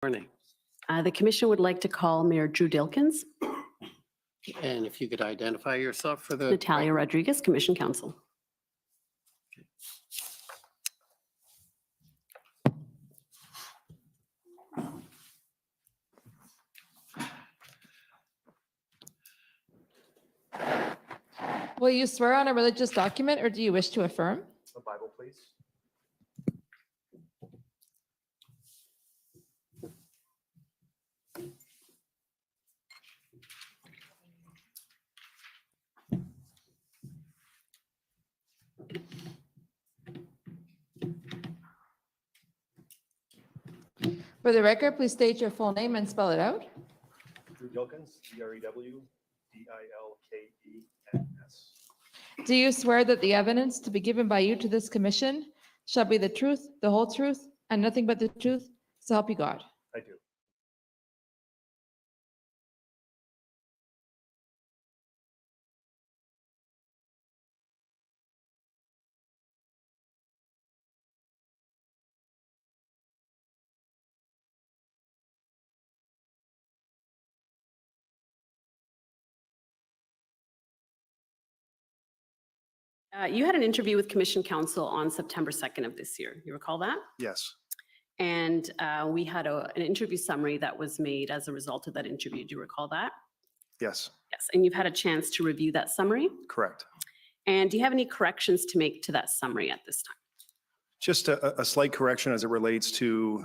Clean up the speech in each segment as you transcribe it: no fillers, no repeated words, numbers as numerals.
Morning. The commission would like to call Mayor Drew Dilkins, And if you could identify yourself for the. Natalia Rodriguez, Commission Counsel. Will you swear on a religious document or do you wish to affirm? The Bible, please. For the record, please state your full name and spell it out. Drew Dilkins, DREW-DILKENS. Do you swear that the evidence to be given by you to this commission shall be the truth, the whole truth, and nothing but the truth? So help you God. I do. You had an interview with Commission Counsel on September 2nd of this year. You recall that? Yes, And we had an interview summary that was made as a result of that interview. Do you recall that? yes, Yes. And you've had a chance to review that summary. correct. And do you have any corrections to make to that summary at this time? Just a slight correction as it relates to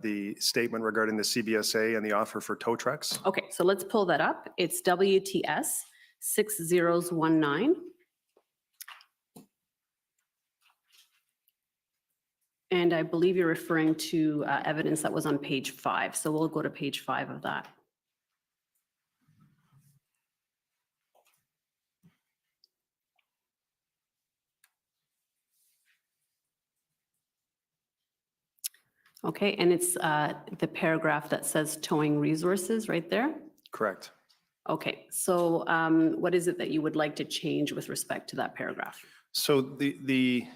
the statement regarding the CBSA and the offer for tow trucks. Okay, so let's pull that up. It's WTS 6019. And I believe you're referring to evidence that was on page 5. So we'll go to page 5 of that. Okay, and it's the paragraph that says towing resources right there. Correct. Okay, so what is it that you would like to change with respect to that paragraph? So the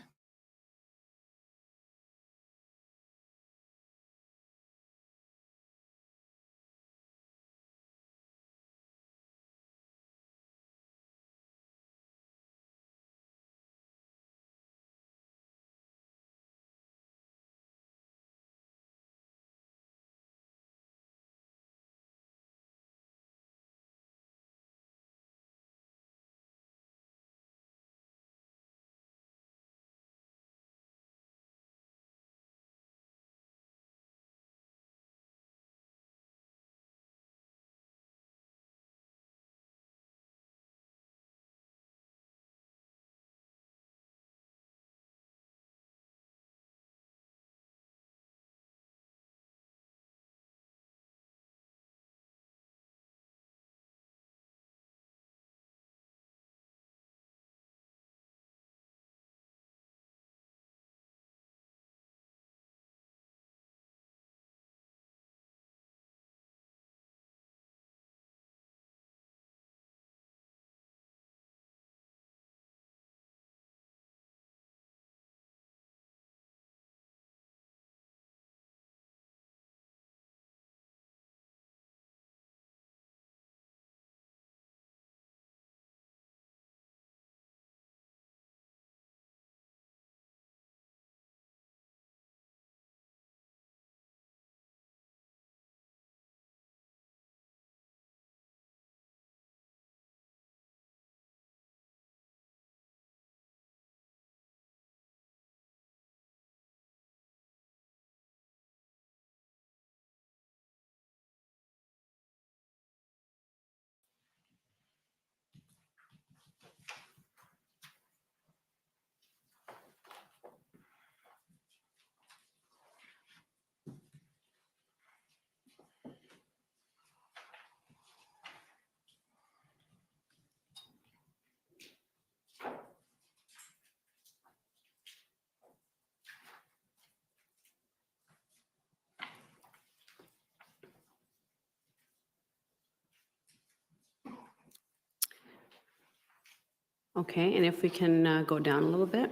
Okay, and if we can go down a little bit.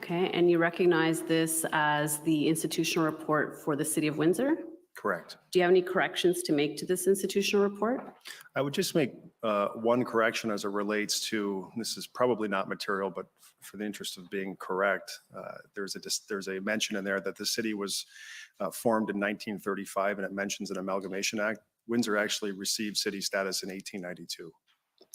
Okay, and you recognize this as the institutional report for the City of Windsor? Correct. Do you have any corrections to make to this institutional report? I would just make one correction as it relates to, this is probably not material, but for the interest of being correct, there's a mention in there that the city was formed in 1935, and it mentions an amalgamation act. Windsor actually received city status in 1892.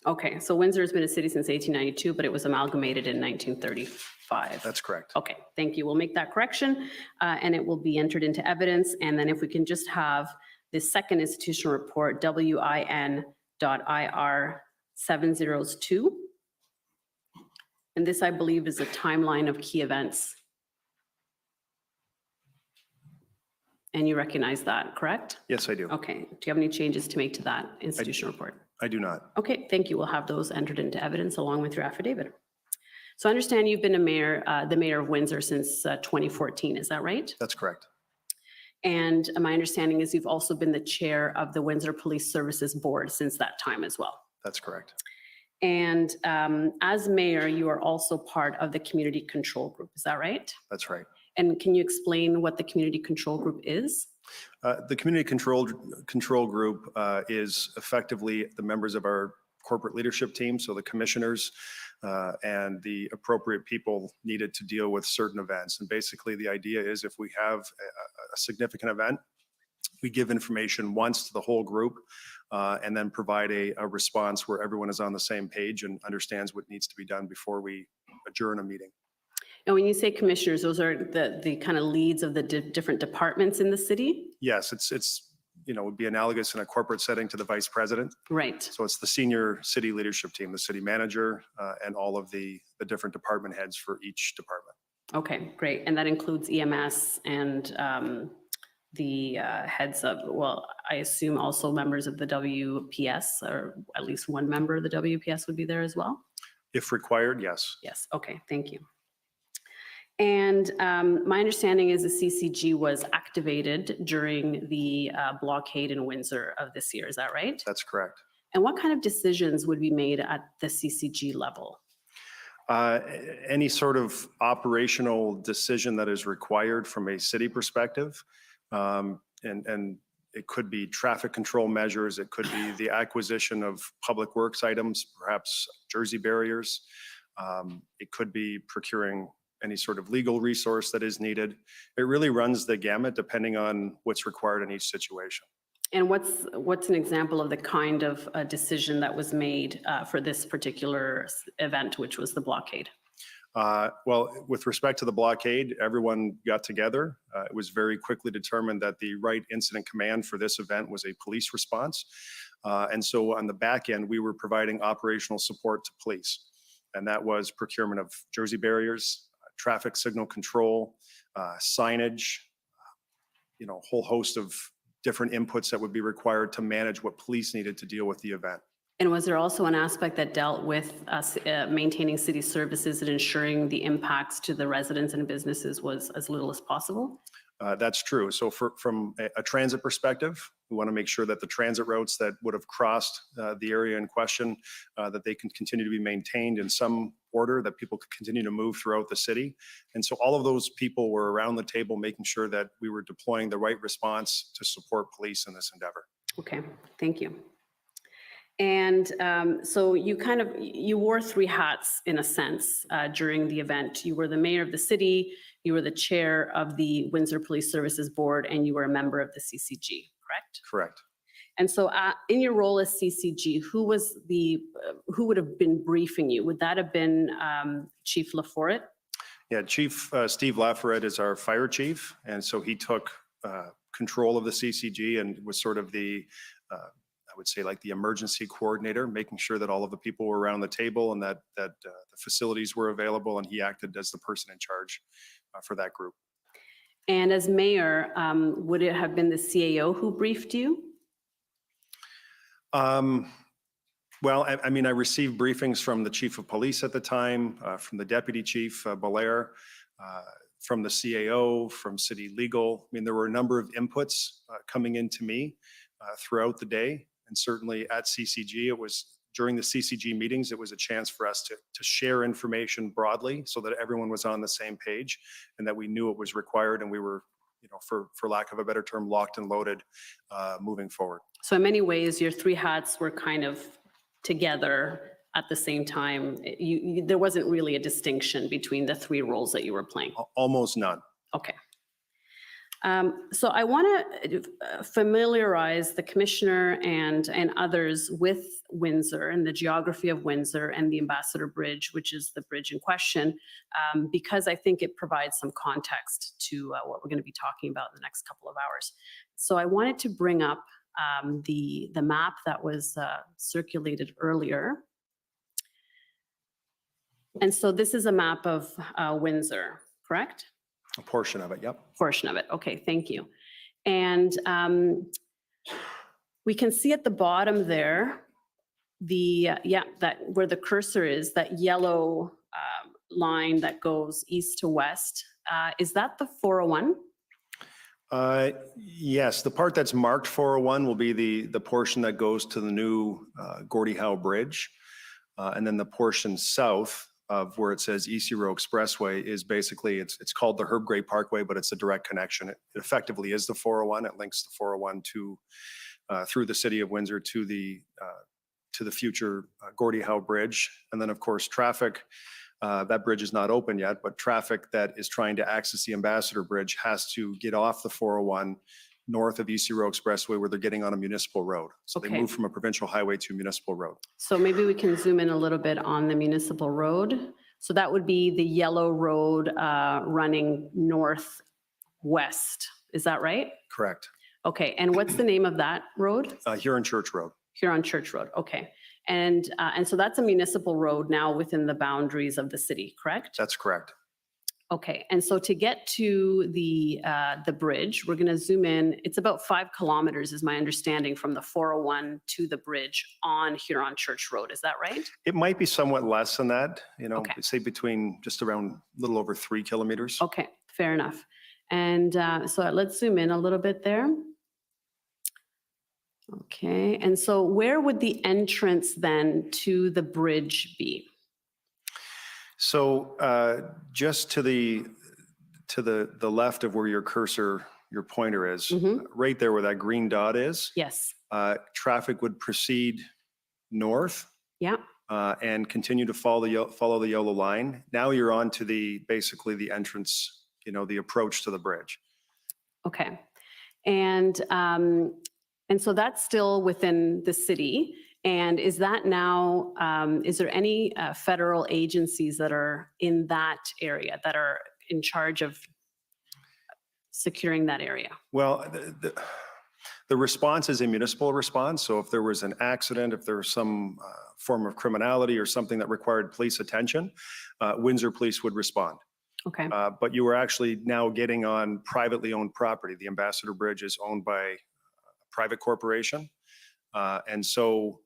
Okay, so Windsor has been a city since 1892, but it was amalgamated in 1935. That's correct. Okay, thank you. We'll make that correction and it will be entered into evidence. And then if we can just have the second institutional report, WIN.IR 702. And this, I believe, is a timeline of key events. And you recognize that, correct? Yes, I do. Okay, do you have any changes to make to that institutional report? I do not. Okay, thank you. We'll have those entered into evidence along with your affidavit. So I understand you've been the mayor of Windsor since 2014, is that right? That's correct. And my understanding is you've also been the chair of the Windsor Police Services Board since that time as well. That's correct. And as mayor, you are also part of the Community Control Group, is that right? That's right. And can you explain what the Community Control Group is? The Community Control Group is effectively the members of our corporate leadership team, so the commissioners and the appropriate people needed to deal with certain events. And basically the idea is if we have a significant event, we give information once to the whole group and then provide a response where everyone is on the same page and understands what needs to be done before we adjourn a meeting. And when you say commissioners, those are the kind of leads of the different departments in the city? Yes, it's would be analogous in a corporate setting to the vice president. Right. So it's the senior city leadership team, the city manager, and all of the different department heads for each department. Okay, great. And that includes EMS and the heads of, well, I assume also members of the WPS, or at least one member of the WPS would be there as well? If required, yes. Yes, okay, thank you. And my understanding is the CCG was activated during the blockade in Windsor of this year, is that right? That's correct. And what kind of decisions would be made at the CCG level? Any sort of operational decision that is required from a city perspective, and it could be traffic control measures, it could be the acquisition of public works items, perhaps Jersey barriers, it could be procuring any sort of legal resource that is needed. It really runs the gamut depending on what's required in each situation. And what's an example of the kind of decision that was made for this particular event, which was the blockade? Well, with respect to the blockade, everyone got together. It was very quickly determined that the right incident command for this event was a police response. And so on the back end, we were providing operational support to police. And that was procurement of Jersey barriers, traffic signal control, signage, a whole host of different inputs that would be required to manage what police needed to deal with the event. And was there also an aspect that dealt with maintaining city services and ensuring the impacts to the residents and businesses was as little as possible? That's true. So from a transit perspective, we want to make sure that the transit routes that would have crossed the area in question, that they can continue to be maintained in some order, that people could continue to move throughout the city. And so all of those people were around the table making sure that we were deploying the right response to support police in this endeavor. Okay, thank you. And so you wore three hats in a sense during the event. You were the mayor of the city, you were the chair of the Windsor Police Services Board, and you were a member of the CCG, correct? Correct. And so in your role as CCG, who would have been briefing you? Would that have been Chief LaForet? Yeah, Chief Steve Lafayette is our fire chief. And so he took control of the CCG and was sort of the I would say like the emergency coordinator, making sure that all of the people were around the table and that the facilities were available, and he acted as the person in charge for that group. And as mayor, would it have been the CAO who briefed you? Well, I mean, I received briefings from the chief of police at the time, from the deputy chief, Belair, from the CAO, from city legal. I mean, there were a number of inputs coming into me throughout the day. And certainly at CCG, it was during the CCG meetings, it was a chance for us to share information broadly so that everyone was on the same page and that we knew it was required and we were, for lack of a better term, locked and loaded moving forward. So in many ways, your three hats were kind of together at the same time. There wasn't really a distinction between the three roles that you were playing. Almost none. Okay. So I want to familiarize the commissioner and others with Windsor and the geography of Windsor and the Ambassador Bridge, which is the bridge in question, because I think it provides some context to what we're going to be talking about in the next couple of hours. So I wanted to bring up the map that was circulated earlier. And so this is a map of Windsor, correct? A portion of it, yep. Portion of it. Okay, thank you. And we can see at the bottom there, that where the cursor is, that yellow line that goes east to west. Is that the 401? Yes, the part that's marked 401 will be the portion that goes to the new Gordie Howe Bridge. And then the portion south of where it says East Row Expressway is basically, it's called the Herb Gray Parkway, but it's a direct connection. It effectively is the 401. It links the 401 to through the city of Windsor to the future Gordie Howe Bridge. And then of course traffic, that bridge is not open yet, but traffic that is trying to access the Ambassador Bridge has to get off the 401 north of East Row Expressway where they're getting on a municipal road. So they Okay. move from a provincial highway to a municipal road. So maybe we can zoom in a little bit on the municipal road. So that would be the yellow road running northwest. Is that right? Correct. Okay, and what's the name of that road? Huron Church Road. Huron Church Road, okay. And so that's a municipal road now within the boundaries of the city, correct? That's correct. Okay, and so to get to the bridge, we're going to zoom in. It's about 5 kilometers is my understanding from the 401 to the bridge on Huron Church Road. Is that right? It might be somewhat less than that, Okay. say between just around a little over 3 kilometers. Okay, fair enough. And so let's zoom in a little bit there. Okay, and so where would the entrance then to the bridge be? So just to the left of where your cursor, your pointer is, Mhm. right there where that green dot is, Yes, traffic would proceed north yeah, and continue to follow the yellow line. Now you're on to basically the entrance, the approach to the bridge. okay. And so that's still within the city. And is that now, is there any federal agencies that are in that area that are in charge of securing that area? Well, the response is a municipal response. So if there was an accident, if there was some form of criminality or something that required police attention, Windsor Police would respond. Okay, But you were actually now getting on privately owned property. The Ambassador Bridge is owned by a private corporation. And so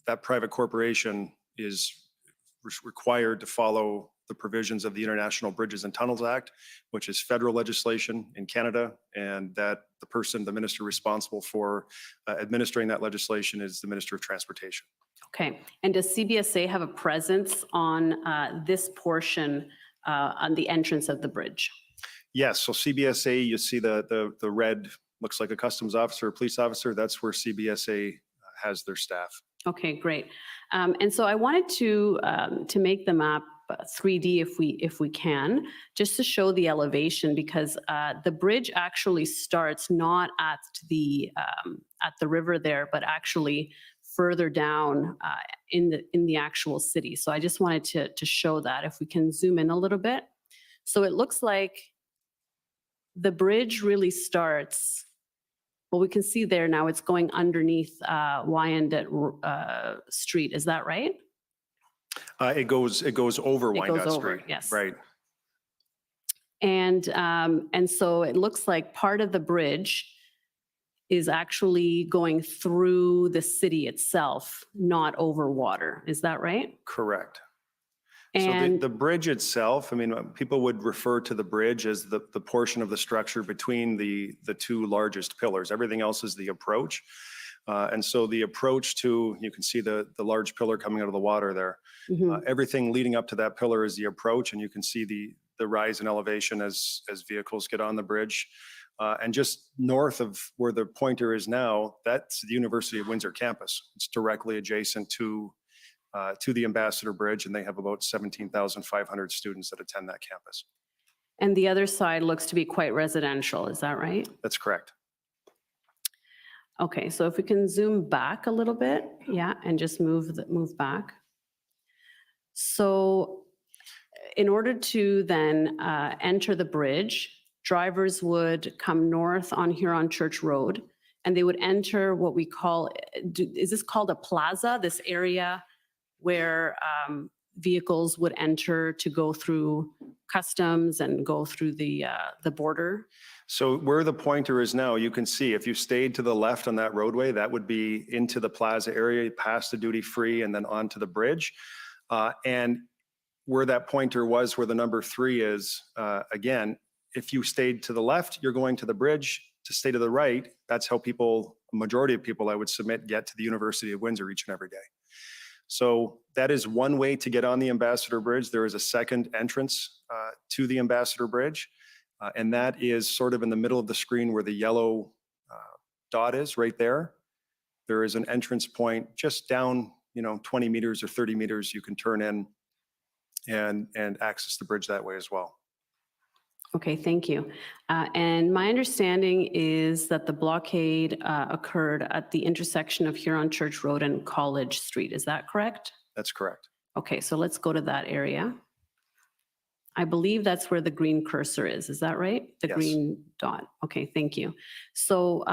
that private corporation is required to follow the provisions of the International Bridges and Tunnels Act, which is federal legislation in Canada, and that the minister responsible for administering that legislation is the Minister of Transportation. okay. And does CBSA have a presence on this portion on the entrance of the bridge? Yes, so CBSA, you see the red, looks like a customs officer, a police officer, that's where CBSA has their staff. Okay, great. And so I wanted to make the map 3D if we can, just to show the elevation, because the bridge actually starts not at the river there, but actually further down in the actual city. So I just wanted to show that. If we can zoom in a little bit. So it looks like the bridge really starts. Well, we can see there now it's going underneath Wyandotte Street. Is that right? It goes over It Wyandotte goes over, Street. yes. Right. And so it looks like part of the bridge is actually going through the city itself, not over water. Is that right? Correct. So And the bridge itself, I mean, people would refer to the bridge as the portion of the structure between the two largest pillars. Everything else is the approach. And so the approach to, you can see the large pillar coming out of the water there. Mhm. Everything leading up to that pillar is the approach, and you can see the rise in elevation as vehicles get on the bridge. And just north of where the pointer is now, that's the University of Windsor campus. It's directly adjacent to the Ambassador Bridge, and they have about 17,500 students that attend that campus. And the other side looks to be quite residential, is that right? That's correct. Okay, so if we can zoom back a little bit, yeah, and just move back. So in order to then enter the bridge, drivers would come north on Huron Church Road, and they would enter what we call, is this called a plaza, this area where vehicles would enter to go through customs and go through the border? So where the pointer is now, you can see if you stayed to the left on that roadway, that would be into the plaza area, past the duty free, and then onto the bridge. And where that pointer was, where the number 3 is, again, if you stayed to the left, you're going to the bridge. To stay to the right, that's how people, a majority of people I would submit, get to the University of Windsor each and every day. So that is one way to get on the Ambassador Bridge. There is a second entrance to the Ambassador Bridge, and that is sort of in the middle of the screen where the yellow dot is right there. There is an entrance point just down, 20 meters or 30 meters. You can turn in and access the bridge that way as well. Okay, thank you. And my understanding is that the blockade occurred at the intersection of Huron Church Road and College Street. Is that correct? That's correct. Okay, so let's go to that area. I believe that's where the green cursor is. Is that right? The Yes. green dot. Okay, thank you. So,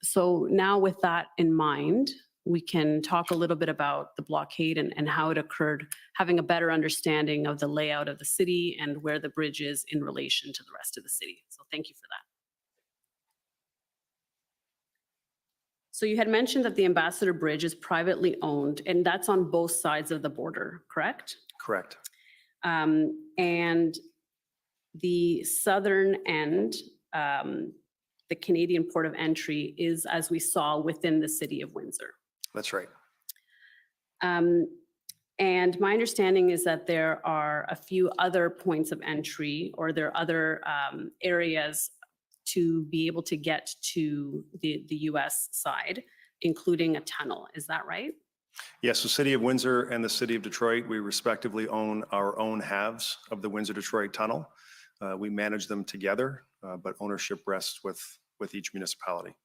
so now with that in mind, we can talk a little bit about the blockade and how it occurred, having a better understanding of the layout of the city and where the bridge is in relation to the rest of the city. So thank you for that. So you had mentioned that the Ambassador Bridge is privately owned, and that's on both sides of the border, correct? Correct. And the southern end, the Canadian port of entry is, as we saw, within the city of Windsor. That's right. And my understanding is that there are a few other points of entry, or there are other areas to be able to get to the US side, including a tunnel. Is that right? Yes, the City of Windsor and the City of Detroit, we respectively own our own halves of the Windsor-Detroit Tunnel. We manage them together, but ownership rests with each municipality.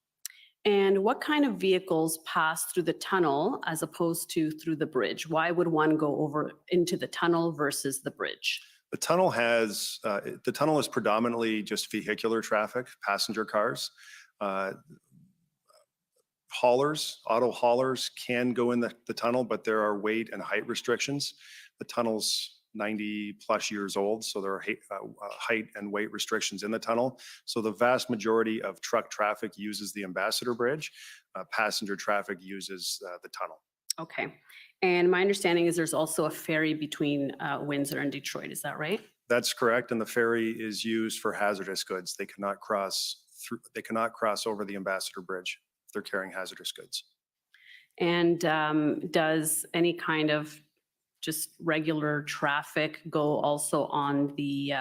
And what kind of vehicles pass through the tunnel as opposed to through the bridge? Why would one go over into the tunnel versus the bridge? The tunnel is predominantly just vehicular traffic, passenger cars. Haulers, auto haulers can go in the tunnel, but there are weight and height restrictions. The tunnel's 90 plus years old, so there are height and weight restrictions in the tunnel. So the vast majority of truck traffic uses the Ambassador Bridge. Passenger traffic uses the tunnel. Okay. And my understanding is there's also a ferry between Windsor and Detroit. Is that right? That's correct, and the ferry is used for hazardous goods. They cannot cross through. They cannot cross over the Ambassador Bridge if they're carrying hazardous goods. And does any kind of just regular traffic go also on the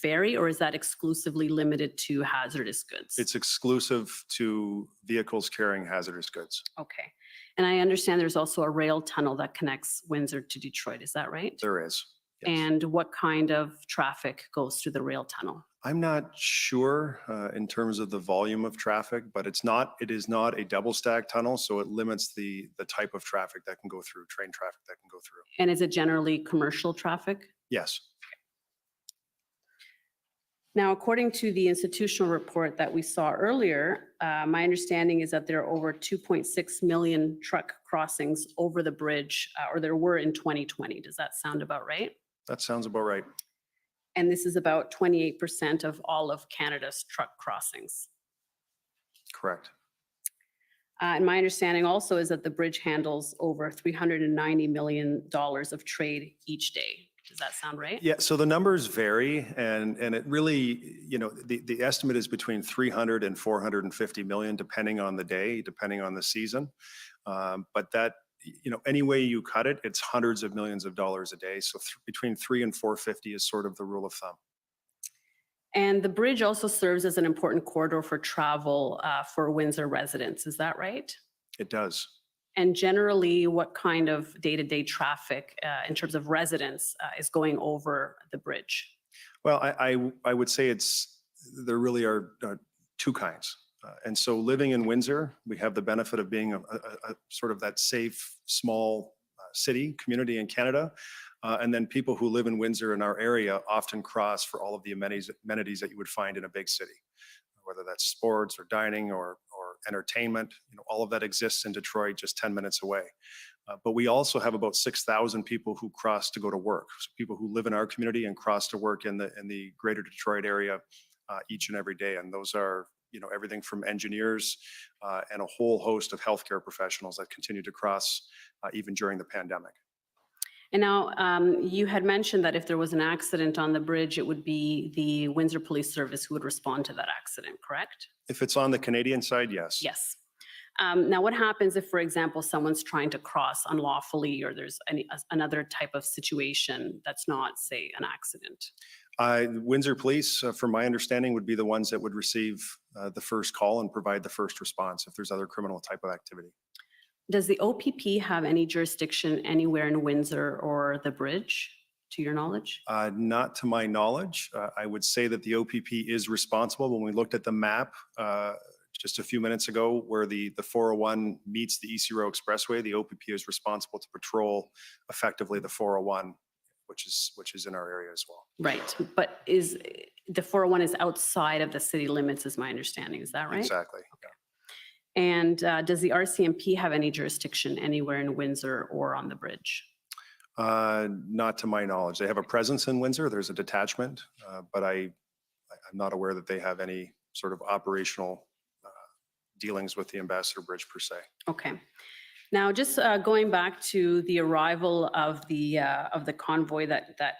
ferry, or is that exclusively limited to hazardous goods? It's exclusive to vehicles carrying hazardous goods. Okay. And I understand there's also a rail tunnel that connects Windsor to Detroit. Is that right? There is. Yes. And what kind of traffic goes through the rail tunnel? I'm not sure in terms of the volume of traffic, but it is not a double stack tunnel, so it limits the type of traffic that can go through, train traffic that can go through. And is it generally commercial traffic? Yes. Now, according to the institutional report that we saw earlier, my understanding is that there are over 2.6 million truck crossings over the bridge, or there were in 2020. Does that sound about right? That sounds about right. And this is about 28% of all of Canada's truck crossings. Correct. And my understanding also is that the bridge handles over $390 million of trade each day. Does that sound right? Yeah, so the numbers vary and it really, the estimate is between 300 and 450 million, depending on the day, depending on the season. But that, any way you cut it, it's hundreds of millions of dollars a day. So between 3 and 450 is sort of the rule of thumb. And the bridge also serves as an important corridor for travel for Windsor residents. Is that right? It does. And generally, what kind of day-to-day traffic in terms of residents is going over the bridge? Well, I would say there really are two kinds. And so living in Windsor, we have the benefit of being a sort of that safe, small city, community in Canada. And then people who live in Windsor in our area often cross for all of the amenities that you would find in a big city, whether that's sports or dining or entertainment. All of that exists in Detroit, just 10 minutes away. But we also have about 6,000 people who cross to go to work. So people who live in our community and cross to work in the greater Detroit area each and every day. And those are everything from engineers and a whole host of healthcare professionals that continue to cross even during the pandemic. And now you had mentioned that if there was an accident on the bridge, it would be the Windsor Police Service who would respond to that accident, correct? If it's on the Canadian side, yes. Yes. Now, what happens if, for example, someone's trying to cross unlawfully or there's another type of situation that's not, say, an accident? Windsor Police, from my understanding, would be the ones that would receive the first call and provide the first response if there's other criminal type of activity. Does the OPP have any jurisdiction anywhere in Windsor or the bridge, to your knowledge? Not to my knowledge. I would say that the OPP is responsible. When we looked at the map just a few minutes ago, where the 401 meets the EC Row Expressway, the OPP is responsible to patrol effectively the 401, which is in our area as well. Right, but the 401 is outside of the city limits, is my understanding. Is that right? Exactly. Okay. And does the RCMP have any jurisdiction anywhere in Windsor or on the bridge? Not to my knowledge. They have a presence in Windsor. There's a detachment, but I'm not aware that they have any sort of operational dealings with the Ambassador Bridge per se. Okay. Now, just going back to the arrival of the convoy that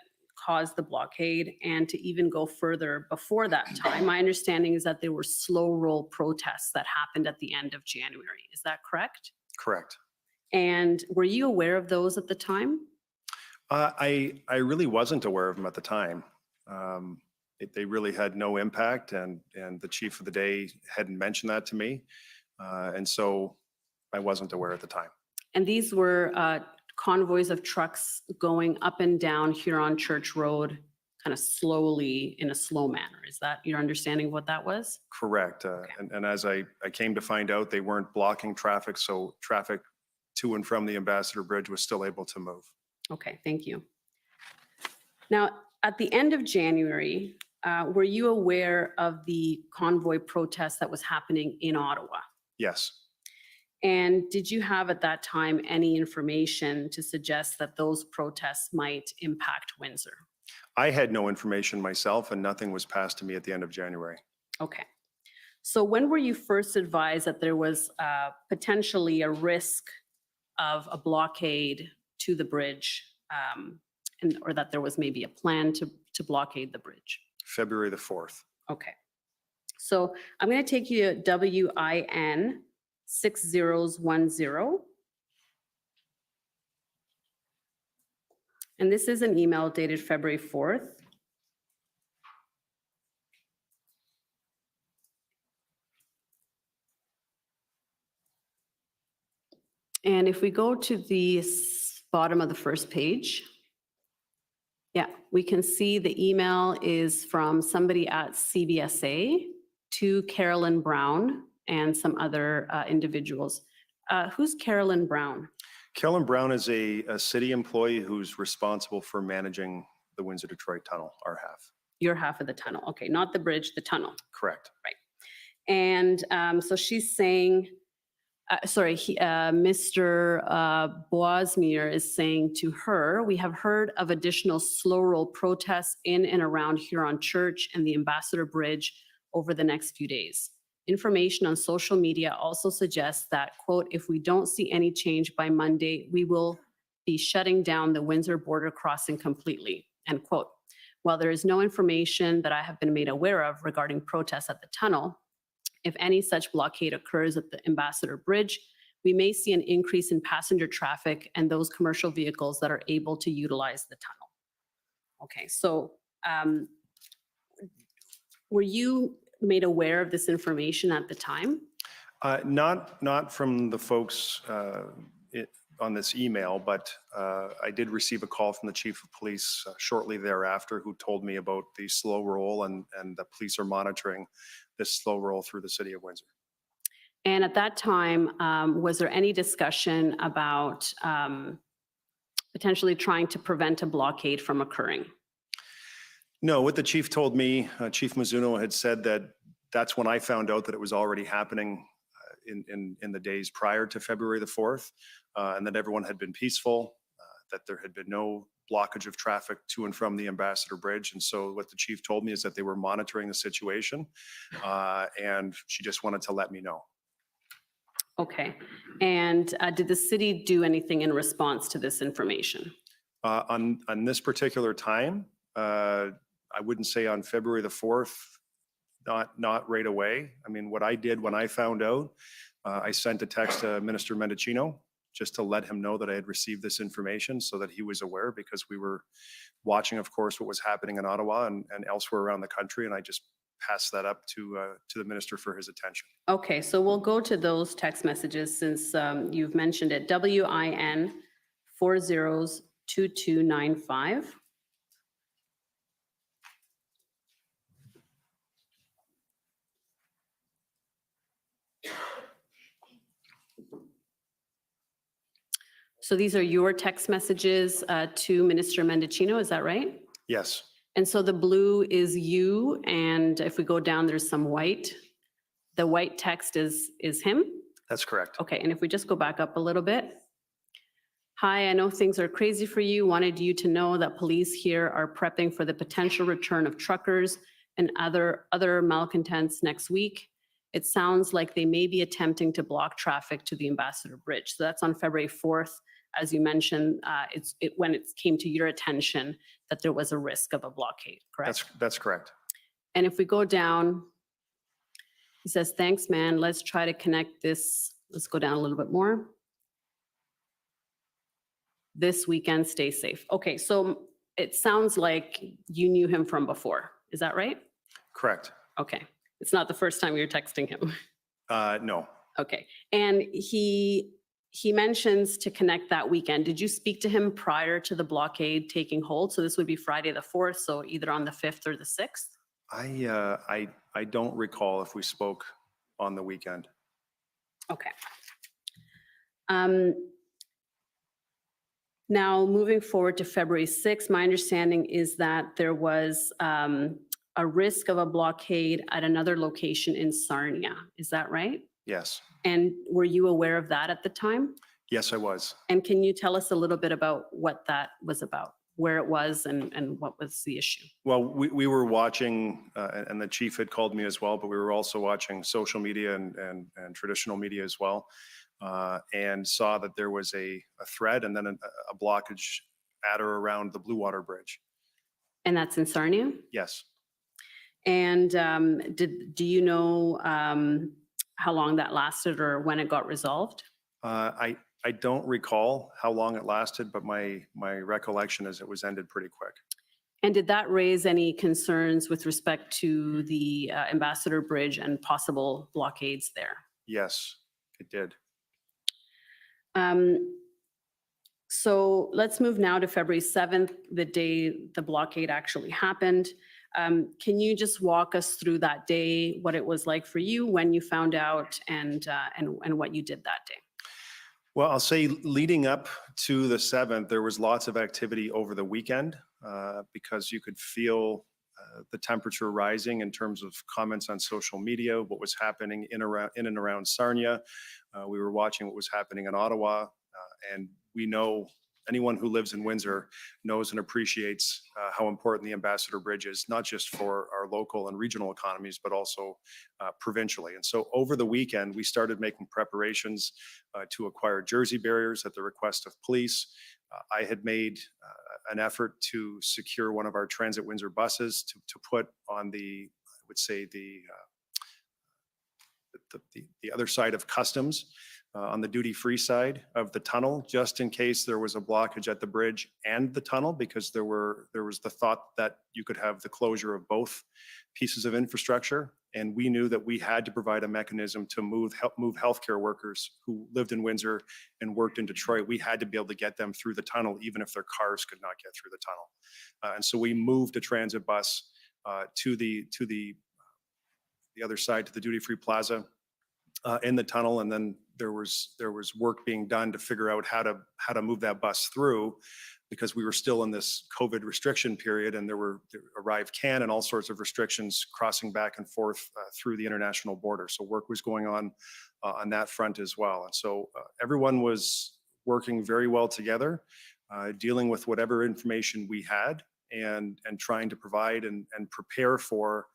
caused the blockade, and to even go further before that time, my understanding is that there were slow roll protests that happened at the end of January. Is that correct? Correct. And were you aware of those at the time? I really wasn't aware of them at the time. They really had no impact, and the chief of the day hadn't mentioned that to me. And so I wasn't aware at the time. And these were convoys of trucks going up and down Huron Church Road, kind of slowly in a slow manner. Is that your understanding of what that was? Correct. Okay. And as I came to find out, they weren't blocking traffic, so traffic to and from the Ambassador Bridge was still able to move. Okay, thank you. Now, at the end of January, were you aware of the convoy protest that was happening in Ottawa? Yes. And did you have at that time any information to suggest that those protests might impact Windsor? I had no information myself, and nothing was passed to me at the end of January. Okay. So when were you first advised that there was potentially a risk of a blockade to the bridge, or that there was maybe a plan to blockade the bridge? February the 4th. Okay. So I'm going to take you to WIN 6010. And this is an email dated February 4th. And if we go to the bottom of the first page, yeah, we can see the email is from somebody at CBSA to Carolyn Brown and some other individuals. Who's Carolyn Brown? Carolyn Brown is a city employee who's responsible for managing the Windsor-Detroit Tunnel, our half. Your half of the tunnel. Okay, not the bridge, the tunnel. Correct. And so she's saying, Mr. Boismere is saying to her, we have heard of additional slow roll protests in and around Huron Church and the Ambassador Bridge over the next few days. Information on social media also suggests that, quote, if we don't see any change by Monday, we will be shutting down the Windsor border crossing completely, end quote. While there is no information that I have been made aware of regarding protests at the tunnel, if any such blockade occurs at the Ambassador Bridge, we may see an increase in passenger traffic and those commercial vehicles that are able to utilize the tunnel. Okay, so were you made aware of this information at the time? Not from the folks on this email, but I did receive a call from the chief of police shortly thereafter, who told me about the slow roll, and the police are monitoring this slow roll through the city of Windsor. And at that time, was there any discussion about potentially trying to prevent a blockade from occurring? No, what the chief told me, Chief Mizuno had said that that's when I found out that it was already happening in the days prior to February the 4th, and that everyone had been peaceful, that there had been no blockage of traffic to and from the Ambassador Bridge. And so what the chief told me is that they were monitoring the situation, and she just wanted to let me know. Okay. And did the city do anything in response to this information? On this particular time, I wouldn't say on February the 4th, not right away. I mean, what I did when I found out, I sent a text to Minister Mendicino just to let him know that I had received this information so that he was aware, because we were watching, of course, what was happening in Ottawa and elsewhere around the country. And I just passed that up to the minister for his attention. Okay, so we'll go to those text messages since you've mentioned it. WIN 402295. So these are your text messages to Minister Mendicino, is that right? Yes, And so the blue is you, and if we go down, there's some white. The white text is him? that's correct. Okay, and if we just go back up a little bit. Hi, I know things are crazy for you. Wanted you to know that police here are prepping for the potential return of truckers and other malcontents next week. It sounds like they may be attempting to block traffic to the Ambassador Bridge. So that's on February 4th. As you mentioned, when it came to your attention that there was a risk of a blockade, correct? That's correct. And if we go down, he says, thanks, man. Let's try to connect this. Let's go down a little bit more. This weekend, stay safe. Okay, so it sounds like you knew him from before. Is that right? Correct. Okay. It's not the first time you're texting him. No. Okay. And he mentions to connect that weekend. Did you speak to him prior to the blockade taking hold? So this would be Friday the 4th, so either on the 5th or the 6th? I don't recall if we spoke on the weekend. Okay. Now, moving forward to February 6th, my understanding is that there was a risk of a blockade at another location in Sarnia. Is that right? Yes. And were you aware of that at the time? Yes, I was. And can you tell us a little bit about what that was about, where it was and what was the issue? Well, we were watching, and the chief had called me as well, but we were also watching social media and traditional media as well, and saw that there was a threat and then a blockage at or around the Blue Water Bridge. And that's in Sarnia? Yes. And do you know how long that lasted or when it got resolved? I don't recall how long it lasted, but my recollection is it was ended pretty quick. And did that raise any concerns with respect to the Ambassador Bridge and possible blockades there? Yes, it did. So let's move now to February 7th, the day the blockade actually happened. Can you just walk us through that day, what it was like for you, when you found out, and what you did that day? Well, I'll say leading up to the 7th, there was lots of activity over the weekend because you could feel the temperature rising in terms of comments on social media, what was happening in and around Sarnia. We were watching what was happening in Ottawa, and we know Anyone who lives in Windsor knows and appreciates how important the Ambassador Bridge is, not just for our local and regional economies, but also provincially. And so over the weekend, we started making preparations to acquire jersey barriers at the request of police. I had made an effort to secure one of our Transit Windsor buses to put on the, I would say, the other side of customs, on the duty-free side of the tunnel, just in case there was a blockage at the bridge and the tunnel, because there was the thought that you could have the closure of both pieces of infrastructure. And we knew that we had to provide a mechanism to move healthcare workers who lived in Windsor and worked in Detroit. We had to be able to get them through the tunnel, even if their cars could not get through the tunnel. And so we moved a transit bus to the other side, to the duty-free plaza in the tunnel. And then there was work being done to figure out how to move that bus through, because we were still in this COVID restriction period, and there arrived CAN and all sorts of restrictions crossing back and forth through the international border. So work was going on that front as well. And so everyone was working very well together, dealing with whatever information we had, and trying to provide and prepare for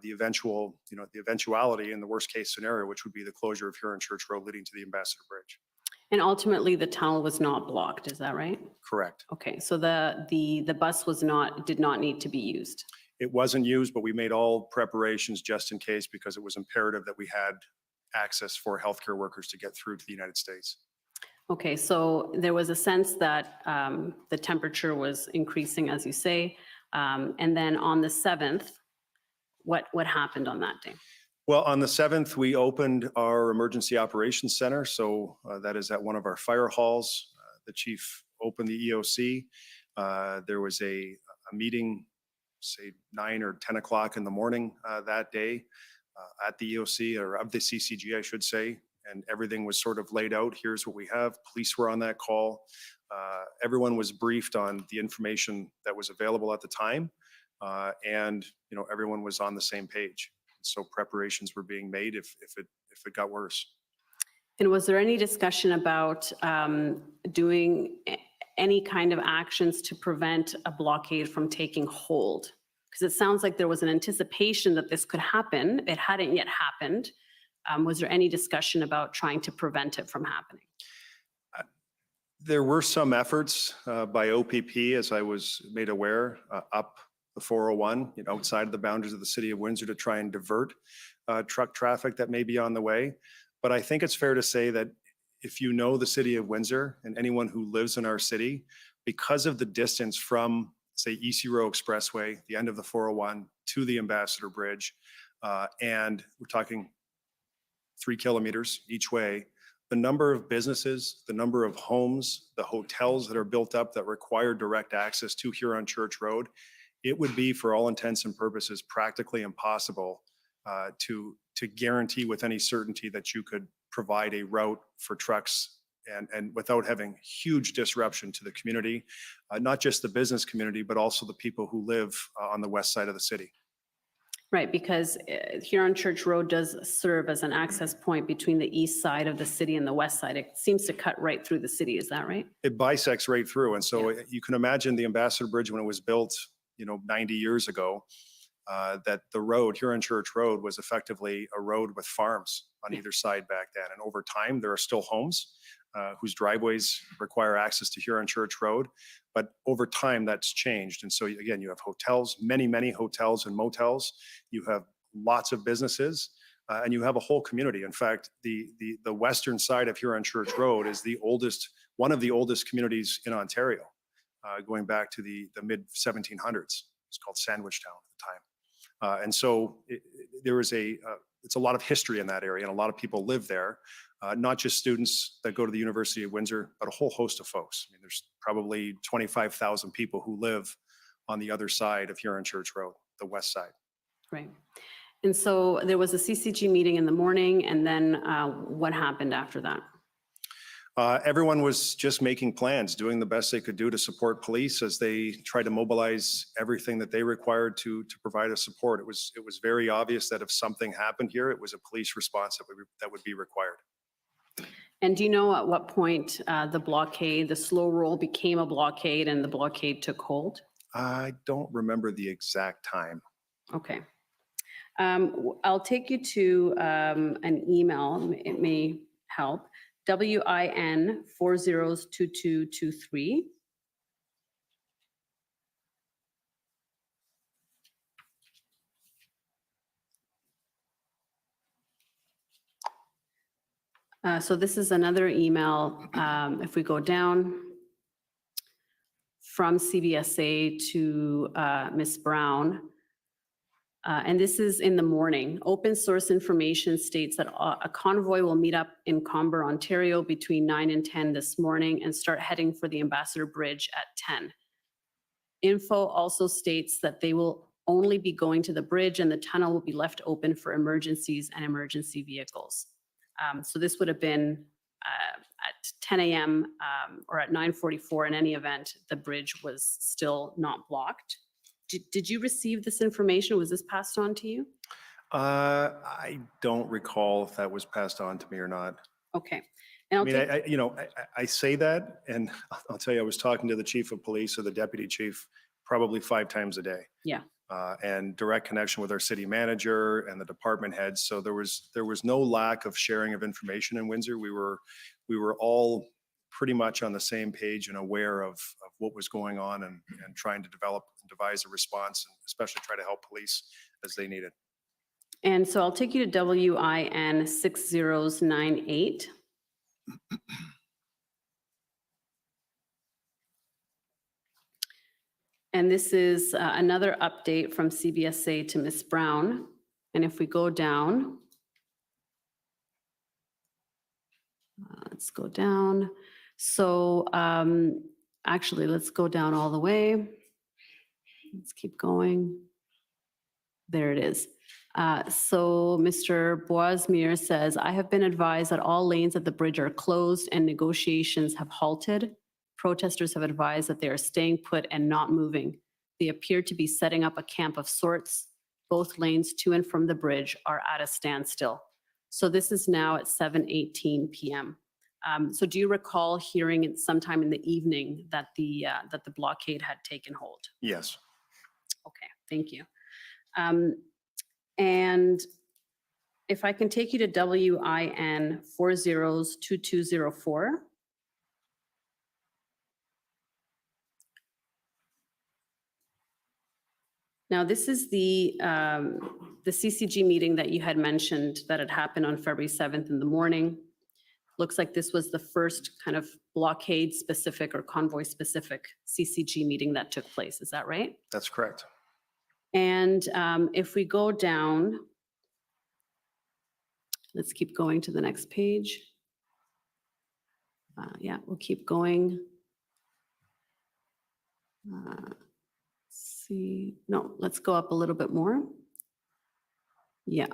the eventuality in the worst case scenario, which would be the closure of Huron Church Road leading to the Ambassador Bridge. And ultimately, the tunnel was not blocked, is that right? Correct. Okay, so the bus did not need to be used. It wasn't used, but we made all preparations just in case, because it was imperative that we had access for healthcare workers to get through to the United States. Okay, so there was a sense that the temperature was increasing, as you say. And then on the 7th, what happened on that day? Well, on the 7th, we opened our emergency operations center. So that is at one of our fire halls. The chief opened the EOC. There was a meeting, say 9 or 10 o'clock in the morning that day at the EOC, or of the CCG, I should say. And everything was sort of laid out. Here's what we have. Police were on that call. Everyone was briefed on the information that was available at the time. And everyone was on the same page. So preparations were being made if it got worse. And was there any discussion about doing any kind of actions to prevent a blockade from taking hold? Because it sounds like there was an anticipation that this could happen. It hadn't yet happened. Was there any discussion about trying to prevent it from happening? There were some efforts by OPP, as I was made aware, up the 401, outside of the boundaries of the city of Windsor, to try and divert truck traffic that may be on the way. But I think it's fair to say that if you know the city of Windsor and anyone who lives in our city, because of the distance from, say, EC Row Expressway, the end of the 401, to the Ambassador Bridge, and we're talking 3 kilometers each way, the number of businesses, the number of homes, the hotels that are built up that require direct access to Huron Church Road, it would be, for all intents and purposes, practically impossible to guarantee with any certainty that you could provide a route for trucks and without having huge disruption to the community, not just the business community, but also the people who live on the west side of the city. Right, because Huron Church Road does serve as an access point between the east side of the city and the west side. It seems to cut right through the city, is that right? It bisects right through. And so you can imagine the Ambassador Bridge, when it was built, 90 years ago, that the road, Huron Church Road, was effectively a road with farms on either side back then. And over time, there are still homes whose driveways require access to Huron Church Road. But over time, that's changed. And so again, you have hotels, many hotels and motels. You have lots of businesses, and you have a whole community. In fact, the western side of Huron Church Road is one of the oldest communities in Ontario, going back to the mid 1700s. It's called Sandwich Town at the time. And so it's a lot of history in that area, and a lot of people live there. Not just students that go to the University of Windsor, but a whole host of folks. I mean, there's probably 25,000 people who live on the other side of Huron Church Road, the west side. Right. And so there was a CCG meeting in the morning, and then what happened after that? Everyone was just making plans, doing the best they could do to support police as they tried to mobilize everything that they required to provide a support. It was very obvious that if something happened here, it was a police response that would be required. And do you know at what point the blockade, the slow roll became a blockade and the blockade took hold? I don't remember the exact time. Okay. I'll take you to an email. It may help. WIN 402223. So this is another email. If we go down from CBSA to Ms. Brown. And this is in the morning. Open source information states that a convoy will meet up in Comber, Ontario between 9 and 10 this morning and start heading for the Ambassador Bridge at 10. Info also states that they will only be going to the bridge and the tunnel will be left open for emergencies and emergency vehicles. So this would have been at 10 a.m. Or at 9:44 in any event, the bridge was still not blocked. Did you receive this information? Was this passed on to you? I don't recall if that was passed on to me or not. Okay. And I I'll mean, take, I say that, and I'll tell you, I was talking to the chief of police or the deputy chief probably 5 times a day. Yeah. And direct connection with our city manager and the department heads. So there was no lack of sharing of information in Windsor. We were all pretty much on the same page and aware of what was going on and trying to develop and devise a response, and especially try to help police as they need it. and so I'll take you to WIN 6098. And this is another update from CBSA to Ms. Brown. And if we go down, let's go down. So actually, let's go down all the way. Let's keep going. There it is. So Mr. Boismere says, I have been advised that all lanes at the bridge are closed and negotiations have halted. Protesters have advised that they are staying put and not moving. They appear to be setting up a camp of sorts. Both lanes to and from the bridge are at a standstill. So this is now at 7:18 p.m. So do you recall hearing it sometime in the evening that the blockade had taken hold? Yes. Okay, thank you. And if I can take you to WIN 402204. Now, this is the CCG meeting that you had mentioned that had happened on February 7th in the morning. Looks like this was the first kind of blockade-specific or convoy-specific CCG meeting that took place. Is that right? That's correct. And if we go down, let's keep going to the next page. Yeah, we'll keep going. See, no, let's go up a little bit more. Yeah,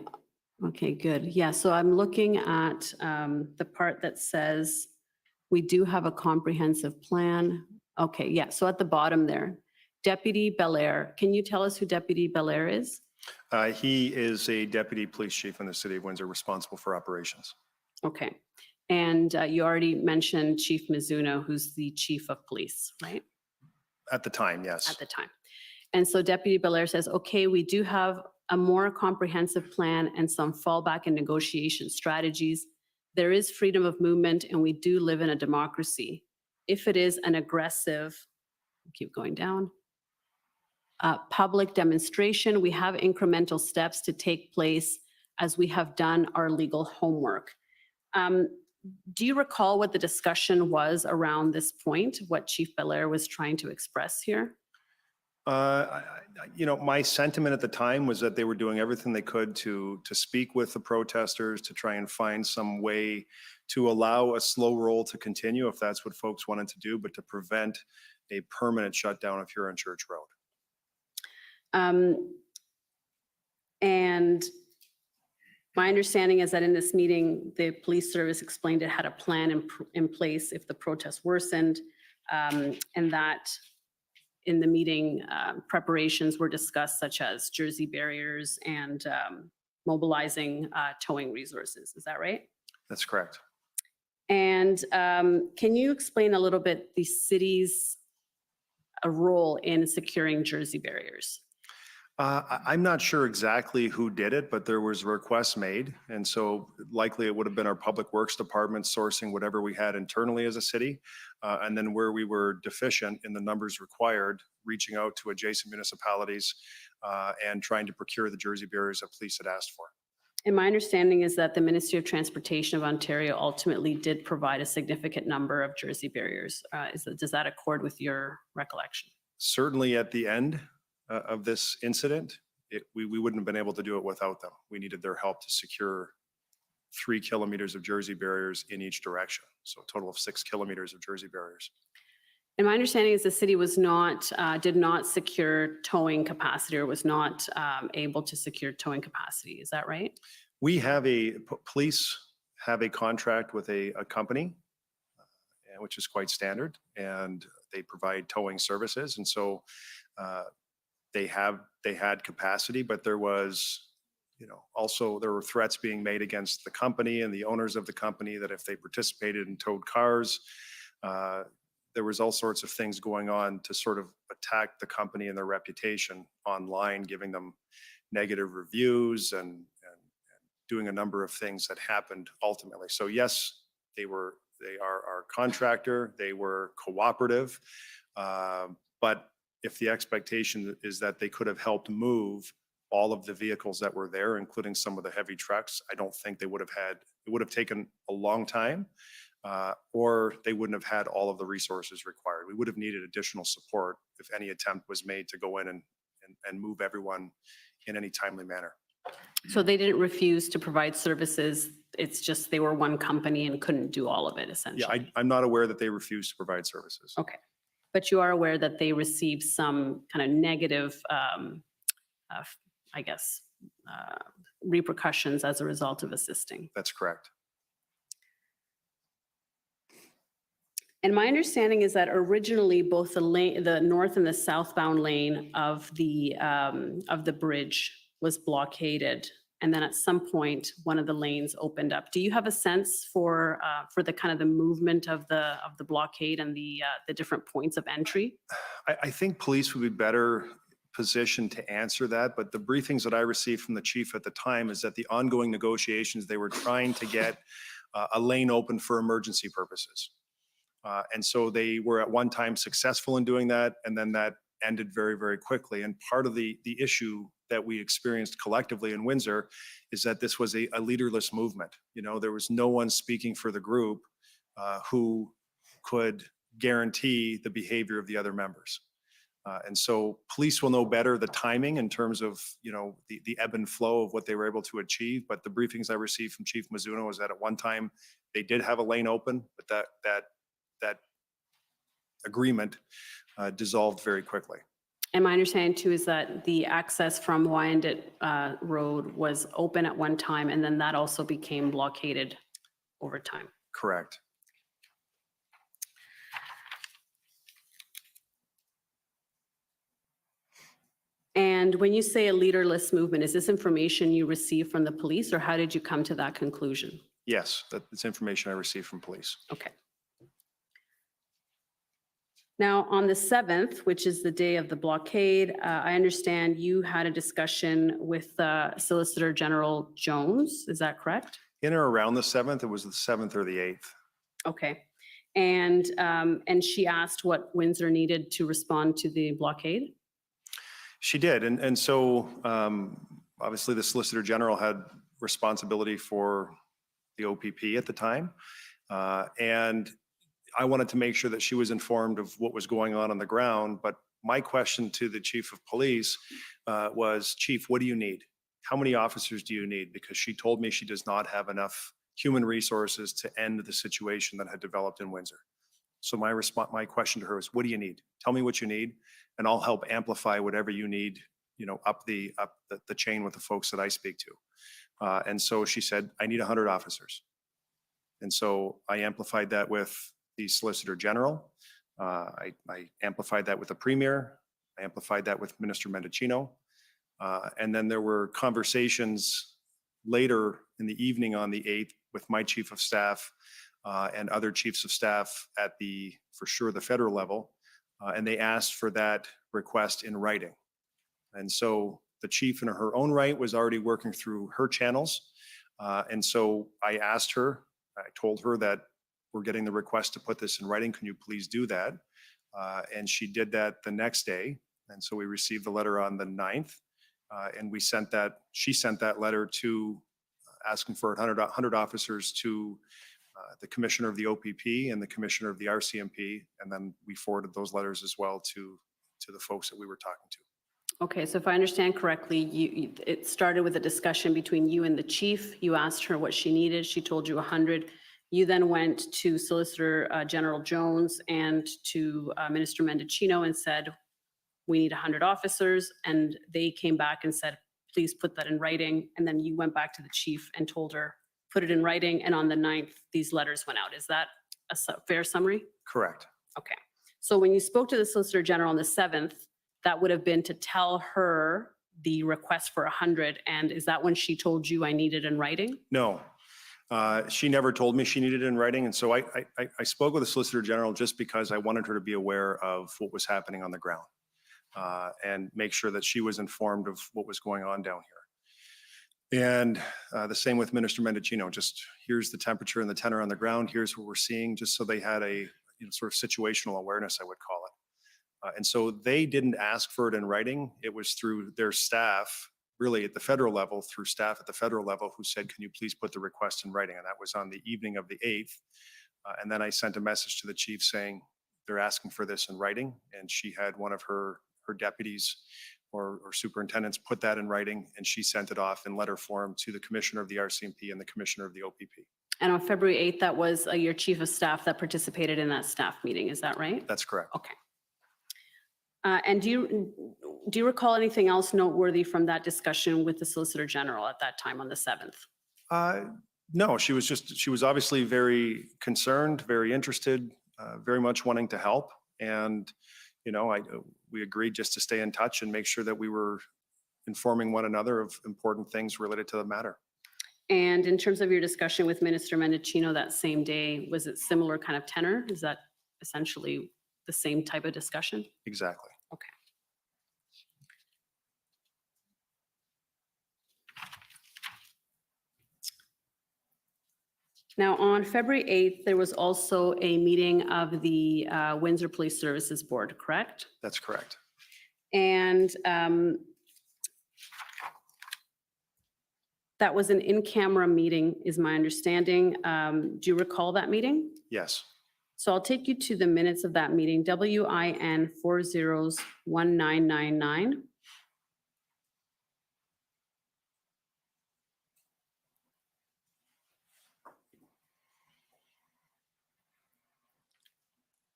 okay, good. Yeah, so I'm looking at the part that says we do have a comprehensive plan. Okay, yeah, so at the bottom there, Deputy Belair. Can you tell us who Deputy Belair is? He is a deputy police chief in the city of Windsor responsible for operations. Okay, and you already mentioned Chief Mizuno, who's the chief of police, right? At the time, yes. At the time. And so Deputy Belair says, okay, we do have a more comprehensive plan and some fallback and negotiation strategies. There is freedom of movement and we do live in a democracy. If it is an aggressive, keep going down, public demonstration, we have incremental steps to take place as we have done our legal homework. Do you recall what the discussion was around this point, what Chief Belair was trying to express here? My sentiment at the time was that they were doing everything they could to speak with the protesters, to try and find some way to allow a slow roll to continue if that's what folks wanted to do, but to prevent a permanent shutdown of Huron Church Road. And my understanding is that in this meeting, the police service explained it had a plan in place if the protests worsened, and that in the meeting, preparations were discussed such as jersey barriers and mobilizing towing resources. Is that right? That's correct. And can you explain a little bit the city's role in securing Jersey barriers? I'm not sure exactly who did it, but there was requests made. And so likely it would have been our Public Works Department sourcing whatever we had internally as a city. And then where we were deficient in the numbers required, reaching out to adjacent municipalities and trying to procure the Jersey barriers that police had asked for. And my understanding is that the Ministry of Transportation of Ontario ultimately did provide a significant number of Jersey barriers. Does that accord with your recollection? Certainly at the end of this incident, we wouldn't have been able to do it without them. We needed their help to secure 3 kilometers of Jersey barriers in each direction. So a total of 6 kilometers of Jersey barriers. And my understanding is the city was not, did not secure towing capacity or was not able to secure towing capacity. Is that right? We have police have a contract with a company, which is quite standard, and they provide towing services. And so they had capacity, but there was, also there were threats being made against the company and the owners of the company that if they participated in towed cars, there was all sorts of things going on to sort of attack the company and their reputation online, giving them negative reviews and doing a number of things that happened ultimately. So yes, they are our contractor, they were cooperative, but if the expectation is that they could have helped move all of the vehicles that were there, including some of the heavy trucks, I don't think it would have taken a long time. Or they wouldn't have had all of the resources required. We would have needed additional support if any attempt was made to go in and move everyone in any timely manner. So they didn't refuse to provide services. It's just they were one company and couldn't do all of it essentially. Yeah, I'm not aware that they refused to provide services. Okay. But you are aware that they received some kind of negative, repercussions as a result of assisting. That's correct. And my understanding is that originally both the north and the southbound lane of the bridge was blockaded. And then at some point, one of the lanes opened up. Do you have a sense for the kind of the movement of the blockade and the different points of entry? I think police would be better positioned to answer that, but the briefings that I received from the chief at the time is that the ongoing negotiations, they were trying to get a lane open for emergency purposes. And so they were at one time successful in doing that, and then that ended very, very quickly. And part of the issue that we experienced collectively in Windsor is that this was a leaderless movement. There was no one speaking for the group who could guarantee the behavior of the other members. And so police will know better the timing in terms of, the ebb and flow of what they were able to achieve. But the briefings I received from Chief Mizuno was that at one time they did have a lane open, but that agreement dissolved very quickly. And my understanding too is that the access from Wyandotte Road was open at one time, and then that also became blockaded over time. Correct. And when you say a leaderless movement, is this information you received from the police, or how did you come to that conclusion? Yes, that's information I received from police. Okay. Now, on the 7th, which is the day of the blockade, I understand you had a discussion with Solicitor General Jones. Is that correct? In or around the 7th, it was the 7th or the 8th. Okay. And she asked what Windsor needed to respond to the blockade? She did. And so obviously the Solicitor General had responsibility for the OPP at the time. And I wanted to make sure that she was informed of what was going on the ground. But my question to the Chief of Police was, Chief, what do you need? How many officers do you need? Because she told me she does not have enough human resources to end the situation that had developed in Windsor. So my question to her was, what do you need? Tell me what you need, and I'll help amplify whatever you need, up the chain with the folks that I speak to. And so she said, I need 100 officers. And so I amplified that with the Solicitor General. I amplified that with the Premier. I amplified that with Minister Mendicino. And then there were conversations later in the evening on the 8th with my Chief of Staff and other chiefs of staff at the, for sure, the federal level. And they asked for that request in writing. And so the chief in her own right was already working through her channels. And so I asked her, I told her that we're getting the request to put this in writing. Can you please do that? And she did that the next day. And so we received the letter on the 9th. And she sent that letter to asking for 100 officers to the commissioner of the OPP and the commissioner of the RCMP. And then we forwarded those letters as well to the folks that we were talking to. Okay, so if I understand correctly, it started with a discussion between you and the chief. You asked her what she needed. She told you 100. You then went to Solicitor General Jones and to Minister Mendicino and said, we need 100 officers. And they came back and said, please put that in writing. And then you went back to the chief and told her, put it in writing. And on the 9th, these letters went out. Is that a fair summary? Correct. Okay. So when you spoke to the Solicitor General on the 7th, that would have been to tell her the request for 100. And is that when she told you I need it in writing? No, she never told me she needed it in writing. And so I spoke with the Solicitor General just because I wanted her to be aware of what was happening on the ground and make sure that she was informed of what was going on down here. And the same with Minister Mendicino, just here's the temperature and the tenor on the ground. Here's what we're seeing, just so they had a sort of situational awareness, I would call it. And so they didn't ask for it in writing. It was through their staff, really at the federal level, through staff at the federal level who said, can you please put the request in writing? And that was on the evening of the 8th. And then I sent a message to the chief saying, they're asking for this in writing. And she had one of her deputies or superintendents put that in writing, and she sent it off in letter form to the commissioner of the RCMP and the commissioner of the OPP. And on February 8th, that was your chief of staff that participated in that staff meeting. Is that right? That's correct. Okay. And do you recall anything else noteworthy from that discussion with the Solicitor General at that time on the 7th? No, she was obviously very concerned, very interested, very much wanting to help. And, we agreed just to stay in touch and make sure that we were informing one another of important things related to the matter. And in terms of your discussion with Minister Mendicino that same day, was it similar kind of tenor? Is that essentially the same type of discussion? Exactly. Okay. Now, on February 8th, there was also a meeting of the Windsor Police Services Board, correct? That's correct. And that was an in-camera meeting, is my understanding. Do you recall that meeting? Yes. So I'll take you to the minutes of that meeting, WIN 401999.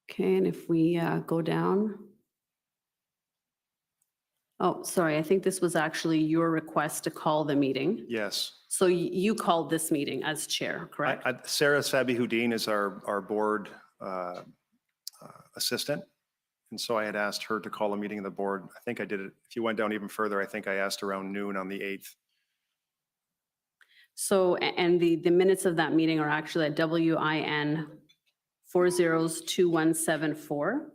Okay, and if we go down. Oh, sorry, I think this was actually your request to call the meeting. Yes. So you called this meeting as chair, correct? Sarah Sabi-Houdin is our board assistant. And so I had asked her to call a meeting of the board. I think I did it. If you went down even further, I think I asked around noon on the 8th. So, and the minutes of that meeting are actually at WIN 402174.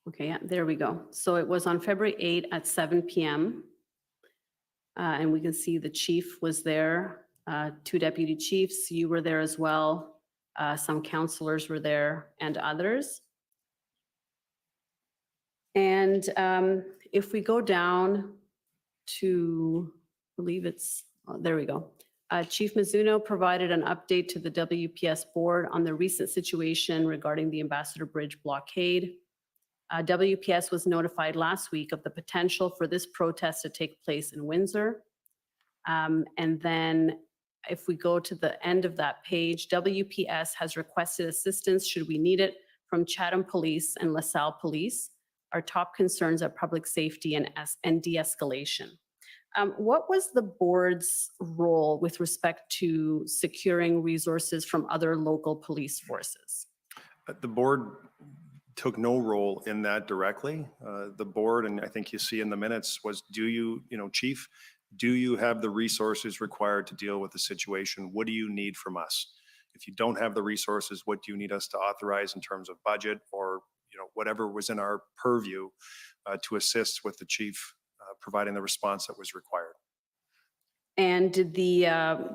Okay, yeah, there we go. So it was on February 8 at 7 p.m. And we can see the chief was there, 2 deputy chiefs, you were there as well. Some counselors were there and others. And if we go down to, I believe it's, there we go. Chief Mizuno provided an update to the WPS board on the recent situation regarding the Ambassador Bridge blockade. WPS was notified last week of the potential for this protest to take place in Windsor. And then if we go to the end of that page, WPS has requested assistance should we need it from Chatham Police and LaSalle Police. Our top concerns are public safety and de-escalation. What was the board's role with respect to securing resources from other local police forces? The board took no role in that directly. The board, and I think you see in the minutes, was Chief, do you have the resources required to deal with the situation? What do you need from us? If you don't have the resources, what do you need us to authorize in terms of budget or whatever was in our purview to assist with the chief providing the response that was required? And did the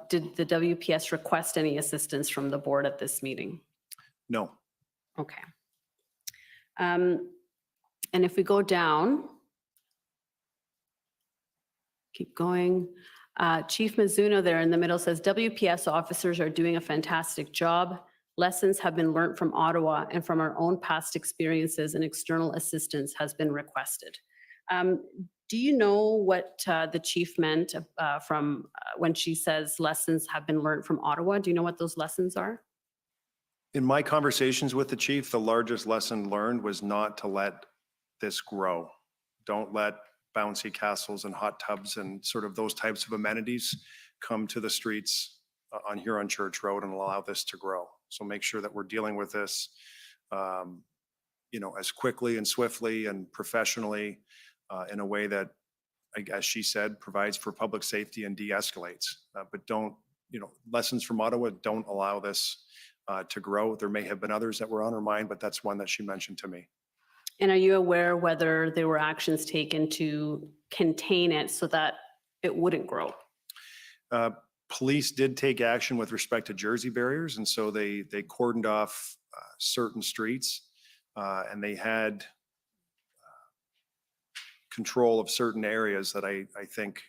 WPS request any assistance from the board at this meeting? No. Okay. And if we go down, keep going. Chief Mizuno there in the middle says, WPS officers are doing a fantastic job. Lessons have been learned from Ottawa and from our own past experiences, and external assistance has been requested. Do you know what the chief meant from when she says lessons have been learned from Ottawa? Do you know what those lessons are? In my conversations with the chief, the largest lesson learned was not to let this grow. Don't let bouncy castles and hot tubs and sort of those types of amenities come to the streets on Huron Church Road and allow this to grow. So make sure that we're dealing with this, as quickly and swiftly and professionally in a way that, as she said, provides for public safety and de-escalates. But don't, lessons from Ottawa, don't allow this to grow. There may have been others that were on her mind, but that's one that she mentioned to me. And are you aware whether there were actions taken to contain it so that it wouldn't grow? Police did take action with respect to Jersey barriers, and so they cordoned off certain streets, and they had control of certain areas that I think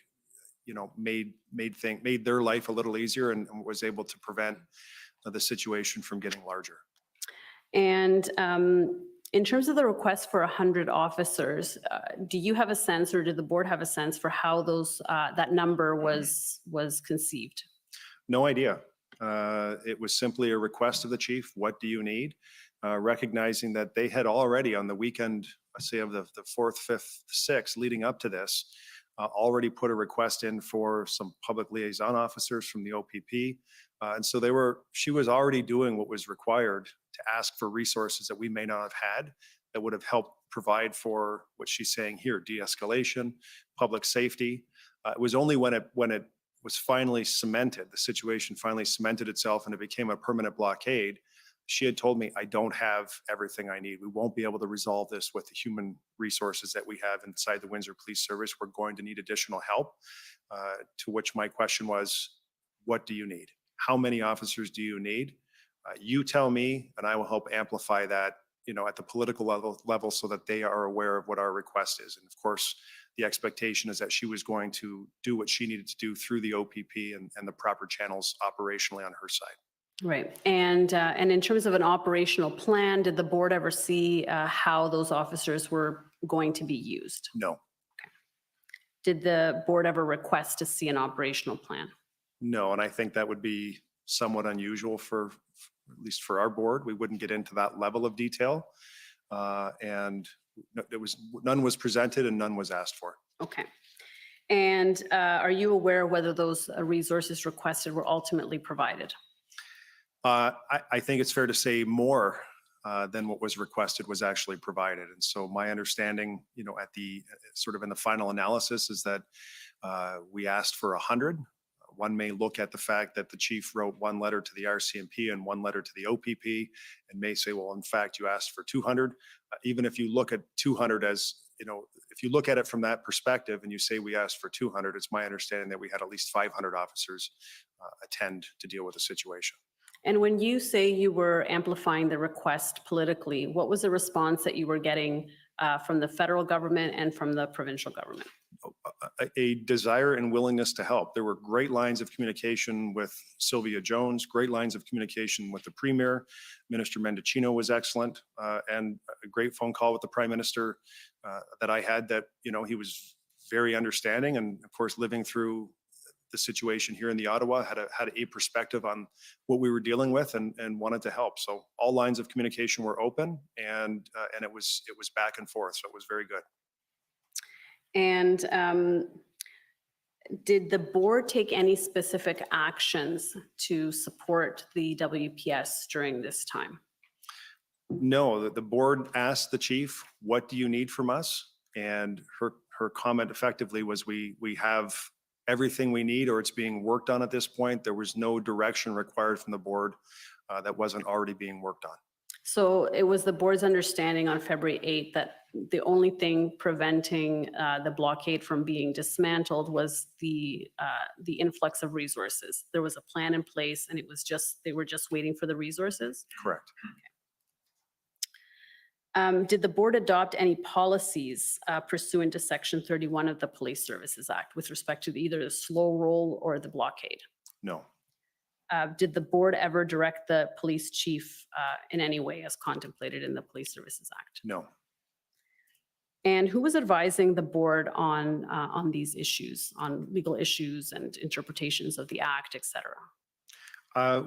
made their life a little easier and was able to prevent the situation from getting larger. And in terms of the request for 100 officers, do you have a sense, or did the board have a sense for how that number was conceived? No idea. It was simply a request of the chief. What do you need? Recognizing that they had already on the weekend, let's say of the 4th, 5th, 6th leading up to this, already put a request in for some public liaison officers from the OPP. And so she was already doing what was required to ask for resources that we may not have had that would have helped provide for what she's saying here, de-escalation, public safety. It was only when it was finally cemented, the situation finally cemented itself and it became a permanent blockade. She had told me, I don't have everything I need. We won't be able to resolve this with the human resources that we have inside the Windsor Police Service. We're going to need additional help. To which my question was, what do you need? How many officers do you need? You tell me, and I will help amplify that, at the political level so that they are aware of what our request is. And of course, the expectation is that she was going to do what she needed to do through the OPP and the proper channels operationally on her side. Right. And in terms of an operational plan, did the board ever see how those officers were going to be used? No. Okay. Did the board ever request to see an operational plan? No, and I think that would be somewhat unusual for at least for our board. We wouldn't get into that level of detail. And none was presented and none was asked for. Okay. And are you aware whether those resources requested were ultimately provided? I think it's fair to say more than what was requested was actually provided. And so my understanding, at the sort of in the final analysis is that we asked for 100. One may look at the fact that the chief wrote one letter to the RCMP and one letter to the OPP and may say, well, in fact, you asked for 200. Even if you look at 200 as, if you look at it from that perspective and you say we asked for 200, it's my understanding that we had at least 500 officers attend to deal with the situation. And when you say you were amplifying the request politically, what was the response that you were getting from the federal government and from the provincial government? A desire and willingness to help. There were great lines of communication with Sylvia Jones, great lines of communication with the Premier. Minister Mendicino was excellent, and a great phone call with the Prime Minister that I had that, he was very understanding, and of course, living through the situation here in the Ottawa, had a perspective on what we were dealing with and wanted to help. So all lines of communication were open and it was back and forth. So it was very good. And did the board take any specific actions to support the WPS during this time? No, the board asked the chief, what do you need from us? And her comment effectively was, we have everything we need, or it's being worked on at this point. There was no direction required from the board that wasn't already being worked on. So it was the board's understanding on February 8th that the only thing preventing the blockade from being dismantled was the influx of resources. There was a plan in place and it was just, they were just waiting for the resources. Correct. Did the board adopt any policies pursuant to Section 31 of the Police Services Act with respect to either the slow roll or the blockade? No, Did the board ever direct the police chief in any way as contemplated in the Police Services Act? no. And who was advising the board on these issues, on legal issues and interpretations of the act, et cetera?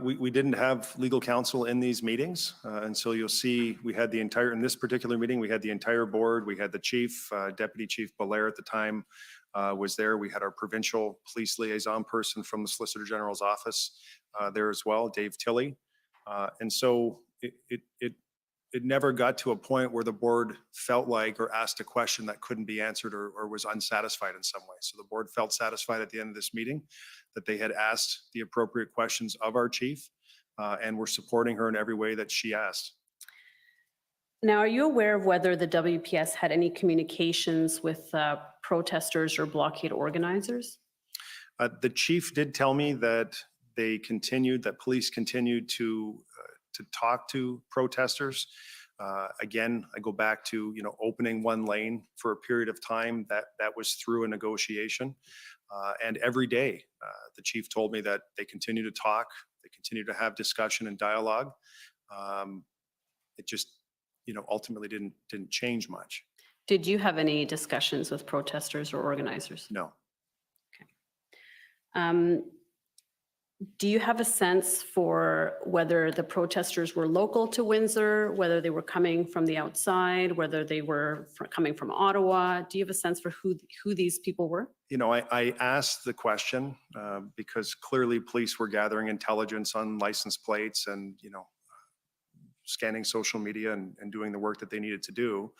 We didn't have legal counsel in these meetings. And so you'll see, we had the entire, in this particular meeting, we had the entire board. We had the chief, Deputy Chief Belair at the time was there. We had our provincial police liaison person from the Solicitor General's office there as well, Dave Tilley. And so it never got to a point where the board felt like or asked a question that couldn't be answered or was unsatisfied in some way. So the board felt satisfied at the end of this meeting that they had asked the appropriate questions of our chief and were supporting her in every way that she asked. Now, are you aware of whether the WPS had any communications with protesters or blockade organizers? The chief did tell me that that police continued to talk to protesters. Again, I go back to, opening one lane for a period of time that was through a negotiation. And every day, the chief told me that they continue to talk, they continue to have discussion and dialogue. It just, ultimately didn't change much. Did you have any discussions with protesters or organizers? No. Do you have a sense for whether the protesters were local to Windsor, whether they were coming from the outside, whether they were coming from Ottawa? Do you have a sense for who these people were? I asked the question because clearly police were gathering intelligence on license plates and, scanning social media and doing the work that they needed to do.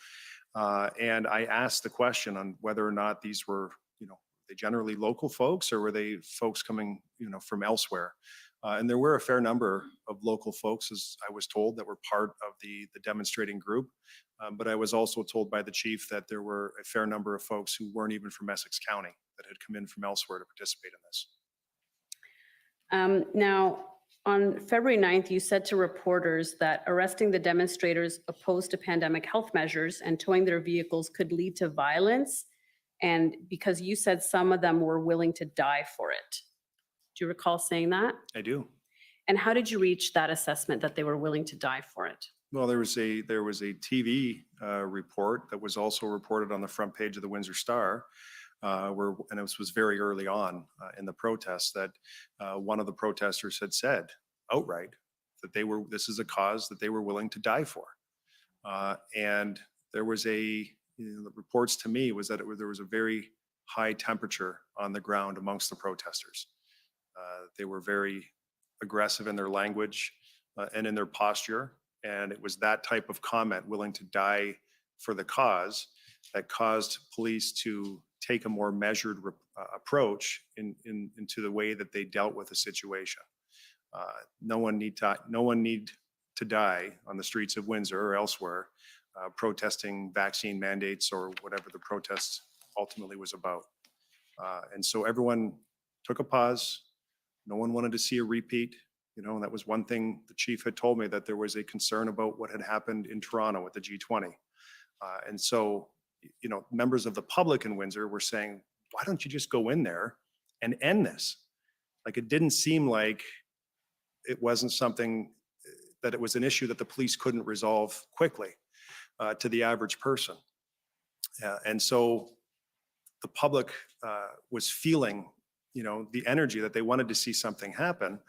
And I asked the question on whether or not these were, they generally local folks or were they folks coming, from elsewhere? And there were a fair number of local folks, as I was told, that were part of the demonstrating group. But I was also told by the chief that there were a fair number of folks who weren't even from Essex County that had come in from elsewhere to participate in this. Now, on February 9th, you said to reporters that arresting the demonstrators opposed to pandemic health measures and towing their vehicles could lead to violence. And because you said some of them were willing to die for it. Do you recall saying that? I do. And how did you reach that assessment that they were willing to die for it? Well, there was a TV report that was also reported on the front page of the Windsor Star, and it was very early on in the protests that one of the protesters had said outright that this is a cause that they were willing to die for. And there was the reports to me was that there was a very high temperature on the ground amongst the protesters. They were very aggressive in their language and in their posture. And it was that type of comment, willing to die for the cause, that caused police to take a more measured approach into the way that they dealt with the situation. No one need to die on the streets of Windsor or elsewhere protesting vaccine mandates or whatever the protest ultimately was about. And so everyone took a pause. No one wanted to see a repeat. And that was one thing the chief had told me, that there was a concern about what had happened in Toronto at the G20. And so, members of the public in Windsor were saying, why don't you just go in there and end this? Like, it didn't seem like it wasn't something that it was an issue that the police couldn't resolve quickly to the average person. And so the public was feeling, the energy that they wanted to see something happen.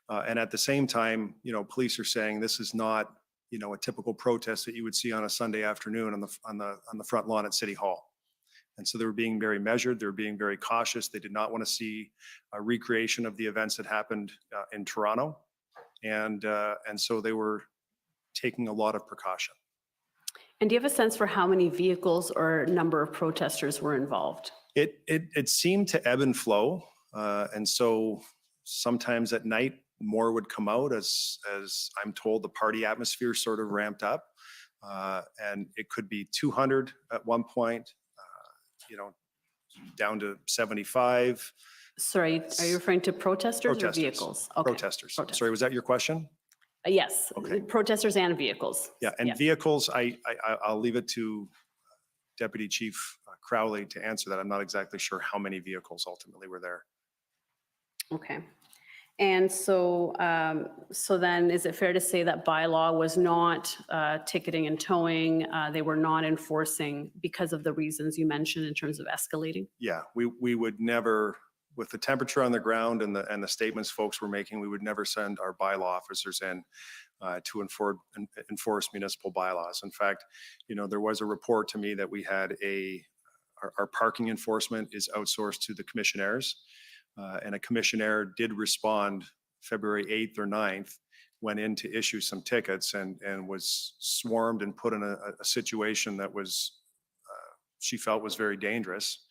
And at the same time, police are saying this is not, a typical protest that you would see on a Sunday afternoon on the front lawn at City Hall. And so they were being very measured. They were being very cautious. They did not want to see a recreation of the events that happened in Toronto. And so they were taking a lot of precaution. And do you have a sense for how many vehicles or number of protesters were involved? It seemed to ebb and flow. And so sometimes at night, more would come out as I'm told the party atmosphere sort of ramped up. And it could be 200 at one point, down to 75. Sorry, are you referring to protesters or Protesters. vehicles? Okay. Protesters. Sorry, was that your question? Yes, Okay. protesters and vehicles. Yeah, and vehicles, I'll leave it to Deputy Chief Crowley to answer that. I'm not exactly sure how many vehicles ultimately were there. Okay. And so, so then is it fair to say that bylaw was not ticketing and towing? They were not enforcing because of the reasons you mentioned in terms of escalating? Yeah, we would never, with the temperature on the ground and the statements folks were making, we would never send our bylaw officers in to enforce municipal bylaws. In fact, there was a report to me that we had our parking enforcement is outsourced to the commissionaires. And a commissionaire did respond February 8th or 9th, went in to issue some tickets and was swarmed and put in a situation that was, she felt was very dangerous,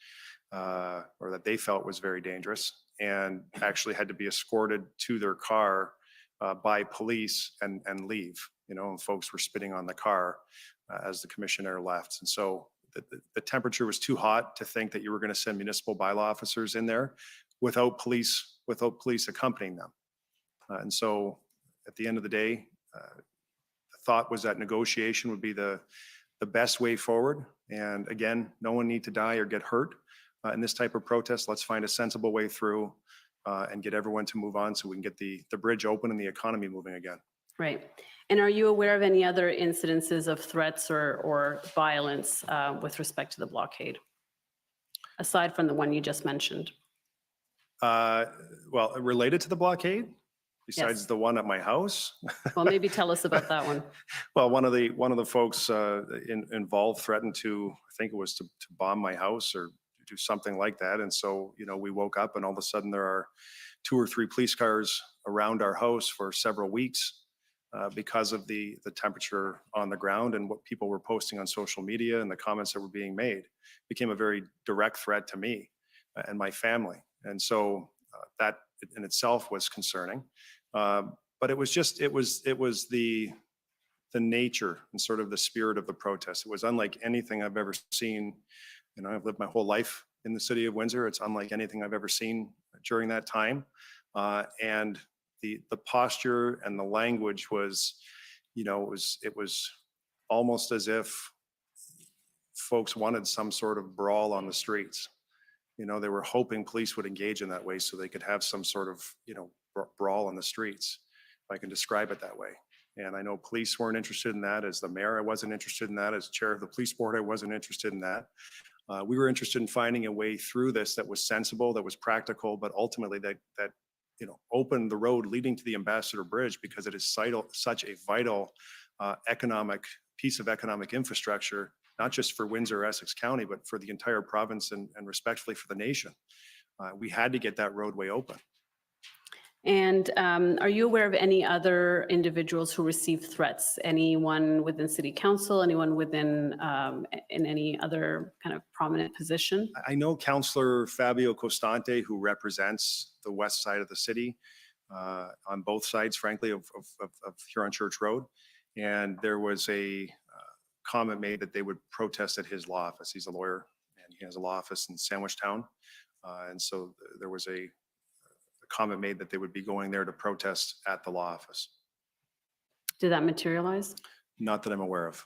or that they felt was very dangerous, and actually had to be escorted to their car by police and leave, and folks were spitting on the car as the commissionaire left. And so the temperature was too hot to think that you were going to send municipal bylaw officers in there without police accompanying them. And so at the end of the day, the thought was that negotiation would be the best way forward. And again, no one need to die or get hurt in this type of protest. Let's find a sensible way through and get everyone to move on so we can get the bridge open and the economy moving again. Right. And are you aware of any other incidences of threats or violence with respect to the blockade, aside from the one you just mentioned? Well, related to the blockade, besides Yes. the one at my house. Well, maybe tell us about that one. Well, one of the folks involved threatened to, I think it was to bomb my house or do something like that. And so, we woke up and all of a sudden there are 2 or 3 police cars around our house for several weeks because of the temperature on the ground and what people were posting on social media and the comments that were being made became a very direct threat to me and my family. And so that in itself was concerning. But it was the nature and sort of the spirit of the protest. It was unlike anything I've ever seen. I've lived my whole life in the city of Windsor. It's unlike anything I've ever seen during that time. And the posture and the language was, it was almost as if folks wanted some sort of brawl on the streets. They were hoping police would engage in that way so they could have some sort of, brawl on the streets, if I can describe it that way. And I know police weren't interested in that. As the mayor, I wasn't interested in that. As chair of the police board, I wasn't interested in that. We were interested in finding a way through this that was sensible, that was practical, but ultimately that opened the road leading to the Ambassador Bridge, because it is such a vital economic piece of economic infrastructure, not just for Windsor, Essex County, but for the entire province and respectfully for the nation. We had to get that roadway open. And are you aware of any other individuals who received threats? Anyone within city council, anyone within in any other kind of prominent position? I know Councillor Fabio Costante, who represents the west side of the city, on both sides, frankly, of Huron Church Road. And there was a comment made that they would protest at his law office. He's a lawyer and he has a law office in Sandwich Town. And so there was a comment made that they would be going there to protest at the law office. Did that materialize? Not that I'm aware of.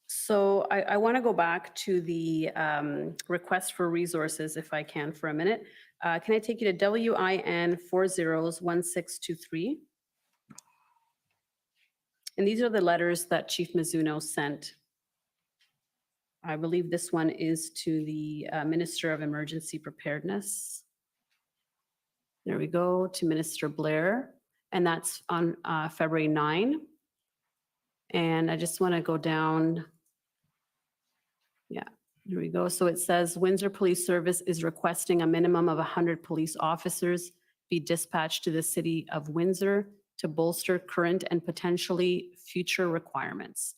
So I want to go back to the request for resources, if I can, for a minute. Can I take you to WIN 401623? And these are the letters that Chief Mizuno sent. I believe this one is to the Minister of Emergency Preparedness. There we go, to Minister Blair, and that's on February 9. And I just want to go down. Yeah, here we go. So it says Windsor Police Service is requesting a minimum of 100 police officers be dispatched to the city of Windsor to bolster current and potentially future requirements.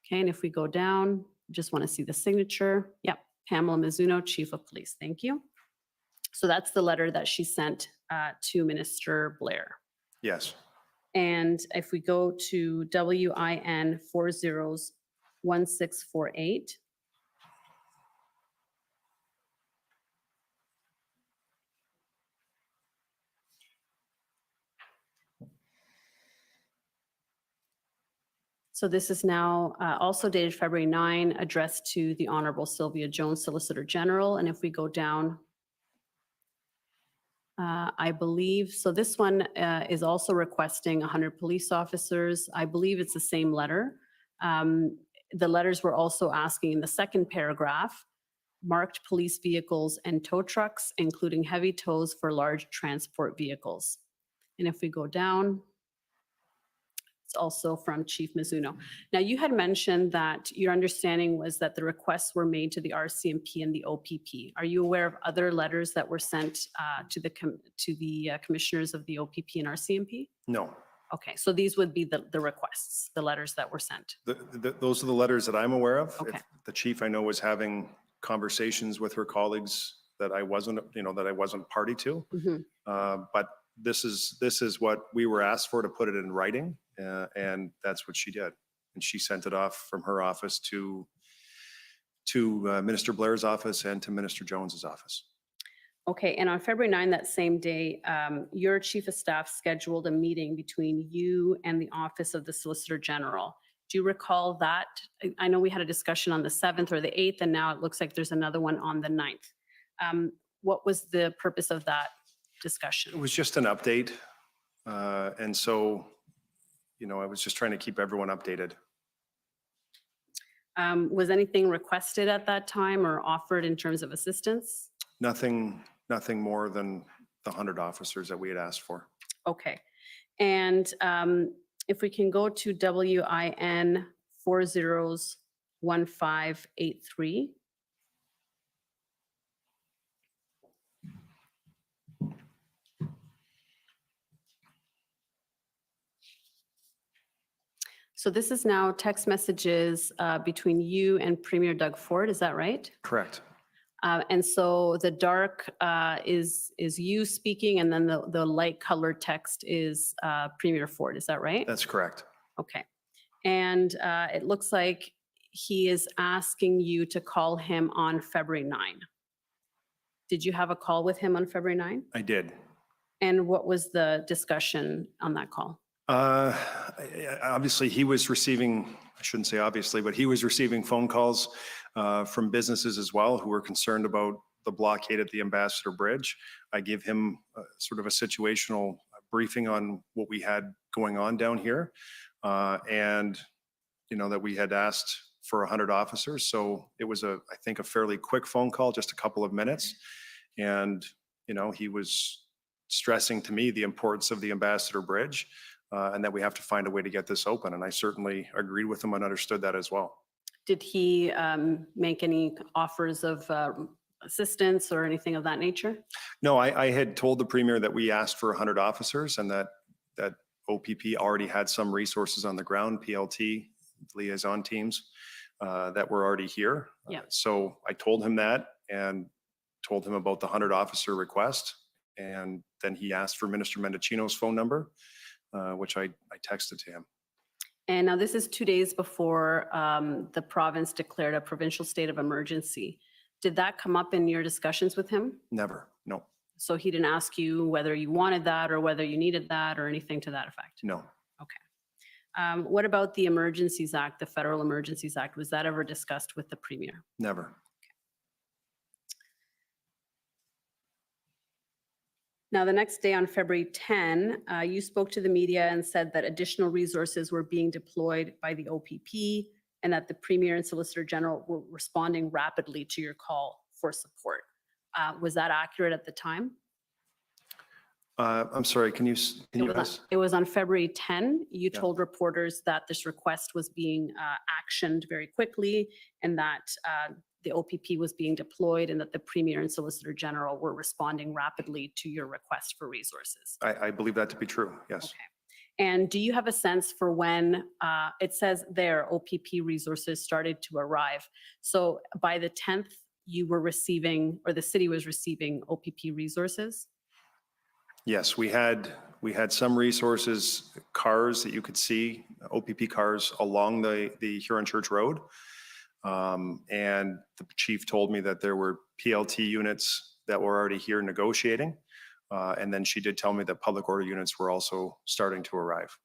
Okay, and if we go down, just want to see the signature. Yep, Pamela Mizuno, Chief of Police. Thank you. So that's the letter that she sent to Minister Blair. Yes. And if we go to WIN 401648. So this is now also dated February 9, addressed to the Honorable Sylvia Jones, Solicitor General. And if we go down, I believe, so this one is also requesting 100 police officers. I believe it's the same letter. The letters were also asking in the second paragraph, marked police vehicles and tow trucks, including heavy tows for large transport vehicles. And if we go down, it's also from Chief Mizuno. Now, you had mentioned that your understanding was that the requests were made to the RCMP and the OPP. Are you aware of other letters that were sent to the commissioners of the OPP and RCMP? No. Okay, so these would be the requests, the letters that were sent. Those are the letters that I'm aware of. Okay. If the chief I know was having conversations with her colleagues that I wasn't, that I wasn't party to. Mhm. But this is what we were asked for, to put it in writing, and that's what she did. And she sent it off from her office to Minister Blair's office and to Minister Jones's office. Okay, and on February 9, that same day, your chief of staff scheduled a meeting between you and the Office of the Solicitor General. Do you recall that? I know we had a discussion on the 7th or the 8th, and now it looks like there's another one on the 9th. What was the purpose of that discussion? It was just an update. And so, I was just trying to keep everyone updated. Was anything requested at that time or offered in terms of assistance? Nothing more than the 100 officers that we had asked for. Okay. And if we can go to WIN 401583. So this is now text messages between you and Premier Doug Ford, is that right? Correct. And so the dark is you speaking, and then the light colored text is Premier Ford, is that right? That's correct. Okay. And it looks like he is asking you to call him on February 9. Did you have a call with him on February 9? I did. And what was the discussion on that call? Obviously, he was receiving, I shouldn't say obviously, but he was receiving phone calls from businesses as well who were concerned about the blockade at the Ambassador Bridge. I gave him sort of a situational briefing on what we had going on down here. And, that we had asked for 100 officers. So it was I think a fairly quick phone call, just a couple of minutes. And, he was stressing to me the importance of the Ambassador Bridge. And that we have to find a way to get this open. And I certainly agreed with him and understood that as well. Did he make any offers of assistance or anything of that nature? No, I had told the Premier that we asked for 100 officers and that OPP already had some resources on the ground, PLT, liaison teams that were already here. Yeah. So I told him that and told him about the 100 officer request. And then he asked for Minister Mendicino's phone number. Which I texted to him. And now this is 2 days before the province declared a provincial state of emergency. Did that come up in your discussions with him? Never, no. So he didn't ask you whether you wanted that or whether you needed that or anything to that effect? No. Okay. What about the Emergencies Act, the Federal Emergencies Act? Was that ever discussed with the Premier? Never. Now, the next day on February 10, you spoke to the media and said that additional resources were being deployed by the OPP and that the Premier and Solicitor General were responding rapidly to your call for support. Was that accurate at the time? I'm sorry, can you It was on February 10. You Yeah. told reporters that this request was being actioned very quickly and that the OPP was being deployed and that the Premier and Solicitor General were responding rapidly to your request for resources. I believe that to be true, yes. Okay. And do you have a sense for when, it says there, OPP resources started to arrive? So by the 10th, you were receiving, or the city was receiving OPP resources? Yes, we had some resources, cars that you could see, OPP cars along the Huron Church Road. And the chief told me that there were PLT units that were already here negotiating. And then she did tell me that public order units were also starting to arrive.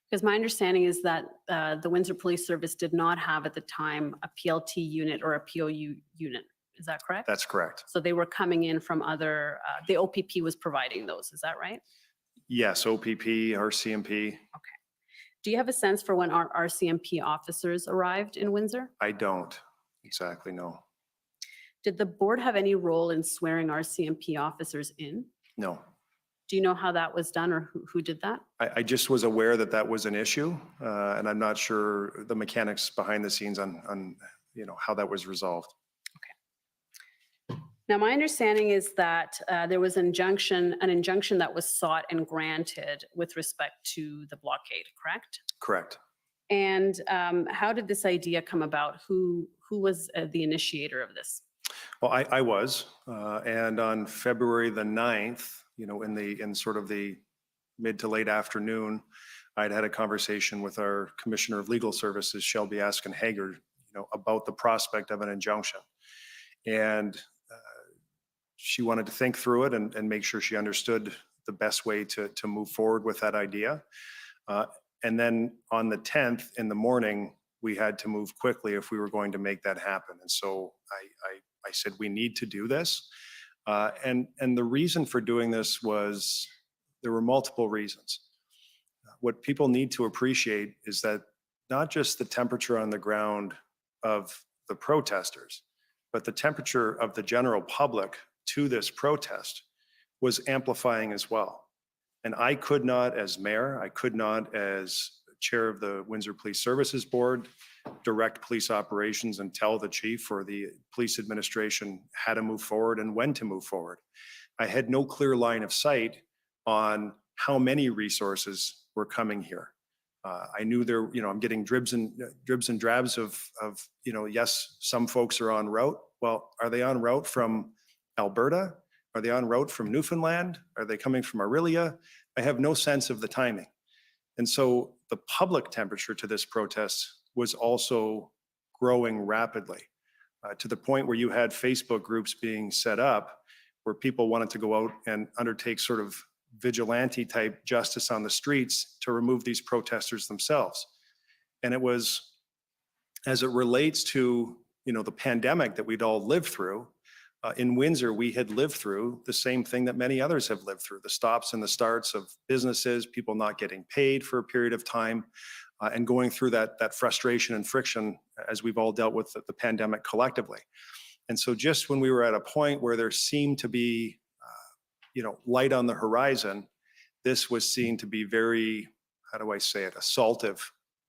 Because my understanding is that the Windsor Police Service did not have at the time a PLT unit or a POU unit. Is that correct? That's correct. So they were coming in from other, the OPP was providing those, is that right? Yes, OPP, RCMP. Do you have a sense for when our RCMP officers arrived in Windsor? I don't exactly know. Did the board have any role in swearing RCMP officers in? No. Do you know how that was done or who did that? I just was aware that that was an issue, and I'm not sure the mechanics behind the scenes on how that was resolved. Now, my understanding is that there was an injunction that was sought and granted with respect to the blockade, correct? Correct. And how did this idea come about? Who was the initiator of this? Well, I was, and on February the 9th, in sort of the mid to late afternoon, I'd had a conversation with our Commissioner of Legal Services, Shelby Askin-Haggard, about the prospect of an injunction. And she wanted to think through it and make sure she understood the best way to move forward with that idea. And then on the 10th in the morning, we had to move quickly if we were going to make that happen. And so I said, we need to do this. And the reason for doing this was, there were multiple reasons. What people need to appreciate is that not just the temperature on the ground of the protesters, but the temperature of the general public to this protest was amplifying as well. And I could not, as mayor, I could not, as chair of the Windsor Police Services Board, direct police operations and tell the chief or the police administration how to move forward and when to move forward. I had no clear line of sight on how many resources were coming here. I knew there, I'm getting dribs and drabs of, yes, some folks are en route. Well, are they en route from Alberta? Are they en route from Newfoundland? Are they coming from Aurelia? I have no sense of the timing. And so the public temperature to this protest was also growing rapidly to the point where you had Facebook groups being set up where people wanted to go out and undertake sort of vigilante type justice on the streets to remove these protesters themselves. And it was, as it relates to, the pandemic that we'd all lived through, in Windsor, we had lived through the same thing that many others have lived through, the stops and the starts of businesses, people not getting paid for a period of time, and going through that frustration and friction as we've all dealt with the pandemic collectively. And so just when we were at a point where there seemed to be, light on the horizon, this was seen to be very, how do I say it, assaultive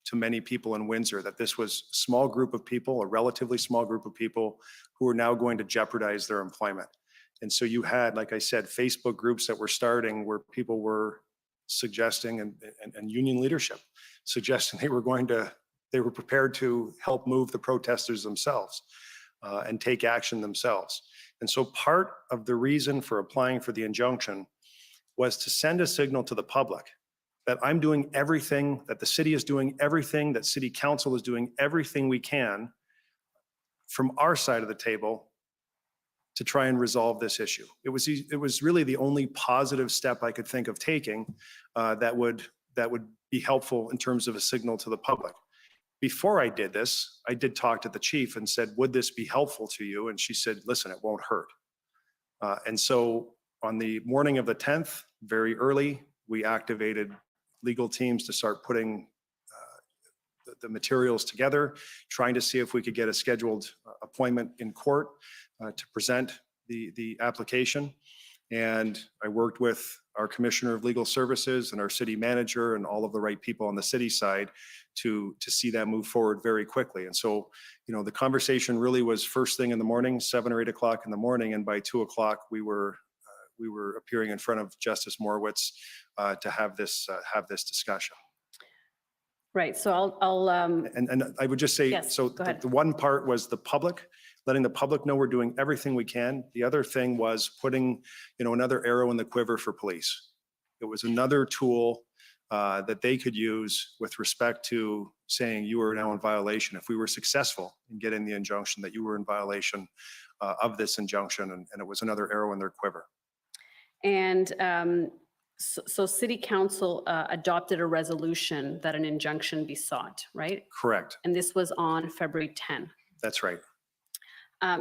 to many people in Windsor, that this was a small group of people, a relatively small group of people who were now going to jeopardize their employment. And so you had, like I said, Facebook groups that were starting where people were suggesting, and union leadership suggesting they were prepared to help move the protesters themselves and take action themselves. And so part of the reason for applying for the injunction was to send a signal to the public that I'm doing everything, that the city is doing everything, that city council is doing everything we can from our side of the table to try and resolve this issue. It was really the only positive step I could think of taking that would be helpful in terms of a signal to the public. Before I did this, I did talk to the chief and said, would this be helpful to you? And she said, listen, it won't hurt. And so on the morning of the 10th, very early, we activated legal teams to start putting the materials together, trying to see if we could get a scheduled appointment in court to present the application. And I worked with our Commissioner of Legal Services and our city manager and all of the right people on the city side to see that move forward very quickly. And so, the conversation really was first thing in the morning, 7 or 8 o'clock in the morning, and by 2 o'clock we were appearing in front of Justice Morowitz to have this discussion. Right, so I'll And I would just say, Yes, so go ahead. the one part was the public, letting the public know we're doing everything we can. The other thing was putting, another arrow in the quiver for police. It was another tool that they could use with respect to saying you are now in violation. If we were successful in getting the injunction, that you were in violation of this injunction, and it was another arrow in their quiver. And so City Council adopted a resolution that an injunction be sought, right? Correct. And this was on February 10. That's right.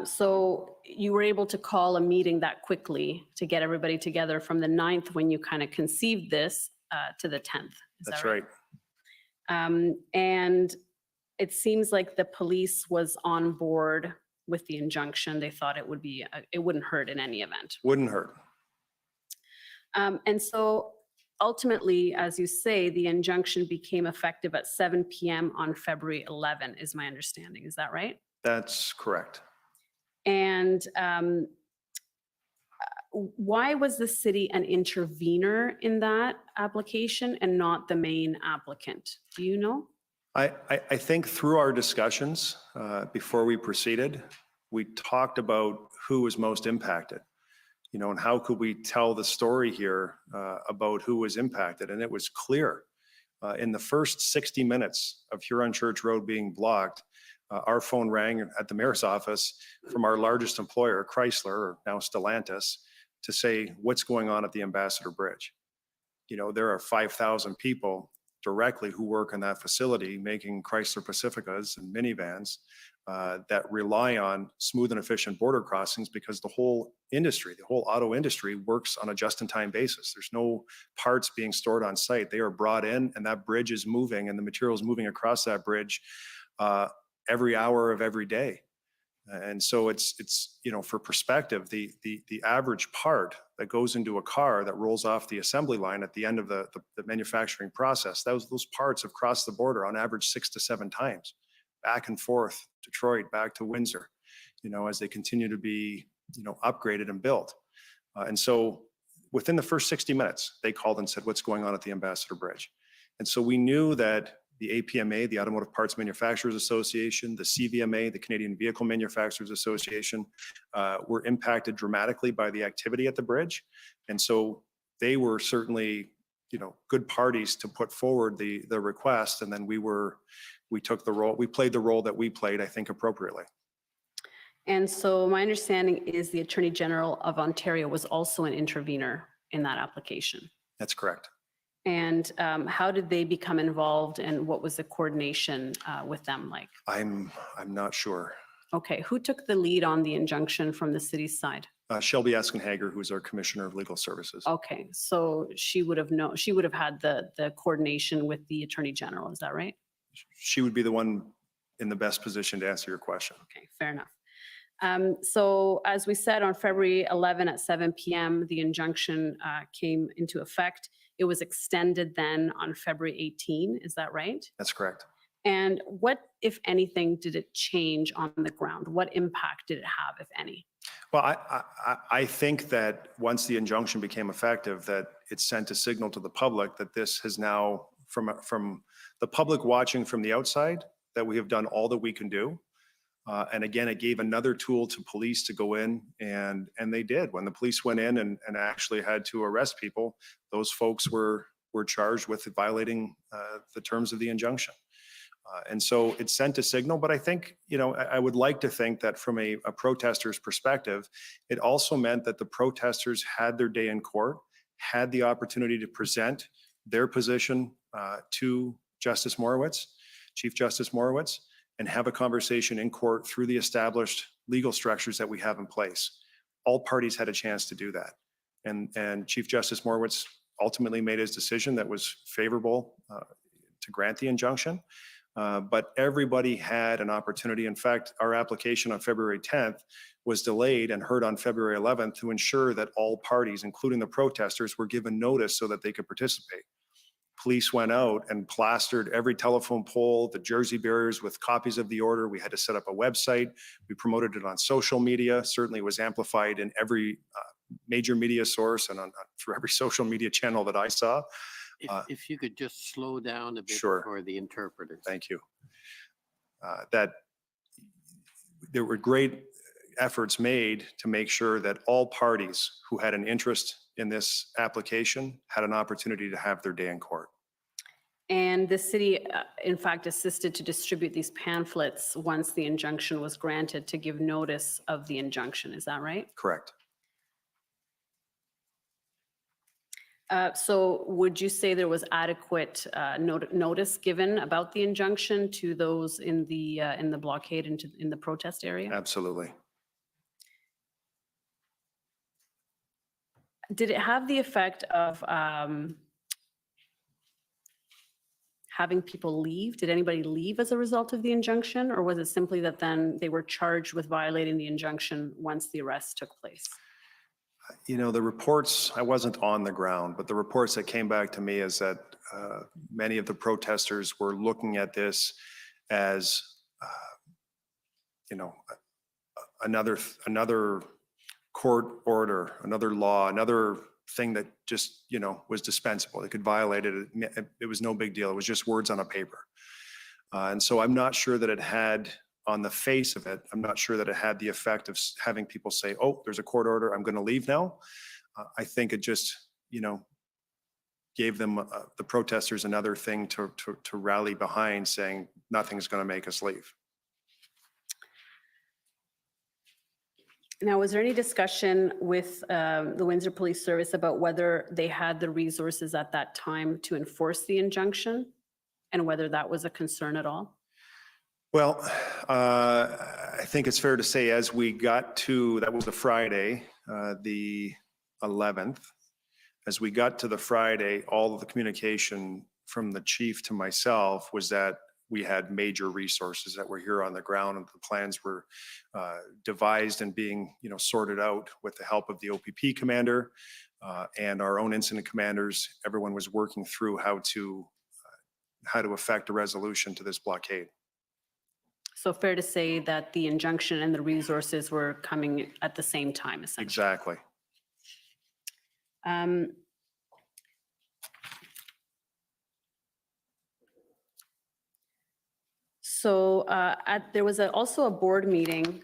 So you were able to call a meeting that quickly to get everybody together from the 9th when you kind of conceived this to the 10th. Is That's that right. And it seems like the police was on board with the injunction. They thought it wouldn't hurt in any event. Wouldn't hurt. And so ultimately, as you say, the injunction became effective at 7 p.m. on February 11, is my understanding. Is that right? That's correct. And why was the city an intervener in that application and not the main applicant? Do you know? I think through our discussions before we proceeded, we talked about who was most impacted, and how could we tell the story here about who was impacted. And it was clear in the first 60 minutes of Huron Church Road being blocked, our phone rang at the mayor's office from our largest employer, Chrysler, or now Stellantis, to say what's going on at the Ambassador Bridge. There are 5,000 people directly who work in that facility making Chrysler Pacificas and minivans that rely on smooth and efficient border crossings, because the whole industry, the whole auto industry, works on a just-in-time basis. There's no parts being stored on site. They are brought in, and that bridge is moving, and the material is moving across that bridge every hour of every day. And so it's for perspective, the average part that goes into a car that rolls off the assembly line at the end of the manufacturing process, those parts have crossed the border on average 6 to 7 times, back and forth, Detroit, back to Windsor, as they continue to be, upgraded and built. And so within the first 60 minutes, they called and said, what's going on at the Ambassador Bridge? And so we knew that the APMA, the Automotive Parts Manufacturers Association, the CVMA, the Canadian Vehicle Manufacturers Association, were impacted dramatically by the activity at the bridge. And so they were certainly, good parties to put forward the request. And then we took the role, we played the role that we played, I think, appropriately. And so my understanding is the Attorney General of Ontario was also an intervener in that application. That's correct. And how did they become involved, and what was the coordination with them like? I'm not sure. Okay, who took the lead on the injunction from the city's side? Shelby Eskenhager, who's our Commissioner of Legal Services. Okay, so she would have had the coordination with the Attorney General, is that right? She would be the one in the best position to answer your question. Okay, fair enough. So as we said, on February 11 at 7 p.m., the injunction came into effect. It was extended then on February 18, is that right? That's correct. And what, if anything, did it change on the ground? What impact did it have, if any? Well, I think that once the injunction became effective, that it sent a signal to the public that this has now, from the public watching from the outside, that we have done all that we can do. And again, it gave another tool to police to go in, and they did. When the police went in and actually had to arrest people, those folks were charged with violating the terms of the injunction. And so it sent a signal, but I think, I would like to think that from a protester's perspective, it also meant that the protesters had their day in court, had the opportunity to present their position to Justice Morowitz, Chief Justice Morowitz, and have a conversation in court through the established legal structures that we have in place. All parties had a chance to do that. And Chief Justice Morowitz ultimately made his decision that was favorable to grant the injunction. But everybody had an opportunity. In fact, our application on February 10th was delayed and heard on February 11th to ensure that all parties, including the protesters, were given notice so that they could participate. Police went out and plastered every telephone pole, the Jersey barriers with copies of the order. We had to set up a website. We promoted it on social media. Certainly it was amplified in every major media source and through every social media channel that I saw. If you could just slow down a bit Sure. for the interpreters. Thank you. That there were great efforts made to make sure that all parties who had an interest in this application had an opportunity to have their day in court. And the city, in fact, assisted to distribute these pamphlets once the injunction was granted to give notice of the injunction. Is that right? Correct. So would you say there was adequate notice given about the injunction to those in the blockade and in the protest area? Absolutely. Did it have the effect of having people leave? Did anybody leave as a result of the injunction? Or was it simply that then they were charged with violating the injunction once the arrest took place? You know, the reports, I wasn't on the ground, but the reports that came back to me is that many of the protesters were looking at this as, you know, another court order, another law, another thing that just, you know, was dispensable. They could violate it. It was no big deal. It was just words on a paper. And so I'm not sure that it had, on the face of it, I'm not sure that it had the effect of having people say, oh, there's a court order, I'm going to leave now. I think it just, you know, gave them, the protesters, another thing to rally behind, saying nothing's going to make us leave. Now, was there any discussion with the Windsor Police Service about whether they had the resources at that time to enforce the injunction and whether that was a concern at all? Well, I think it's fair to say as we got to, that was the Friday, the 11th, as we got to the Friday, all of the communication from the chief to myself was that we had major resources that were here on the ground, and the plans were devised and being, you know, sorted out with the help of the OPP commander and our own incident commanders. Everyone was working through how to effect a resolution to this blockade. So fair to say that the injunction and the resources were coming at the same time, essentially. Exactly. So there was also a board meeting,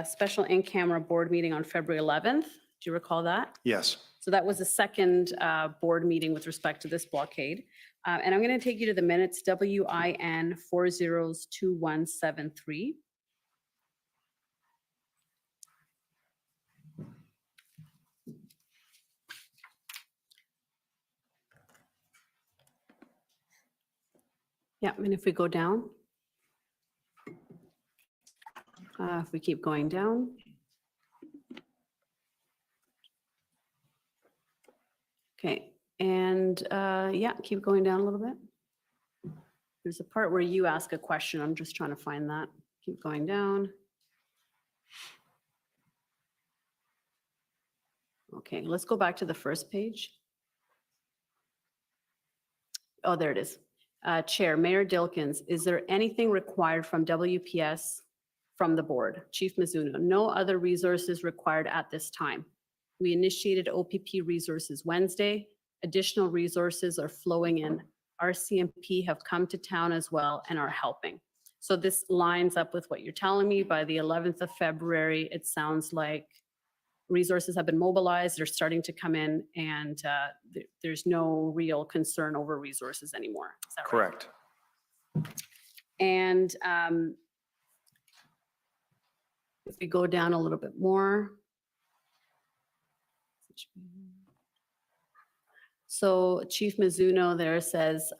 special in-camera board meeting on February 11th. Do you recall that? Yes. So that was the second board meeting with respect to this blockade. And I'm going to take you to the minutes, WIN 402173. Yeah, and if we go down, if we keep going down. Okay, and yeah, keep going down a little bit. There's a part where you ask a question. I'm just trying to find that. Keep going down. Okay, let's go back to the first page. Oh, there it is. Chair, Mayor Dilkins, is there anything required from WPS from the board? Chief Mizuno, no other resources required at this time. We initiated OPP resources Wednesday. Additional resources are flowing in. RCMP have come to town as well and are helping. So this lines up with what you're telling me. By the 11th of February, it sounds like resources have been mobilized, they're starting to come in, and there's no real concern over resources anymore. Is that right? Correct. And if we go down a little bit more. So Chief Mizuno there says,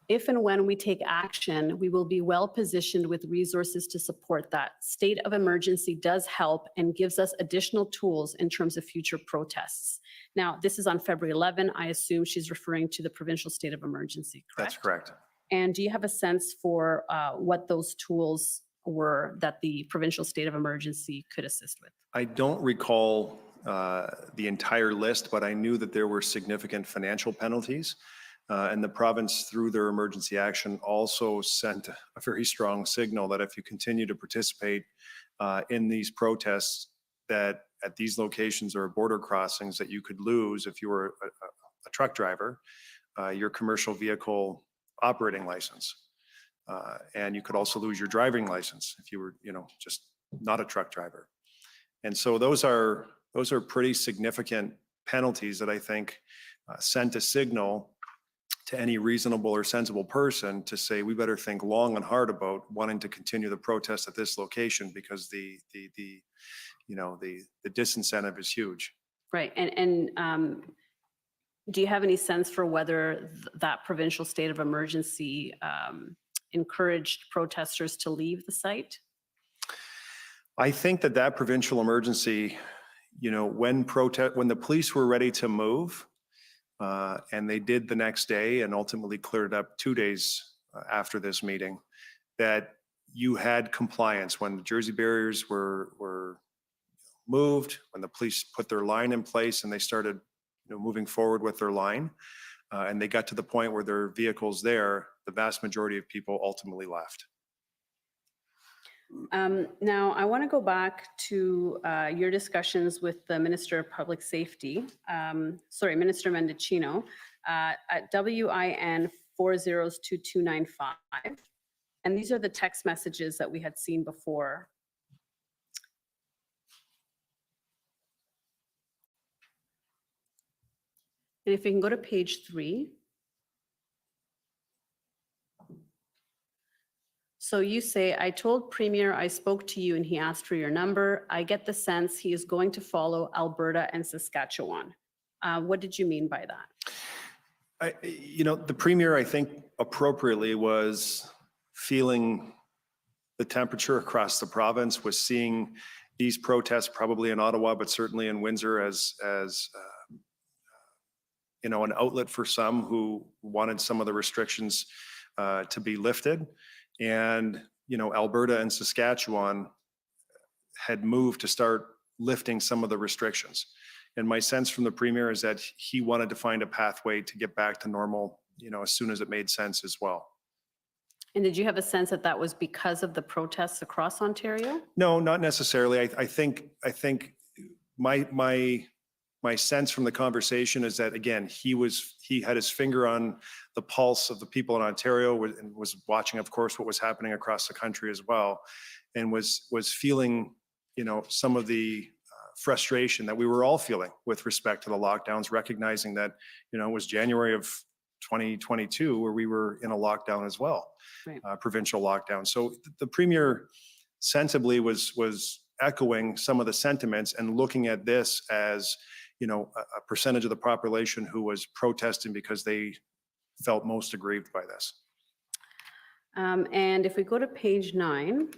If and when we take action, we will be well positioned with resources to support that. State of emergency does help and gives us additional tools in terms of future protests. Now, this is on February 11. I assume she's referring to the provincial state of emergency, correct? That's correct. And do you have a sense for what those tools were that the provincial state of emergency could assist with? I don't recall the entire list, but I knew that there were significant financial penalties. And the province, through their emergency action, also sent a very strong signal that if you continue to participate in these protests, that at these locations or border crossings, that you could lose, if you were a truck driver, your commercial vehicle operating license. And you could also lose your driving license if you were, just not a truck driver. And so those are pretty significant penalties that I think sent a signal to any reasonable or sensible person to say, we better think long and hard about wanting to continue the protest at this location, because the disincentive is huge. Right, and do you have any sense for whether that provincial state of emergency encouraged protesters to leave the site? I think that provincial emergency, when the police were ready to move, and they did the next day and ultimately cleared it up 2 days after this meeting, that you had compliance when the Jersey barriers were moved, when the police put their line in place and they started moving forward with their line, and they got to the point where their vehicles there, the vast majority of people ultimately left. Now, I want to go back to your discussions with the Minister of Public Safety, Minister Mendicino, at WIN 402295. And these are the text messages that we had seen before. And if we can go to page 3. So you say, I told Premier I spoke to you and he asked for your number. I get the sense he is going to follow Alberta and Saskatchewan. What did you mean by that? The Premier, I think appropriately, was feeling the temperature across the province, was seeing these protests probably in Ottawa, but certainly in Windsor as an outlet for some who wanted some of the restrictions to be lifted. And, Alberta and Saskatchewan had moved to start lifting some of the restrictions. And my sense from the Premier is that he wanted to find a pathway to get back to normal, as soon as it made sense as well. And did you have a sense that that was because of the protests across Ontario? No, not necessarily. I think my sense from the conversation is that, again, he had his finger on the pulse of the people in Ontario and was watching, of course, what was happening across the country as well, and was feeling, some of the frustration that we were all feeling with respect to the lockdowns, recognizing that, it was January of 2022 where we were in a lockdown as well, right. Provincial lockdown. So the Premier sensibly was echoing some of the sentiments and looking at this as, a percentage of the population who was protesting because they felt most aggrieved by this. And if we go to page 9,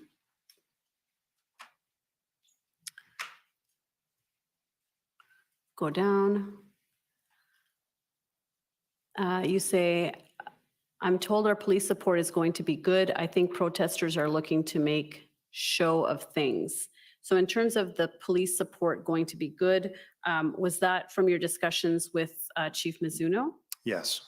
go down. You say, I'm told our police support is going to be good. I think protesters are looking to make show of things. So in terms of the police support going to be good, was that from your discussions with Chief Mizuno? Yes.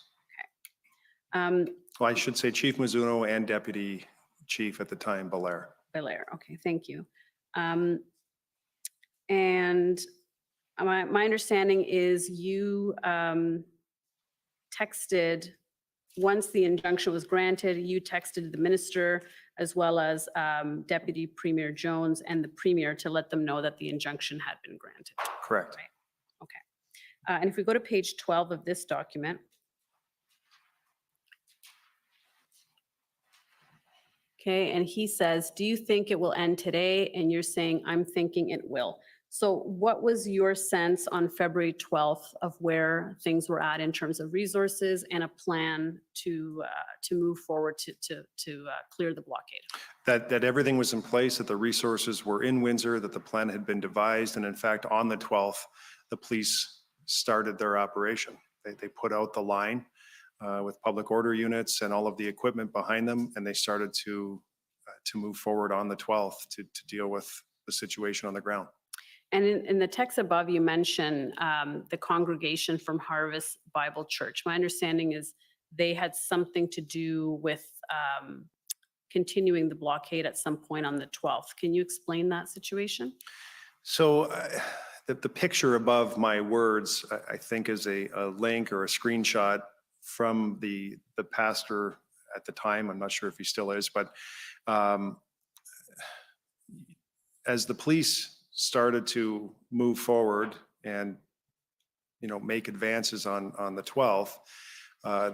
Okay. Well, I should say Chief Mizuno and Deputy Chief at the time, Belair. Belair, okay, thank you. And my understanding is you texted, once the injunction was granted, you texted the minister as well as Deputy Premier Jones and the Premier to let them know that the injunction had been granted. Correct. Right. Okay. And if we go to page 12 of this document. Okay, and he says, do you think it will end today? And you're saying, I'm thinking it will. So what was your sense on February 12th of where things were at in terms of resources and a plan to move forward to clear the blockade? That everything was in place, that the resources were in Windsor, that the plan had been devised, and in fact, on the 12th, the police started their operation. They put out the line with public order units and all of the equipment behind them, and they started to move forward on the 12th to deal with the situation on the ground. And in the text above, you mention the congregation from Harvest Bible Church. My understanding is they had something to do with continuing the blockade at some point on the 12th. Can you explain that situation? So the picture above my words, I think, is a link or a screenshot from the pastor at the time. I'm not sure if he still is, but as the police started to move forward and, make advances on the 12th,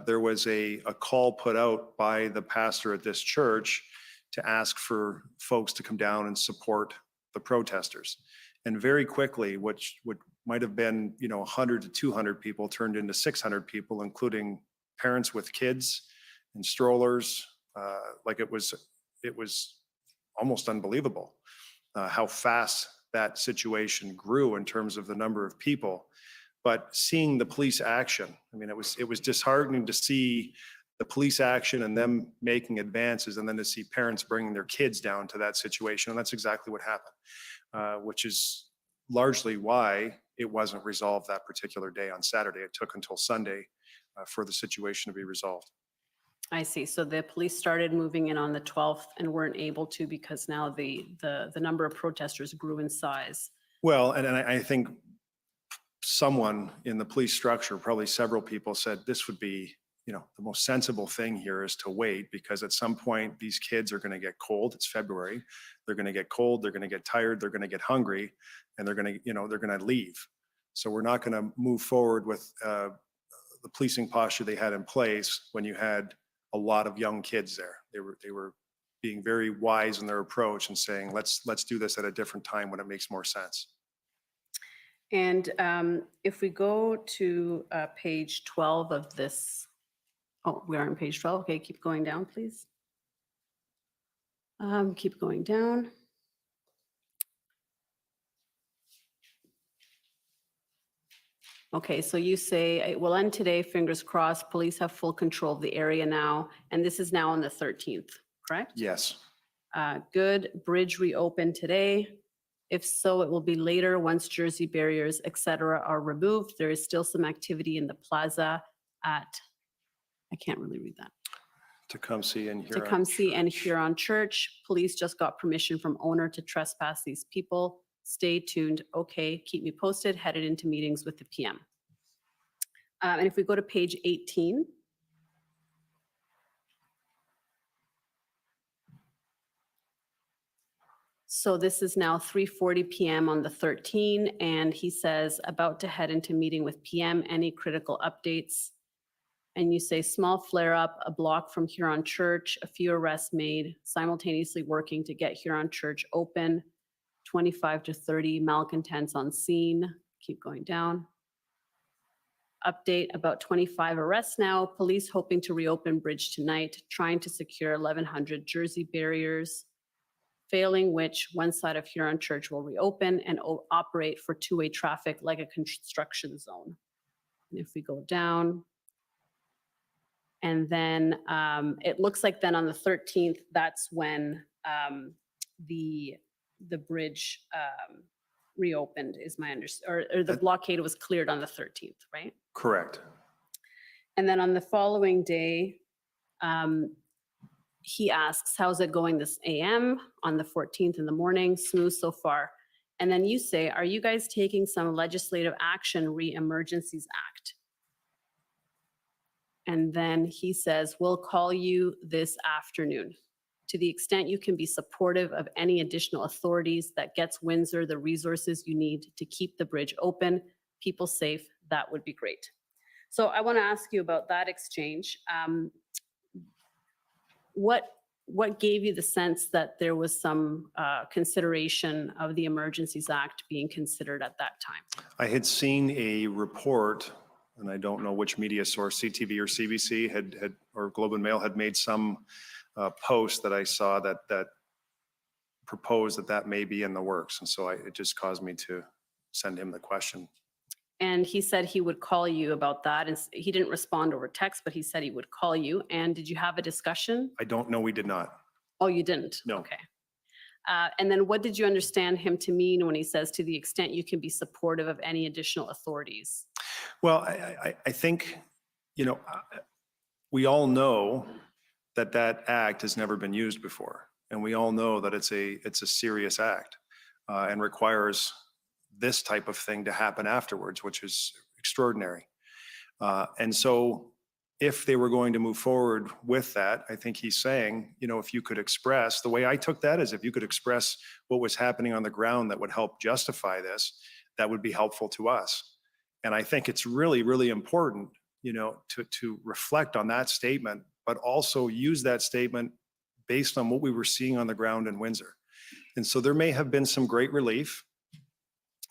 there was a call put out by the pastor at this church to ask for folks to come down and support the protesters. And very quickly, what might have been, 100 to 200 people turned into 600 people, including parents with kids and strollers. Like it was almost unbelievable how fast that situation grew in terms of the number of people. But seeing the police action, it was disheartening to see the police action and them making advances, and then to see parents bringing their kids down to that situation. And that's exactly what happened, which is largely why it wasn't resolved that particular day on Saturday. It took until Sunday for the situation to be resolved. I see. So the police started moving in on the 12th and weren't able to because now the number of protesters grew in size. Well, and I think someone in the police structure, probably several people, said this would be, the most sensible thing here is to wait, because at some point these kids are going to get cold. It's February. They're going to get cold. They're going to get tired. They're going to get hungry, and they're going to leave. So we're not going to move forward with the policing posture they had in place when you had a lot of young kids there. They were being very wise in their approach and saying, let's do this at a different time when it makes more sense. And if we go to page 12 of this, we are on page 12. Okay, keep going down, please. Keep going down. Okay, so you say it will end today, fingers crossed. Police have full control of the area now, and this is now on the 13th, correct? Yes. Good. Bridge reopened today. If so, it will be later once Jersey barriers, et cetera, are removed. There is still some activity in the plaza at, I can't really read that. Tecumseh and Huron. Tecumseh and Huron Church. Police just got permission from owner to trespass these people. Stay tuned. Okay, keep me posted. Headed into meetings with the PM. And if we go to page 18. So this is now 3:40 PM on the 13th, and he says about to head into meeting with PM. Any critical updates? And you say small flare up, a block from Huron Church, a few arrests made, simultaneously working to get Huron Church open. 25 to 30 malcontents on scene. Keep going down. Update about 25 arrests now. Police hoping to reopen bridge tonight, trying to secure 1,100 Jersey barriers, failing which one side of Huron Church will reopen and operate for two-way traffic like a construction zone. And if we go down, and then it looks like then on the 13th, that's when the bridge reopened, is my understanding, or the blockade was cleared on the 13th, right? Correct. And then on the following day, he asks, how's it going this AM on the 14th in the morning? Smooth so far. And then you say, are you guys taking some legislative action re-emergencies act? And then he says, we'll call you this afternoon. To the extent you can be supportive of any additional authorities that gets Windsor the resources you need to keep the bridge open, people safe, that would be great. So I want to ask you about that exchange. What what gave you the sense that there was some consideration of the Emergencies Act being considered at that time? I had seen a report, and I don't know which media source, CTV or CBC or Globe and Mail had made some post that I saw that proposed that may be in the works. And so it just caused me to send him the question. And he said he would call you about that. And he didn't respond over text, but he said he would call you. And did you have a discussion? I don't know, we did not. Oh, you didn't? No. Okay. And then what did you understand him to mean when he says, to the extent you can be supportive of any additional authorities? Well, I think, we all know that act has never been used before. And we all know that it's a serious act and requires this type of thing to happen afterwards, which is extraordinary. And so if they were going to move forward with that, I think he's saying, if you could express, the way I took that is if you could express what was happening on the ground that would help justify this, that would be helpful to us. And I think it's really, really important, to reflect on that statement, but also use that statement based on what we were seeing on the ground in Windsor. And so there may have been some great relief.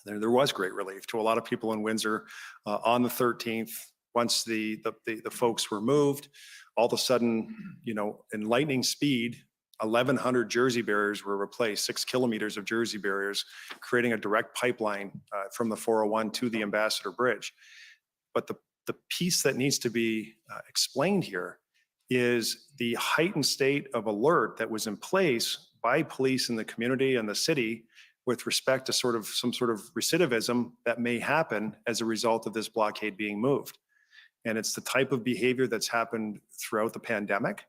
There was great relief to a lot of people in Windsor on the 13th. Once the folks were moved, all of a sudden, in lightning speed, 1,100 Jersey barriers were replaced, 6 kilometers of Jersey barriers, creating a direct pipeline from the 401 to the Ambassador Bridge. But the piece that needs to be explained here is the heightened state of alert that was in place by police in the community and the city with respect to some sort of recidivism that may happen as a result of this blockade being moved. And it's the type of behavior that's happened throughout the pandemic,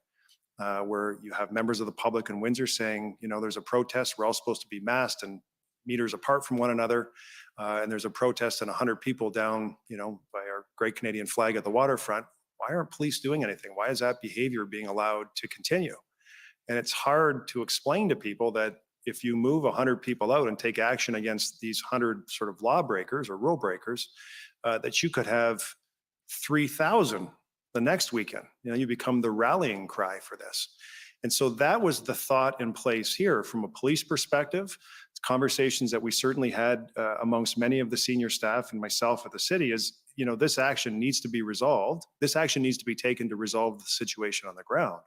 where you have members of the public in Windsor saying, there's a protest, we're all supposed to be masked and meters apart from one another, and there's a protest and 100 people down, by our great Canadian flag at the waterfront. Why aren't police doing anything? Why is that behavior being allowed to continue? And it's hard to explain to people that if you move 100 people out and take action against these 100 sort of lawbreakers or rule breakers, that you could have 3,000 the next weekend. You become the rallying cry for this. And so that was the thought in place here from a police perspective. Conversations that we certainly had amongst many of the senior staff and myself at the city is, this action needs to be resolved. This action needs to be taken to resolve the situation on the ground.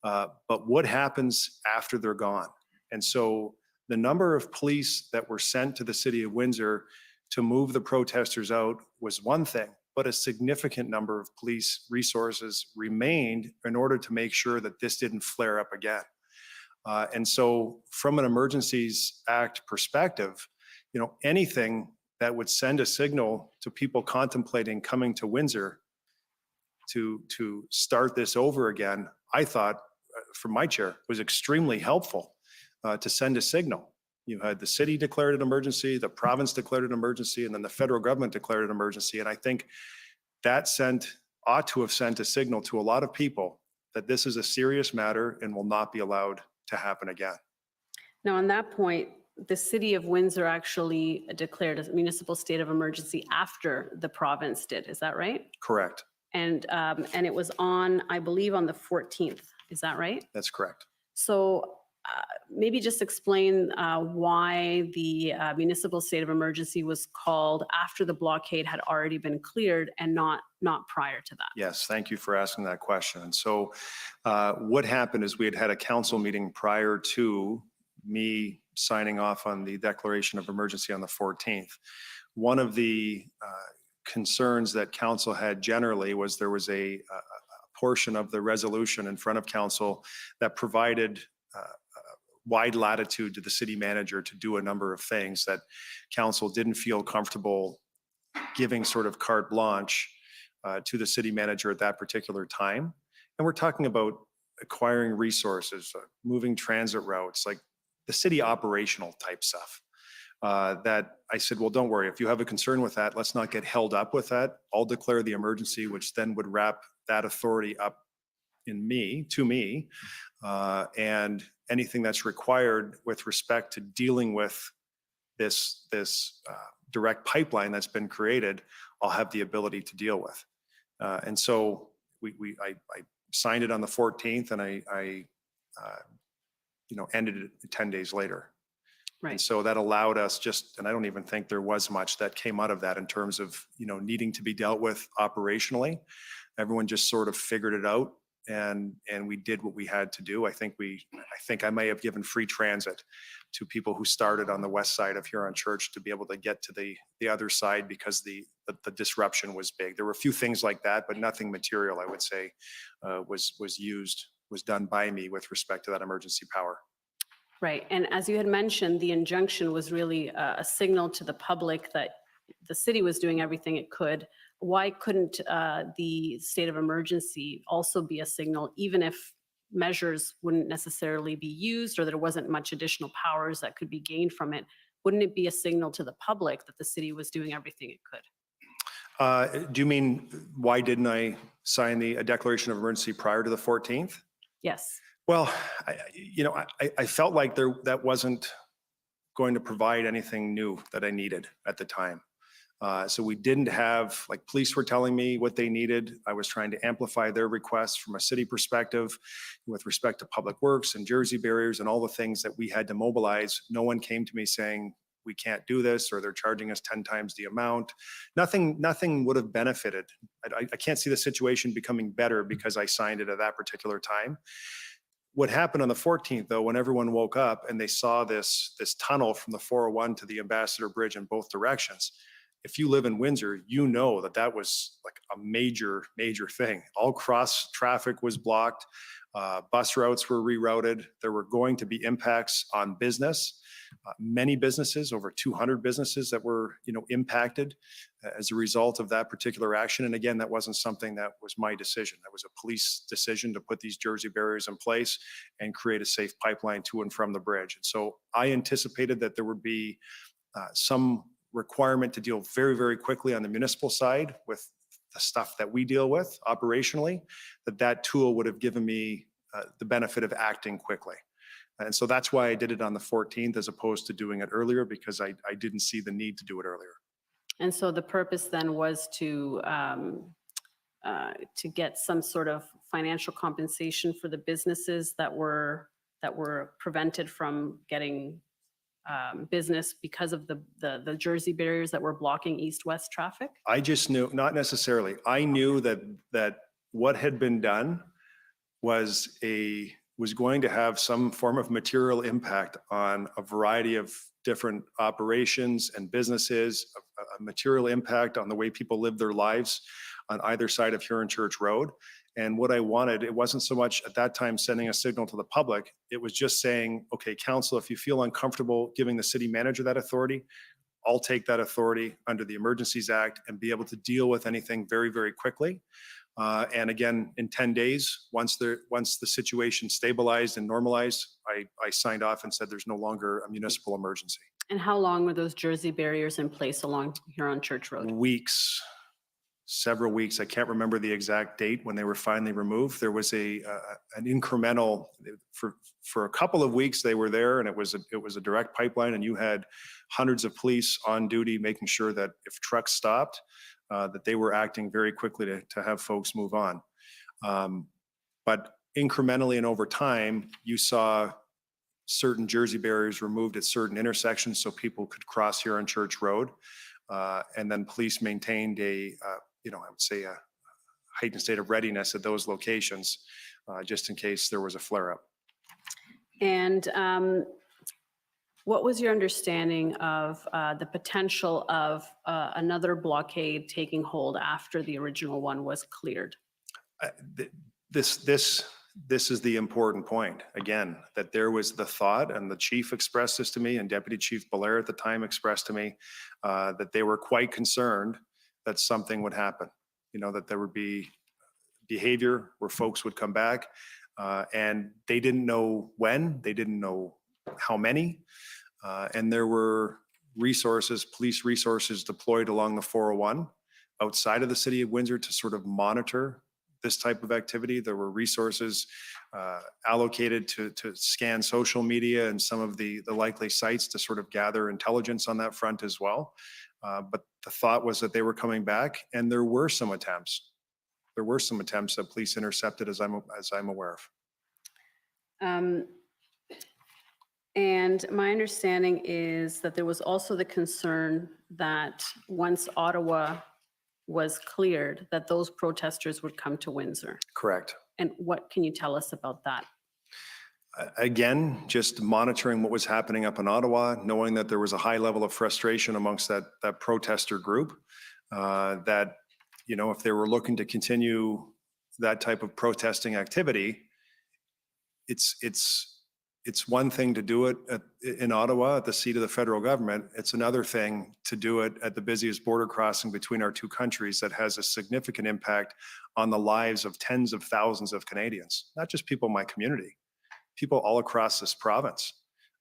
But what happens after they're gone? And so the number of police that were sent to the city of Windsor to move the protesters out was one thing, but a significant number of police resources remained in order to make sure that this didn't flare up again. And so from an Emergencies Act perspective, anything that would send a signal to people contemplating coming to Windsor to start this over again, I thought from my chair was extremely helpful to send a signal. You had the city declared an emergency, the province declared an emergency, and then the federal government declared an emergency. And I think that ought to have sent a signal to a lot of people that this is a serious matter and will not be allowed to happen again. Now, on that point, the city of Windsor actually declared a municipal state of emergency after the province did. Is that right? Correct. And it was on, I believe, on the 14th. Is that right? That's correct. So maybe just explain why the municipal state of emergency was called after the blockade had already been cleared and not prior to that. Yes, thank you for asking that question. And so what happened is we had a council meeting prior to me signing off on the declaration of emergency on the 14th. One of the concerns that council had generally was there was a portion of the resolution in front of council that provided wide latitude to the city manager to do a number of things that council didn't feel comfortable giving sort of carte blanche to the city manager at that particular time. And we're talking about acquiring resources, moving transit routes, like the city operational type stuff. That I said, well, don't worry. If you have a concern with that, let's not get held up with that. I'll declare the emergency, which then would wrap that authority up to me, and anything that's required with respect to dealing with this direct pipeline that's been created, I'll have the ability to deal with. And so I signed it on the 14th, and I ended 10 days later. And Right. so that allowed us and I don't even think there was much that came out of that in terms of, needing to be dealt with operationally. Everyone just sort of figured it out, and we did what we had to do. I think I may have given free transit to people who started on the west side of Huron Church to be able to get to the other side because the disruption was big. There were a few things like that, but nothing material, I would say, was done by me with respect to that emergency power. Right. And as you had mentioned, the injunction was really a signal to the public that the city was doing everything it could. Why couldn't the state of emergency also be a signal, even if measures wouldn't necessarily be used or there wasn't much additional powers that could be gained from it? Wouldn't it be a signal to the public that the city was doing everything it could? Do you mean why didn't I sign a declaration of emergency prior to the 14th? Yes. Well, I felt like that wasn't going to provide anything new that I needed at the time. So we didn't have, police were telling me what they needed. I was trying to amplify their requests from a city perspective with respect to public works and Jersey barriers and all the things that we had to mobilize. No one came to me saying, we can't do this, or they're charging us 10 times the amount. Nothing would have benefited. I can't see the situation becoming better because I signed it at that particular time. What happened on the 14th, though, when everyone woke up and they saw this tunnel from the 401 to the Ambassador Bridge in both directions, if you live in Windsor, you know that was like a major thing. All cross traffic was blocked. Bus routes were rerouted. There were going to be impacts on business. Many businesses, over 200 businesses that were, impacted as a result of that particular action. And again, that wasn't something that was my decision. That was a police decision to put these Jersey barriers in place and create a safe pipeline to and from the bridge. And so I anticipated that there would be some requirement to deal very, very quickly on the municipal side with the stuff that we deal with operationally, that tool would have given me the benefit of acting quickly. And so that's why I did it on the 14th as opposed to doing it earlier, because I didn't see the need to do it earlier. And so the purpose then was to get some sort of financial compensation for the businesses that were prevented from getting business because of the Jersey barriers that were blocking east-west traffic? I just knew, not necessarily. I knew that what had been done was going to have some form of material impact on a variety of different operations and businesses, a material impact on the way people live their lives on either side of Huron Church Road. And what I wanted, it wasn't so much at that time sending a signal to the public, it was just saying, okay, council, if you feel uncomfortable giving the city manager that authority, I'll take that authority under the Emergencies Act and be able to deal with anything very, very quickly. And again, in 10 days, once the situation stabilized and normalized, I signed off and said there's no longer a municipal emergency. And how long were those Jersey barriers in place along Huron Church Road? Weeks, several weeks. I can't remember the exact date when they were finally removed. There was an incremental, for a couple of weeks they were there, and it was a direct pipeline, and you had hundreds of police on duty making sure that if trucks stopped, that they were acting very quickly to have folks move on. But incrementally and over time, you saw certain Jersey barriers removed at certain intersections so people could cross here on Church Road. And then police maintained I would say a heightened state of readiness at those locations, just in case there was a flare-up. And what was your understanding of the potential of another blockade taking hold after the original one was cleared? This is the important point, again, that there was the thought, and the chief expressed this to me, and Deputy Chief Belair at the time expressed to me, that they were quite concerned that something would happen, that there would be behavior where folks would come back, and they didn't know when, they didn't know how many, and there were police resources deployed along the 401 outside of the city of Windsor to sort of monitor this type of activity. There were resources allocated to scan social media and some of the likely sites to sort of gather intelligence on that front as well. But the thought was that they were coming back, and there were some attempts. There were some attempts that police intercepted, as I'm aware of. And my understanding is that there was also the concern that once Ottawa was cleared, that those protesters would come to Windsor. Correct. And what can you tell us about that? Again, just monitoring what was happening up in Ottawa, knowing that there was a high level of frustration amongst that protester group, that, you know, if they were looking to continue that type of protesting activity, it's one thing to do it in Ottawa at the seat of the federal government. It's another thing to do it at the busiest border crossing between our two countries that has a significant impact on the lives of tens of thousands of Canadians, not just people in my community, people all across this province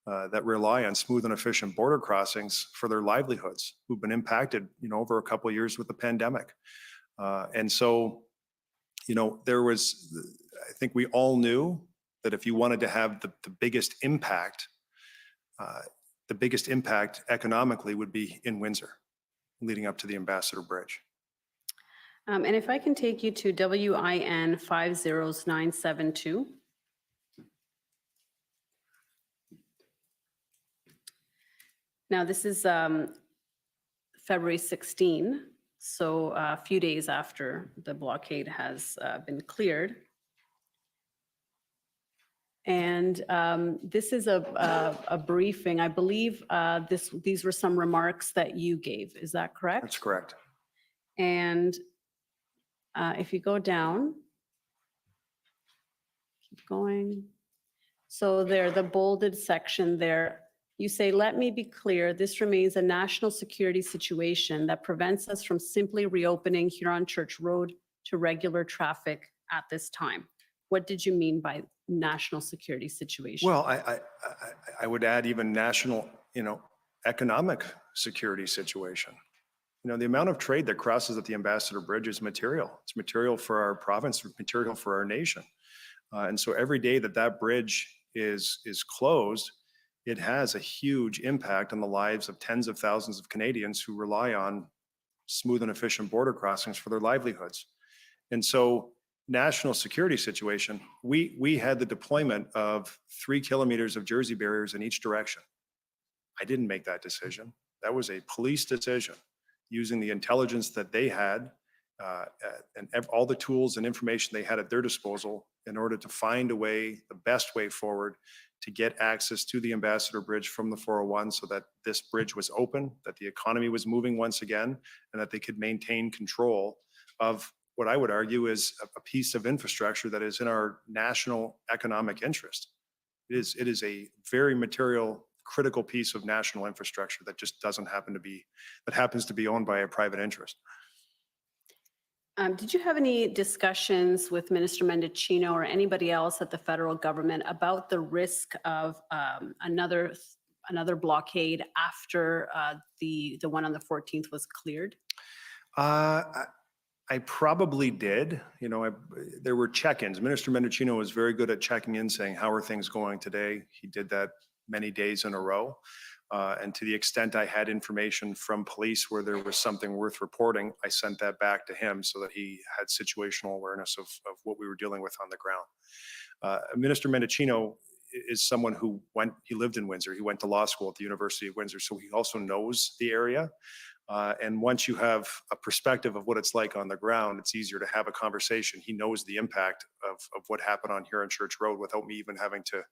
that rely on smooth and efficient border crossings for their livelihoods, who've been impacted, you know, over a couple of years with the pandemic. And so, you know, I think we all knew that if you wanted to have the biggest impact economically would be in Windsor, leading up to the Ambassador Bridge. And if I can take you to WIN 50972. Now, this is February 16, so a few days after the blockade has been cleared. And this is a briefing. I believe these were some remarks that you gave. Is that correct? That's correct. And if you go down, keep going. So there, the bolded section there, you say, let me be clear, this remains a national security situation that prevents us from simply reopening Huron Church Road to regular traffic at this time. What did you mean by national security situation? Well, I would add even national, you know, economic security situation. You know, the amount of trade that crosses at the Ambassador Bridge is material. It's material for our province, material for our nation. And so every day that bridge is closed, it has a huge impact on the lives of tens of thousands of Canadians who rely on smooth and efficient border crossings for their livelihoods. And so national security situation, we had the deployment of 3 kilometers of Jersey barriers in each direction. I didn't make that decision. That was a police decision using the intelligence that they had and all the tools and information they had at their disposal in order to find a way, the best way forward to get access to the Ambassador Bridge from the 401 so that this bridge was open, that the economy was moving once again, and that they could maintain control of what I would argue is a piece of infrastructure that is in our national economic interest. It is a very material, critical piece of national infrastructure that just doesn't happen to be, that happens to be owned by a private interest. Did you have any discussions with Minister Mendicino or anybody else at the federal government about the risk of another blockade after the one on the 14th was cleared? I probably did. You know, there were check-ins. Minister Mendicino was very good at checking in, saying, how are things going today? He did that many days in a row. And to the extent I had information from police where there was something worth reporting, I sent that back to him so that he had situational awareness of what we were dealing with on the ground. Minister Mendicino is someone who he lived in Windsor. He went to law school at the University of Windsor, so he also knows the area. And once you have a perspective of what it's like on the ground, it's easier to have a conversation. He knows the impact of what happened on Huron Church Road without me even having to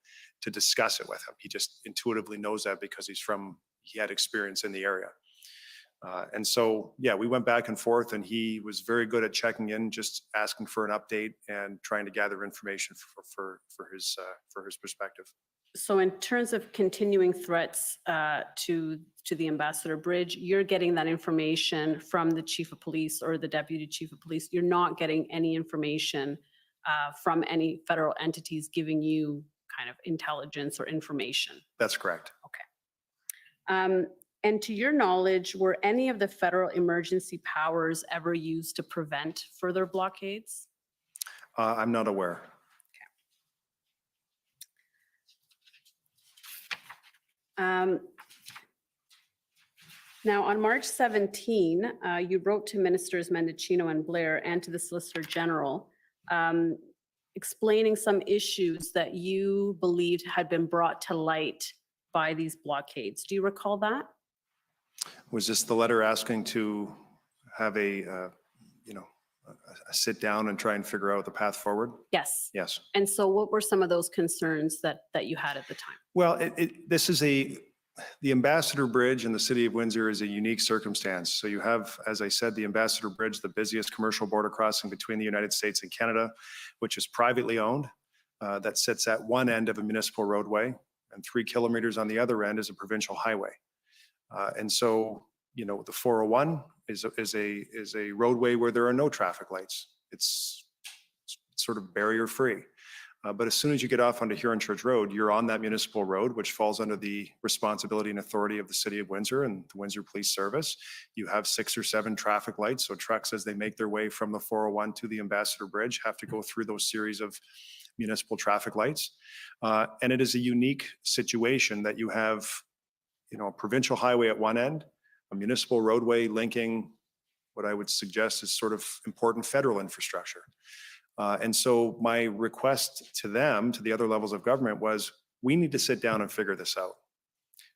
discuss it with him. He just intuitively knows that because he had experience in the area. And so, yeah, we went back and forth, and he was very good at checking in, just asking for an update and trying to gather information for his perspective. So in terms of continuing threats to the Ambassador Bridge, you're getting that information from the Chief of Police or the Deputy Chief of Police. You're not getting any information from any federal entities giving you kind of intelligence or information. That's correct. Okay. And to your knowledge, were any of the federal emergency powers ever used to prevent further blockades? I'm not aware. Now, on March 17, you wrote to Ministers Mendicino and Blair and to the Solicitor General explaining some issues that you believed had been brought to light by these blockades. Do you recall that? Was this the letter asking to have a sit down and try and figure out the path forward? Yes. Yes. And so what were some of those concerns that you had at the time? Well, the Ambassador Bridge in the city of Windsor is a unique circumstance. So you have, as I said, the Ambassador Bridge, the busiest commercial border crossing between the United States and Canada, which is privately owned, that sits at one end of a municipal roadway, and 3 kilometers on the other end is a provincial highway. And so, the 401 is a roadway where there are no traffic lights. It's sort of barrier free. But as soon as you get off onto Huron Church Road, you're on that municipal road, which falls under the responsibility and authority of the city of Windsor and the Windsor Police Service. You have 6 or 7 traffic lights. So trucks, as they make their way from the 401 to the Ambassador Bridge, have to go through those series of municipal traffic lights. And it is a unique situation that you have, a provincial highway at one end, a municipal roadway linking what I would suggest is sort of important federal infrastructure. And so my request to them, to the other levels of government, was we need to sit down and figure this out.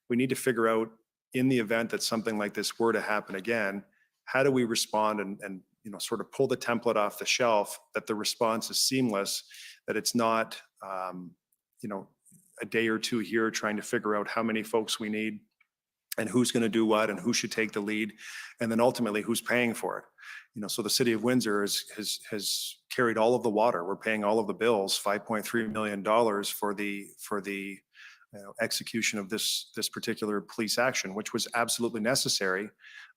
We need to figure out, in the event that something like this were to happen again, how do we respond and sort of pull the template off the shelf, that the response is seamless, that it's not, a day or two here trying to figure out how many folks we need and who's going to do what and who should take the lead, and then ultimately who's paying for it. So the city of Windsor has carried all of the water. We're paying all of the bills, $5.3 million for the execution of this particular police action, which was absolutely necessary.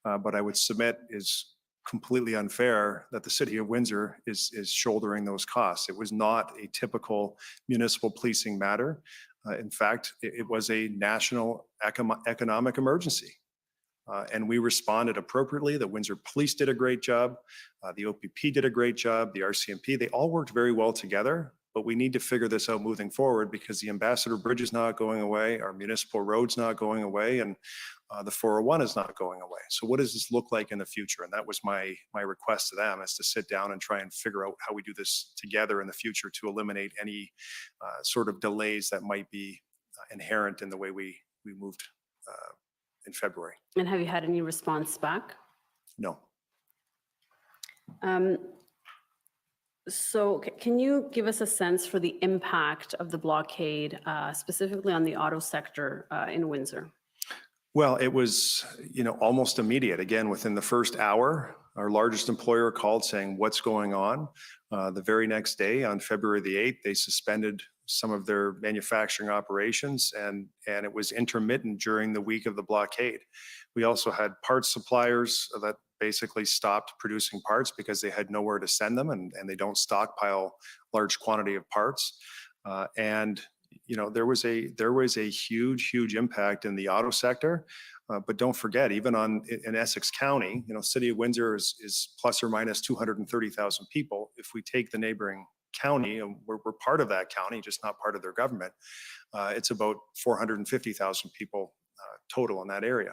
But I would submit is completely unfair that the city of Windsor is shouldering those costs. It was not a typical municipal policing matter. In fact, it was a national economic emergency. And we responded appropriately. The Windsor Police did a great job. The OPP did a great job. The RCMP, they all worked very well together. But we need to figure this out moving forward, because the Ambassador Bridge is not going away, our municipal road's not going away, and the 401 is not going away. So what does this look like in the future? And that was my request to them, is to sit down and try and figure out how we do this together in the future to eliminate any sort of delays that might be inherent in the way we moved in February. And have you had any response back? No. So can you give us a sense for the impact of the blockade, specifically on the auto sector in Windsor? Well, it was, almost immediate. Again, within the first hour, our largest employer called saying, what's going on? The very next day, on February the 8th, they suspended some of their manufacturing operations, and it was intermittent during the week of the blockade. We also had parts suppliers that basically stopped producing parts because they had nowhere to send them, and they don't stockpile large quantity of parts. There was a huge impact in the auto sector. But don't forget, even in Essex County, City of Windsor is plus or minus 230,000 people. If we take the neighboring county, and we're part of that county, just not part of their government, it's about 450,000 people total in that area.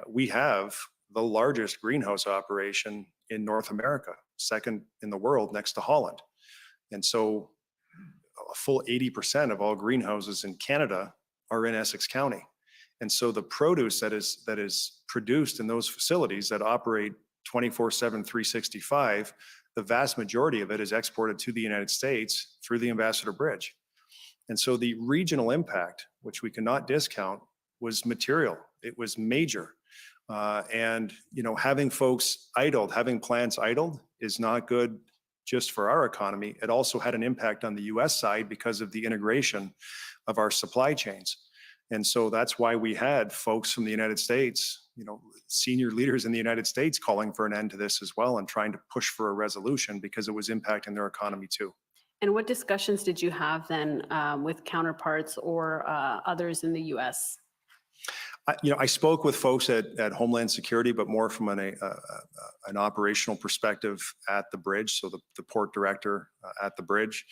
We have the largest greenhouse operation in North America, second in the world next to Holland. And so a full 80% of all greenhouses in Canada are in Essex County. And so the produce that is produced in those facilities that operate 24/7, 365, the vast majority of it is exported to the United States through the Ambassador Bridge. And so the regional impact, which we cannot discount, was material. It was major. Having folks idled, having plants idled is not good just for our economy. It also had an impact on the US side because of the integration of our supply chains. And so that's why we had folks from the United States, senior leaders in the United States, calling for an end to this as well and trying to push for a resolution, because it was impacting their economy too. And what discussions did you have then with counterparts or others in the US? I spoke with folks at Homeland Security, but more from an operational perspective at the bridge. So the port director at the bridge.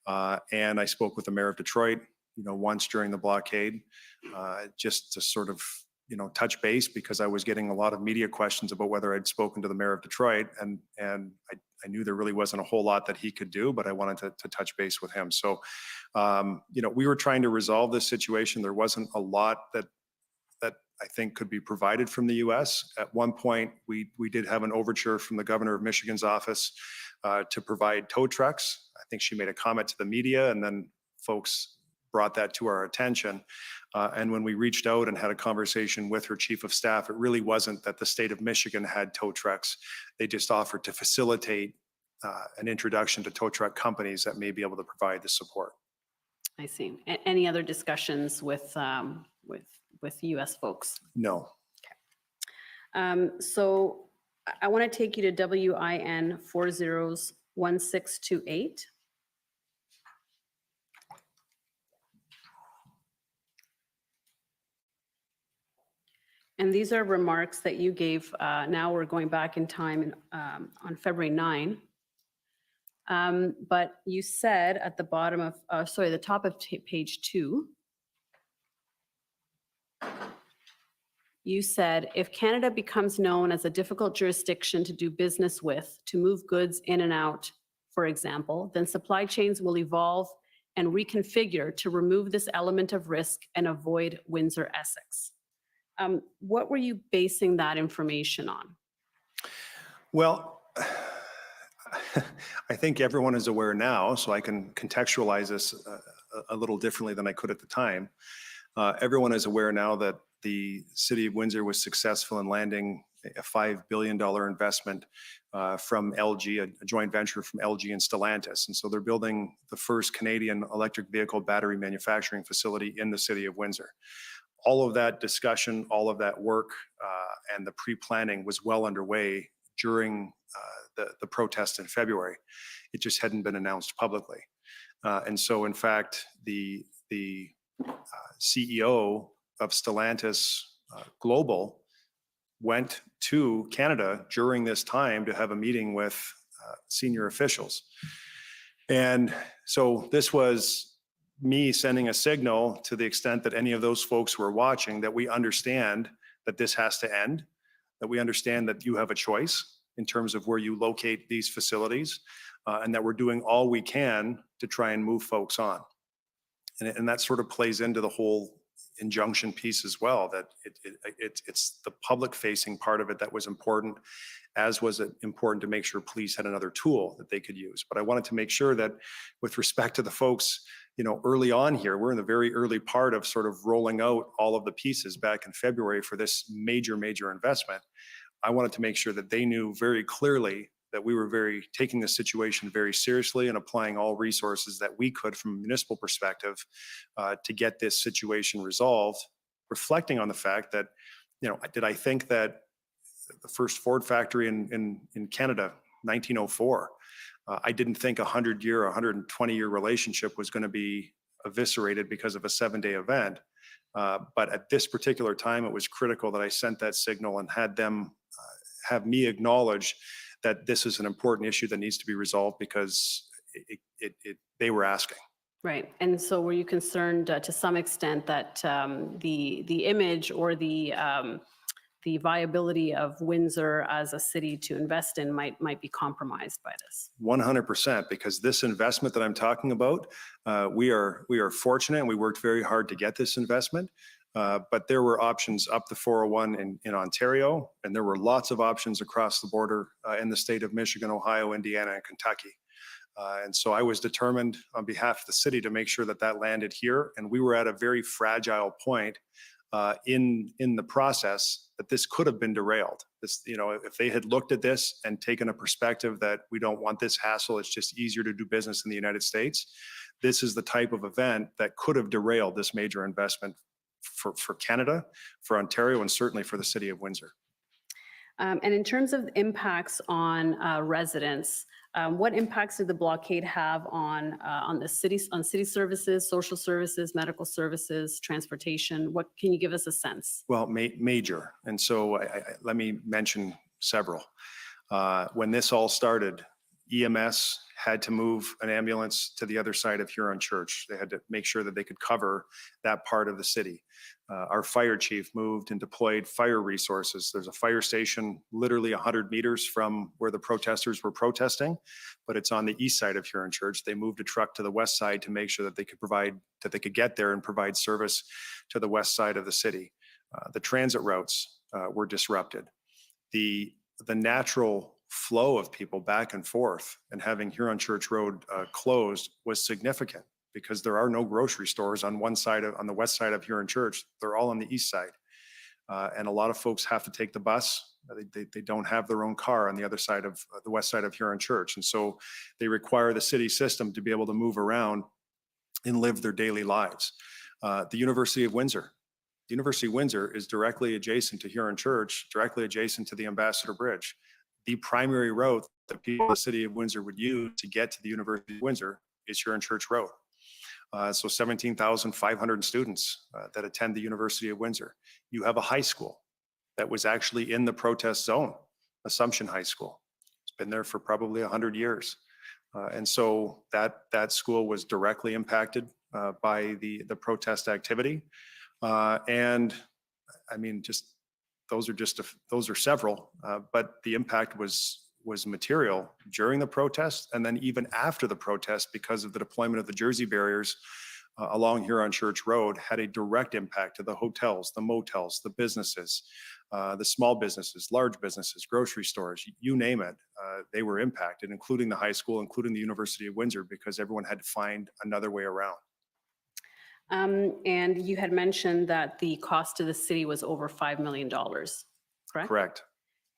And I spoke with the mayor of Detroit, once during the blockade, just to sort of touch base because I was getting a lot of media questions about whether I'd spoken to the mayor of Detroit, and I knew there really wasn't a whole lot that he could do, but I wanted to touch base with him. So, we were trying to resolve this situation. There wasn't a lot that I think could be provided from the U.S. At one point, we did have an overture from the governor of Michigan's office to provide tow trucks. I think she made a comment to the media, and then folks brought that to our attention. And when we reached out and had a conversation with her chief of staff, it really wasn't that the state of Michigan had tow trucks. They just offered to facilitate an introduction to tow truck companies that may be able to provide the support. I see. Any other discussions with U.S. folks? No. So I want to take you to WIN 401628. And these are remarks that you gave. Now we're going back in time on February 9. But you said at the bottom of, the top of page 2, you said, if Canada becomes known as a difficult jurisdiction to do business with, to move goods in and out, for example, then supply chains will evolve and reconfigure to remove this element of risk and avoid Windsor-Essex. What were you basing that information on? Well, I think everyone is aware now, so I can contextualize this a little differently than I could at the time. Everyone is aware now that the city of Windsor was successful in landing a $5 billion investment from LG, a joint venture from LG and Stellantis. And so they're building the first Canadian electric vehicle battery manufacturing facility in the city of Windsor. All of that discussion, all of that work, and the pre-planning was well underway during the protest in February. It just hadn't been announced publicly. And so, in fact, the CEO of Stellantis Global went to Canada during this time to have a meeting with senior officials. And so this was me sending a signal to the extent that any of those folks who are watching, that we understand that this has to end, that we understand that you have a choice in terms of where you locate these facilities, and that we're doing all we can to try and move folks on. And that sort of plays into the whole injunction piece as well, that it's the public facing part of it that was important, as was it important to make sure police had another tool that they could use. But I wanted to make sure that with respect to the folks, early on here, we're in the very early part of sort of rolling out all of the pieces back in February for this major investment. I wanted to make sure that they knew very clearly that we were taking this situation very seriously and applying all resources that we could from a municipal perspective to get this situation resolved, reflecting on the fact that, did I think that the first Ford factory in Canada, 1904, I didn't think a 100-year, 120-year relationship was going to be eviscerated because of a 7-day event. But at this particular time, it was critical that I sent that signal and had them have me acknowledge that this is an important issue that needs to be resolved because they were asking. Right. And so were you concerned to some extent that the image or the viability of Windsor as a city to invest in might be compromised by this? 100%, because this investment that I'm talking about, we are fortunate and we worked very hard to get this investment. But there were options up the 401 in Ontario, and there were lots of options across the border in the state of Michigan, Ohio, Indiana, and Kentucky. And so I was determined on behalf of the city to make sure that that landed here. And we were at a very fragile point in the process that this could have been derailed. This, if they had looked at this and taken a perspective that we don't want this hassle, it's just easier to do business in the United States. This is the type of event that could have derailed this major investment for Canada, for Ontario, and certainly for the city of Windsor. And in terms of impacts on residents, what impacts did the blockade have on the cities, on city services, social services, medical services, transportation? What can you give us a sense? Well, major. And so let me mention several. When this all started, EMS had to move an ambulance to the other side of Huron Church. They had to make sure that they could cover that part of the city. Our fire chief moved and deployed fire resources. There's a fire station literally 100 meters from where the protesters were protesting, but it's on the east side of Huron Church. They moved a truck to the west side to make sure that they could get there and provide service to the west side of the city. The transit routes were disrupted. The natural flow of people back and forth and having Huron Church Road closed was significant, because there are no grocery stores on on the west side of Huron Church. They're all on the east side. And a lot of folks have to take the bus. They don't have their own car on the other side of the west side of Huron Church. And so they require the city system to be able to move around and live their daily lives. The University of Windsor. The University of Windsor is directly adjacent to Huron Church, directly adjacent to the Ambassador Bridge. The primary route that people in the city of Windsor would use to get to the University of Windsor is Huron Church Road. So 17,500 students that attend the University of Windsor. You have a high school that was actually in the protest zone, Assumption High School. It's been there for probably 100 years. And so that school was directly impacted by the protest activity. And I mean, those are several, but the impact was material during the protest, and then even after the protest, because of the deployment of the Jersey barriers along Huron Church Road, had a direct impact to the hotels, the motels, the businesses, the small businesses, large businesses, grocery stores, you name it. They were impacted, including the high school, including the University of Windsor, because everyone had to find another way around. And you had mentioned that the cost to the city was over $5 million, correct? Correct.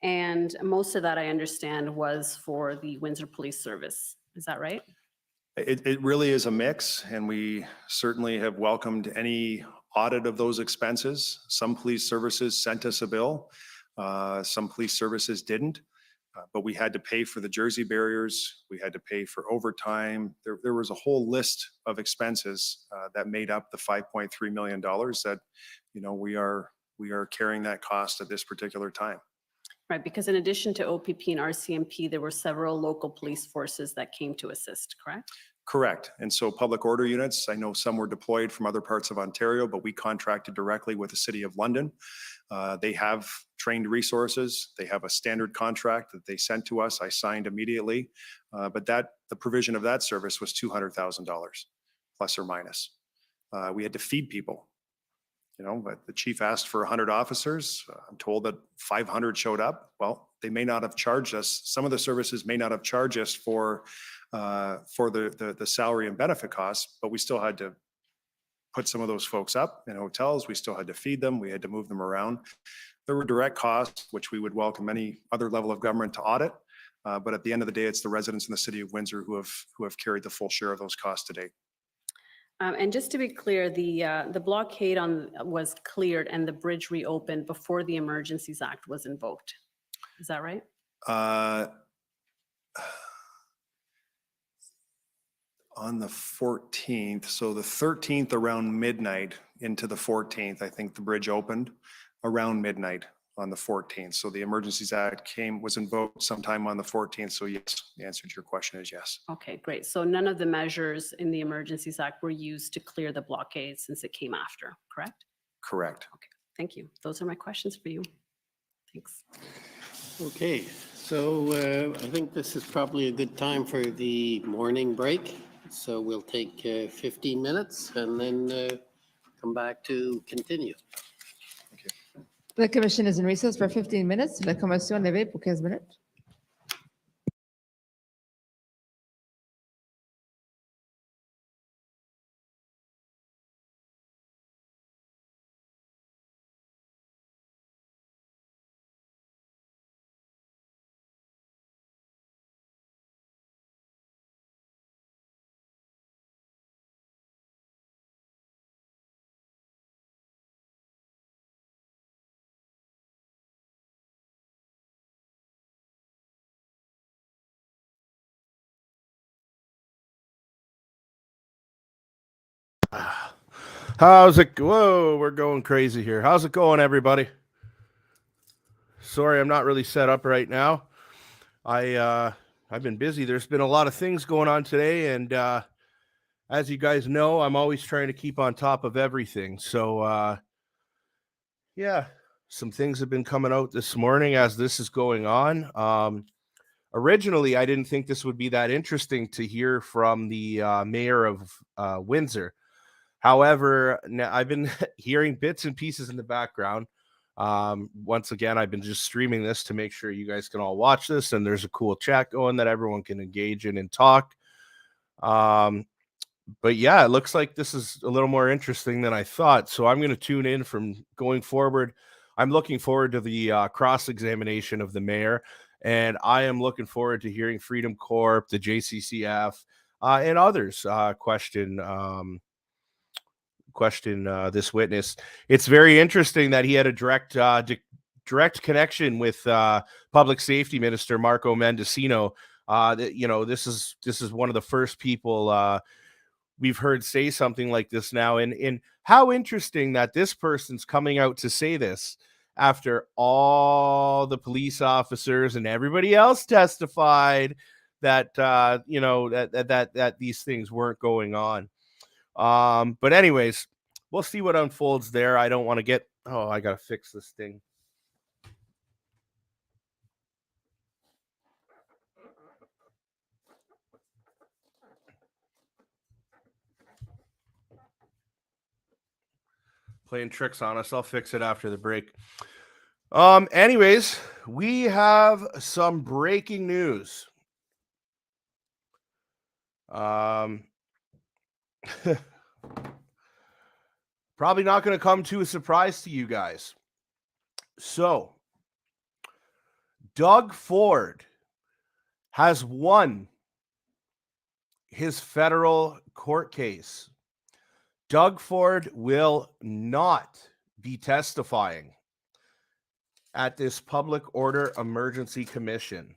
And most of that, I understand, was for the Windsor Police Service. Is that right? It really is a mix, and we certainly have welcomed any audit of those expenses. Some police services sent us a bill. Some police services didn't, but we had to pay for the Jersey barriers. We had to pay for overtime. There was a whole list of expenses that made up the $5.3 million that, we are carrying that cost at this particular time. Right, because in addition to OPP and RCMP, there were several local police forces that came to assist, correct? Correct. And so public order units, I know some were deployed from other parts of Ontario, but we contracted directly with the City of London. They have trained resources. They have a standard contract that they sent to us. I signed immediately. But the provision of that service was $200,000 plus or minus. We had to feed people. But the chief asked for 100 officers. I'm told that 500 showed up. Well, they may not have charged us. Some of the services may not have charged us for the salary and benefit costs, but we still had to put some of those folks up in hotels. We still had to feed them. We had to move them around. There were direct costs, which we would welcome any other level of government to audit. But at the end of the day, it's the residents in the city of Windsor who have carried the full share of those costs to date. And just to be clear, the blockade was cleared and the bridge reopened before the Emergencies Act was invoked. Is that right? On the 14th, so the 13th around midnight into the 14th, I think the bridge opened around midnight on the 14th. So the Emergencies Act was invoked sometime on the 14th. So yes, the answer to your question is yes. Okay, great. So none of the measures in the Emergencies Act were used to clear the blockade since it came after, correct? Correct. Okay, thank you. Those are my questions for you. Thanks. Okay, so I think this is probably a good time for the morning break. So we'll take 15 minutes and then come back to continue. The commission is in recess for 15 minutes. La commission levée pour 15 minutes. How's it? Whoa, we're going crazy here. How's it going, everybody? Sorry, I'm not really set up right now. I I've been busy. There's been a lot of things going on today, and as you guys know, I'm always trying to keep on top of everything. So yeah, some things have been coming out this morning as this is going on. Originally, I didn't think this would be that interesting to hear from the mayor of Windsor. However, now I've been hearing bits and pieces in the background. Once again, I've been just streaming this to make sure you guys can all watch this, and there's a cool chat going that everyone can engage in and talk. But yeah, it looks like this is a little more interesting than I thought. So I'm going to tune in from going forward. I'm looking forward to the cross-examination of the mayor, and I am looking forward to hearing Freedom Corp, the JCCF, and others question this witness. It's very interesting that he had a direct connection with Public Safety Minister Marco Mendicino. This is one of the first people we've heard say something like this now. And how interesting that this person's coming out to say this after all the police officers and everybody else testified that that these things weren't going on. But anyways, we'll see what unfolds there. I don't want to get, I got to fix this thing. Playing tricks on us. I'll fix it after the break. Anyways, we have some breaking news. Probably not going to come to a surprise to you guys. So, Doug Ford has won his federal court case. Doug Ford will not be testifying at this public order emergency commission.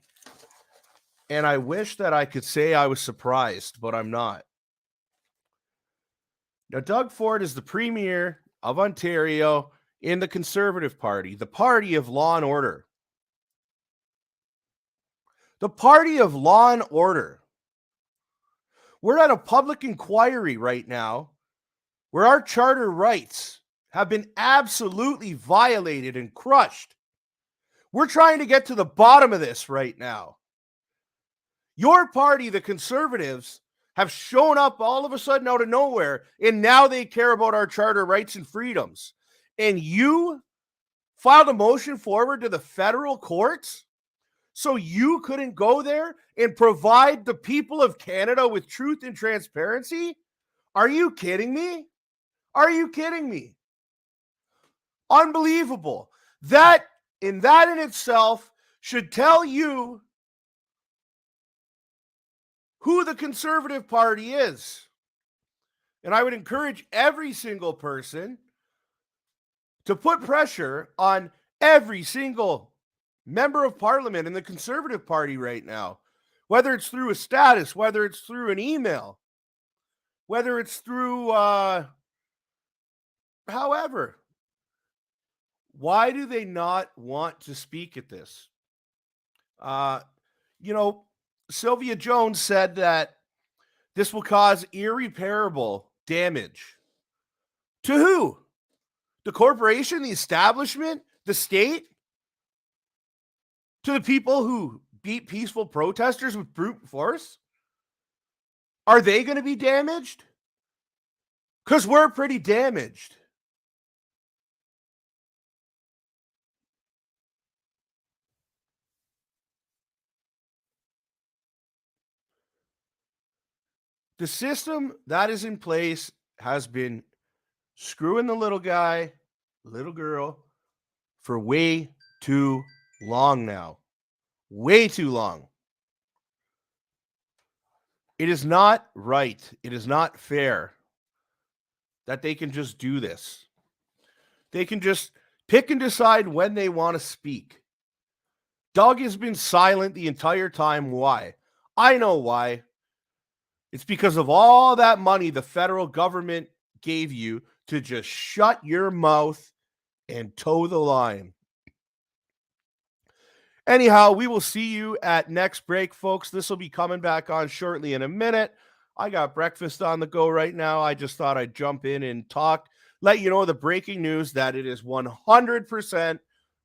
And I wish that I could say I was surprised, but I'm not. Now, Doug Ford is the premier of Ontario in the Conservative Party, the party of law and order. The party of law and order. We're at a public inquiry right now where our charter rights have been absolutely violated and crushed. We're trying to get to the bottom of this right now. Your party, the Conservatives, have shown up all of a sudden out of nowhere, and now they care about our charter rights and freedoms. And you filed a motion forward to the federal courts so you couldn't go there and provide the people of Canada with truth and transparency? Are you kidding me? Are you kidding me? Unbelievable. That in itself should tell you who the Conservative Party is. And I would encourage every single person to put pressure on every single member of parliament in the Conservative Party right now, whether it's through a status, whether it's through an email, whether it's through however. Why do they not want to speak at this? Sylvia Jones said that this will cause irreparable damage. To who? The corporation, the establishment, the state? To the people who beat peaceful protesters with brute force? Are they going to be damaged? Because we're pretty damaged. The system that is in place has been screwing the little guy, little girl, for way too long now. Way too long. It is not right. It is not fair that they can just do this. They can just pick and decide when they want to speak. Doug has been silent the entire time. Why? I know why. It's because of all that money the federal government gave you to just shut your mouth and toe the line. Anyhow, we will see you at next break, folks. This will be coming back on shortly in a minute. I got breakfast on the go right now. I just thought I'd jump in and talk, let you know the breaking news that it is 100%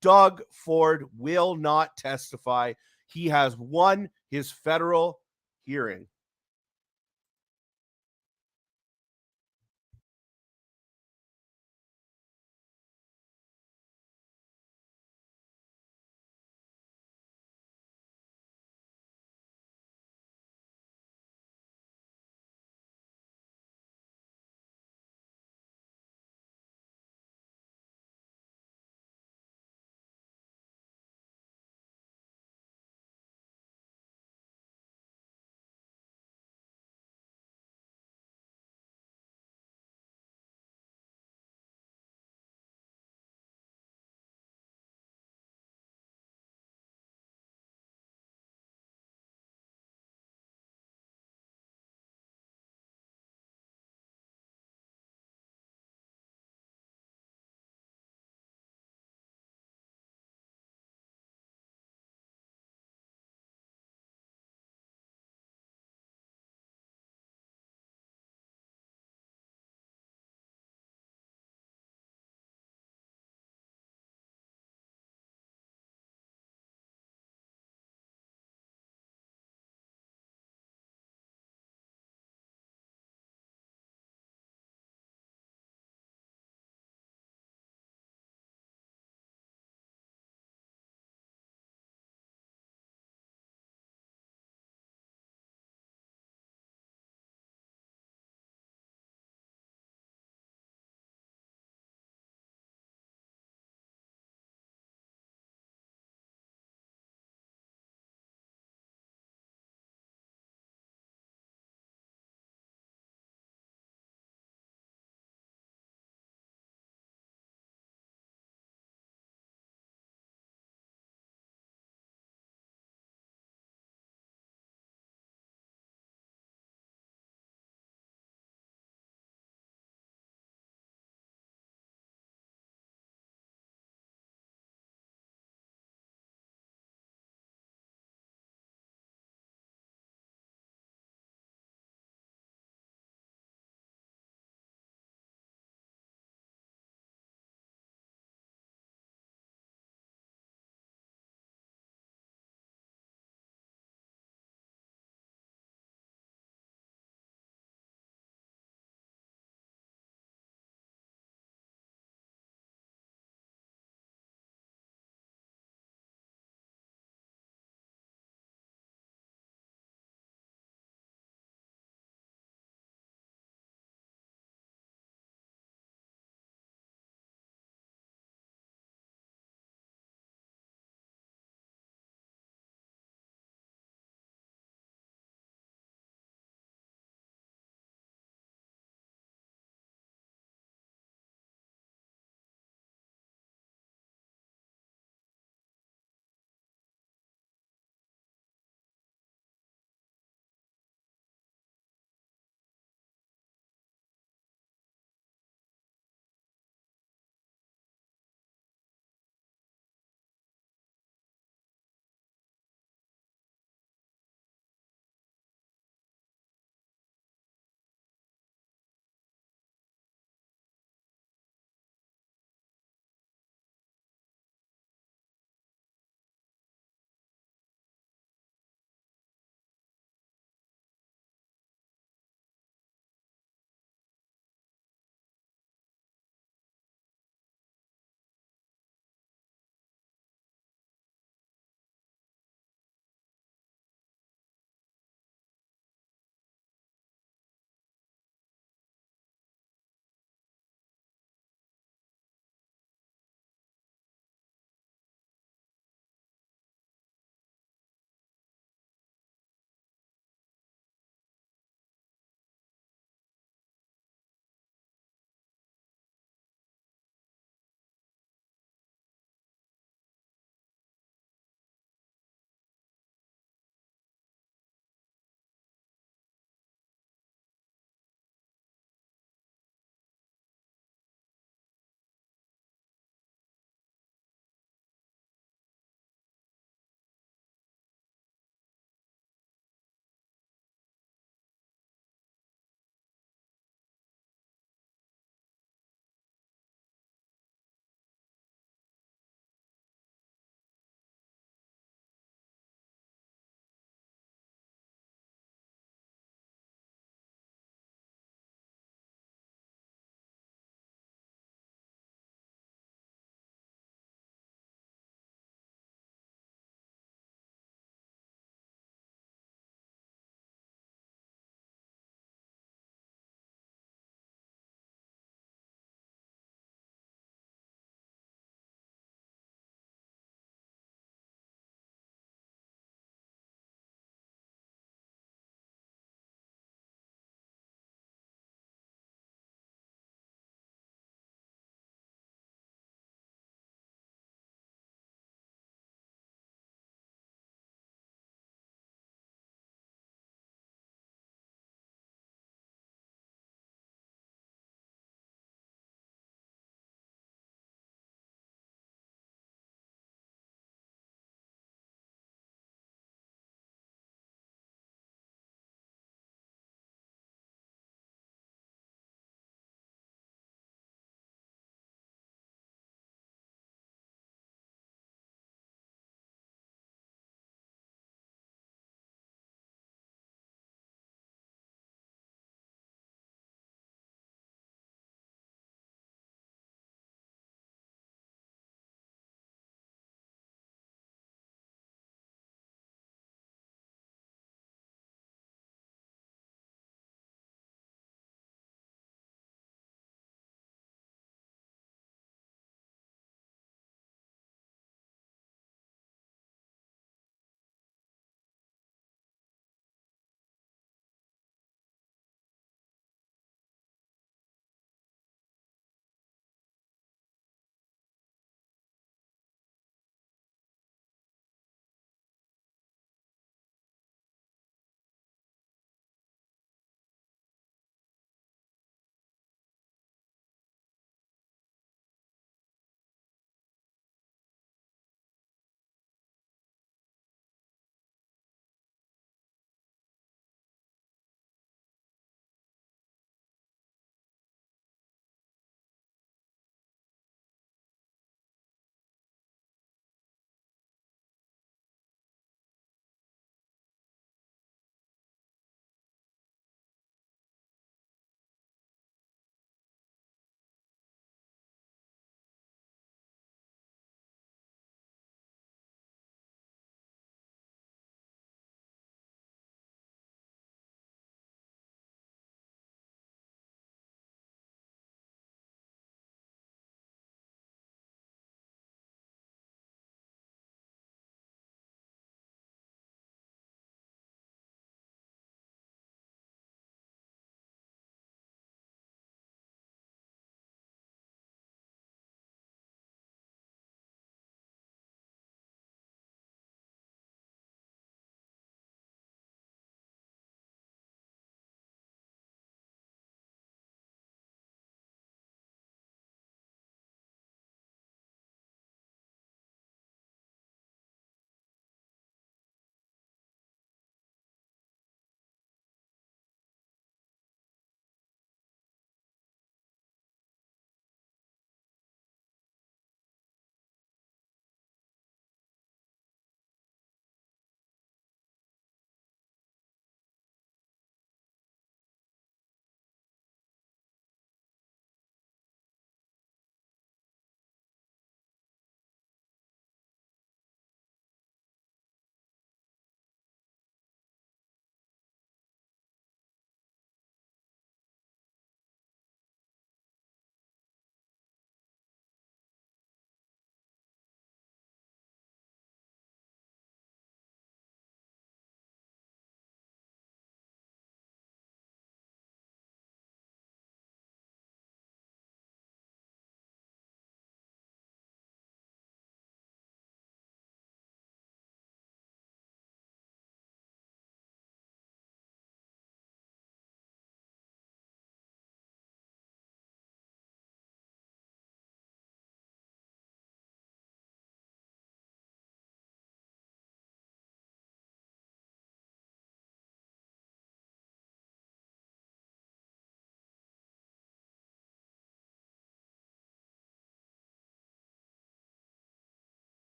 Doug Ford will not testify. He has won his federal hearing.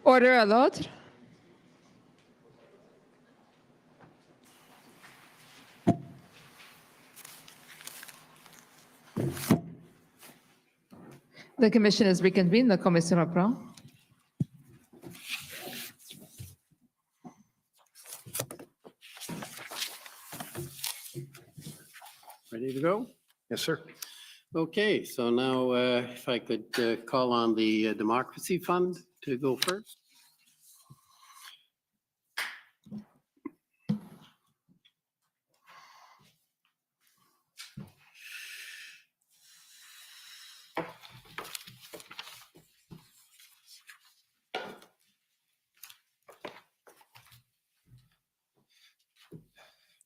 Order à l'autre. The commission is reconvened. La commission reprend. Ready to go? Yes, sir. Okay, so now if I could call on the Democracy Fund to go first.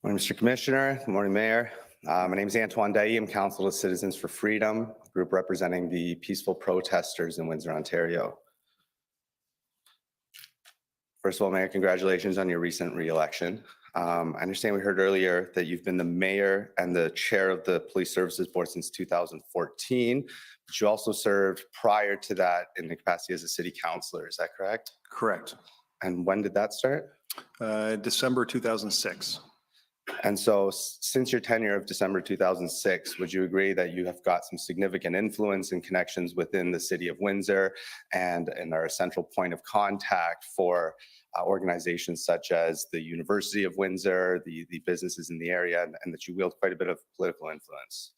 Morning, Mr. Commissioner. Good morning, Mayor. My name is Antoine Dailly. I'm Counsel to Citizens for Freedom, group representing the peaceful protesters in Windsor, Ontario. First of all, Mayor, congratulations on your recent re-election. I understand we heard earlier that you've been the mayor and the chair of the Police Services Board since 2014, but you also served prior to that in the capacity as a city councillor. Is that correct? Correct. And when did that start? December 2006. And so since your tenure of December 2006, would you agree that you have got some significant influence and connections within the city of Windsor and are a central point of contact for organizations such as the University of Windsor, the businesses in the area, and that you wield quite a bit of political influence?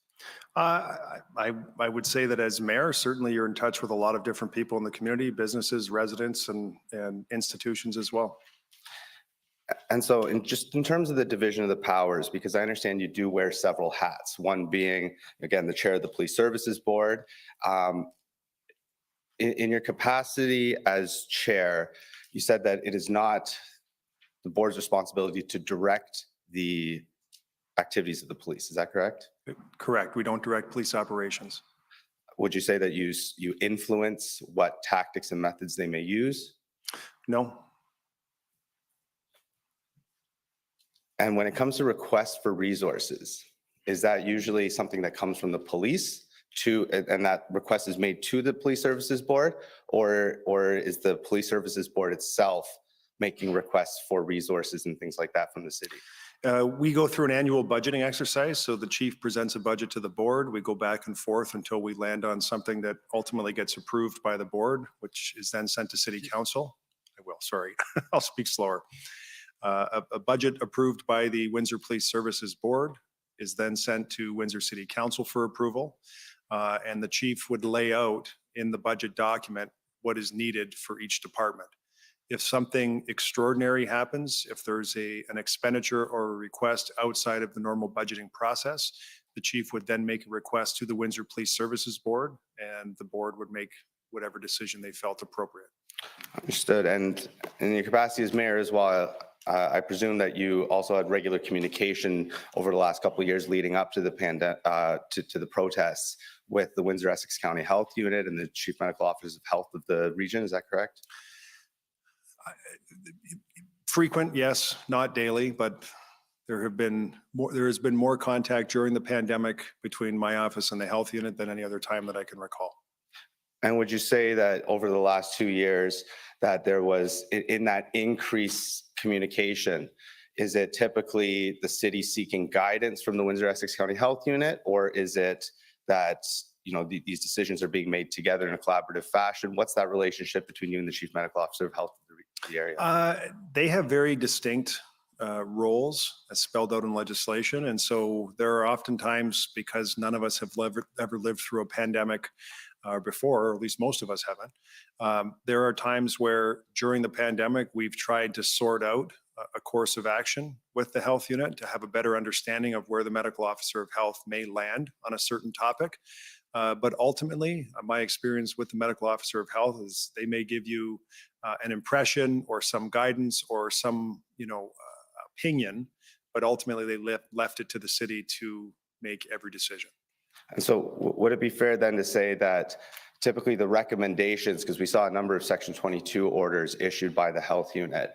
I would say that as mayor, certainly you're in touch with a lot of different people in the community, businesses, residents, and institutions as well. And so just in terms of the division of the powers, because I understand you do wear several hats, one being, again, the chair of the Police Services Board. In your capacity as chair, you said that it is not the board's responsibility to direct the activities of the police. Is that correct? Correct. We don't direct police operations. Would you say that you influence what tactics and methods they may use? No. And when it comes to requests for resources, is that usually something that comes from the police and that request is made to the Police Services Board, or is the Police Services Board itself making requests for resources and things like that from the city? We go through an annual budgeting exercise. So the chief presents a budget to the board. We go back and forth until we land on something that ultimately gets approved by the board, which is then sent to city council. I'll speak slower. A budget approved by the Windsor Police Services Board is then sent to Windsor City Council for approval. And the chief would lay out in the budget document what is needed for each department. If something extraordinary happens, if there's an expenditure or a request outside of the normal budgeting process, the chief would then make a request to the Windsor Police Services Board, and the board would make whatever decision they felt appropriate. Understood. And in your capacity as mayor as well, I presume that you also had regular communication over the last couple of years leading up to the to the protests with the Windsor Essex County Health Unit and the Chief Medical Officers of Health of the region. Is that correct? Frequent, yes, not daily, but there has been more contact during the pandemic between my office and the health unit than any other time that I can recall. And would you say that over the last 2 years that there was in that increased communication, is it typically the city seeking guidance from the Windsor Essex County Health Unit, or is it that these decisions are being made together in a collaborative fashion? What's that relationship between you and the Chief Medical Officer of Health of the area? They have very distinct roles as spelled out in legislation. And so there are oftentimes, because none of us have ever lived through a pandemic before, or at least most of us haven't, there are times where during the pandemic, we've tried to sort out a course of action with the health unit to have a better understanding of where the medical officer of health may land on a certain topic. But ultimately, my experience with the medical officer of health is they may give you an impression or some guidance or some, opinion, but ultimately they left it to the city to make every decision. And so would it be fair then to say that typically the recommendations, because we saw a number of Section 22 orders issued by the health unit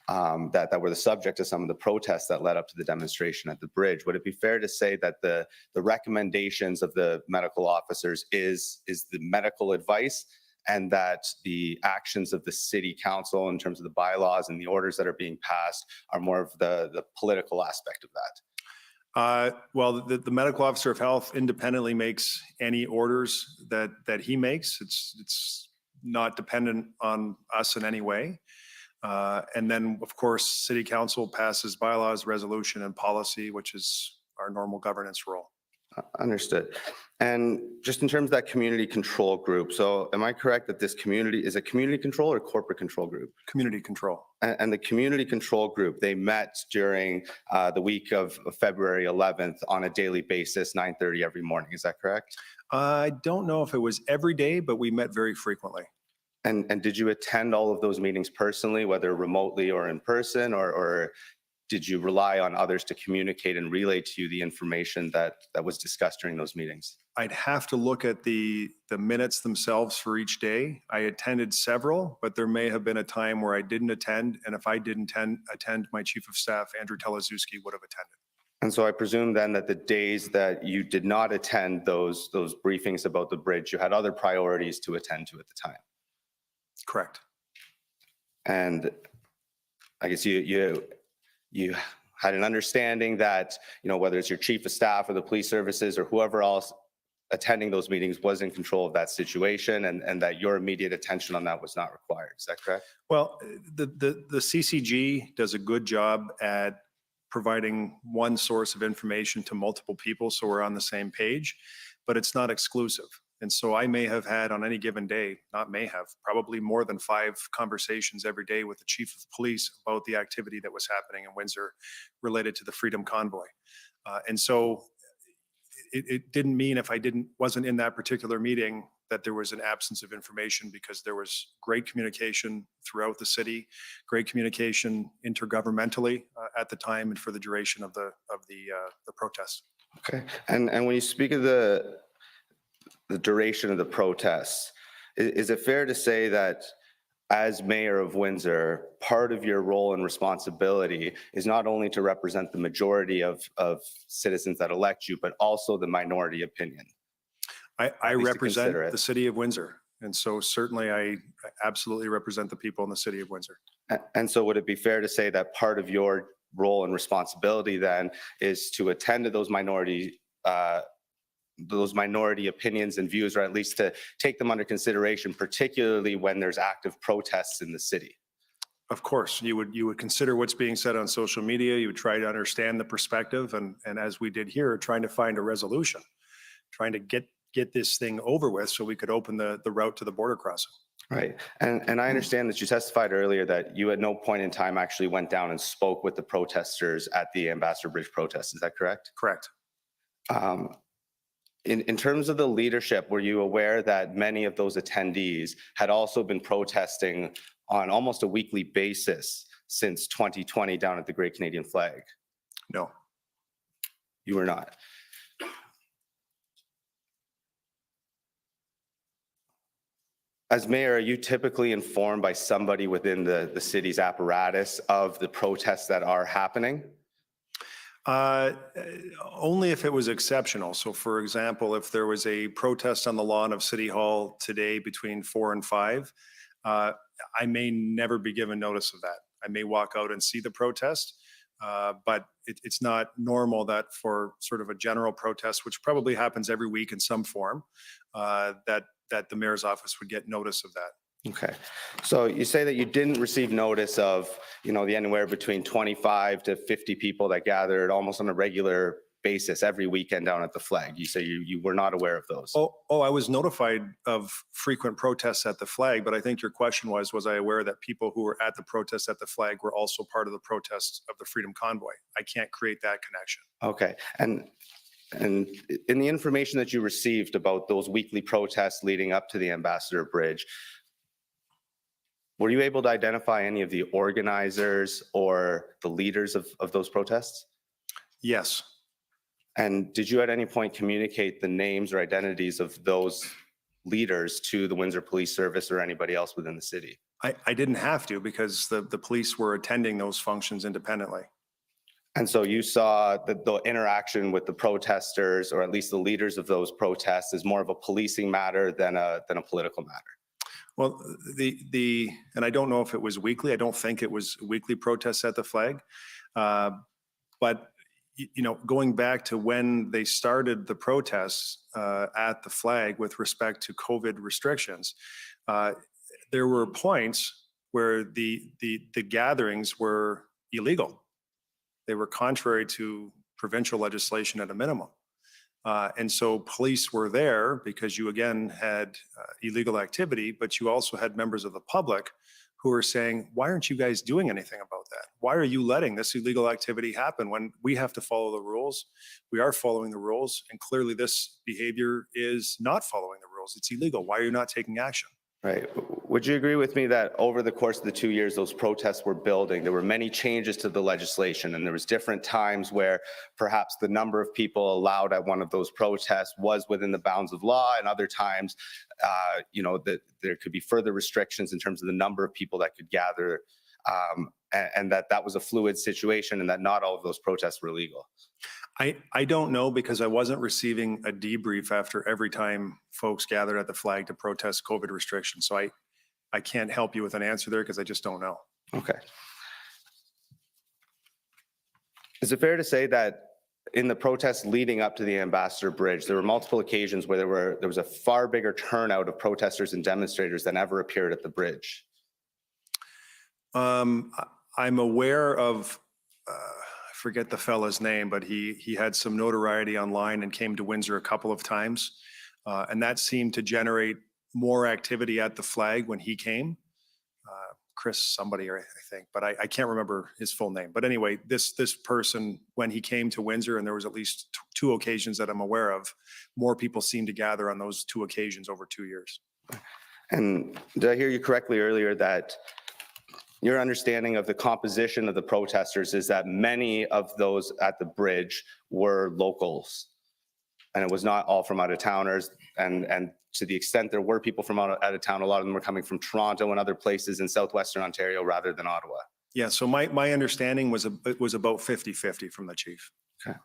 that were the subject of some of the protests that led up to the demonstration at the bridge, would it be fair to say that the recommendations of the medical officers is the medical advice, and that the actions of the city council in terms of the bylaws and the orders that are being passed are more of the political aspect of that? Well, the medical officer of health independently makes any orders that he makes. It's not dependent on us in any way. And then, of course, city council passes bylaws, resolution, and policy, which is our normal governance role. Understood. And just in terms of that community control group, so am I correct that this is a community control or corporate control group? Community control. And the community control group, they met during the week of February 11th on a daily basis, 9:30 every morning. Is that correct? I don't know if it was every day, but we met very frequently. And did you attend all of those meetings personally, whether remotely or in person, or did you rely on others to communicate and relay to you the information that was discussed during those meetings? I'd have to look at the minutes themselves for each day. I attended several, but there may have been a time where I didn't attend. And if I didn't attend, my chief of staff, Andrew Teleszewski, would have attended. And so I presume then that the days that you did not attend those briefings about the bridge, you had other priorities to attend to at the time. Correct. And I guess you had an understanding that, whether it's your chief of staff or the police services or whoever else attending those meetings was in control of that situation, and that your immediate attention on that was not required. Is that correct? Well, the CCG does a good job at providing one source of information to multiple people, so we're on the same page, but it's not exclusive. And so I may have had on any given day, probably more than 5 conversations every day with the chief of police about the activity that was happening in Windsor related to the Freedom Convoy. And so it didn't mean if I wasn't in that particular meeting that there was an absence of information, because there was great communication throughout the city, great communication intergovernmentally at the time and for the duration of the protest. Okay. And when you speak of the duration of the protests, is it fair to say that as mayor of Windsor, part of your role and responsibility is not only to represent the majority of citizens that elect you, but also the minority opinion? I represent consider it. the city of Windsor. And so certainly I absolutely represent the people in the city of Windsor. And so would it be fair to say that part of your role and responsibility then is to attend to those minority opinions and views, or at least to take them under consideration, particularly when there's active protests in the city? Of course, you would consider what's being said on social media. You would try to understand the perspective, and as we did here, trying to find a resolution, trying to get this thing over with so we could open the route to the border crossing. Right. And I understand that you testified earlier that you at no point in time actually went down and spoke with the protesters at the Ambassador Bridge protest. Is that correct? Correct. In terms of the leadership, were you aware that many of those attendees had also been protesting on almost a weekly basis since 2020 down at the Great Canadian Flag? No. You were not. As mayor, are you typically informed by somebody within the city's apparatus of the protests that are happening? Only if it was exceptional. So for example, if there was a protest on the lawn of City Hall today between 4 and 5, I may never be given notice of that. I may walk out and see the protest, but it's not normal that for sort of a general protest, which probably happens every week in some form, that the mayor's office would get notice of that. Okay. So you say that you didn't receive notice of, the anywhere between 25 to 50 people that gathered almost on a regular basis every weekend down at the flag. You say you were not aware of those. Oh, I was notified of frequent protests at the flag, but I think your question was I aware that people who were at the protest at the flag were also part of the protest of the Freedom Convoy? I can't create that connection. Okay. And And in the information that you received about those weekly protests leading up to the Ambassador Bridge, were you able to identify any of the organizers or the leaders of those protests? Yes. And did you at any point communicate the names or identities of those leaders to the Windsor Police Service or anybody else within the city? I didn't have to because the police were attending those functions independently. And so you saw the interaction with the protesters, or at least the leaders of those protests, as more of a policing matter than a political matter. Well, and I don't know if it was weekly. I don't think it was weekly protests at the flag. But, you know, going back to when they started the protests at the flag with respect to COVID restrictions, there were points where the gatherings were illegal. They were contrary to provincial legislation at a minimum. And so police were there because you again had illegal activity, but you also had members of the public who were saying, why aren't you guys doing anything about that? Why are you letting this illegal activity happen when we have to follow the rules? We are following the rules, and clearly this behavior is not following the rules. It's illegal. Why are you not taking action? Right. Would you agree with me that over the course of the 2 years those protests were building, there were many changes to the legislation, and there was different times where perhaps the number of people allowed at one of those protests was within the bounds of law, and other times, you know, that there could be further restrictions in terms of the number of people that could gather, and that was a fluid situation, and that not all of those protests were legal? I don't know because I wasn't receiving a debrief after every time folks gathered at the flag to protest COVID restrictions. So I can't help you with an answer there because I just don't know. Okay. Is it fair to say that in the protests leading up to the Ambassador Bridge, there were multiple occasions where there was a far bigger turnout of protesters and demonstrators than ever appeared at the bridge? I'm aware of, I forget the fella's name, but he had some notoriety online and came to Windsor a couple of times. And that seemed to generate more activity at the flag when he came. Chris somebody, I think, but I can't remember his full name. But anyway, this person, when he came to Windsor, and there was at least two occasions that I'm aware of, more people seemed to gather on those 2 occasions over 2 years. And did I hear you correctly earlier that your understanding of the composition of the protesters is that many of those at the bridge were locals, and it was not all from out of towners, and to the extent there were people from out of town, a lot of them were coming from Toronto and other places in southwestern Ontario rather than Ottawa? Yeah, so my understanding was it was about 50-50 from the chief. Okay.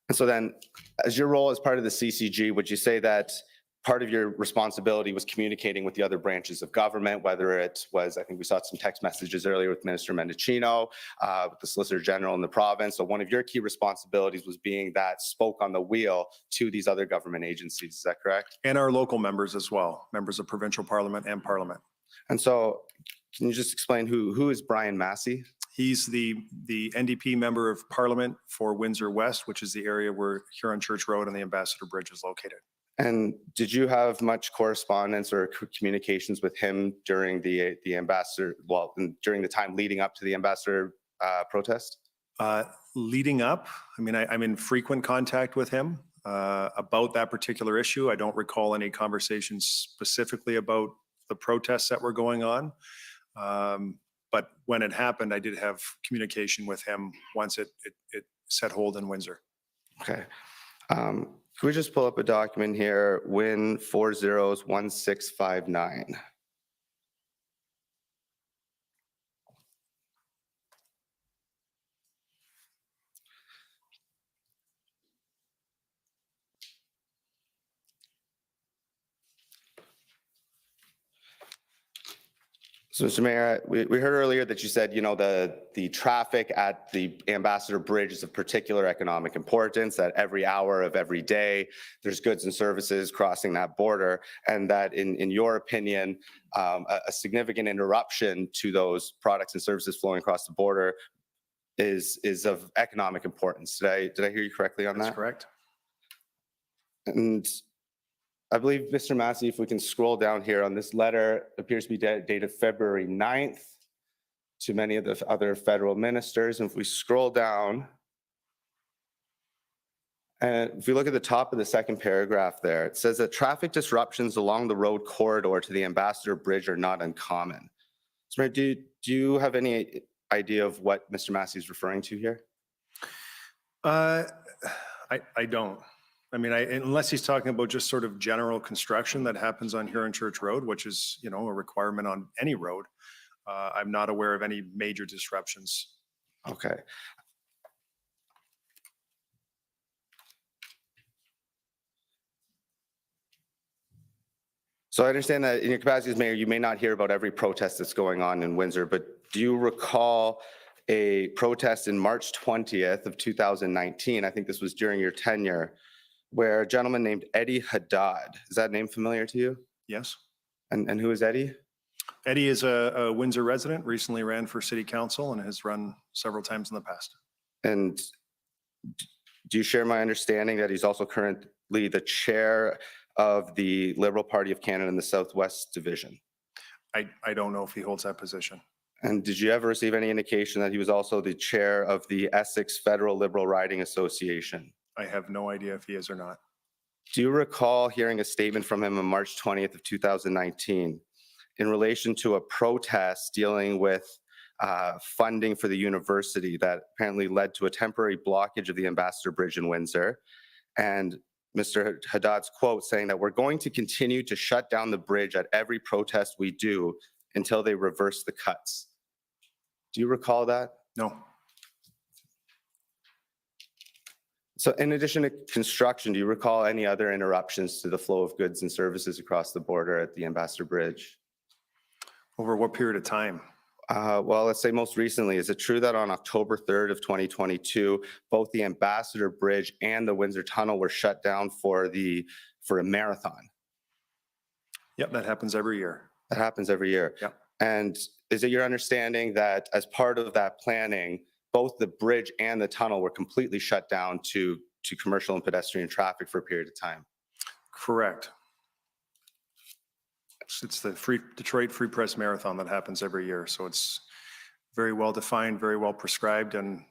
And so then, as your role as part of the CCG, would you say that part of your responsibility was communicating with the other branches of government, whether it was, I think we saw some text messages earlier with Minister Mendicino, with the Solicitor General in the province. So one of your key responsibilities was being that spoke on the wheel to these other government agencies. Is that correct? And our local members as well, members of provincial parliament and parliament. And so can you just explain who is Brian Massey? He's the NDP member of parliament for Windsor West, which is the area where Huron Church Road and the Ambassador Bridge is located. And did you have much correspondence or communications with him during the ambassador, well, during the time leading up to the ambassador protest? Leading up, I mean, I'm in frequent contact with him about that particular issue. I don't recall any conversations specifically about the protests that were going on. But when it happened, I did have communication with him once it set hold in Windsor. Okay. Can we just pull up a document here? Win 401659. So, Mr. Mayor, we heard earlier that you said, you know, the traffic at the Ambassador Bridge is of particular economic importance, that every hour of every day, there's goods and services crossing that border, and that in your opinion, a significant interruption to those products and services flowing across the border is of economic importance. Did I hear you correctly on that? That's correct. And I believe, Mr. Massey, if we can scroll down here on this letter, appears to be dated February 9th to many of the other federal ministers. And if we scroll down, And if you look at the top of the second paragraph there, it says that traffic disruptions along the road corridor to the Ambassador Bridge are not uncommon. So Mayor, do you have any idea of what Mr. Massey is referring to here? I don't. I mean, unless he's talking about just sort of general construction that happens on Huron Church Road, which is, you know, a requirement on any road. I'm not aware of any major disruptions. Okay. So I understand that in your capacity as mayor, you may not hear about every protest that's going on in Windsor, but do you recall a protest in March 20th of 2019? I think this was during your tenure, where a gentleman named Eddie Haddad, is that name familiar to you? Yes. And who is Eddie? Eddie is a Windsor resident, recently ran for city council and has run several times in the past. And do you share my understanding that he's also currently the chair of the Liberal Party of Canada in the Southwest Division? I don't know if he holds that position. And did you ever receive any indication that he was also the chair of the Essex Federal Liberal Riding Association? I have no idea if he is or not. Do you recall hearing a statement from him on March 20th of 2019 in relation to a protest dealing with funding for the university that apparently led to a temporary blockage of the Ambassador Bridge in Windsor? And Mr. Haddad's quote saying that we're going to continue to shut down the bridge at every protest we do until they reverse the cuts. Do you recall that? No. So in addition to construction, do you recall any other interruptions to the flow of goods and services across the border at the Ambassador Bridge? Over what period of time? Well, let's say most recently, is it true that on October 3rd of 2022, both the Ambassador Bridge and the Windsor Tunnel were shut down for a marathon? Yep, that happens every year. That happens every year. Yep. And is it your understanding that as part of that planning, both the bridge and the tunnel were completely shut down to commercial and pedestrian traffic for a period of time? Correct. It's the Detroit Free Press Marathon that happens every year. So it's very well defined, very well prescribed, and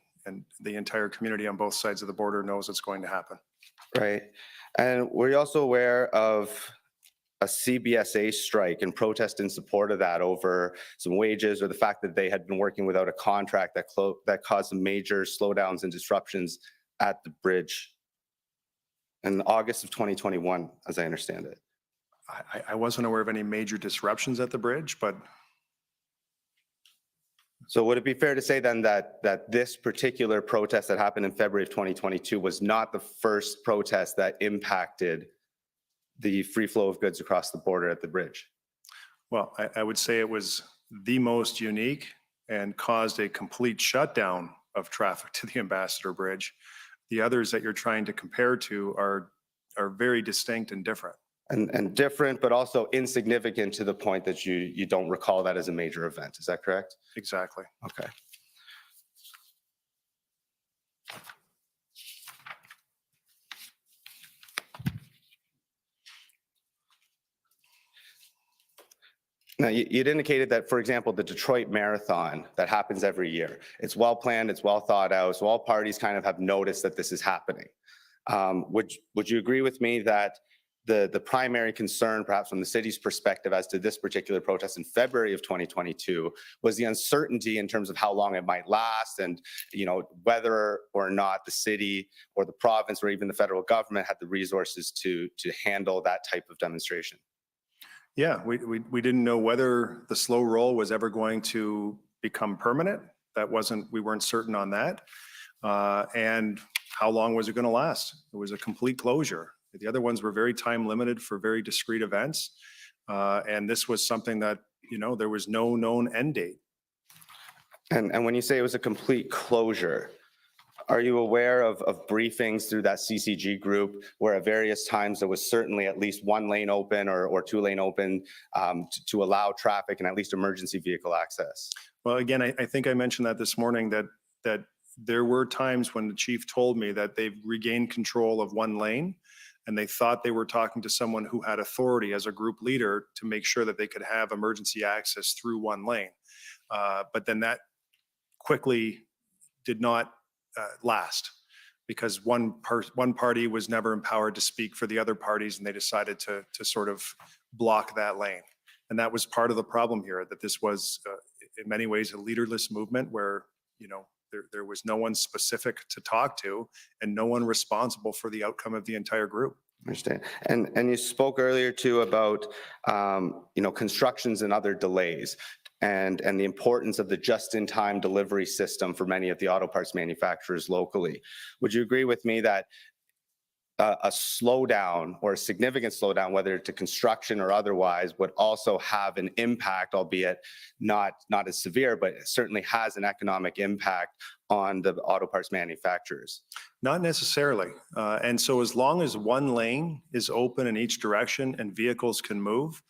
the entire community on both sides of the border knows it's going to happen. Right. And were you also aware of a CBSA strike and protest in support of that over some wages or the fact that they had been working without a contract that caused some major slowdowns and disruptions at the bridge in August of 2021, as I understand it? I wasn't aware of any major disruptions at the bridge, but So would it be fair to say then that this particular protest that happened in February of 2022 was not the first protest that impacted the free flow of goods across the border at the bridge? well, I would say it was the most unique and caused a complete shutdown of traffic to the Ambassador Bridge. The others that you're trying to compare to are very distinct and different. And different, but also insignificant to the point that you don't recall that as a major event. Is that correct? Exactly. Okay. Now, you'd indicated that, for example, the Detroit Marathon that happens every year, it's well planned, it's well thought out, so all parties kind of have noticed that this is happening. Would you agree with me that the primary concern, perhaps from the city's perspective as to this particular protest in February of 2022 was the uncertainty in terms of how long it might last and, you know, whether or not the city or the province or even the federal government had the resources to handle that type of demonstration? Yeah, we didn't know whether the slow roll was ever going to become permanent. We weren't certain on that. And how long was it going to last? It was a complete closure. The other ones were very time limited for very discrete events. And this was something that, you know, there was no known end date. And when you say it was a complete closure, are you aware of briefings through that CCG group where at various times there was certainly at least one lane open or two lane open to allow traffic and at least emergency vehicle access? Well, again, I think I mentioned that this morning that there were times when the chief told me that they've regained control of one lane and they thought they were talking to someone who had authority as a group leader to make sure that they could have emergency access through one lane. But then that quickly did not last because one party was never empowered to speak for the other parties, and they decided to sort of block that lane. And that was part of the problem here, that this was in many ways a leaderless movement where, there was no one specific to talk to and no one responsible for the outcome of the entire group. Understand. And you spoke earlier too about, constructions and other delays and the importance of the just-in-time delivery system for many of the auto parts manufacturers locally. Would you agree with me that a slowdown or a significant slowdown, whether to construction or otherwise, would also have an impact, albeit not as severe, but it certainly has an economic impact on the auto parts manufacturers? Not necessarily. And so as long as one lane is open in each direction and vehicles can move,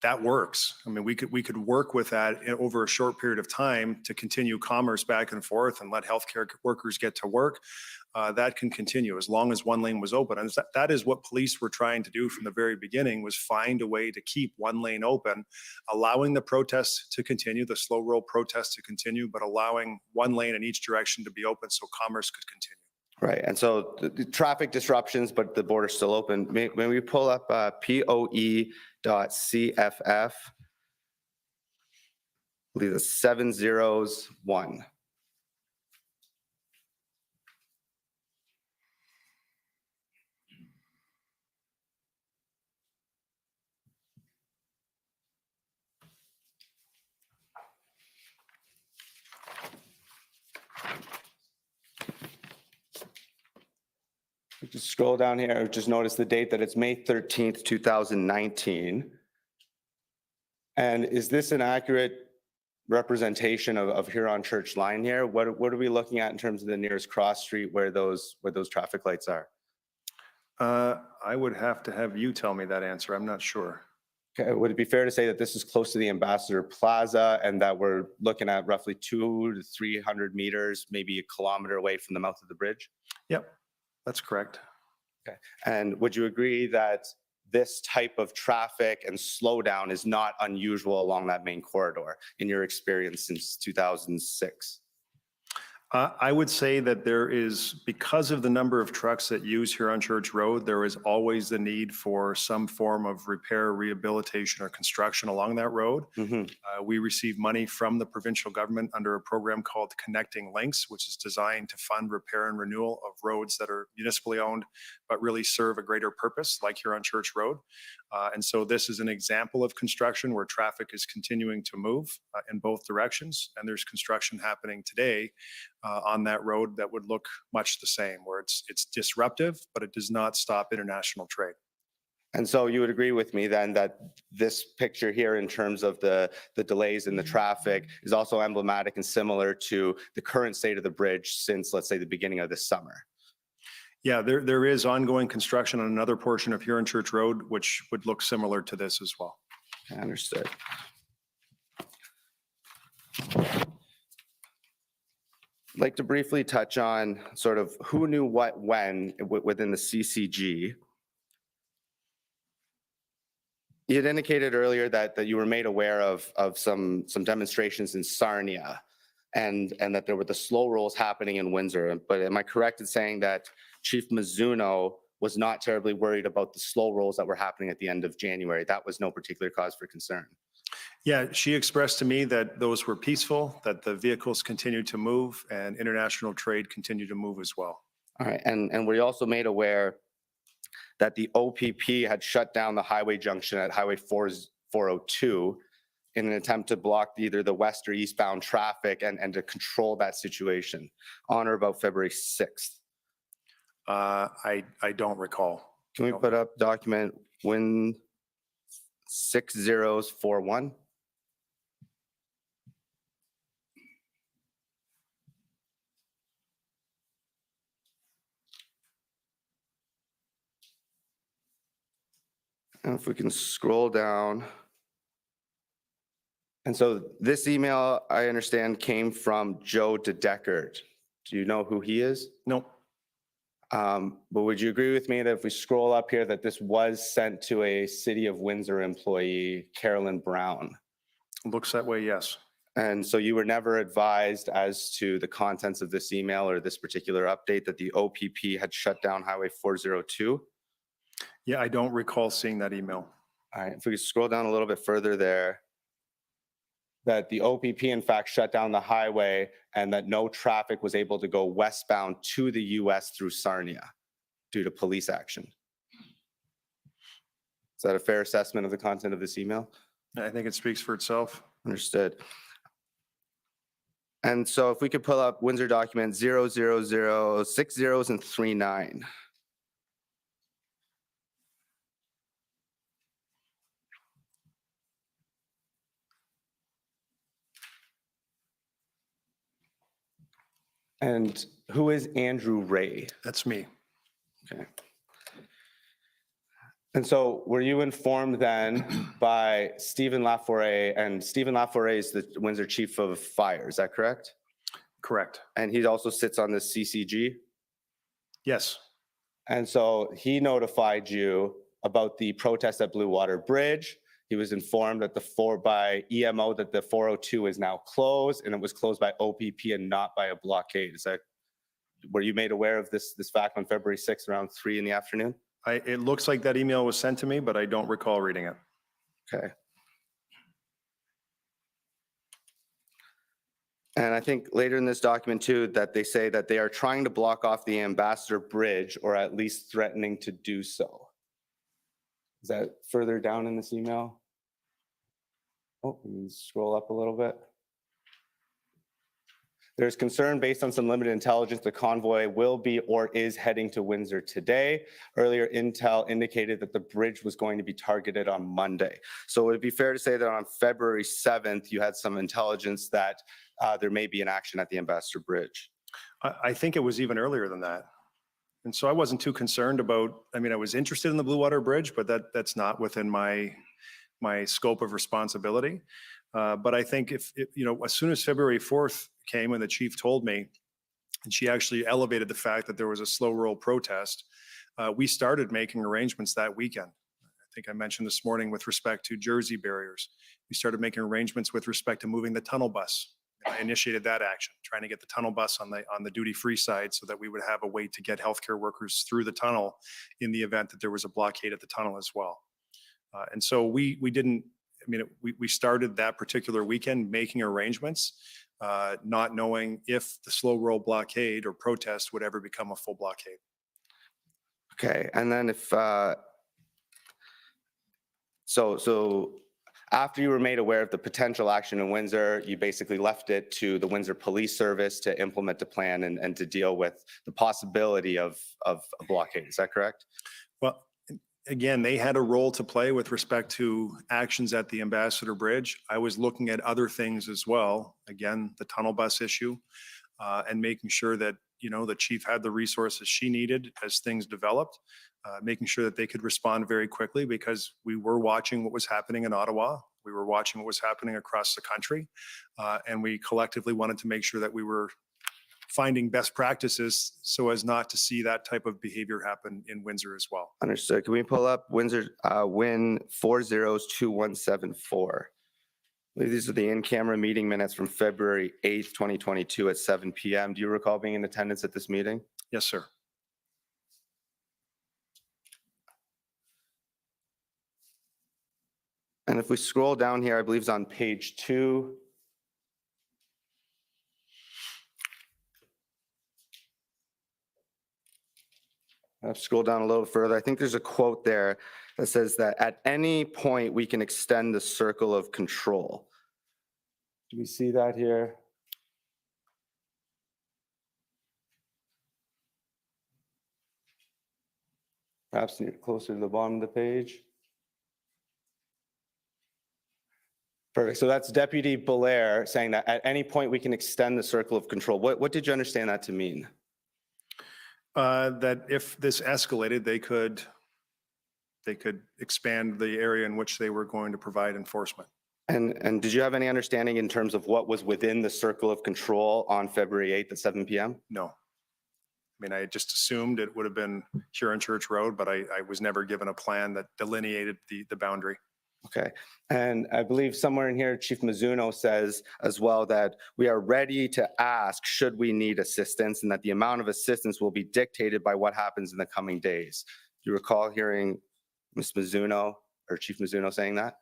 that works. I mean, we could work with that over a short period of time to continue commerce back and forth and let healthcare workers get to work. That can continue as long as one lane was open. And that is what police were trying to do from the very beginning, was find a way to keep one lane open, allowing the protests to continue, the slow roll protests to continue, but allowing one lane in each direction to be open so commerce could continue. Right. And so the traffic disruptions, but the border's still open. May we pull up POE.CFF? I believe it's 701. Just scroll down here, just notice the date that it's May 13th, 2019. And is this an accurate representation of Huron Church line here? What are we looking at in terms of the nearest cross street where those traffic lights are? I would have to have you tell me that answer. I'm not sure. Okay, would it be fair to say that this is close to the Ambassador Plaza and that we're looking at roughly 200 to 300 meters, maybe a kilometer away from the mouth of the bridge? Yep, that's correct. Okay, and would you agree that this type of traffic and slowdown is not unusual along that main corridor in your experience since 2006? I would say that there is, because of the number of trucks that use Huron Church Road, there is always the need for some form of repair, rehabilitation, or construction along that road. We receive money from the provincial government under a program called Connecting Links, which is designed to fund repair and renewal of roads that are municipally owned, but really serve a greater purpose, like Huron Church Road. And so this is an example of construction where traffic is continuing to move in both directions. And there's construction happening today on that road that would look much the same, where it's disruptive, but it does not stop international trade. And so you would agree with me then that this picture here in terms of the delays in the traffic is also emblematic and similar to the current state of the bridge since, let's say, the beginning of this summer? Yeah, there is ongoing construction on another portion of Huron Church Road, which would look similar to this as well. I understood. I'd like to briefly touch on sort of who knew what when within the CCG. You had indicated earlier that you were made aware of some demonstrations in Sarnia and that there were the slow rolls happening in Windsor. But am I correct in saying that Chief Mizuno was not terribly worried about the slow rolls that were happening at the end of January? That was no particular cause for concern. Yeah, she expressed to me that those were peaceful, that the vehicles continued to move and international trade continued to move as well. All right, and were you also made aware that the OPP had shut down the highway junction at Highway 402 in an attempt to block either the west or eastbound traffic and to control that situation on or about February 6th? I don't recall. Can we put up document Win 6041? And if we can scroll down. And so this email, I understand, came from Joe DeDeckert. Do you know who he is? No. But would you agree with me that if we scroll up here, that this was sent to a City of Windsor employee, Carolyn Brown? Looks that way, yes. And so you were never advised as to the contents of this email or this particular update that the OPP had shut down Highway 402? Yeah, I don't recall seeing that email. All right, if we could scroll down a little bit further there, that the OPP in fact shut down the highway and that no traffic was able to go westbound to the US through Sarnia due to police action. Is that a fair assessment of the content of this email? I think it speaks for itself. Understood. And so if we could pull up Windsor document 00060 and 39. And who is Andrew Ray? That's me. Okay. And so were you informed then by Stephen Laforet, and Stephen Laforet is the Windsor Chief of Fire, is that correct? Correct. And he also sits on the CCG? Yes. And so he notified you about the protest at Blue Water Bridge. He was informed that by EMO that the 402 is now closed, and it was closed by OPP and not by a blockade. Were you made aware of this fact on February 6th around 3 in the afternoon? It looks like that email was sent to me, but I don't recall reading it. Okay. And I think later in this document too, that they say that they are trying to block off the Ambassador Bridge, or at least threatening to do so. Is that further down in this email? Oh, we can scroll up a little bit. There's concern based on some limited intelligence the convoy will be or is heading to Windsor today. Earlier intel indicated that the bridge was going to be targeted on Monday. So would it be fair to say that on February 7th, you had some intelligence that there may be an action at the Ambassador Bridge? I think it was even earlier than that. And so I wasn't too concerned about, I mean, I was interested in the Blue Water Bridge, but that's not within my scope of responsibility. But I think as soon as February 4th came and the chief told me, and she actually elevated the fact that there was a slow roll protest, we started making arrangements that weekend. I think I mentioned this morning with respect to Jersey barriers. We started making arrangements with respect to moving the tunnel bus. I initiated that action, trying to get the tunnel bus on the duty-free side so that we would have a way to get healthcare workers through the tunnel in the event that there was a blockade at the tunnel as well. And so we started that particular weekend making arrangements, not knowing if the slow roll blockade or protest would ever become a full blockade. Okay, and then if, so after you were made aware of the potential action in Windsor, you basically left it to the Windsor Police Service to implement the plan and to deal with the possibility of a blockade, is that correct? Well, again, they had a role to play with respect to actions at the Ambassador Bridge. I was looking at other things as well. Again, the tunnel bus issue, and making sure that, the chief had the resources she needed as things developed, making sure that they could respond very quickly, because we were watching what was happening in Ottawa. We were watching what was happening across the country. And we collectively wanted to make sure that we were finding best practices so as not to see that type of behavior happen in Windsor as well. Understood. Can we pull up Windsor Win 402174? I believe these are the in-camera meeting minutes from February 8th, 2022 at 7 p.m. Do you recall being in attendance at this meeting? Yes, sir. And if we scroll down here, I believe it's on page 2. I'll scroll down a little further. I think there's a quote there that says that at any point we can extend the circle of control. Do we see that here? Perhaps closer to the bottom of the page. Perfect. So that's Deputy Belair saying that at any point we can extend the circle of control. What did you understand that to mean? That if this escalated, they could expand the area in which they were going to provide enforcement. And did you have any understanding in terms of what was within the circle of control on February 8th at 7 p.m.? No. I mean, I just assumed it would have been Huron Church Road, but I was never given a plan that delineated the boundary. Okay, and I believe somewhere in here, Chief Mizuno says as well that we are ready to ask should we need assistance, and that the amount of assistance will be dictated by what happens in the coming days. Do you recall hearing Ms. Mizuno or Chief Mizuno saying that?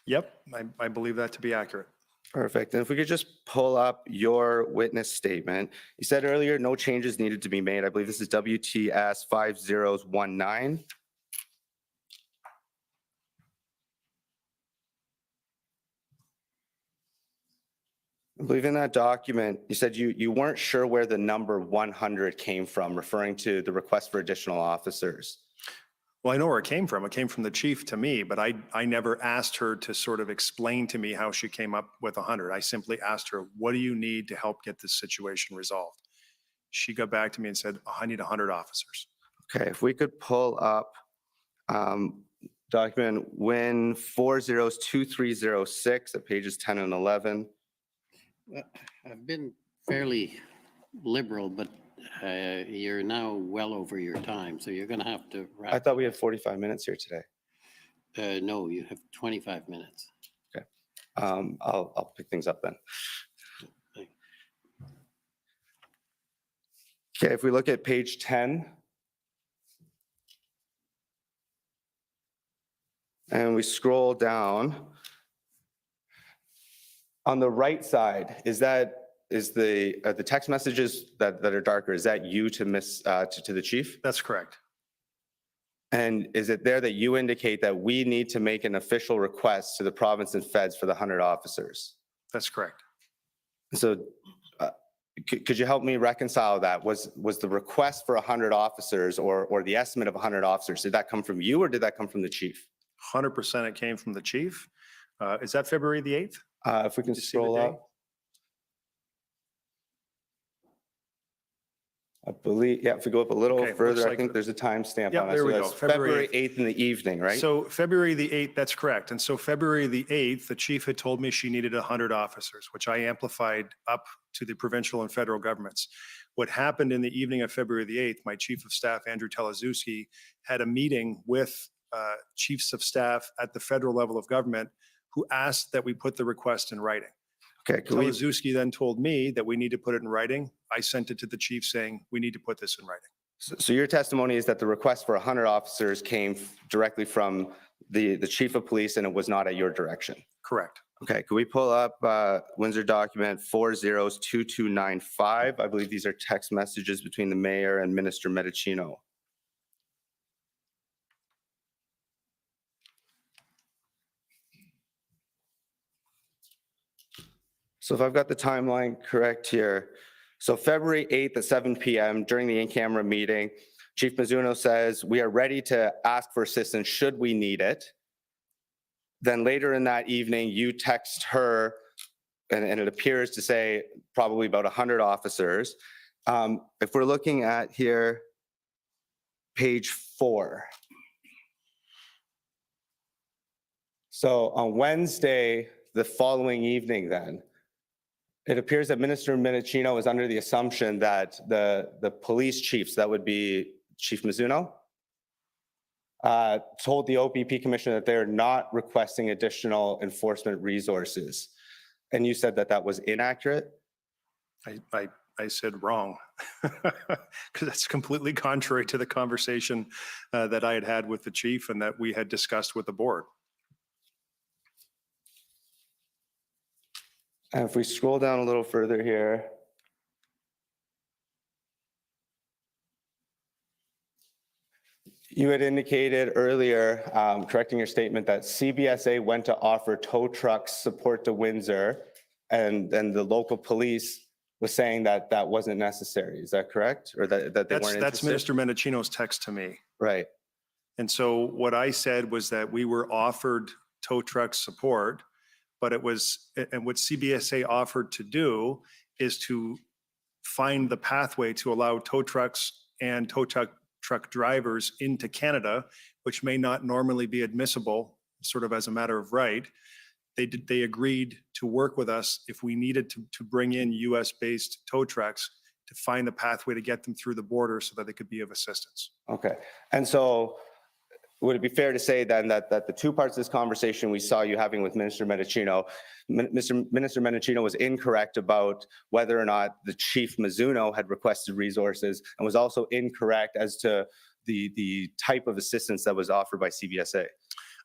Yep, I believe that to be accurate. Perfect. And if we could just pull up your witness statement. You said earlier, no changes needed to be made. I believe this is WTS 5019. I believe in that document, you said you weren't sure where the number 100 came from, referring to the request for additional officers. Well, I know where it came from. It came from the chief to me, but I never asked her to sort of explain to me how she came up with 100. I simply asked her, what do you need to help get this situation resolved? She got back to me and said, I need 100 officers. Okay, if we could pull up document WIN 402306 at pages 10 and 11. I've been fairly liberal, but you're now well over your time, so you're going to have to I wrap. thought we had 45 minutes here today. No, you have 25 minutes. I'll pick things up then. Thank- Okay, if we look at page 10. And we scroll down. On the right side, is the text messages that are darker, is that you to the chief? That's correct. And is it there that you indicate that we need to make an official request to the province and feds for the 100 officers? That's correct. So could you help me reconcile that? Was the request for 100 officers or the estimate of 100 officers, did that come from you or did that come from the chief? 100% it came from the chief. Is that February the 8th? If we can Did you see the scroll date? up. I believe, yeah, if we go up a little Okay, looks further, I like think the- there's a timestamp Yep, on it. there So we go, that's February February 8th in the evening, right? So February the 8th, that's correct. And so February the 8th, the chief had told me she needed 100 officers, which I amplified up to the provincial and federal governments. What happened in the evening of February the 8th, my chief of staff, Andrew Teleszewski, had a meeting with chiefs of staff at the federal level of government who asked that we put the request in writing. Okay, could we, Teleszewski then told me that we need to put it in writing. I sent it to the chief saying, we need to put this in writing. so your testimony is that the request for 100 officers came directly from the chief of police and it was not at your direction? Correct. Okay, could we pull up Windsor document 402295? I believe these are text messages between the mayor and Minister Medicino. So if I've got the timeline correct here, so February 8th at 7 p.m. during the in-camera meeting, Chief Mizuno says, we are ready to ask for assistance should we need it. Then later in that evening, you text her, and it appears to say probably about 100 officers. If we're looking at here, page 4. So on Wednesday, the following evening then, it appears that Minister Medicino is under the assumption that the police chiefs, that would be Chief Mizuno, told the OPP commissioner that they're not requesting additional enforcement resources. And you said that that was inaccurate? I said wrong, because that's completely contrary to the conversation that I had had with the chief and that we had discussed with the board. And if we scroll down a little further here. You had indicated earlier, correcting your statement, that CBSA went to offer tow trucks support to Windsor, and then the local police was saying that that wasn't necessary. Is that correct? Or that they weren't That's interested? Minister Medicino's text to me. Right. And so what I said was that we were offered tow truck support, but it was, and what CBSA offered to do is to find the pathway to allow tow trucks and tow truck drivers into Canada, which may not normally be admissible, sort of as a matter of right. They agreed to work with us if we needed to bring in US-based tow trucks to find the pathway to get them through the border so that they could be of assistance. Okay. And so would it be fair to say then that the two parts of this conversation we saw you having with Minister Mendicino, Minister Mendicino was incorrect about whether or not the Chief Mizuno had requested resources, and was also incorrect as to the type of assistance that was offered by CBSA?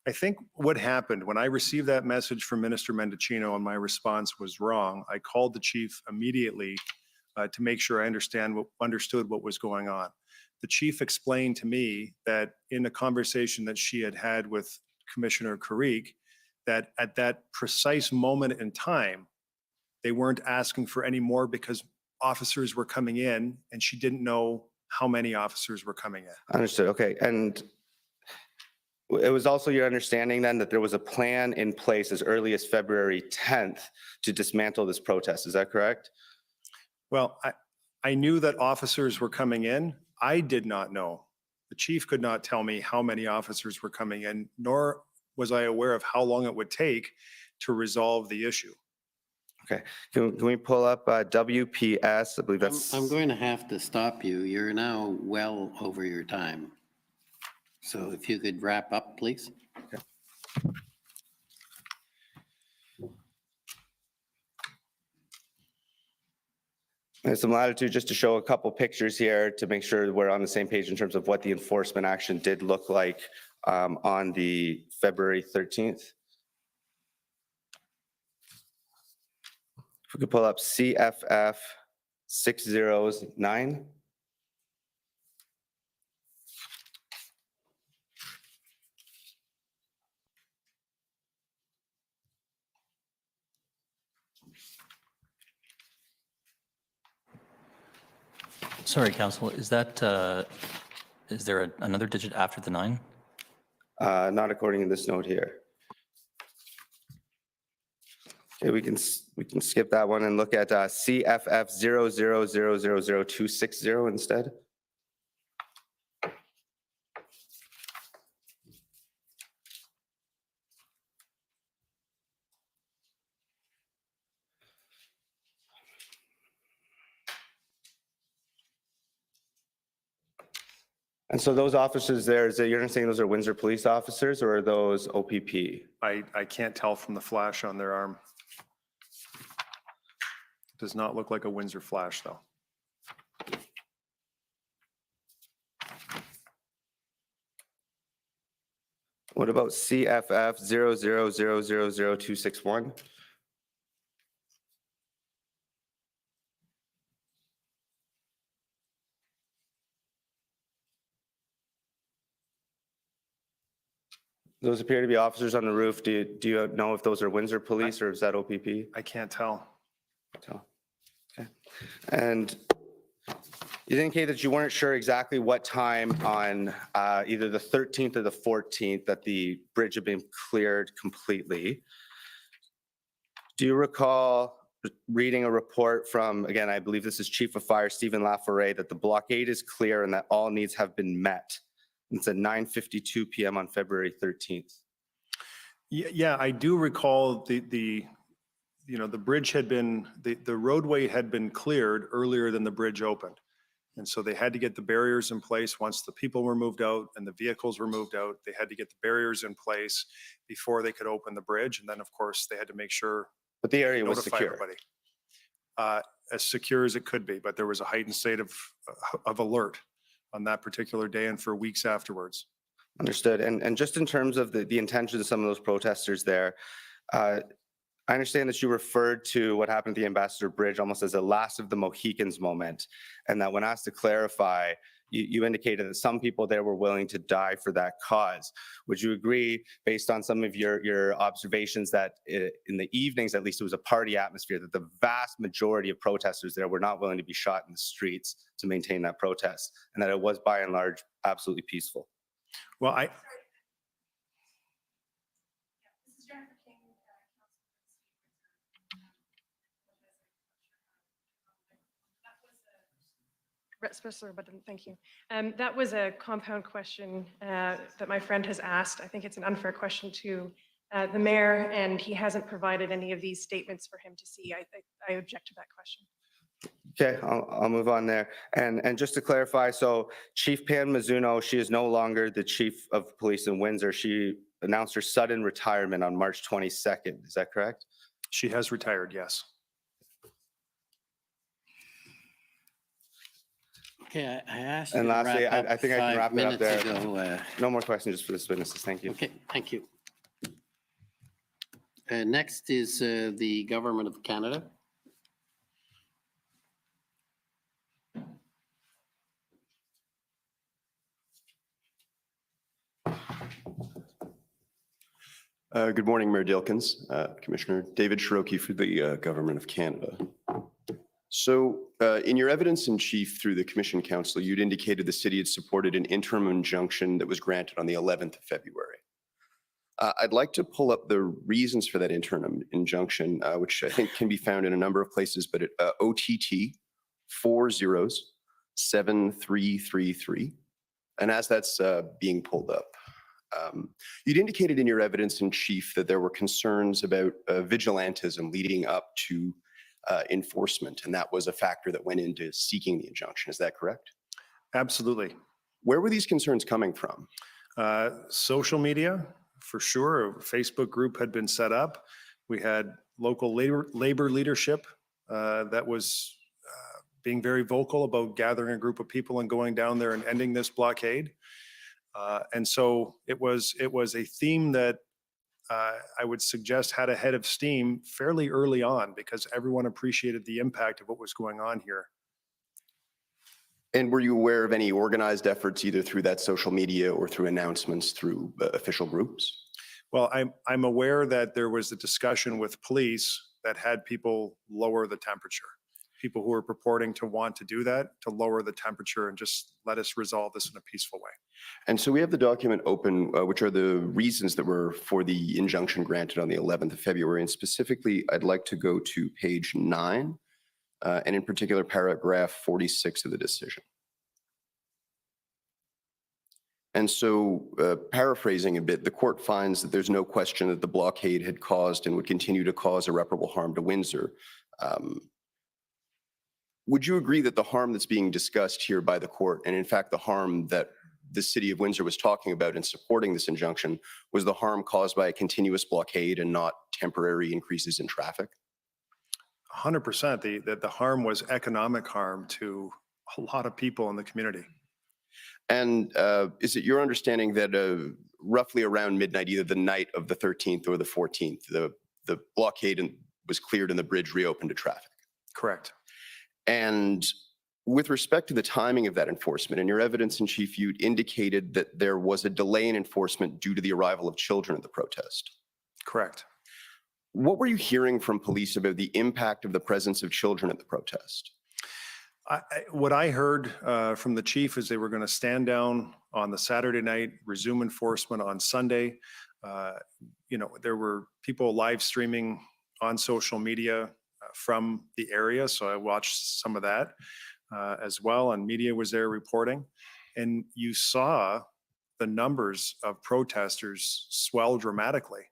I think what happened when I received that message from Minister Mendicino and my response was wrong, I called the chief immediately to make sure I understood what was going on. The chief explained to me that in a conversation that she had had with Commissioner Carrique, that at that precise moment in time, they weren't asking for any more because officers were coming in and she didn't know how many officers were coming in. Understood. Okay. And it was also your understanding then that there was a plan in place as early as February 10th to dismantle this protest. Is that correct? Well, I knew that officers were coming in. I did not know. The chief could not tell me how many officers were coming in, nor was I aware of how long it would take to resolve the issue. Okay. Can we pull up WPS? I believe that's. I'm going to have to stop you. You're now well over your time. So if you could wrap up, please. There's some latitude just to show a couple pictures here to make sure we're on the same page in terms of what the enforcement action did look like on the February 13th. If we could pull up CFF 609. Sorry, Council, is that, is there another digit after the 9? Not according to this note here. Okay, we can skip that one and look at CFF 0000260 instead. And so those officers there, you're saying those are Windsor police officers or are those OPP? I can't tell from the flash on their arm. Does not look like a Windsor flash, though. What about CFF 0000261? Those appear to be officers on the roof. Do you know if those are Windsor police or is that OPP? I can't tell. Okay. And you indicate that you weren't sure exactly what time on either the 13th or the 14th that the bridge had been cleared completely. Do you recall reading a report from, again, I believe this is Chief of Fire Stephen Laforet, that the blockade is clear and that all needs have been met? It's at 9:52 p.m. on February 13th. Yeah, I do recall the bridge had been, the roadway had been cleared earlier than the bridge opened. And so they had to get the barriers in place once the people were moved out and the vehicles were moved out. They had to get the barriers in place before they could open the bridge. And then, of course, they had to make sure. But the area was notify secure. everybody. As secure as it could be, but there was a heightened state of alert on that particular day and for weeks afterwards. Understood. And just in terms of the intentions of some of those protesters there, I understand that you referred to what happened at the Ambassador Bridge almost as a last of the Mohicans moment, and that when asked to clarify, you indicated that some people there were willing to die for that cause. Would you agree, based on some of your observations, that in the evenings, at least, it was a party atmosphere, that the vast majority of protesters there were not willing to be shot in the streets to maintain that protest, and that it was by and large absolutely peaceful? Well, But thank you. That was a compound question that my friend has asked. I think it's an unfair question to the mayor, and he hasn't provided any of these statements for him to see. I object to that question. Okay, I'll move on there. And just to clarify, so Chief Pam Mizuno, she is no longer the chief of police in Windsor. She announced her sudden retirement on March 22nd. Is that correct? She has retired, yes. Okay, I asked you And to lastly, wrap up I think I can 5 wrap it up minutes there. ago. No more questions just for this witnesses. Thank you. Okay, thank you. Next is the Government of Canada. Good morning, Mayor Dilkins, Commissioner David Shiroki for the Government of Canada. So in your evidence in chief through the Commission Council, you'd indicated the city had supported an interim injunction that was granted on the 11th of February. I'd like to pull up the reasons for that interim injunction, which I think can be found in a number of places, but OTT 407333. And as that's being pulled up, you'd indicated in your evidence in chief that there were concerns about vigilantism leading up to enforcement, and that was a factor that went into seeking the injunction. Is that correct? Absolutely. Where were these concerns coming from? Social media, for sure. A Facebook group had been set up. We had local labor leadership that was being very vocal about gathering a group of people and going down there and ending this blockade. And so it was a theme that I would suggest had a head of steam fairly early on because everyone appreciated the impact of what was going on here. And were you aware of any organized efforts either through that social media or through announcements through official groups? Well, I'm aware that there was a discussion with police that had people lower the temperature. People who were purporting to want to do that, to lower the temperature and just let us resolve this in a peaceful way. And so we have the document open, which are the reasons that were for the injunction granted on the 11th of February. And specifically, I'd like to go to page 9, and in particular, paragraph 46 of the decision. And so, paraphrasing a bit, the court finds that there's no question that the blockade had caused and would continue to cause irreparable harm to Windsor. Would you agree that the harm that's being discussed here by the court, and in fact the harm that the city of Windsor was talking about in supporting this injunction, was the harm caused by a continuous blockade and not temporary increases in traffic? 100%. The harm was economic harm to a lot of people in the community. And is it your understanding that roughly around midnight, either the night of the 13th or the 14th, the blockade was cleared and the bridge reopened to traffic? Correct. And with respect to the timing of that enforcement, in your evidence in chief, you indicated that there was a delay in enforcement due to the arrival of children at the protest. Correct. What were you hearing from police about the impact of the presence of children at the protest? What I heard from the chief is they were going to stand down on the Saturday night, resume enforcement on Sunday. There were people live streaming on social media from the area, so I watched some of that as well, and media was there reporting. And you saw the numbers of protesters swell dramatically.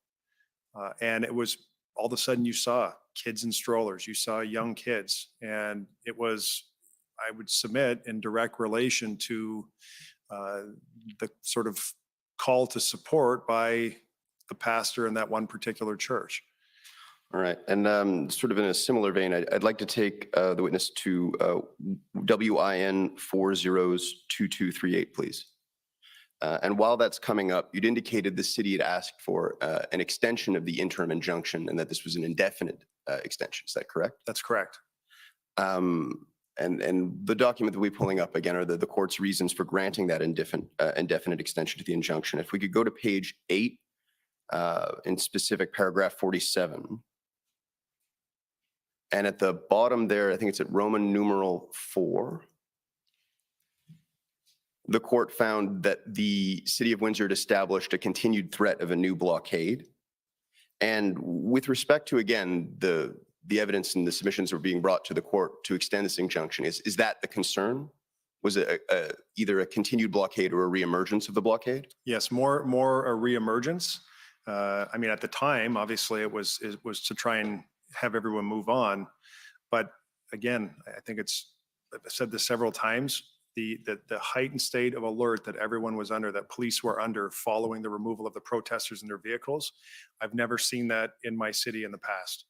And it was all of a sudden you saw kids in strollers, you saw young kids, and it was, I would submit, in direct relation to the sort of call to support by the pastor in that one particular church. All right. And sort of in a similar vein, I'd like to take the witness to WIN 402238, please. And while that's coming up, you'd indicated the city had asked for an extension of the interim injunction and that this was an indefinite extension. Is that correct? That's correct. And the document that we're pulling up again are the court's reasons for granting that indefinite extension to the injunction. If we could go to page 8, in specific paragraph 47. And at the bottom there, I think it's at Roman numeral 4. The court found that the city of Windsor had established a continued threat of a new blockade. And with respect to, again, the evidence and the submissions that were being brought to the court to extend this injunction, is that the concern? Was it either a continued blockade or a reemergence of the blockade? Yes, more a reemergence. I mean, at the time, obviously, it was to try and have everyone move on. But again, I think I've said this several times, the heightened state of alert that everyone was under, that police were under following the removal of the protesters in their vehicles. I've never seen that in my city in the past.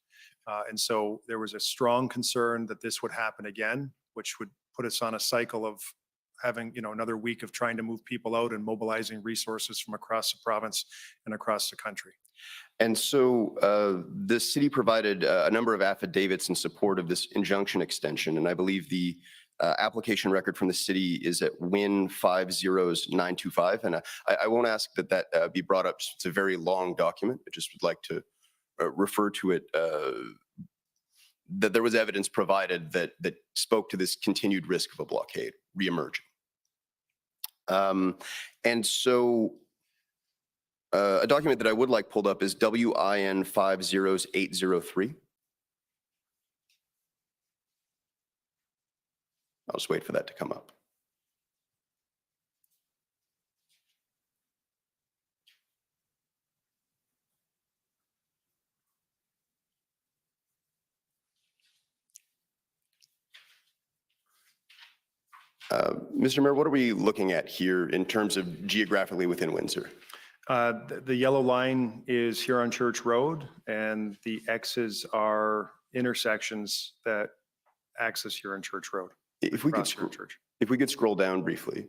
And so there was a strong concern that this would happen again, which would put us on a cycle of having, another week of trying to move people out and mobilizing resources from across the province and across the country. And so the city provided a number of affidavits in support of this injunction extension, and I believe the application record from the city is at WIN 50925. And I won't ask that be brought up. It's a very long document. I just would like to refer to it, that there was evidence provided that spoke to this continued risk of a blockade reemerging. And so a document that I would like pulled up is WIN 50803. I'll just wait for that to come up. Mr. Mayor, what are we looking at here in terms of geographically within Windsor? The yellow line is Huron Church Road, and the X's are intersections that access Huron Church Road. If we could scroll down briefly.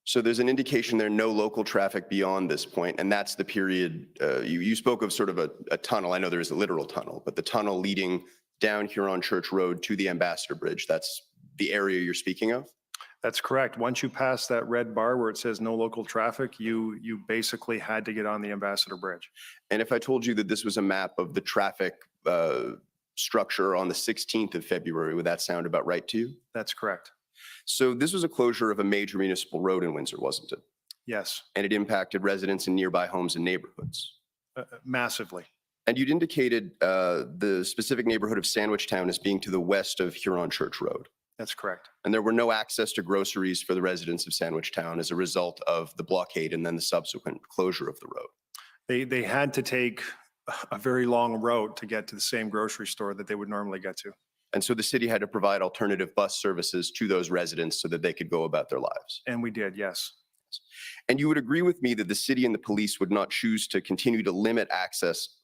So there's an indication there, no local traffic beyond this point, and that's the period, you spoke of sort of a tunnel. I know there is a literal tunnel, but the tunnel leading down Huron Church Road to the Ambassador Bridge, that's the area you're speaking of? That's correct. Once you pass that red bar where it says no local traffic, you basically had to get on the Ambassador Bridge. And if I told you that this was a map of the traffic structure on the 16th of February, would that sound about right to you? That's correct. So this was a closure of a major municipal road in Windsor, wasn't it? Yes, And it impacted residents in nearby homes and neighborhoods. massively. And you'd indicated the specific neighborhood of Sandwich Town as being to the west of Huron Church Road. That's correct. And there were no access to groceries for the residents of Sandwich Town as a result of the blockade and then the subsequent closure of the road. They had to take a very long route to get to the same grocery store that they would normally get to. And so the city had to provide alternative bus services to those residents so that they could go about their lives. And we did, yes. And you would agree with me that the city and the police would not choose to continue to limit access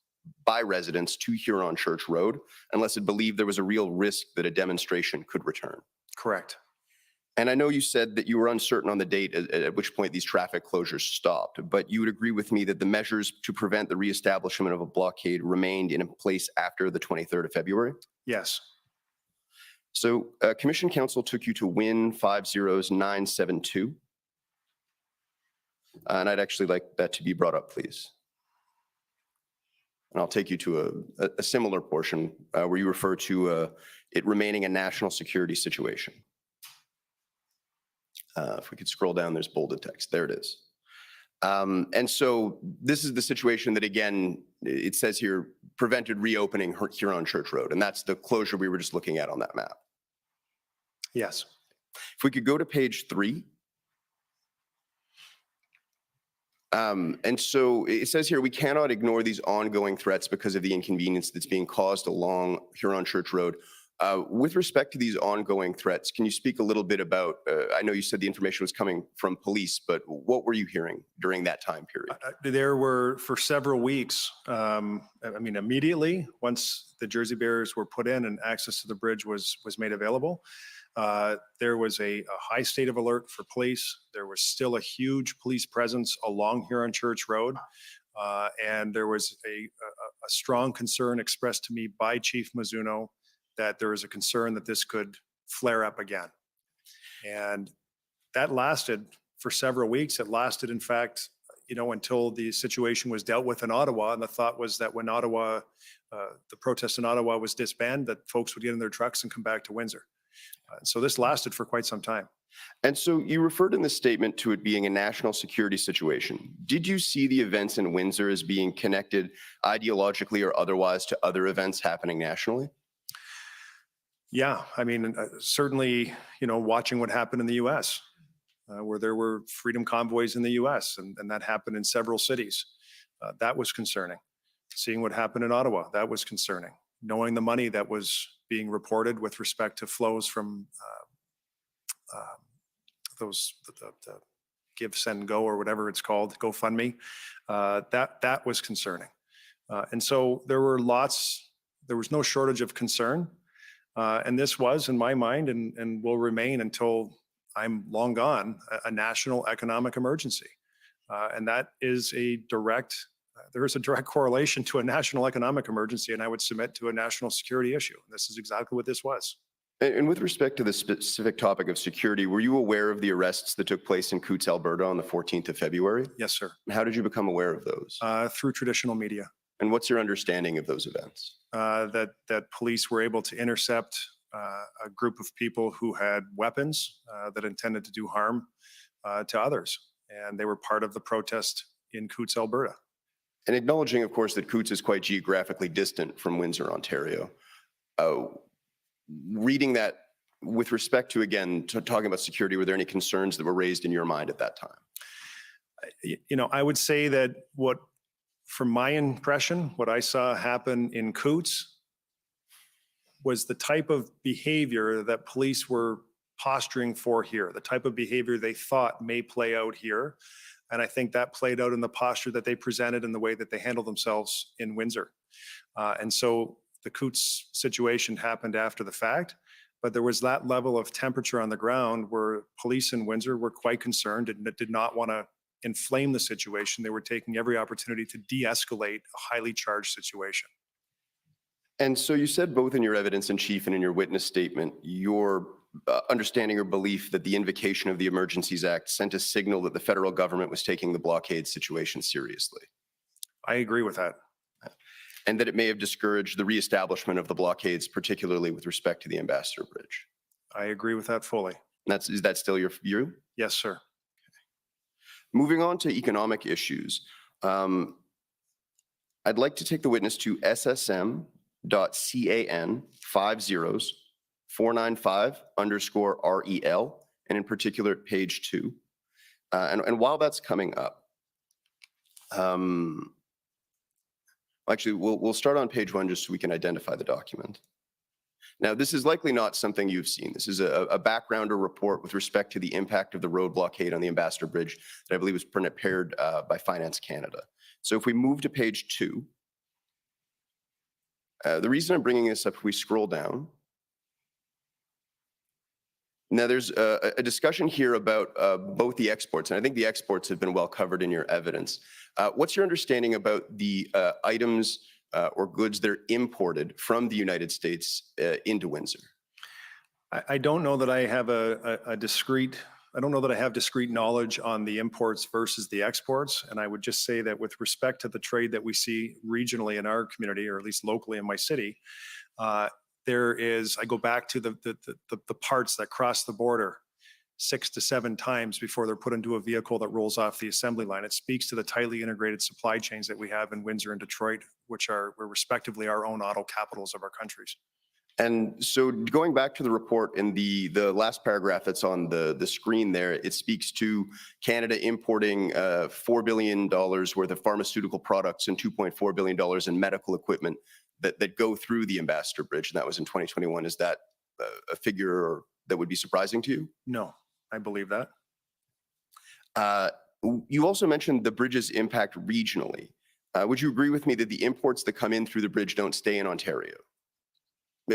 by residents to Huron Church Road unless it believed there was a real risk that a demonstration could return. Correct. And I know you said that you were uncertain on the date at which point these traffic closures stopped, but you would agree with me that the measures to prevent the reestablishment of a blockade remained in place after the 23rd of February? Yes. So Commission Council took you to WIN 50972. And I'd actually like that to be brought up, please. And I'll take you to a similar portion where you refer to it remaining a national security situation. If we could scroll down, there's bolded text. There it is. And so this is the situation that, again, it says here, prevented reopening Huron Church Road. And that's the closure we were just looking at on that map. Yes. If we could go to page 3. And so it says here, we cannot ignore these ongoing threats because of the inconvenience that's being caused along Huron Church Road. With respect to these ongoing threats, can you speak a little bit about, I know you said the information was coming from police, but what were you hearing during that time period? There were, for several weeks, immediately, once the Jersey barriers were put in and access to the bridge was made available, there was a high state of alert for police. There was still a huge police presence along Huron Church Road. And there was a strong concern expressed to me by Chief Mizuno that there was a concern that this could flare up again. And that lasted for several weeks. It lasted, in fact, until the situation was dealt with in Ottawa. And the thought was that when Ottawa, the protest in Ottawa was disbanded, that folks would get in their trucks and come back to Windsor. So this lasted for quite some time. And so you referred in the statement to it being a national security situation. Did you see the events in Windsor as being connected ideologically or otherwise to other events happening nationally? Yeah, certainly, watching what happened in the U.S., where there were freedom convoys in the U.S., and that happened in several cities. That was concerning. Seeing what happened in Ottawa, that was concerning. knowing the money that was being reported with respect to flows from those, the Give, Send, Go, or whatever it's called, GoFundMe, that was concerning. And so there was no shortage of concern. And this was, in my mind, and will remain until I'm long gone, a national economic emergency. And that is there is a direct correlation to a national economic emergency, and I would submit to a national security issue. This is exactly what this was. And with respect to the specific topic of security, were you aware of the arrests that took place in Coutts, Alberta on the 14th of February? Yes, sir. How did you become aware of those? Through traditional media, And what's your understanding of those events? that police were able to intercept a group of people who had weapons that intended to do harm to others. And they were part of the protest in Coutts, Alberta. And acknowledging, of course, that Coutts is quite geographically distant from Windsor, Ontario. Reading that with respect to, again, talking about security, were there any concerns that were raised in your mind at that time? I would say that from my impression, what I saw happen in Coutts was the type of behavior that police were posturing for here, the type of behavior they thought may play out here. And I think that played out in the posture that they presented and the way that they handled themselves in Windsor. And so the Coutts situation happened after the fact, but there was that level of temperature on the ground where police in Windsor were quite concerned and did not want to inflame the situation. They were taking every opportunity to de-escalate a highly charged situation. And so you said both in your evidence in chief and in your witness statement, your understanding or belief that the invocation of the Emergencies Act sent a signal that the federal government was taking the blockade situation seriously. I agree with that. And that it may have discouraged the reestablishment of the blockades, particularly with respect to the Ambassador Bridge. I agree with that fully. Is that still your view? Yes, sir. Moving on to economic issues. I'd like to take the witness to SSM.CAN 50/495_REL, and in particular, page 2. And while that's coming up, actually, we'll start on page 1 just so we can identify the document. Now, this is likely not something you've seen. This is a backgrounder report with respect to the impact of the road blockade on the Ambassador Bridge that I believe was prepared by Finance Canada. So if we move to page 2, the reason I'm bringing this up, if we scroll down, now there's a discussion here about both the exports, and I think the exports have been well covered in your evidence. What's your understanding about the items or goods that are imported from the United States into Windsor? I don't know that I have I don't know that I have discrete knowledge on the imports versus the exports. And I would just say that with respect to the trade that we see regionally in our community, or at least locally in my city, I go back to the parts that cross the border 6 to 7 times before they're put into a vehicle that rolls off the assembly line. It speaks to the tightly integrated supply chains that we have in Windsor and Detroit, which are respectively our own auto capitals of our countries. And so going back to the report in the last paragraph that's on the screen there, it speaks to Canada importing $4 billion worth of pharmaceutical products and $2.4 billion in medical equipment that go through the Ambassador Bridge, and that was in 2021. Is that a figure that would be surprising to you? No, I believe that. You also mentioned the bridge's impact regionally. Would you agree with me that the imports that come in through the bridge don't stay in Ontario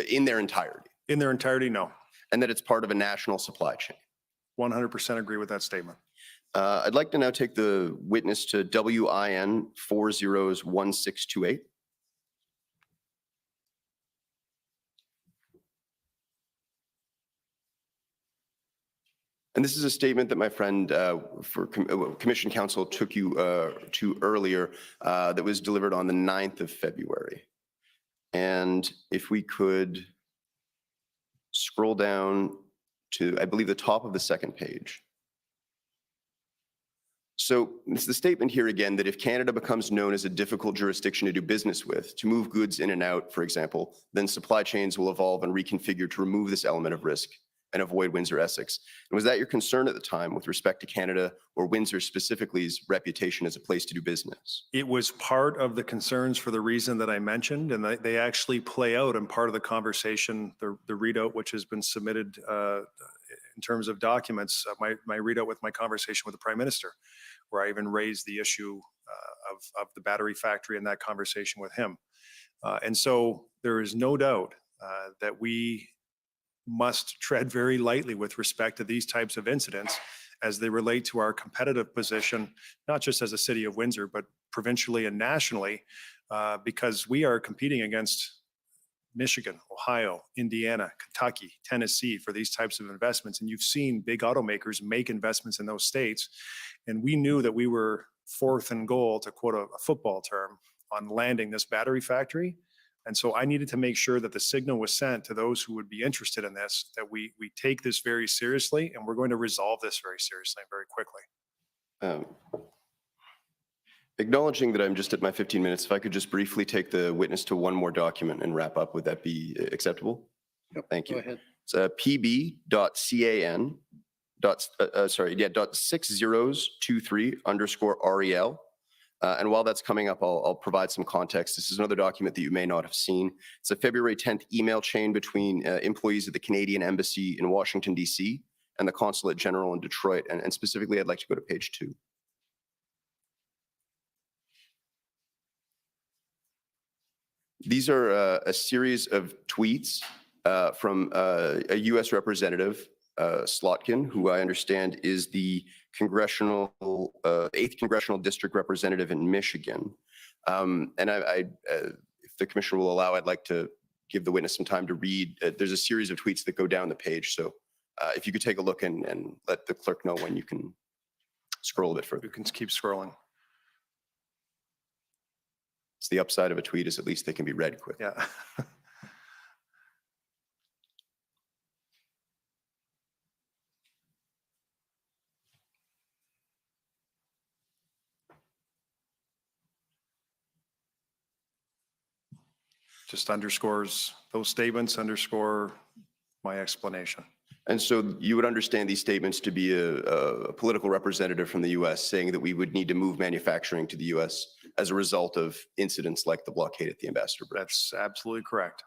in their entirety? In their entirety, no. And that it's part of a national supply chain? 100% agree with that statement. I'd like to now take the witness to WIN 401628. And this is a statement that my friend for Commission Counsel took you to earlier that was delivered on the 9th of February. And if we could scroll down to, I believe, the top of the second page. So it's the statement here again that if Canada becomes known as a difficult jurisdiction to do business with, to move goods in and out, for example, then supply chains will evolve and reconfigure to remove this element of risk and avoid Windsor-Essex? And was that your concern at the time with respect to Canada or Windsor specifically's reputation as a place to do business? It was part of the concerns for the reason that I mentioned, and they actually play out in part of the conversation, the readout which has been submitted in terms of documents, my readout with my conversation with the Prime Minister, where I even raised the issue of the battery factory in that conversation with him. And so there is no doubt that we must tread very lightly with respect to these types of incidents as they relate to our competitive position, not just as a city of Windsor, but provincially and nationally, because we are competing against Michigan, Ohio, Indiana, Kentucky, Tennessee for these types of investments. And you've seen big automakers make investments in those states. And we knew that we were fourth and goal, to quote a football term, on landing this battery factory. And so I needed to make sure that the signal was sent to those who would be interested in this, that we take this very seriously, and we're going to resolve this very seriously and very quickly. Acknowledging that I'm just at my 15 minutes, if I could just briefly take the witness to one more document and wrap up, would that be acceptable? Yep, Thank you. Go ahead. It's pb.can .6023_REL. And while that's coming up, I'll provide some context. This is another document that you may not have seen. It's a February 10th email chain between employees of the Canadian Embassy in Washington, D.C. and the Consulate General in Detroit. And specifically, I'd like to go to page 2. These are a series of tweets from a U.S. representative, Slotkin, who I understand is the 8th Congressional District Representative in Michigan. And if the Commissioner will allow, I'd like to give the witness some time to read. There's a series of tweets that go down the page. So if you could take a look and let the clerk know when you can scroll a bit further. You can keep scrolling. It's the upside of a tweet is at least they can be read quick. Yeah. Just underscores, those statements underscore my explanation. And so you would understand these statements to be a political representative from the U.S. saying that we would need to move manufacturing to the U.S. as a result of incidents like the blockade at the Ambassador Bridge. That's absolutely correct.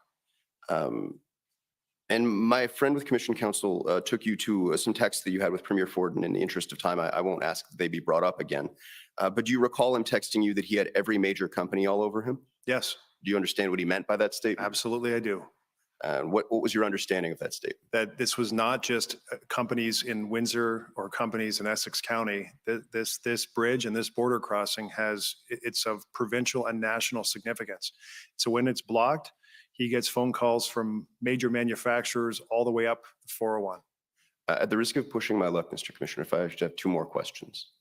And my friend with Commission Counsel took you to some texts that you had with Premier Ford, and in the interest of time, I won't ask that they be brought up again. But do you recall him texting you that he had every major company all over him? Yes, Do you understand what he meant by that statement? absolutely I do. What was your understanding of that statement? That this was not just companies in Windsor or companies in Essex County. This bridge and this border crossing it's of provincial and national significance. So when it's blocked, he gets phone calls from major manufacturers all the way up the 401. At the risk of pushing my luck, Mr. Commissioner, if I should have 2 more questions.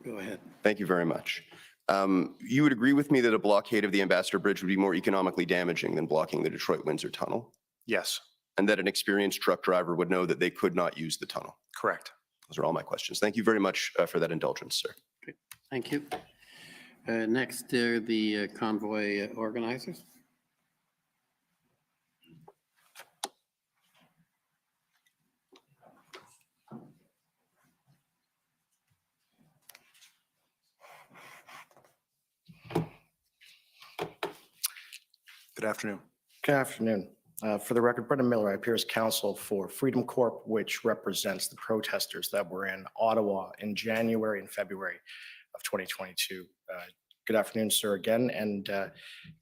Go ahead. Thank you very much. You would agree with me that a blockade of the Ambassador Bridge would be more economically damaging than blocking the Detroit-Windsor Tunnel, Yes, and that an experienced truck driver would know that they could not use the tunnel? correct. Those are all my questions. Thank you very much for that indulgence, sir. Thank you. Next, the convoy organizers. Good afternoon. Good afternoon. For the record, Brendan Miller, I appear as counsel for Freedom Corp, which represents the protesters that were in Ottawa in January and February of 2022. Good afternoon, sir, again, and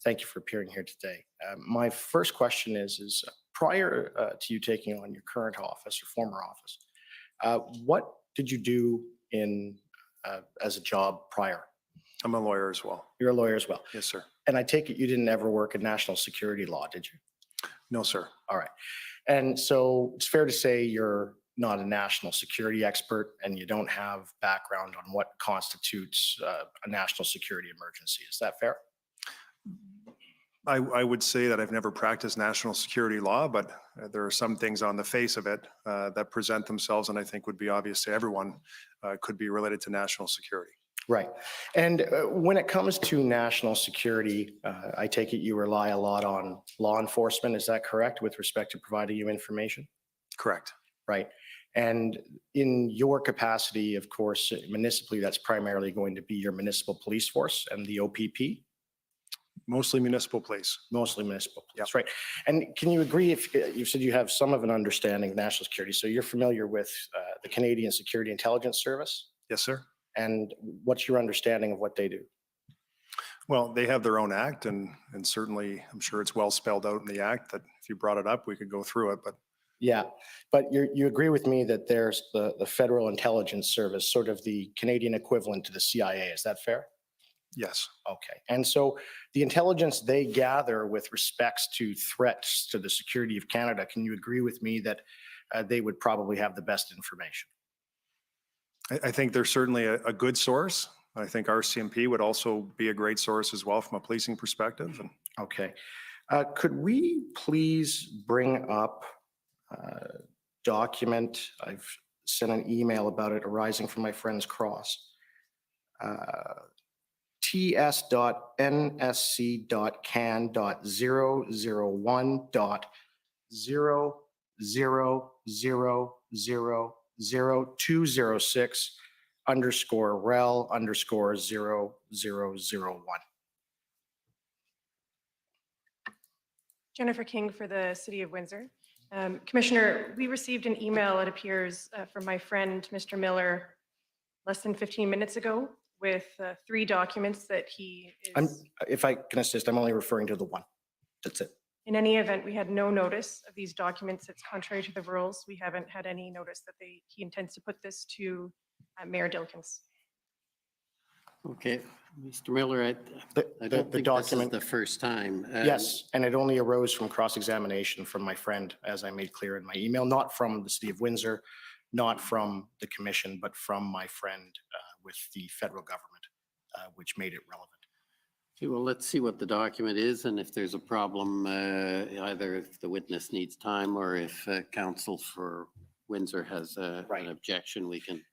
thank you for appearing here today. My first question is prior to you taking on your current office or former office, what did you do as a job prior? I'm a lawyer as well. You're a lawyer as well. Yes, sir. And I take it you didn't ever work in national security law, did you? No, sir. All right. And so it's fair to say you're not a national security expert and you don't have background on what constitutes a national security emergency. Is that fair? I would say that I've never practiced national security law, but there are some things on the face of it that present themselves and I think would be obvious to everyone could be related to national security. Right. And when it comes to national security, I take it you rely a lot on law enforcement. Is that correct with respect to providing you information? Correct. Right. And in your capacity, of course, municipally, that's primarily going to be your municipal police force and the OPP, Mostly municipal police. mostly municipal police, right? And can you agree if you said you have some of an understanding of national security? So you're familiar with the Canadian Security Intelligence Service? Yes, sir. And what's your understanding of what they do? Well, they have their own act and certainly I'm sure it's well spelled out in the act that if you brought it up, we could go through it, but Yeah, but you agree with me that there's the Federal Intelligence Service, sort of the Canadian equivalent to the CIA. Is that fair? yes. Okay. And so the intelligence they gather with respects to threats to the security of Canada, can you agree with me that they would probably have the best information? I think they're certainly a good source. I think RCMP would also be a great source as well from a policing perspective. And Okay. Could we please bring up document? I've sent an email about it arising from my friend's cross. ts.nsc.can.001.000000206 underscore rel underscore 0001. Jennifer King for the City of Windsor. Commissioner, we received an email, it appears, from my friend, Mr. Miller, less than 15 minutes ago with 3 documents that he is. If I can assist, I'm only referring to the one. That's it. In any event, we had no notice of these documents. It's contrary to the rules. We haven't had any notice that he intends to put this to Mayor Dilkens. Okay, Mr. Miller, I The don't think this is document, the first time. yes, and it only arose from cross-examination from my friend, as I made clear in my email, not from the City of Windsor, not from the commission, but from my friend with the federal government, which made it relevant. Okay, well, let's see what the document is, and if there's a problem, either if the witness needs time or if counsel for Windsor has Right. an objection, we can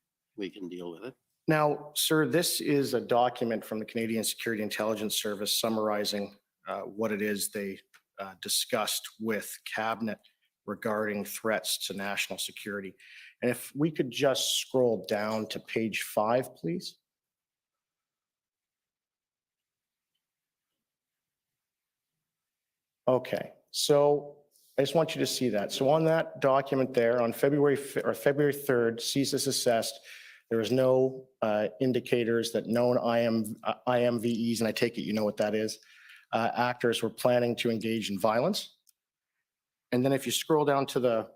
deal with it. Now, sir, this is a document from the Canadian Security Intelligence Service summarizing what it is they discussed with Cabinet regarding threats to national security. And if we could just scroll down to page 5, please. Okay, so I just want you to see that. So on that document there, on February 3rd, CSIS assessed there is no indicators that known IMVEs, and I take it you know what that is, actors were planning to engage in violence. And then if you scroll down to the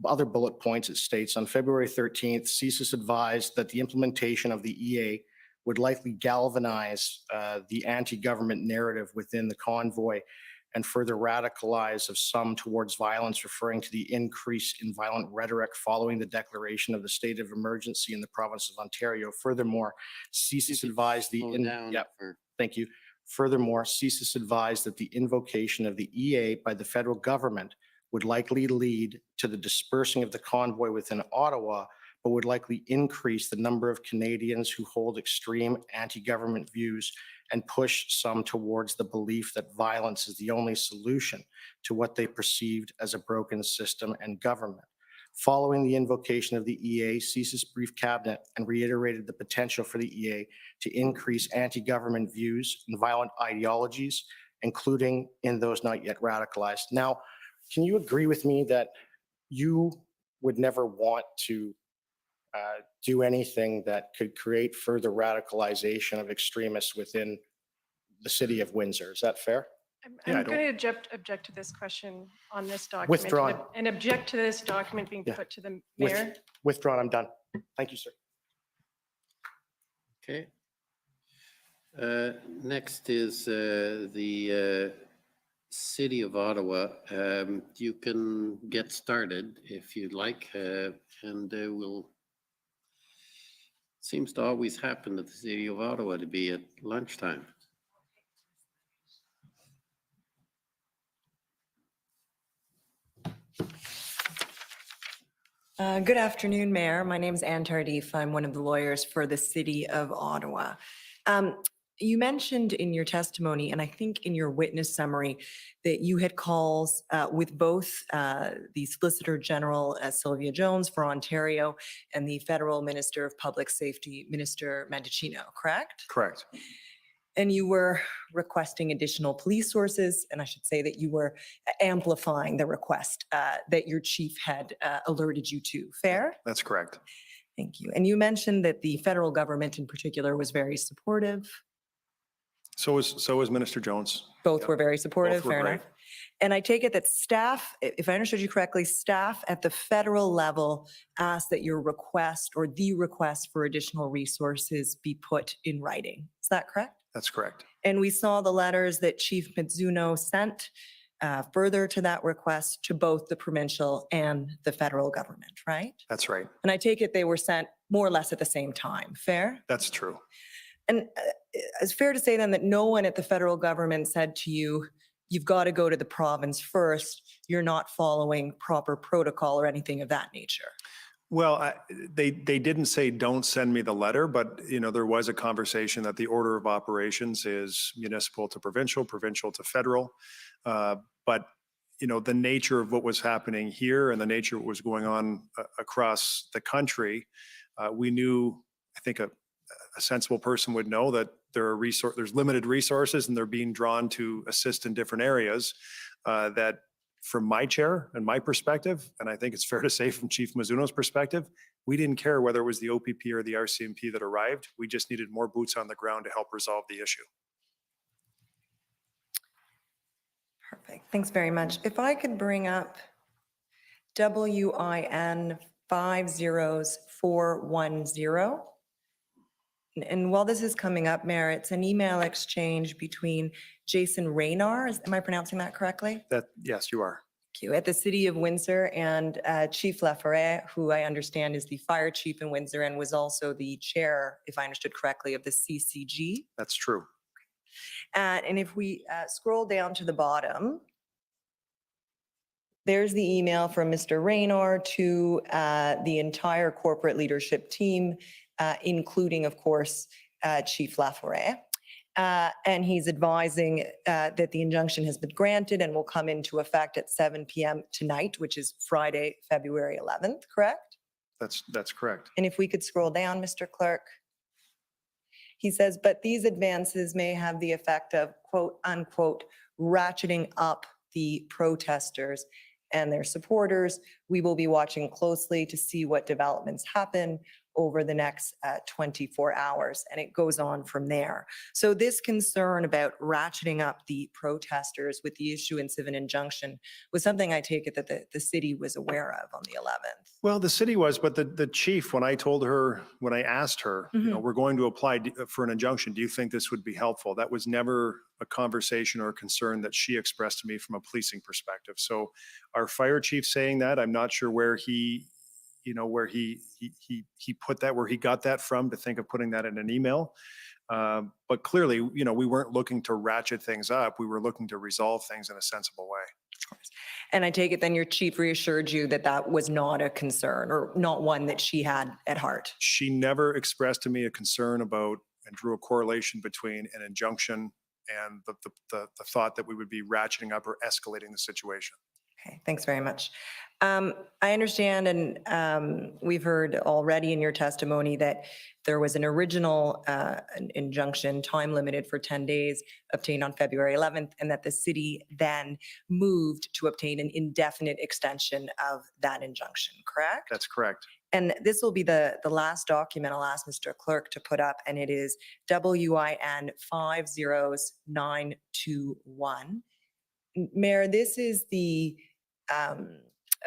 other bullet points, it states on February 13th, CSIS advised that the implementation of the EA would likely galvanize the anti-government narrative within the convoy and further radicalize of some towards violence, referring to the increase in violent rhetoric following the declaration of the state of emergency in the province of Ontario. Furthermore, CSIS advised the Slow down Yep, for- thank you. Furthermore, CSIS advised that the invocation of the EA by the federal government would likely lead to the dispersing of the convoy within Ottawa, but would likely increase the number of Canadians who hold extreme anti-government views and push some towards the belief that violence is the only solution to what they perceived as a broken system and government. Following the invocation of the EA, CSIS briefed Cabinet and reiterated the potential for the EA to increase anti-government views and violent ideologies, including in those not yet radicalized. Now, can you agree with me that you would never want to do anything that could create further radicalization of extremists within the city of Windsor? Is that fair? Yeah, I I'm going to object to this question on this document. Withdrawn. And object to this document being Yeah. put to the With- mayor. Withdrawn, I'm done. Thank you, sir. Okay. Next is the City of Ottawa. You can get started if you'd like, and we'll, seems to always happen at the City of Ottawa to be at lunchtime. Good afternoon, Mayor. My name is Ann Tardif. I'm one of the lawyers for the City of Ottawa. You mentioned in your testimony, and I think in your witness summary, that you had calls with both the Solicitor General Sylvia Jones for Ontario and the Federal Minister of Public Safety, Minister Mendicino, correct? Correct. And you were requesting additional police sources, and I should say that you were amplifying the request that your chief had alerted you to. Fair? That's correct. Thank you. And you mentioned that the federal government in particular was very supportive. So is Minister Jones. Both Yep. were very supportive, Both were fair great. enough. And I take it that staff, if I understood you correctly, staff at the federal level asked that your request or the request for additional resources be put in writing. Is that correct? That's correct. And we saw the letters that Chief Mizuno sent further to that request to both the provincial and the federal government, right? That's right. And I take it they were sent more or less at the same time, fair? That's true. And it's fair to say then that no one at the federal government said to you, you've got to go to the province first, you're not following proper protocol or anything of that nature. Well, they didn't say, don't send me the letter, but, there was a conversation that the order of operations is municipal to provincial, provincial to federal. But, the nature of what was happening here and the nature of what was going on across the country, we knew, I think a sensible person would know that there's limited resources and they're being drawn to assist in different areas that from my chair and my perspective, and I think it's fair to say from Chief Mizuno's perspective, we didn't care whether it was the OPP or the RCMP that arrived. We just needed more boots on the ground to help resolve the issue. Perfect. Thanks very much. If I could bring up WIN 50410. And while this is coming up, Mayor, it's an email exchange between Jason Raynar, am I pronouncing that correctly? Yes, you are. Thank you. At the City of Windsor, and Chief Laforêt, who I understand is the fire chief in Windsor and was also the chair, if I understood correctly, of the CCG. That's true. And if we scroll down to the bottom, there's the email from Mr. Raynar to the entire corporate leadership team, including, of course, Chief Laforêt. And he's advising that the injunction has been granted and will come into effect at 7 p.m. tonight, which is Friday, February 11th, correct? That's correct. And if we could scroll down, Mr. Clerk. He says, but these advances may have the effect of, quote, unquote, ratcheting up the protesters and their supporters. We will be watching closely to see what developments happen over the next 24 hours, and it goes on from there. So this concern about ratcheting up the protesters with the issuance of an injunction was something I take it that the city was aware of on the 11th. Well, the city was, but the chief, when I asked her, we're going to apply for an injunction, do you think this would be helpful? That was never a conversation or a concern that she expressed to me from a policing perspective. So our fire chief saying that, I'm not sure where he put that, where he got that from to think of putting that in an email. But clearly, we weren't looking to ratchet things up. We were looking to resolve things in a sensible way. And I take it then your chief reassured you that that was not a concern or not one that she had at heart. She never expressed to me a concern about and drew a correlation between an injunction and the thought that we would be ratcheting up or escalating the situation. Okay, thanks very much. I understand, and we've heard already in your testimony that there was an original an injunction, time limited for 10 days, obtained on February 11th, and that the city then moved to obtain an indefinite extension of that injunction, correct? That's correct. And this will be the last document I'll ask Mr. Clerk to put up, and it is WIN 50921. Mayor, this is the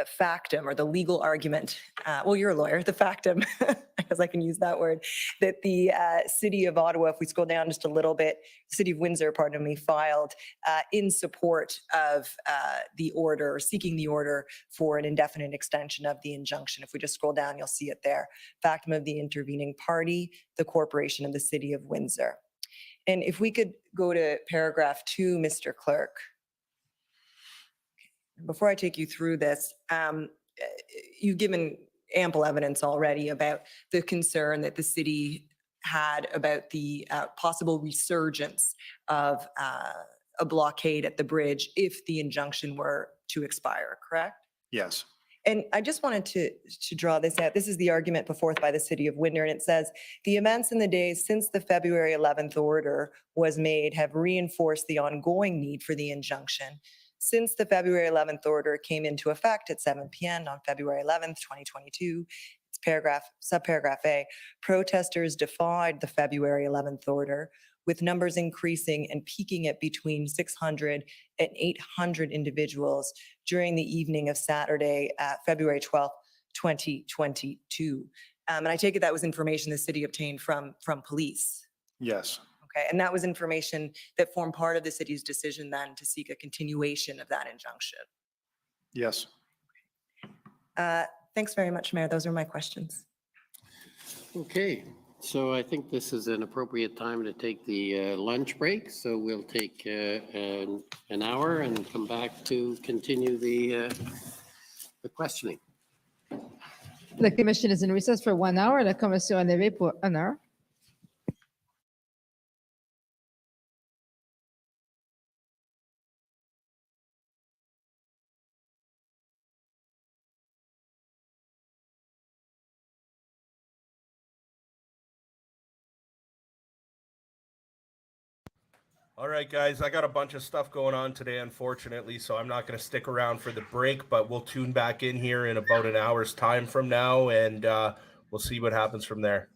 factum or the legal argument, well, you're a lawyer, the factum, because I can use that word, that the City of Ottawa, if we scroll down just a little bit, City of Windsor, pardon me, filed in support of the order, seeking the order for an indefinite extension of the injunction. If we just scroll down, you'll see it there. Factum of the intervening party, the corporation of the City of Windsor. And if we could go to paragraph 2, Mr. Clerk. Before I take you through this, you've given ample evidence already about the concern that the city had about the possible resurgence of a blockade at the bridge if the injunction were to expire, correct? Yes. And I just wanted to draw this out. This is the argument put forth by the city of Windsor, and it says, the events in the days since the February 11th order was made have reinforced the ongoing need for the injunction. Since the February 11th order came into effect at 7 p.m. on February 11th, 2022, it's subparagraph A, protesters defied the February 11th order, with numbers increasing and peaking at between 600 and 800 individuals during the evening of Saturday, February 12th, 2022. And I take it that was information the city obtained from police. Yes. Okay, and that was information that formed part of the city's decision then to seek a continuation of that injunction. Yes. Thanks very much, Mayor. Those are my questions. Okay, so I think this is an appropriate time to take the lunch break. So we'll take an hour and come back to continue the questioning. La commission is in recess for 1 hour. La commission est levée pour 1 heure. All right, guys, I got a bunch of stuff going on today, unfortunately, so I'm not going to stick around for the break, but we'll tune back in here in about an hour's time from now, and we'll see what happens from there.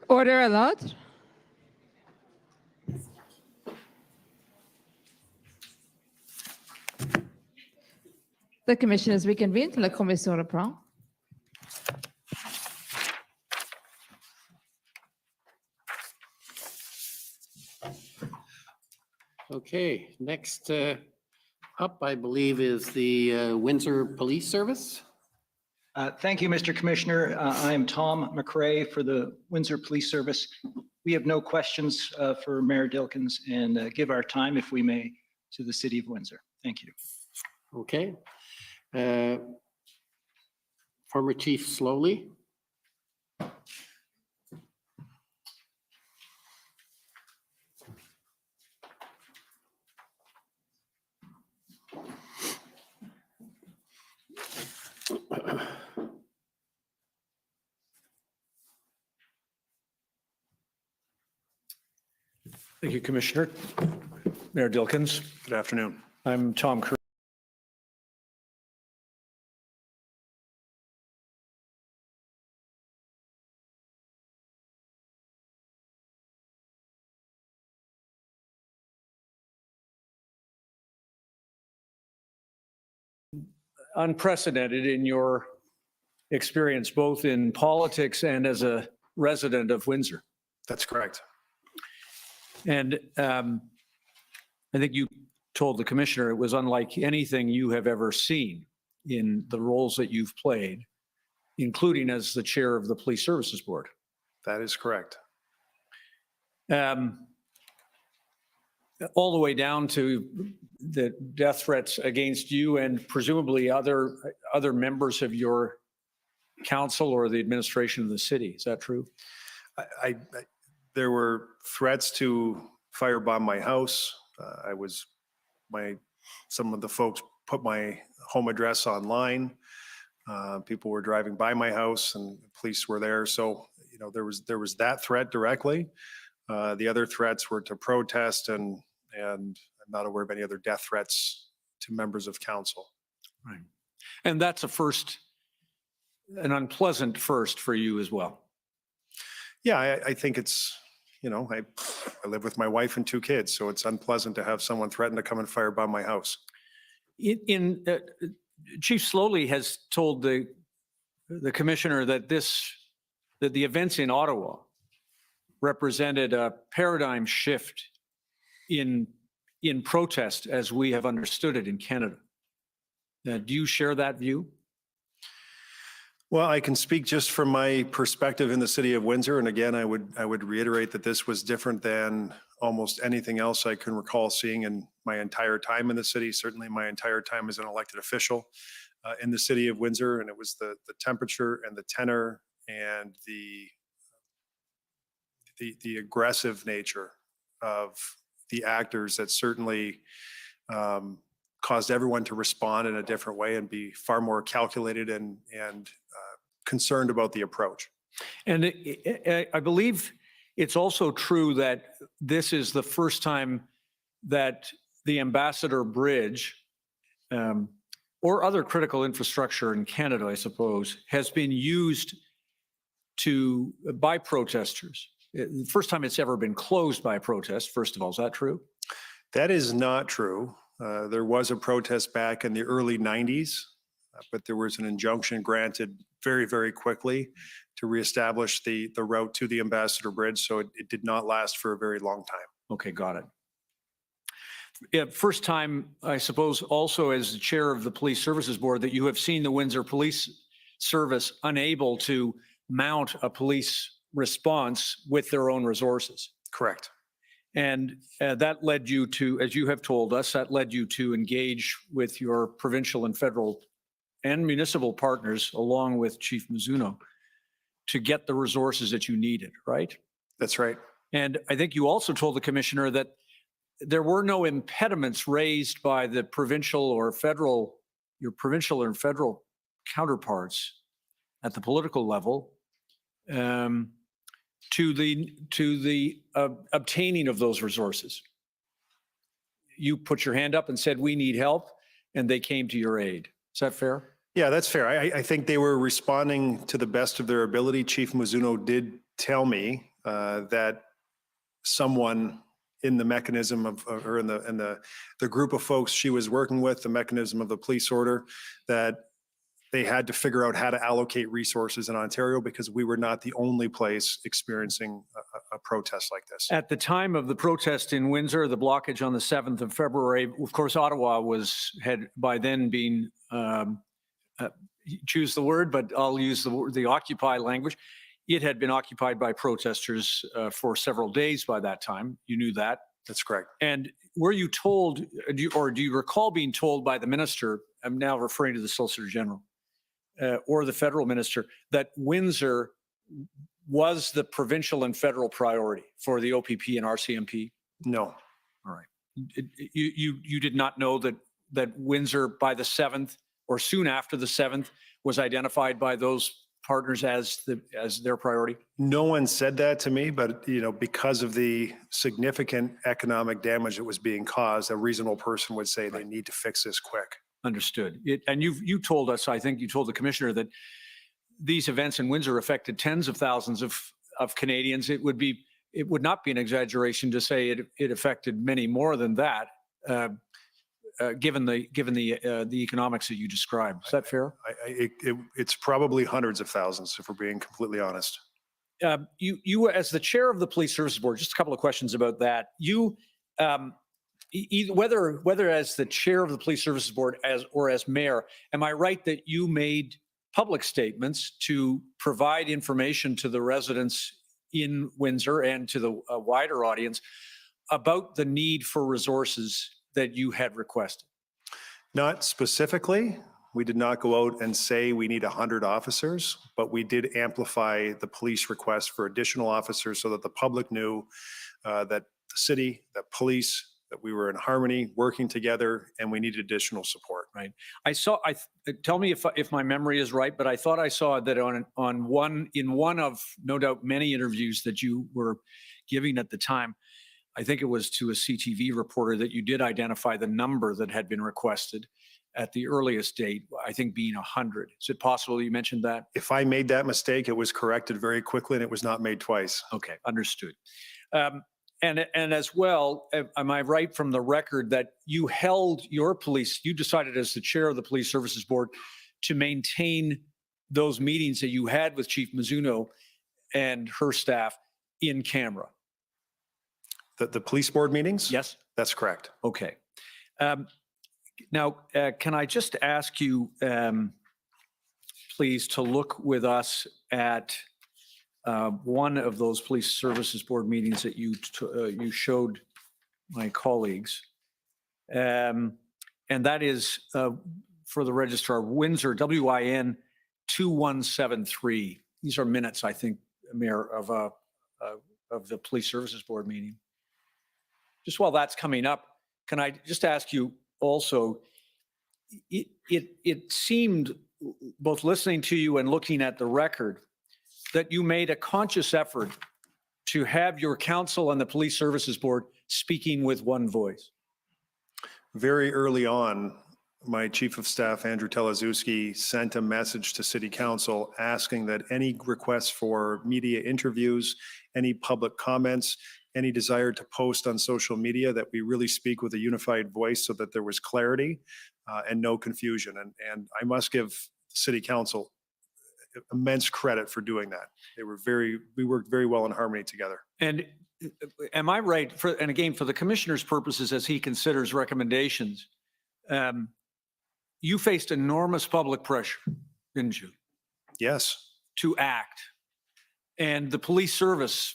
Order allowed. The commission is reconvened. La commission reprend. Okay, next up, I believe, is the Windsor Police Service. Thank you, Mr. Commissioner. I am Tom McRae for the Windsor Police Service. We have no questions for Mayor Dilkens and give our time, if we may, to the City of Windsor. Thank you. Okay. Former Chief Slowly. Thank you, Commissioner. Mayor Dilkens. Good afternoon. I'm Tom Curry. Unprecedented in your experience, both in politics and as a resident of Windsor. That's correct. And I think you told the commissioner it was unlike anything you have ever seen in the roles that you've played, including as the chair of the Police Services Board. That is correct. All the way down to the death threats against you and presumably other members of your council or the administration of the city. Is that true? There were threats to firebomb my house. Some of the folks put my home address online. People were driving by my house and the police were there. So, you know, there was that threat directly. The other threats were to protest and I'm not aware of any other death threats to members of council. Right. And that's an unpleasant first for you as well. Yeah, I think it's, you know, I live with my wife and 2 kids, so it's unpleasant to have someone threaten to come and firebomb my house. Chief Slowly has told the commissioner that the events in Ottawa represented a paradigm shift in protest as we have understood it in Canada. Do you share that view? Well, I can speak just from my perspective in the city of Windsor. And again, I would reiterate that this was different than almost anything else I can recall seeing in my entire time in the city, certainly my entire time as an elected official in the city of Windsor. And it was the temperature and the tenor and the aggressive nature of the actors that certainly caused everyone to respond in a different way and be far more calculated and concerned about the approach. And I believe it's also true that this is the first time that the Ambassador Bridge or other critical infrastructure in Canada, I suppose, has been used by protesters. The first time it's ever been closed by protest, first of all. Is that true? That is not true. There was a protest back in the early 90s, but there was an injunction granted very, very quickly to reestablish the route to the Ambassador Bridge. So it did not last for a very long time. Okay, got it. Yeah, first time, I suppose, also as the chair of the Police Services Board, that you have seen the Windsor Police Service unable to mount a police response with their own resources. Correct. And that led you to, as you have told us, that led you to engage with your provincial and federal and municipal partners, along with Chief Mizuno, to get the resources that you needed, right? That's right. And I think you also told the commissioner that there were no impediments raised by the provincial or federal, your provincial and federal counterparts at the political level to the obtaining of those resources. You put your hand up and said, we need help, and they came to your aid. Is that fair? Yeah, that's fair. I think they were responding to the best of their ability. Chief Mizuno did tell me that someone in the mechanism or in the group of folks she was working with, the mechanism of the police order, that they had to figure out how to allocate resources in Ontario because we were not the only place experiencing a protest like this. At the time of the protest in Windsor, the blockage on the 7th of February, of course, Ottawa had by then been, choose the word, but I'll use the Occupy language. It had been occupied by protesters for several days by that time. You knew that. That's correct. And were you told, or do you recall being told by the minister, I'm now referring to the Solicitor General, or the federal minister, that Windsor was the provincial and federal priority for the OPP and RCMP? No. All right. You did not know that Windsor by the 7th or soon after the 7th was identified by those partners as their priority? No one said that to me, but because of the significant economic damage that was being caused, a reasonable person would say they need to fix this quick. Understood. And you told us, I think you told the commissioner, that these events in Windsor affected tens of thousands of Canadians. It would not be an exaggeration to say it affected many more than that, given the economics that you described. Is that fair? It's probably hundreds of thousands, if we're being completely honest. You, as the chair of the Police Services Board, just a couple of questions about that. You, whether as the chair of the Police Services Board or as mayor, am I right that you made public statements to provide information to the residents in Windsor and to the wider audience about the need for resources that you had requested? Not specifically. We did not go out and say we need 100 officers, but we did amplify the police request for additional officers so that the public knew that the city, that police, that we were in harmony, working together, and we needed additional support. Right. Tell me if my memory is right, but I thought I saw that in one of no doubt many interviews that you were giving at the time, I think it was to a CTV reporter, that you did identify the number that had been requested at the earliest date, I think being 100. Is it possible you mentioned that? If I made that mistake, it was corrected very quickly and it was not made twice. Okay, understood. And as well, am I right from the record that you decided as the chair of the Police Services Board to maintain those meetings that you had with Chief Mizuno and her staff in camera? The police board meetings? Yes. That's correct. Okay. Now, can I just ask you, please, to look with us at one of those Police Services Board meetings that you showed my colleagues. And that is for the registrar, Windsor, WIN 2173. These are minutes, I think, Mayor, of the Police Services Board meeting. Just while that's coming up, can I just ask you also, it seemed, both listening to you and looking at the record, that you made a conscious effort to have your council and the Police Services Board speaking with one voice. Very early on, my Chief of Staff, Andrew Teleszewski, sent a message to City Council asking that any requests for media interviews, any public comments, any desire to post on social media, that we really speak with a unified voice so that there was clarity and no confusion. And I must give City Council immense credit for doing that. We worked very well in harmony together. And am I right, and again, for the commissioner's purposes, as he considers recommendations, you faced enormous public pressure, didn't you? Yes. To act. And the police service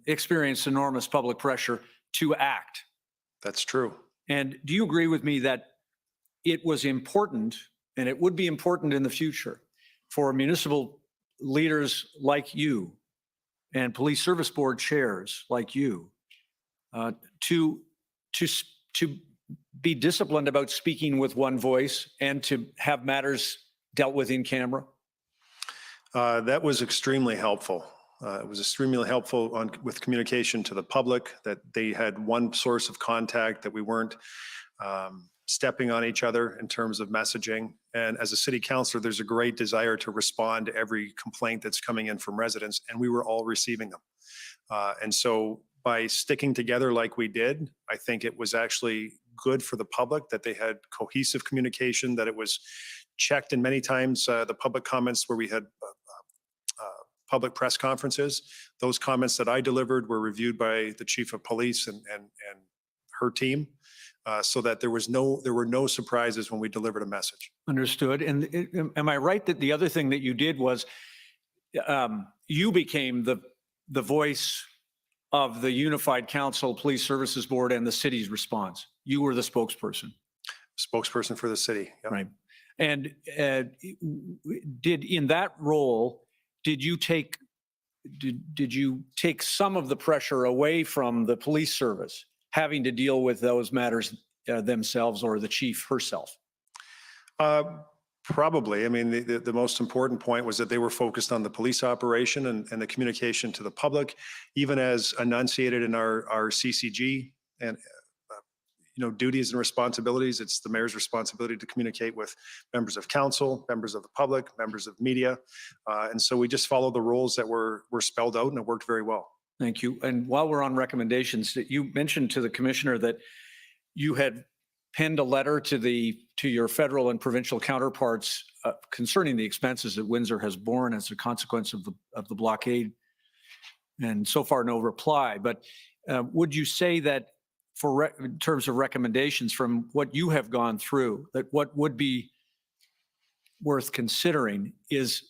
experienced enormous public pressure to act. That's true. And do you agree with me that it was important, and it would be important in the future, for municipal leaders like you and Police Service Board chairs like you to be disciplined about speaking with one voice and to have matters dealt with in camera? That was extremely helpful. It was extremely helpful with communication to the public, that they had one source of contact, that we weren't stepping on each other in terms of messaging. And as a city councilor, there's a great desire to respond to every complaint that's coming in from residents, and we were all receiving them. And so by sticking together like we did, I think it was actually good for the public that they had cohesive communication, that it was checked, and many times the public comments where we had public press conferences, those comments that I delivered were reviewed by the chief of police and her team, so that there were no surprises when we delivered a message. Understood. And am I right that the other thing that you did was you became the voice of the Unified Council Police Services Board and the city's response? You were the spokesperson. Spokesperson for the city. Yep. Right. And in that role, did you take some of the pressure away from the police service having to deal with those matters themselves, or the chief herself? Probably. I mean, the most important point was that they were focused on the police operation and the communication to the public, even as enunciated in our CCG and duties and responsibilities. It's the mayor's responsibility to communicate with members of council, members of the public, members of media. And so we just followed the rules that were spelled out, and it worked very well. Thank you. And while we're on recommendations, you mentioned to the commissioner that you had penned a letter to your federal and provincial counterparts concerning the expenses that Windsor has borne as a consequence of the blockade. And so far, no reply. But would you say that in terms of recommendations from what you have gone through, that what would be worth considering is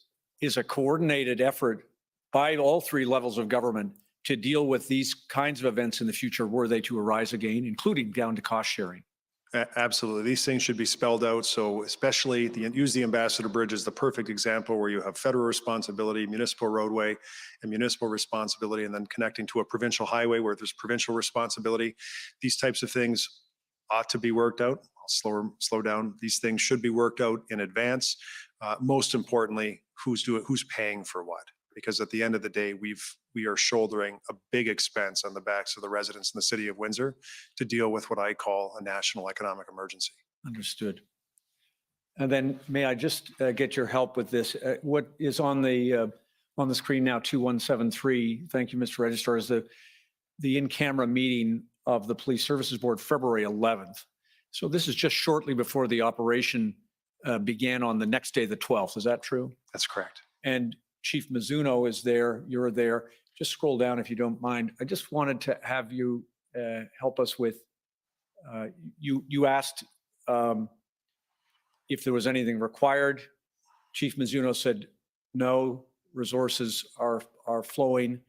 a coordinated effort by all three levels of government to deal with these kinds of events in the future were they to arise again, including down to cost sharing? Absolutely. These things should be spelled out. So especially use the Ambassador Bridge as the perfect example, where you have federal responsibility, municipal roadway, and municipal responsibility, and then connecting to a provincial highway where there's provincial responsibility. These types of things ought to be worked out. I'll slow down. These things should be worked out in advance. Most importantly, who's paying for what? Because at the end of the day, we are shouldering a big expense on the backs of the residents in the city of Windsor to deal with what I call a national economic emergency. Understood. And then may I just get your help with this? What is on the screen now, 2173, thank you, Mr. Registrar, is the in-camera meeting of the Police Services Board, February 11th. So this is just shortly before the operation began on the next day, the 12th. Is that true? That's correct. And Chief Mizuno is there, you're there. Just scroll down if you don't mind. I just wanted to have you help us with, you asked if there was anything required. Chief Mizuno said, no, resources are flowing.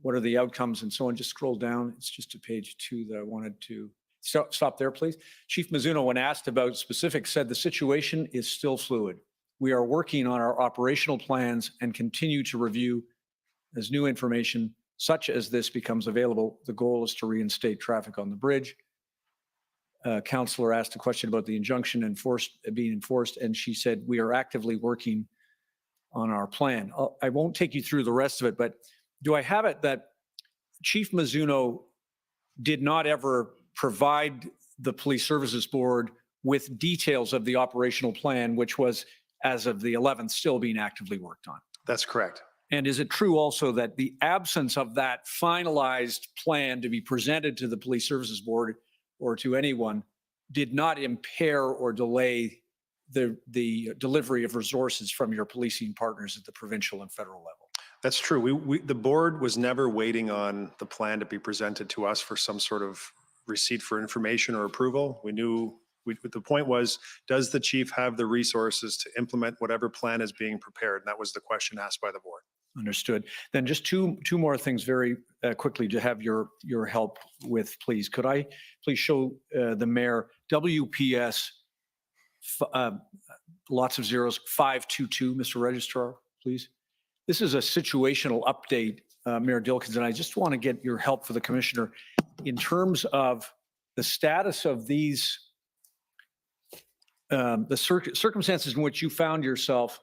What are the outcomes and so on? Just scroll down. It's just to page 2 that I wanted to stop there, please. Chief Mizuno, when asked about specifics, said the situation is still fluid. We are working on our operational plans and continue to review as new information such as this becomes available. The goal is to reinstate traffic on the bridge. Councillor asked a question about the injunction being enforced, and she said, we are actively working on our plan. I won't take you through the rest of it, but do I have it that Chief Mizuno did not ever provide the Police Services Board with details of the operational plan, which was, as of the 11th, still being actively worked on? That's correct. And is it true also that the absence of that finalized plan to be presented to the Police Services Board or to anyone did not impair or delay the delivery of resources from your policing partners at the provincial and federal level? That's true. The board was never waiting on the plan to be presented to us for some sort of receipt for information or approval. We knew the point was, does the chief have the resources to implement whatever plan is being prepared? And that was the question asked by the board. Understood. Then just two more things very quickly to have your help with, please. Could I please show the mayor WPS, lots of zeros, 522, Mr. Registrar, please. This is a situational update, Mayor Dilkens, and I just want to get your help for the commissioner in terms of the status of these, the circumstances in which you found yourself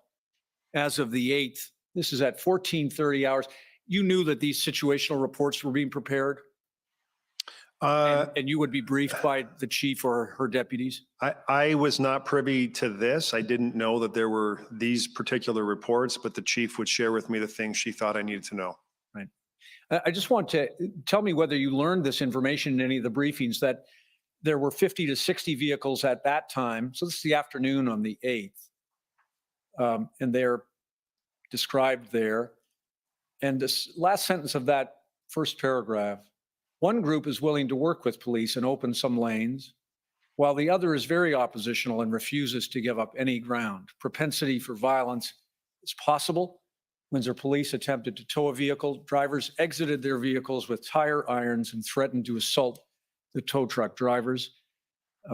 as of the 8th. This is at 14:30 hours. You knew that these situational reports were being prepared? And you would be briefed by the chief or her deputies? I was not privy to this. I didn't know that there were these particular reports, but the chief would share with me the things she thought I needed to know. Right. I just want to tell me whether you learned this information in any of the briefings, that there were 50 to 60 vehicles at that time. So this is the afternoon on the 8th. And they're described there. And this last sentence of that first paragraph, one group is willing to work with police and open some lanes, while the other is very oppositional and refuses to give up any ground. Propensity for violence is possible. Windsor police attempted to tow a vehicle. Drivers exited their vehicles with tire irons and threatened to assault the tow truck drivers.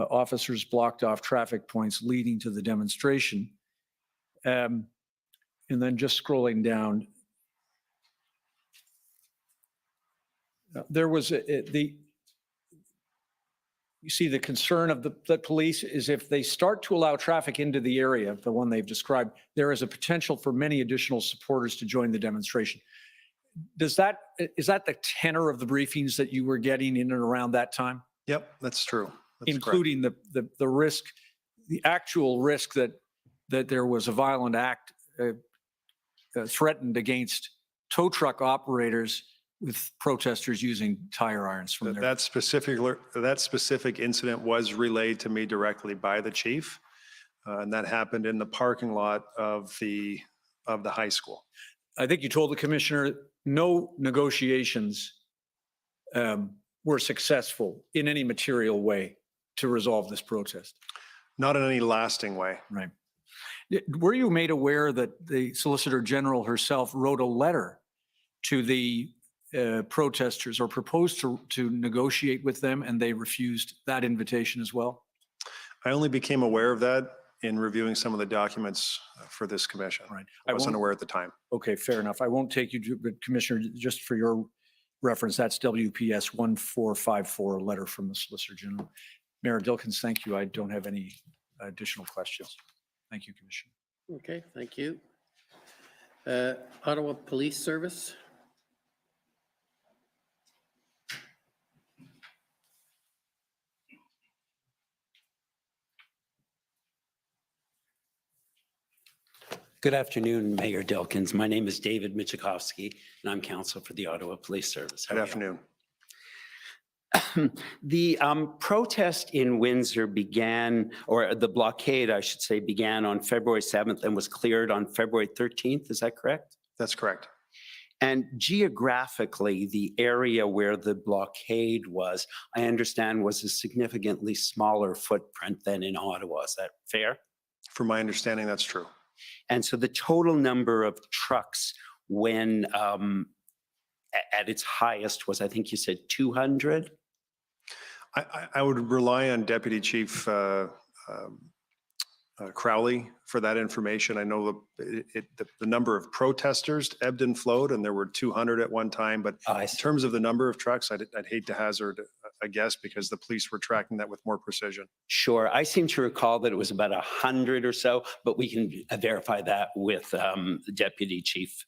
Officers blocked off traffic points leading to the demonstration. And then just scrolling down, there was you see the concern of the police is if they start to allow traffic into the area, the one they've described, there is a potential for many additional supporters to join the demonstration. Is that the tenor of the briefings that you were getting in and around that time? Yep, that's true. That's including the risk, the actual risk that there was a violent act threatened against tow truck operators with protesters using tire irons from there. That specific incident was relayed to me directly by the chief, and that happened in the parking lot of the high school. I think you told the commissioner no negotiations were successful in any material way to resolve this protest. Not in any lasting way. Right. Were you made aware that the Solicitor General herself wrote a letter to the protesters or proposed to negotiate with them, and they refused that invitation as well? I only became aware of that in reviewing some of the documents for this commission. Right. I wasn't aware at the time. Okay, fair enough. I won't take you to, but Commissioner, just for your reference, that's WPS 1454, a letter from the Solicitor General. Mayor Dilkens, thank you. I don't have any additional questions. Thank you, Commissioner. Okay, thank you. Ottawa Police Service. Good afternoon, Mayor Dilkens. My name is David Michikowski, and I'm counsel for the Ottawa Police Service. Good afternoon. The protest in Windsor began, or the blockade, I should say, began on February 7th and was cleared on February 13th. Is that correct? That's correct. And geographically, the area where the blockade was, I understand, was a significantly smaller footprint than in Ottawa. Is that fair? From my understanding, that's true. And so the total number of trucks when at its highest was, I think you said 200? I would rely on Deputy Chief Crowley for that information. I know the number of protesters ebbed and flowed, and there were 200 at one time. But in terms of the number of trucks, I'd hate to hazard a guess because the police were tracking that with more precision. Sure. I seem to recall that it was about 100 or so, but we can verify that with the Deputy Chief.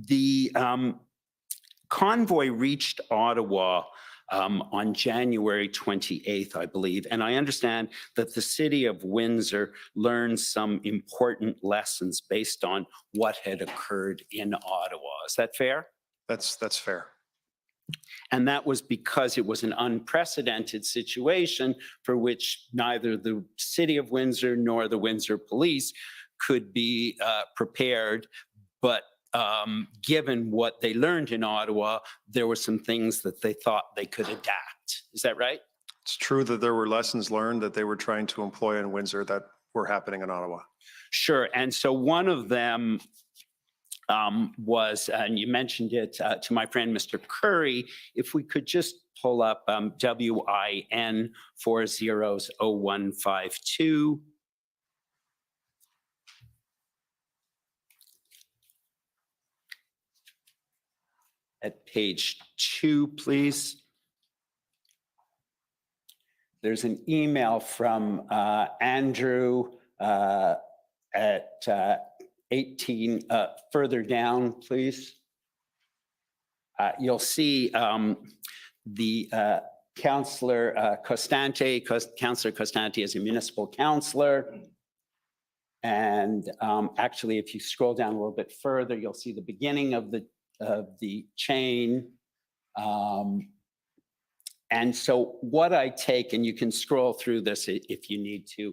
The convoy reached Ottawa on January 28th, I believe. And I understand that the city of Windsor learned some important lessons based on what had occurred in Ottawa. Is that fair? That's fair. And that was because it was an unprecedented situation for which neither the city of Windsor nor the Windsor Police could be prepared. But given what they learned in Ottawa, there were some things that they thought they could adapt. Is that right? It's true that there were lessons learned that they were trying to employ in Windsor that were happening in Ottawa. Sure. And so one of them was, and you mentioned it to my friend, Mr. Curry, if we could just pull up WIN 400152. At page 2, please. There's an email from Andrew at 18, further down, please. You'll see the Councillor Costante, Councillor Costante is a municipal councillor. And actually, if you scroll down a little bit further, you'll see the beginning of the chain. And so what I take, and you can scroll through this if you need to,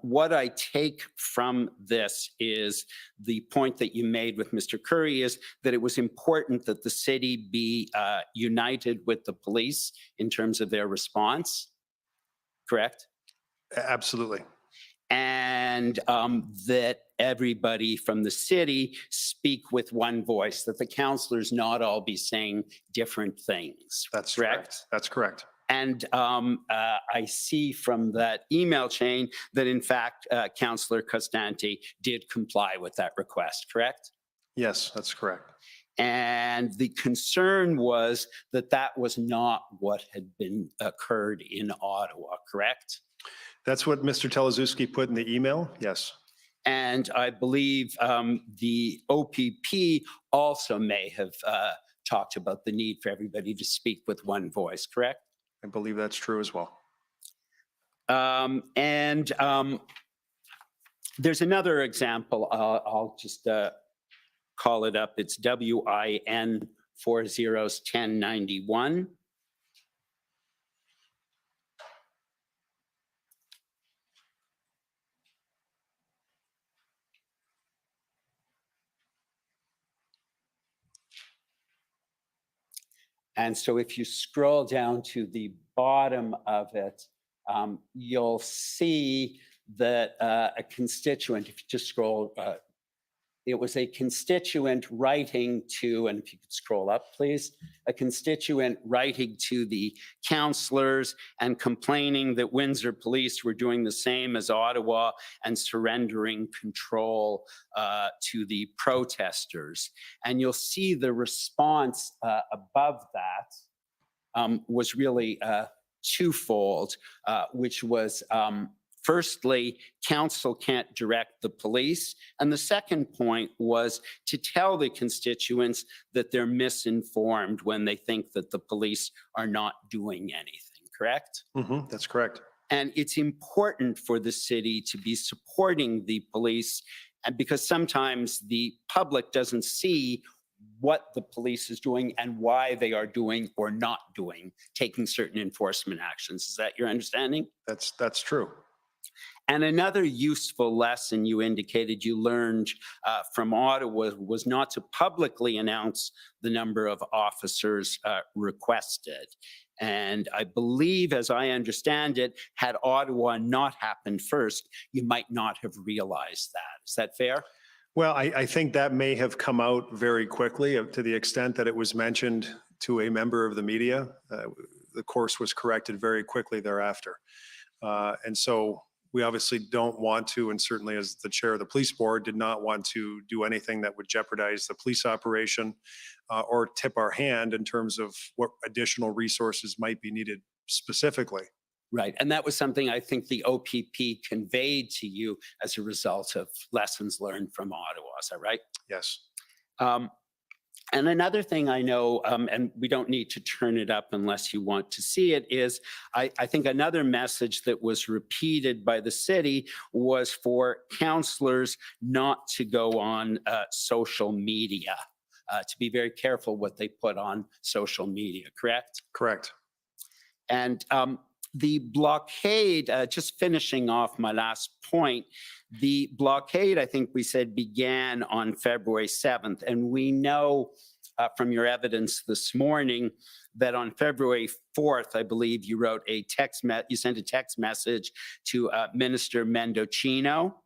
what I take from this is the point that you made with Mr. Curry is that it was important that the city be united with the police in terms of their response, correct? Absolutely. And that everybody from the city speak with one voice, that the councillors not all be saying different things. That's correct. That's correct. And I see from that email chain that in fact, Councillor Costante did comply with that request, correct? Yes, that's correct. And the concern was that that was not what had been occurred in Ottawa, correct? That's what Mr. Teleszewski put in the email. Yes. And I believe the OPP also may have talked about the need for everybody to speak with one voice, correct? I believe that's true as well. There's another example. I'll just call it up. It's WIN 401091. And so if you scroll down to the bottom of it, you'll see that a constituent, if you just scroll, it was a constituent writing to, and if you could scroll up, please, a constituent writing to the councillors and complaining that Windsor Police were doing the same as Ottawa and surrendering control to the protesters. And you'll see the response above that was really twofold, which was firstly, council can't direct the police. And the second point was to tell the constituents that they're misinformed when they think that the police are not doing anything, correct? That's correct. And it's important for the city to be supporting the police, and because sometimes the public doesn't see what the police is doing and why they are doing or not doing, taking certain enforcement actions. Is that your understanding? That's true. And another useful lesson you indicated you learned from Ottawa was not to publicly announce the number of officers requested. And I believe, as I understand it, had Ottawa not happened first, you might not have realized that. Is that fair? Well, I think that may have come out very quickly to the extent that it was mentioned to a member of the media. The course was corrected very quickly thereafter. And so we obviously don't want to, and certainly as the chair of the police board, did not want to do anything that would jeopardize the police operation or tip our hand in terms of what additional resources might be needed specifically. Right. And that was something I think the OPP conveyed to you as a result of lessons learned from Ottawa. Is that right? Yes. And another thing I know, and we don't need to turn it up unless you want to see it, is I think another message that was repeated by the city was for councillors not to go on social media, to be very careful what they put on social media, correct? Correct. And the blockade, just finishing off my last point, the blockade, I think we said, began on February 7th. And we know from your evidence this morning that on February 4th, I believe you wrote a you sent a text message to Minister Mendocino.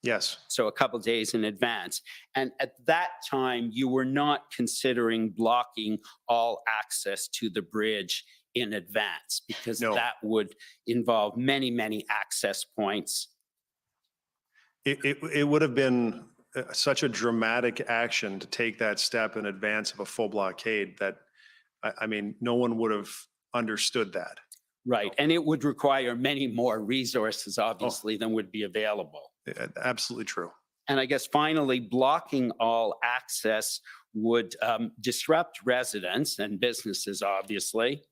Yes. So a couple days in advance. And at that time, you were not considering blocking all access to the bridge in advance, because that would involve many, many access points. It would have been such a dramatic action to take that step in advance of a full blockade that, I mean, no one would have understood that. Right. And it would require many more resources, obviously, than would be available. Absolutely true. And I guess finally, blocking all access would disrupt residents and businesses, obviously.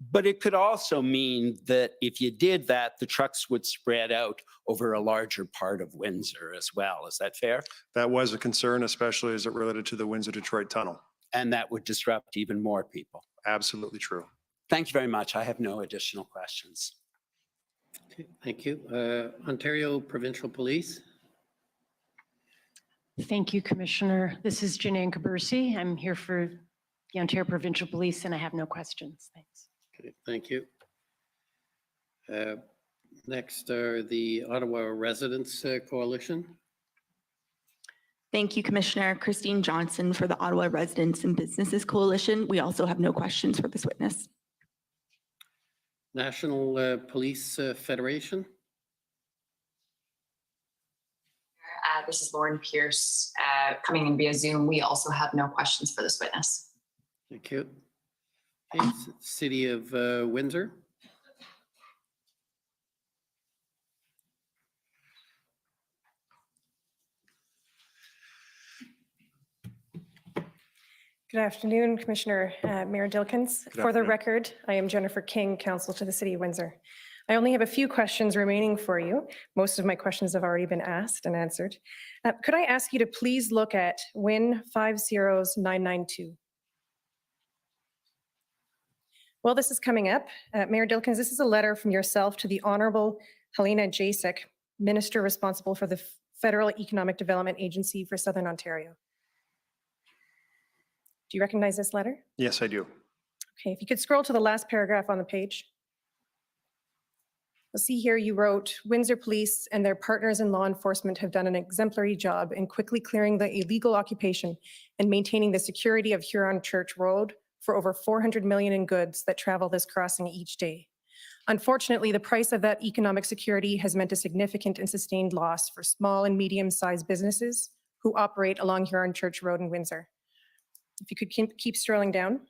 But it could also mean that if you did that, the trucks would spread out over a larger part of Windsor as well. Is that fair? That was a concern, especially as it related to the Windsor-Detroit Tunnel. And that would disrupt even more people. Absolutely true. Thank you very much. I have no additional questions. Okay, thank you. Ontario Provincial Police. Thank you, Commissioner. This is Janine Cabersi. I'm here for the Ontario Provincial Police, and I have no questions. Thanks. Okay, thank you. Next are the Ottawa Residents Coalition. Thank you, Commissioner. Christine Johnson for the Ottawa Residents and Businesses Coalition. We also have no questions for this witness. National Police Federation. This is Lauren Pierce coming in via Zoom. We also have no questions for this witness. Thank you. Okay, City of Windsor. Good afternoon, Commissioner Mayor Dilkens. For the record, I am Jennifer King, Counsel to the City of Windsor. I only have a few questions remaining for you. Most of my questions have already been asked and answered. Could I ask you to please look at WIN 50992? Well, this is coming up. Mayor Dilkens, this is a letter from yourself to the Honorable Helena Jasek, Minister responsible for the Federal Economic Development Agency for Southern Ontario. Do you recognize this letter? Yes, I do. Okay, if you could scroll to the last paragraph on the page. You'll see here you wrote, Windsor Police and their partners in law enforcement have done an exemplary job in quickly clearing the illegal occupation and maintaining the security of Huron Church Road for over 400 million in goods that travel this crossing each day. Unfortunately, the price of that economic security has meant a significant and sustained loss for small and medium-sized businesses who operate along Huron Church Road in Windsor. If you could keep scrolling down.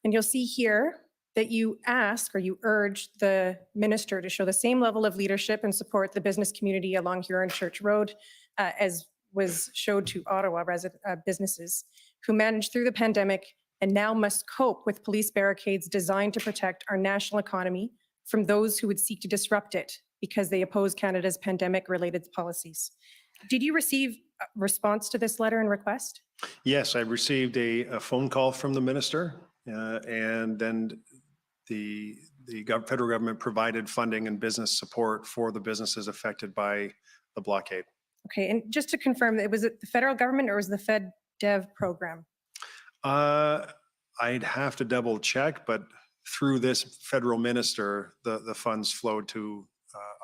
And you'll see here that you ask or you urge the minister to show the same level of leadership and support the business community along Huron Church Road as was showed to Ottawa businesses who managed through the pandemic and now must cope with police barricades designed to protect our national economy from those who would seek to disrupt it because they oppose Canada's pandemic-related policies. Did you receive a response to this letter and request? Yes, I received a phone call from the minister, and then the federal government provided funding and business support for the businesses affected by the blockade. Okay, and just to confirm, was it the federal government or was the FedDev program? I'd have to double check, but through this federal minister, the funds flowed to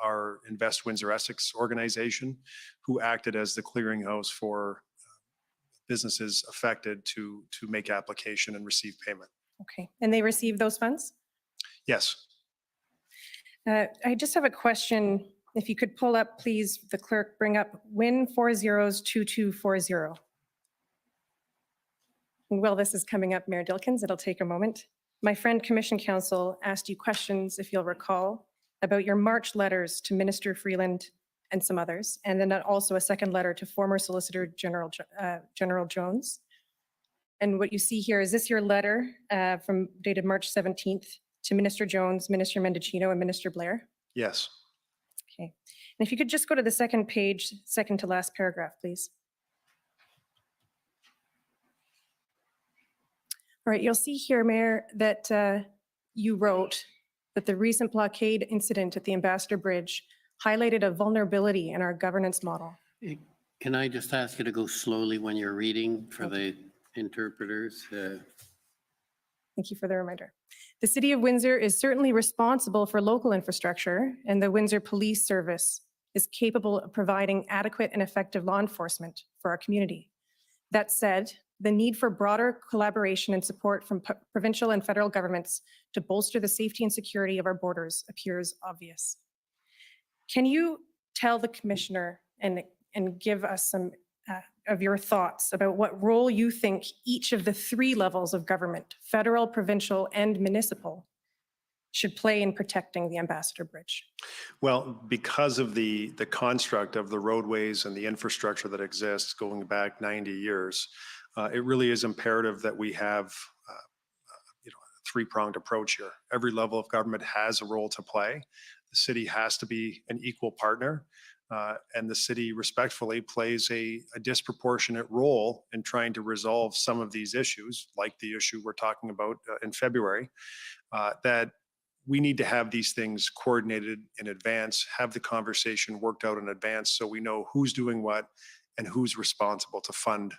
our Invest Windsor Essex organization, who acted as the clearinghouse for businesses affected to make application and receive payment. Okay, and they received those funds? Yes. I just have a question. If you could pull up, please, the clerk, bring up WIN 402240. And while this is coming up, Mayor Dilkens, it'll take a moment. My friend Commission Counsel asked you questions, if you'll recall, about your March letters to Minister Freeland and some others, and then also a second letter to former Solicitor General Jones. And what you see here, is this your letter from dated March 17th to Minister Jones, Minister Mendicino, and Minister Blair? Yes. Okay. And if you could just go to the second page, second to last paragraph, please. All right, you'll see here, Mayor, that you wrote that the recent blockade incident at the Ambassador Bridge highlighted a vulnerability in our governance model. Can I just ask you to go slowly when you're reading for the interpreters? Thank you for the reminder. The City of Windsor is certainly responsible for local infrastructure, and the Windsor Police Service is capable of providing adequate and effective law enforcement for our community. That said, the need for broader collaboration and support from provincial and federal governments to bolster the safety and security of our borders appears obvious. Can you tell the Commissioner and give us some of your thoughts about what role you think each of the three levels of government, federal, provincial, and municipal, should play in protecting the Ambassador Bridge? Well, because of the construct of the roadways and the infrastructure that exists going back 90 years, it really is imperative that we have a three-pronged approach here. Every level of government has a role to play. The city has to be an equal partner, and the city respectfully plays a disproportionate role in trying to resolve some of these issues, like the issue we're talking about in February, that we need to have these things coordinated in advance, have the conversation worked out in advance so we know who's doing what and who's responsible to fund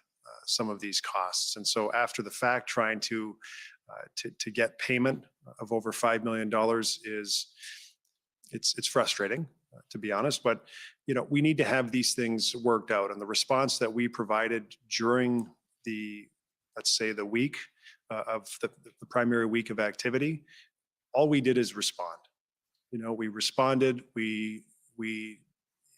some of these costs. And so after the fact, trying to get payment of over $5 million it's frustrating, to be honest, but we need to have these things worked out. And the response that we provided during the, let's say, the week of the primary week of activity, all we did is respond. We responded.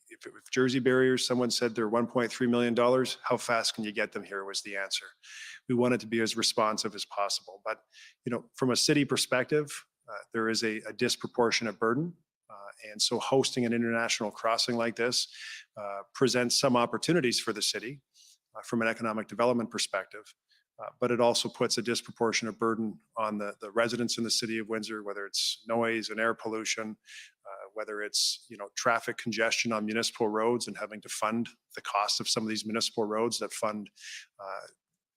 If Jersey barriers, someone said they're $1.3 million, how fast can you get them here was the answer. We wanted to be as responsive as possible. But, from a city perspective, there is a disproportionate burden. And so hosting an international crossing like this presents some opportunities for the city from an economic development perspective. But it also puts a disproportionate burden on the residents in the city of Windsor, whether it's noise and air pollution, whether it's traffic congestion on municipal roads and having to fund the cost of some of these municipal roads that fund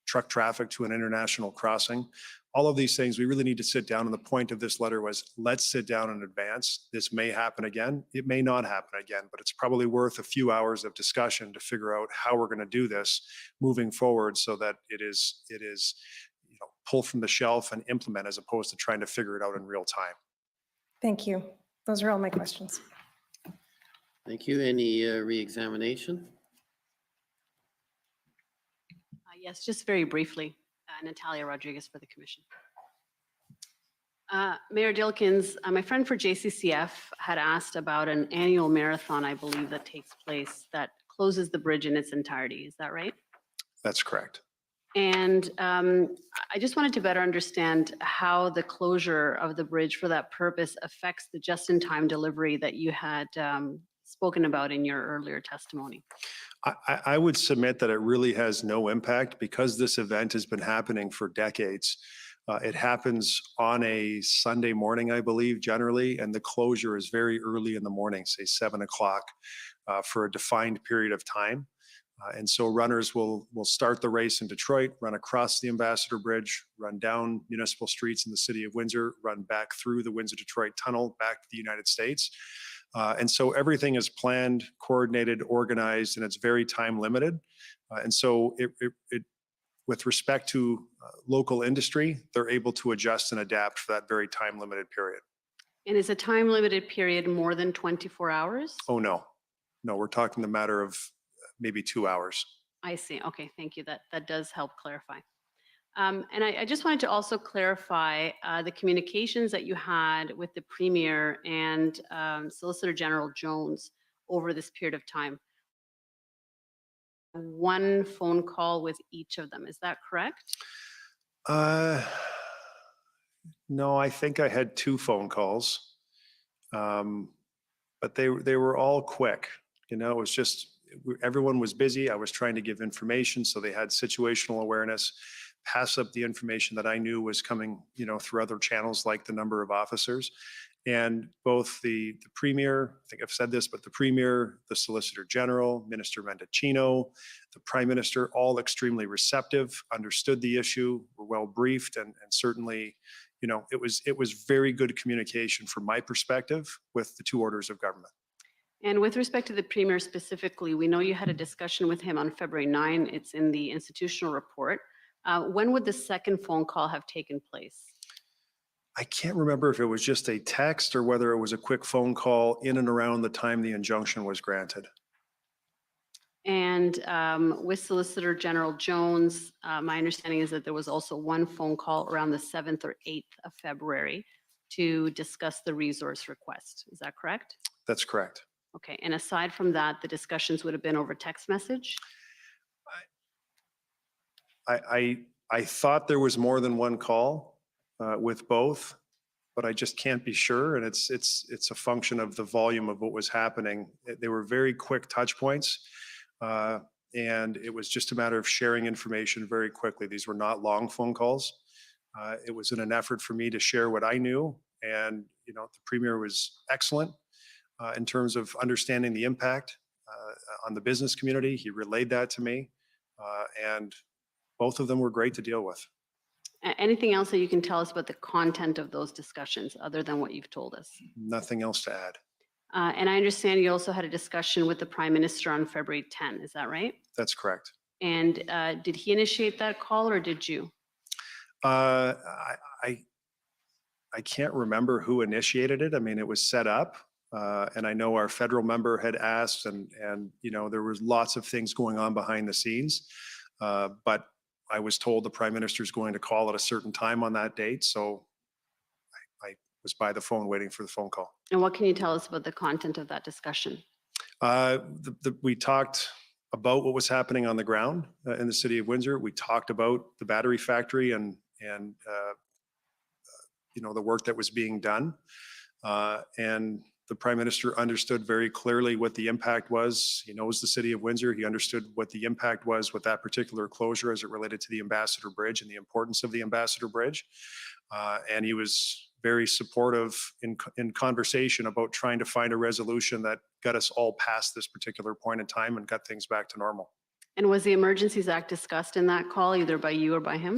truck traffic to an international crossing. All of these things, we really need to sit down, and the point of this letter was, let's sit down in advance. This may happen again. It may not happen again, but it's probably worth a few hours of discussion to figure out how we're going to do this moving forward so that it is pull from the shelf and implement as opposed to trying to figure it out in real time. Thank you. Those are all my questions. Thank you. Any re-examination? Yes, just very briefly. Natalia Rodriguez for the commission. Mayor Dilkins, my friend for JCCF had asked about an annual marathon, I believe, that takes place that closes the bridge in its entirety. Is that right? That's correct. And I just wanted to better understand how the closure of the bridge for that purpose affects the just-in-time delivery that you had spoken about in your earlier testimony. I would submit that it really has no impact because this event has been happening for decades. It happens on a Sunday morning, I believe, generally, and the closure is very early in the morning, say 7 o'clock, for a defined period of time. And so runners will start the race in Detroit, run across the Ambassador Bridge, run down municipal streets in the city of Windsor, run back through the Windsor-Detroit Tunnel back to the United States. And so everything is planned, coordinated, organized, and it's very time limited. And so with respect to local industry, they're able to adjust and adapt for that very time limited period. And is a time limited period more than 24 hours? Oh, no. No, we're talking the matter of maybe 2 hours. I see. Okay, thank you. That does help clarify. And I just wanted to also clarify the communications that you had with the Premier and Solicitor General Jones over this period of time. One phone call with each of them. Is that correct? No, I think I had 2 phone calls, but they were all quick. It was just everyone was busy. I was trying to give information, so they had situational awareness. Pass up the information that I knew was coming, through other channels like the number of officers. And both the Premier, I think I've said this, but the Premier, the Solicitor General, Minister Mendicino, the Prime Minister, all extremely receptive, understood the issue, were well briefed, and certainly, it was very good communication from my perspective with the 2 orders of government. And with respect to the Premier specifically, we know you had a discussion with him on February 9. It's in the institutional report. When would the second phone call have taken place? I can't remember if it was just a text or whether it was a quick phone call in and around the time the injunction was granted. And with Solicitor General Jones, my understanding is that there was also one phone call around the 7th or 8th of February to discuss the resource request. Is that correct? That's correct. Okay. And aside from that, the discussions would have been over text message? I thought there was more than one call with both, but I just can't be sure. And it's a function of the volume of what was happening. They were very quick touch points. And it was just a matter of sharing information very quickly. These were not long phone calls. It was in an effort for me to share what I knew. And, you know, the Premier was excellent in terms of understanding the impact on the business community. He relayed that to me. And both of them were great to deal with. Anything else that you can tell us about the content of those discussions other than what you've told us? Nothing else to add. And I understand you also had a discussion with the Prime Minister on February 10. Is that right? That's correct. And did he initiate that call or did you? I can't remember who initiated it. I mean, it was set up. And I know our federal member had asked and, you know, there was lots of things going on behind the scenes. But I was told the Prime Minister is going to call at a certain time on that date. So I was by the phone waiting for the phone call. And what can you tell us about the content of that discussion? We talked about what was happening on the ground in the city of Windsor. We talked about the battery factory and you know, the work that was being done. And the Prime Minister understood very clearly what the impact was. He knows the city of Windsor. He understood what the impact was with that particular closure as it related to the Ambassador Bridge and the importance of the Ambassador Bridge. And he was very supportive in conversation about trying to find a resolution that got us all past this particular point in time and got things back to normal. And was the Emergencies Act discussed in that call, either by you or by him?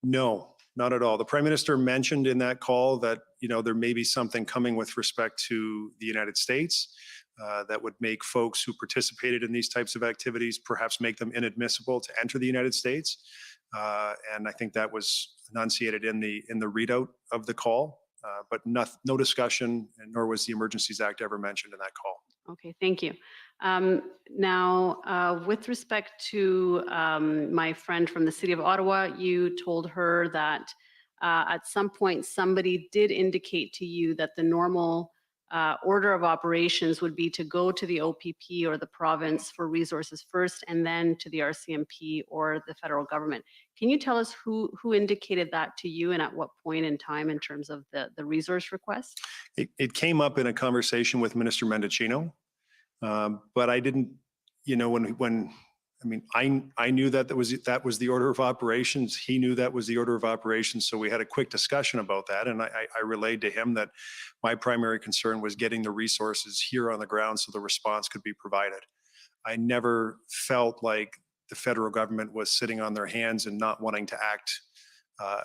No, not at all. The Prime Minister mentioned in that call that, you know, there may be something coming with respect to the United States that would make folks who participated in these types of activities, perhaps make them inadmissible to enter the United States. And I think that was enunciated in the readout of the call, but no discussion, nor was the Emergencies Act ever mentioned in that call. Okay, thank you. Now, with respect to my friend from the city of Ottawa, you told her that at some point somebody did indicate to you that the normal order of operations would be to go to the OPP or the province for resources first and then to the RCMP or the federal government. Can you tell us who indicated that to you and at what point in time in terms of the resource request? It came up in a conversation with Minister Mendicino, but I didn't, you know, I mean, I knew that was the order of operations. He knew that was the order of operations. So we had a quick discussion about that. And I relayed to him that my primary concern was getting the resources here on the ground so the response could be provided. I never felt like the federal government was sitting on their hands and not wanting to act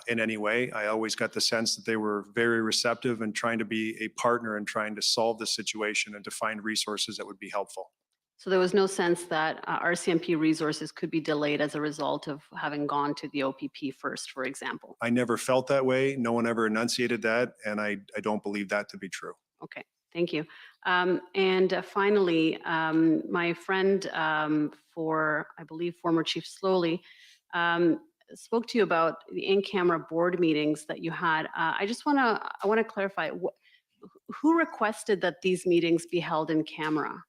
in any way. I always got the sense that they were very receptive and trying to be a partner and trying to solve the situation and to find resources that would be helpful. So there was no sense that RCMP resources could be delayed as a result of having gone to the OPP first, for example? I never felt that way. No one ever enunciated that. And I don't believe that to be true. Okay, thank you. And finally, my friend I believe former Chief Slowly, spoke to you about the in-camera board meetings that you had. I want to clarify, who requested that these meetings be held in camera?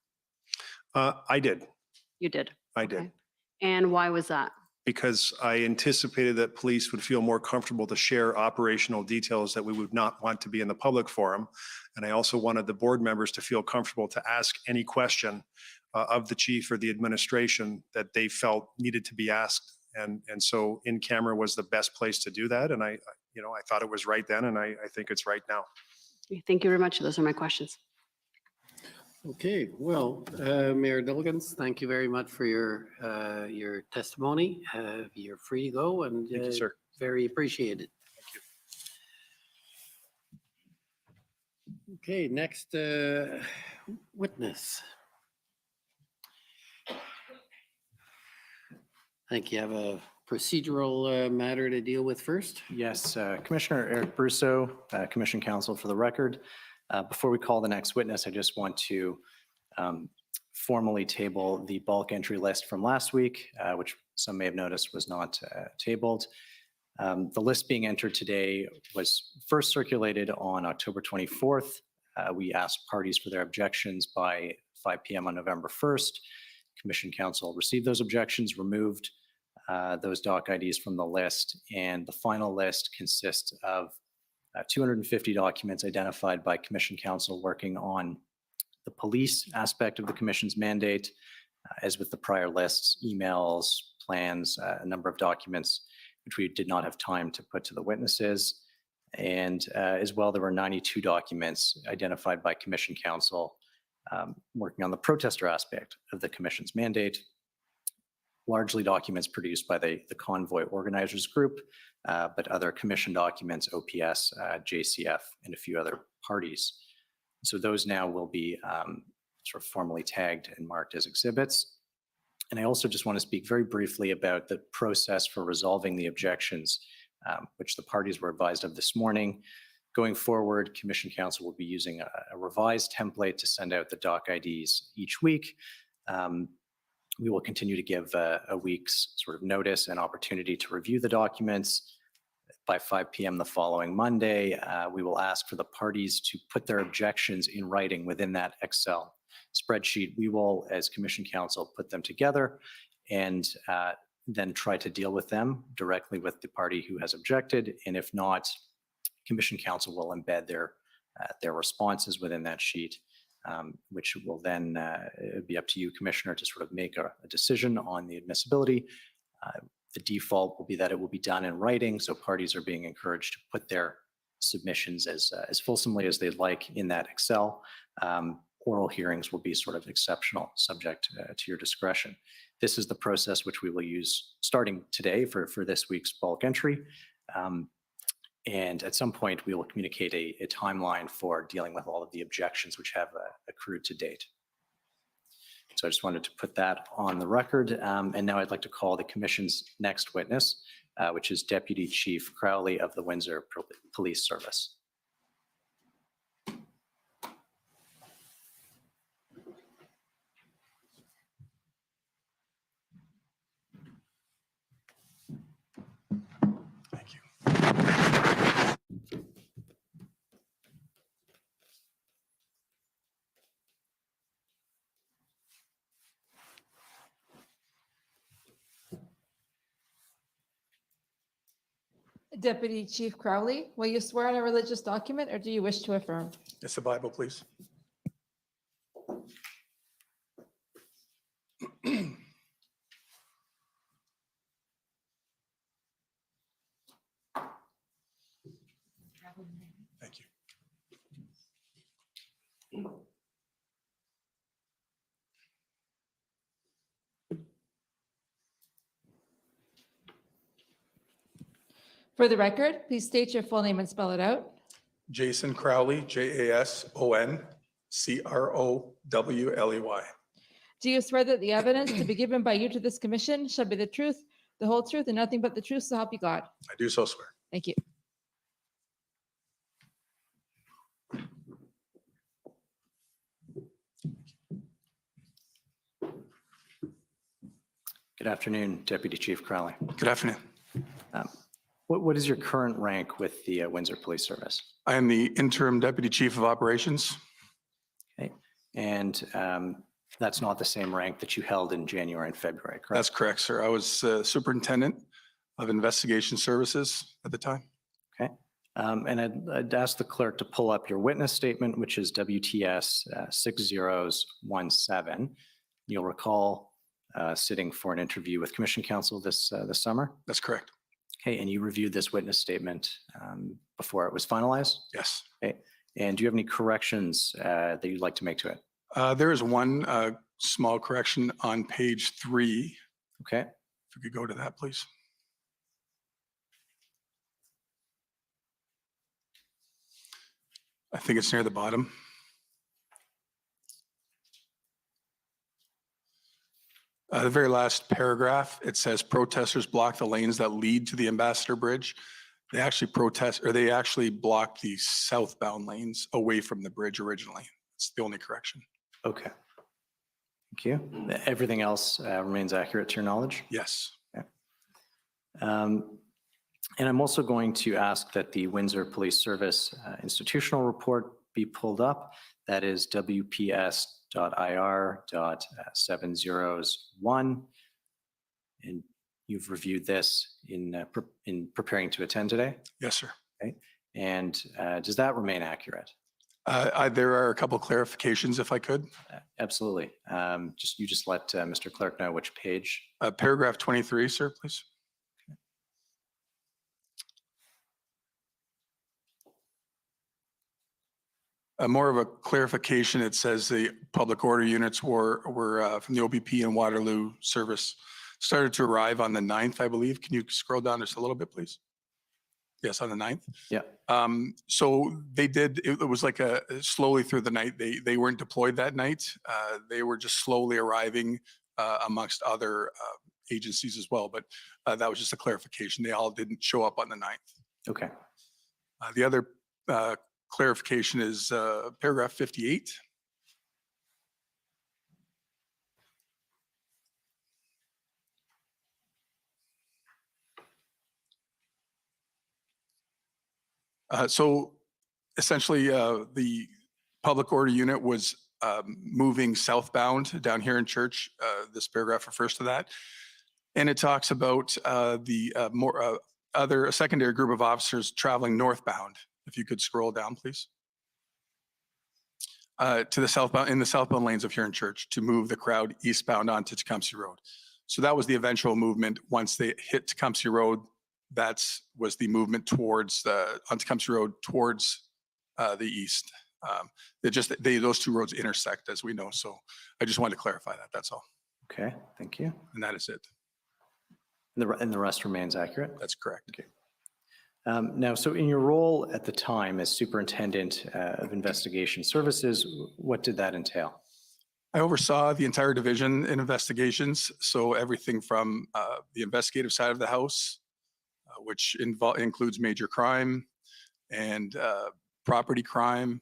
I did. You did? I did. And why was that? Because I anticipated that police would feel more comfortable to share operational details that we would not want to be in the public forum. And I also wanted the board members to feel comfortable to ask any question of the chief or the administration that they felt needed to be asked. And so in camera was the best place to do that. And I thought it was right then, and I think it's right now. Thank you very much. Those are my questions. Okay, well, Mayor Dilkens, thank you very much for your testimony. You're free to go, and Thank you, sir. Very appreciated. Thank you. Okay, next witness. I think you have a procedural matter to deal with first. Yes, Commissioner Eric Brusso, Commission Counsel for the record. Before we call the next witness, I just want to formally table the bulk entry list from last week, which some may have noticed was not tabled. The list being entered today was first circulated on October 24th. We asked parties for their objections by 5 p.m. on November 1st. Commission Counsel received those objections, removed those doc IDs from the list, and the final list consists of 250 documents identified by Commission Council working on the police aspect of the Commission's mandate, as with the prior lists, emails, plans, a number of documents which we did not have time to put to the witnesses. And as well, there were 92 documents identified by Commission Council working on the protester aspect of the Commission's mandate, largely documents produced by the convoy organizers group, but other Commission documents, OPS, JCF, and a few other parties. So those now will be sort of formally tagged and marked as exhibits. And I also just want to speak very briefly about the process for resolving the objections, which the parties were advised of this morning. Going forward, Commission Council will be using a revised template to send out the doc IDs each week. We will continue to give a week's sort of notice and opportunity to review the documents. By 5 p.m. the following Monday, we will ask for the parties to put their objections in writing within that Excel spreadsheet. We will, as Commission Council, put them together and then try to deal with them directly with the party who has objected. And if not, Commission Council will embed their responses within that sheet, which will then be up to you, Commissioner, to sort of make a decision on the admissibility. The default will be that it will be done in writing, so parties are being encouraged to put their submissions as fulsomely as they'd like in that Excel. Oral hearings will be sort of exceptional, subject to your discretion. This is the process which we will use starting today for this week's bulk entry. And at some point, we will communicate a timeline for dealing with all of the objections which have accrued to date. So I just wanted to put that on the record. And now I'd like to call the Commission's next witness, which is Deputy Chief Crowley of the Windsor Police Service. Deputy Chief Crowley, will you swear on a religious document or do you wish to affirm? It's the Bible, please. Thank you. For the record, please state your full name and spell it out. Jason Crowley, JASON CROWLEY. Do you swear that the evidence to be given by you to this commission shall be the truth, the whole truth, and nothing but the truth, so help you God? I do so swear. Thank you. Good afternoon, Deputy Chief Crowley. Good afternoon. What is your current rank with the Windsor Police Service? I am the interim deputy chief of operations. Okay. And that's not the same rank that you held in January and February, correct? That's correct, sir. I was superintendent of investigation services at the time. Okay. And I'd ask the clerk to pull up your witness statement, which is WTS 6017. You'll recall sitting for an interview with Commission Council this summer. That's correct. Okay, and you reviewed this witness statement before it was finalized? Yes. Okay, and do you have any corrections that you'd like to make to it? There is one small correction on page 3. Okay. If we could go to that, please. I think it's near the bottom. The very last paragraph, it says protesters block the lanes that lead to the Ambassador Bridge. They actually blocked the southbound lanes away from the bridge originally. It's the only correction. Okay. Thank you. Everything else remains accurate to your knowledge? Yes. Okay. And I'm also going to ask that the Windsor Police Service institutional report be pulled up. That is WPS.IR.701. And you've reviewed this in preparing to attend today? Yes, sir. Okay. And does that remain accurate? There are a couple clarifications if I could. Absolutely. You just let Mr. Clerk know which page. Paragraph 23, sir, please. More of a clarification, it says the public order units were from the OPP and Waterloo service started to arrive on the 9th, I believe. Can you scroll down just a little bit, please? Yes, on the 9th. Yeah. So they did, it was like a slowly through the night. They weren't deployed that night. They were just slowly arriving amongst other agencies as well. But that was just a clarification. They all didn't show up on the 9th. Okay. The other clarification is paragraph 58. So essentially, the public order unit was moving southbound down here in Church. This paragraph refers to that. And it talks about the other secondary group of officers traveling northbound. If you could scroll down, please. To the southbound, in the southbound lanes of Huron Church to move the crowd eastbound onto Tecumseh Road. So that was the eventual movement. Once they hit Tecumseh Road, was the movement towards on Tecumseh Road towards the east. Those two roads intersect, as we know. So I just wanted to clarify that. That's all. Okay, thank you. And that is it. And the rest remains accurate? That's correct. Okay. Now, so in your role at the time as Superintendent of Investigation Services, what did that entail? I oversaw the entire division in investigations. So everything from the investigative side of the house, which includes major crime and property crime,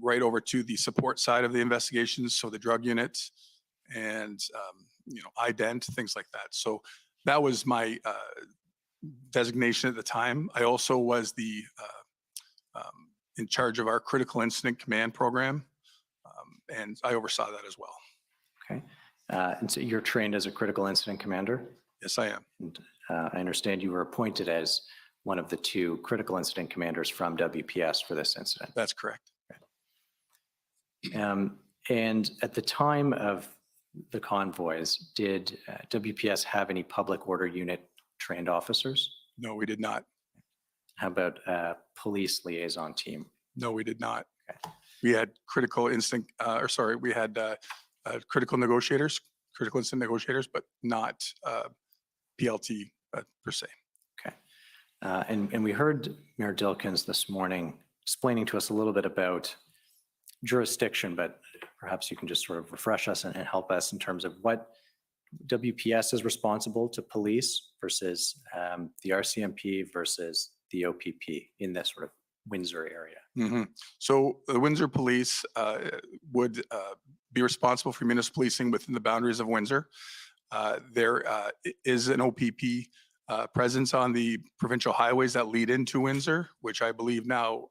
right over to the support side of the investigations. So the drug unit and, ident, things like that. So that was my designation at the time. I also was the in charge of our critical incident command program, and I oversaw that as well. Okay. And so you're trained as a critical incident commander? Yes, I am. And, I understand you were appointed as one of the two critical incident commanders from WPS for this incident. That's correct. And at the time of the convoys, did WPS have any public order unit trained officers? No, we did not. How about police liaison team? No, we did not. Okay. We had critical incident, we had critical incident negotiators, but not PLT per se. Okay. And we heard Mayor Dilkens this morning explaining to us a little bit about jurisdiction, but perhaps you can just sort of refresh us and help us in terms of what WPS is responsible to police versus the RCMP versus the OPP in this sort of Windsor area. Mm-hmm. So the Windsor Police would be responsible for municipal policing within the boundaries of Windsor. There is an OPP presence on the provincial highways that lead into Windsor, which I believe now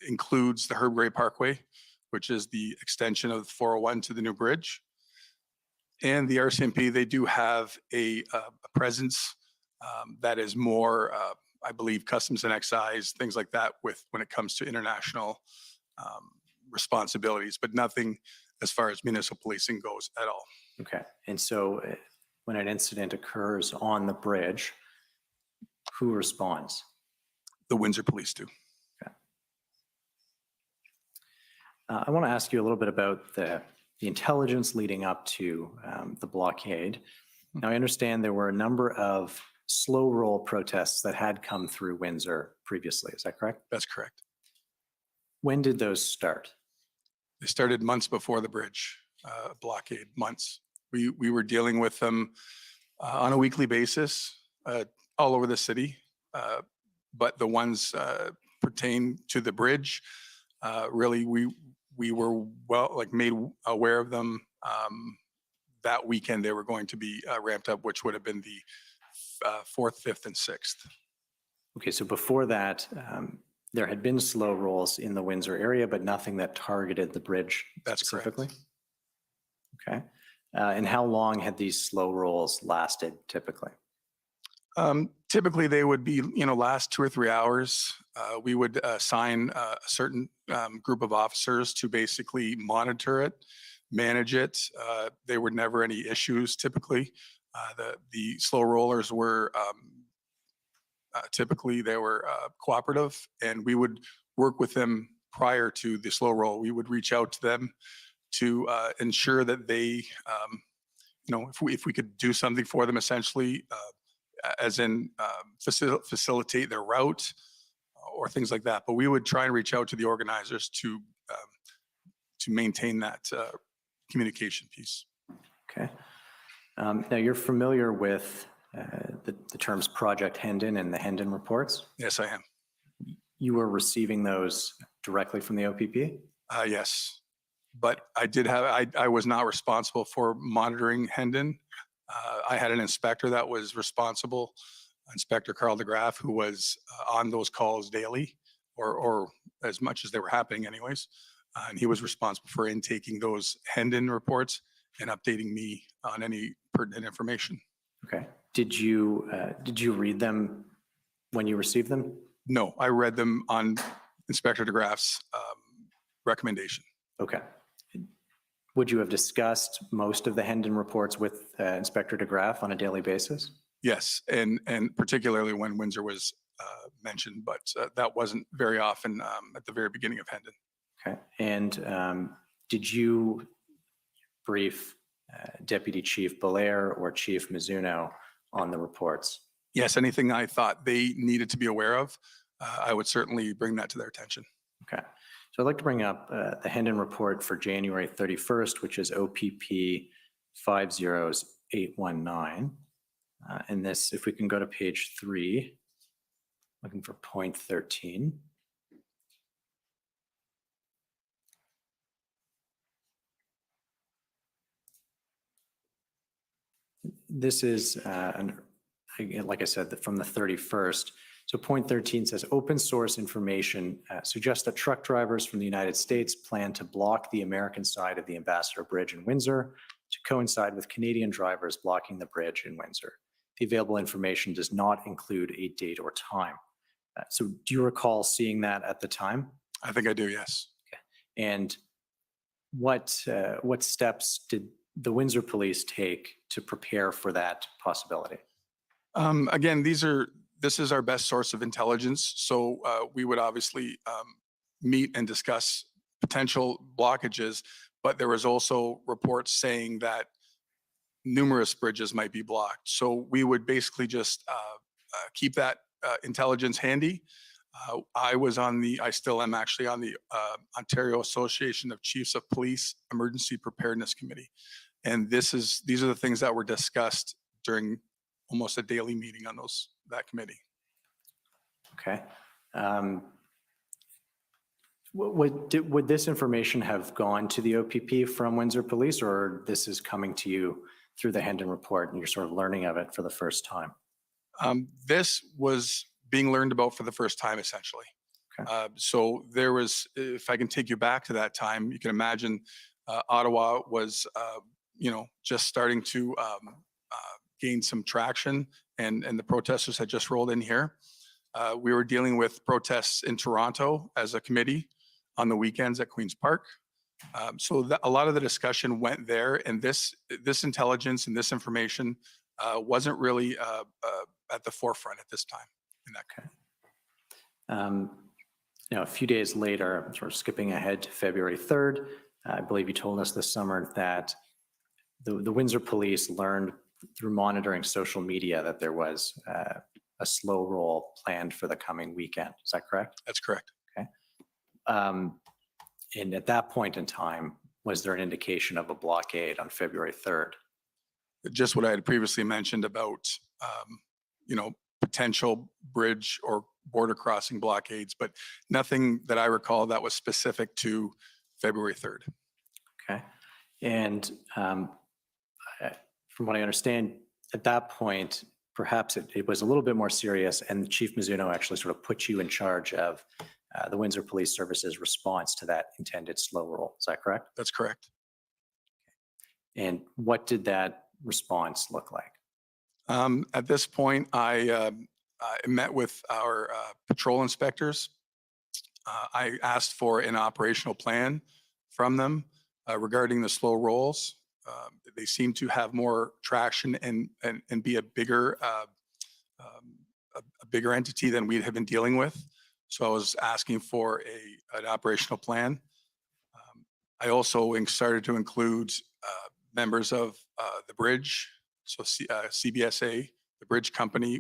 includes the Herb Gray Parkway, which is the extension of the 401 to the new bridge. And the RCMP, they do have a presence that is more, I believe, customs and excise, things like that when it comes to international responsibilities, but nothing as far as municipal policing goes at all. Okay. And so when an incident occurs on the bridge, who responds? The Windsor Police do. Okay. I want to ask you a little bit about the intelligence leading up to the blockade. Now, I understand there were a number of slow roll protests that had come through Windsor previously. Is that correct? That's correct. When did those start? They started months before the bridge blockade, months. We were dealing with them on a weekly basis all over the city, but the ones pertain to the bridge, really we were made aware of them that weekend. They were going to be ramped up, which would have been the 4th, 5th, and 6th. Okay, so before that, there had been slow rolls in the Windsor area, but nothing that targeted the bridge specifically? Okay. And how long had these slow rolls lasted typically? Typically, they would be, last 2 or 3 hours. We would assign a certain group of officers to basically monitor it, manage it. There were never any issues typically. The slow rollers were typically they were cooperative, and we would work with them prior to the slow roll. We would reach out to them to ensure that they, if we could do something for them, essentially, as in facilitate their route or things like that. But we would try and reach out to the organizers to maintain that communication piece. Okay. Now you're familiar with the terms Project Hendon and the Hendon reports? Yes, I am. You were receiving those directly from the OPP? Yes, but I was not responsible for monitoring Hendon. I had an inspector that was responsible, Inspector Carl DeGraff, who was on those calls daily, or as much as they were happening anyways. And he was responsible for intaking those Hendon reports and updating me on any pertinent information. Okay. Did you read them when you received them? No, I read them on Inspector DeGraff's recommendation. Okay. Would you have discussed most of the Hendon reports with Inspector DeGraff on a daily basis? Yes, and particularly when Windsor was mentioned, but that wasn't very often at the very beginning of Hendon. Okay. And did you brief Deputy Chief Belair or Chief Mizuno on the reports? Yes, anything I thought they needed to be aware of, I would certainly bring that to their attention. Okay. So I'd like to bring up the Hendon report for January 31st, which is OPP 50819. And this, if we can go to page 3, looking for point 13. This is, again, like I said, from the 31st. So point 13 says open source information suggests that truck drivers from the United States plan to block the American side of the Ambassador Bridge in Windsor to coincide with Canadian drivers blocking the bridge in Windsor. The available information does not include a date or time. So do you recall seeing that at the time? I think I do, yes. Okay. And what steps did the Windsor Police take to prepare for that possibility? Again, this is our best source of intelligence. So we would obviously meet and discuss potential blockages, but there was also reports saying that numerous bridges might be blocked. So we would basically just keep that intelligence handy. I still am actually on the Ontario Association of Chiefs of Police Emergency Preparedness Committee. And these are the things that were discussed during almost a daily meeting on that committee. Okay. Would this information have gone to the OPP from Windsor Police, or this is coming to you through the Hendon report and you're sort of learning of it for the first time? This was being learned about for the first time, essentially. Okay. So there was, if I can take you back to that time, you can imagine Ottawa was, just starting to gain some traction, and the protesters had just rolled in here. We were dealing with protests in Toronto as a committee on the weekends at Queen's Park. So a lot of the discussion went there, and this intelligence and this information wasn't really at the forefront at this time. In that case. Now, a few days later, I'm sort of skipping ahead to February 3rd. I believe you told us this summer that the Windsor Police learned through monitoring social media that there was a slow roll planned for the coming weekend. Is that correct? That's correct. Okay. And at that point in time, was there an indication of a blockade on February 3rd? Just what I had previously mentioned about, potential bridge or border crossing blockades, but nothing that I recall that was specific to February 3rd. Okay. And from what I understand, at that point, perhaps it was a little bit more serious, and Chief Mizuno actually sort of put you in charge of the Windsor Police Service's response to that intended slow roll. Is that correct? That's correct. And what did that response look like? At this point, I I met with our patrol inspectors. I asked for an operational plan from them regarding the slow rolls. They seem to have more traction and be a bigger entity than we have been dealing with. So I was asking for an operational plan. I also started to include members of the bridge, so CBSA, the bridge company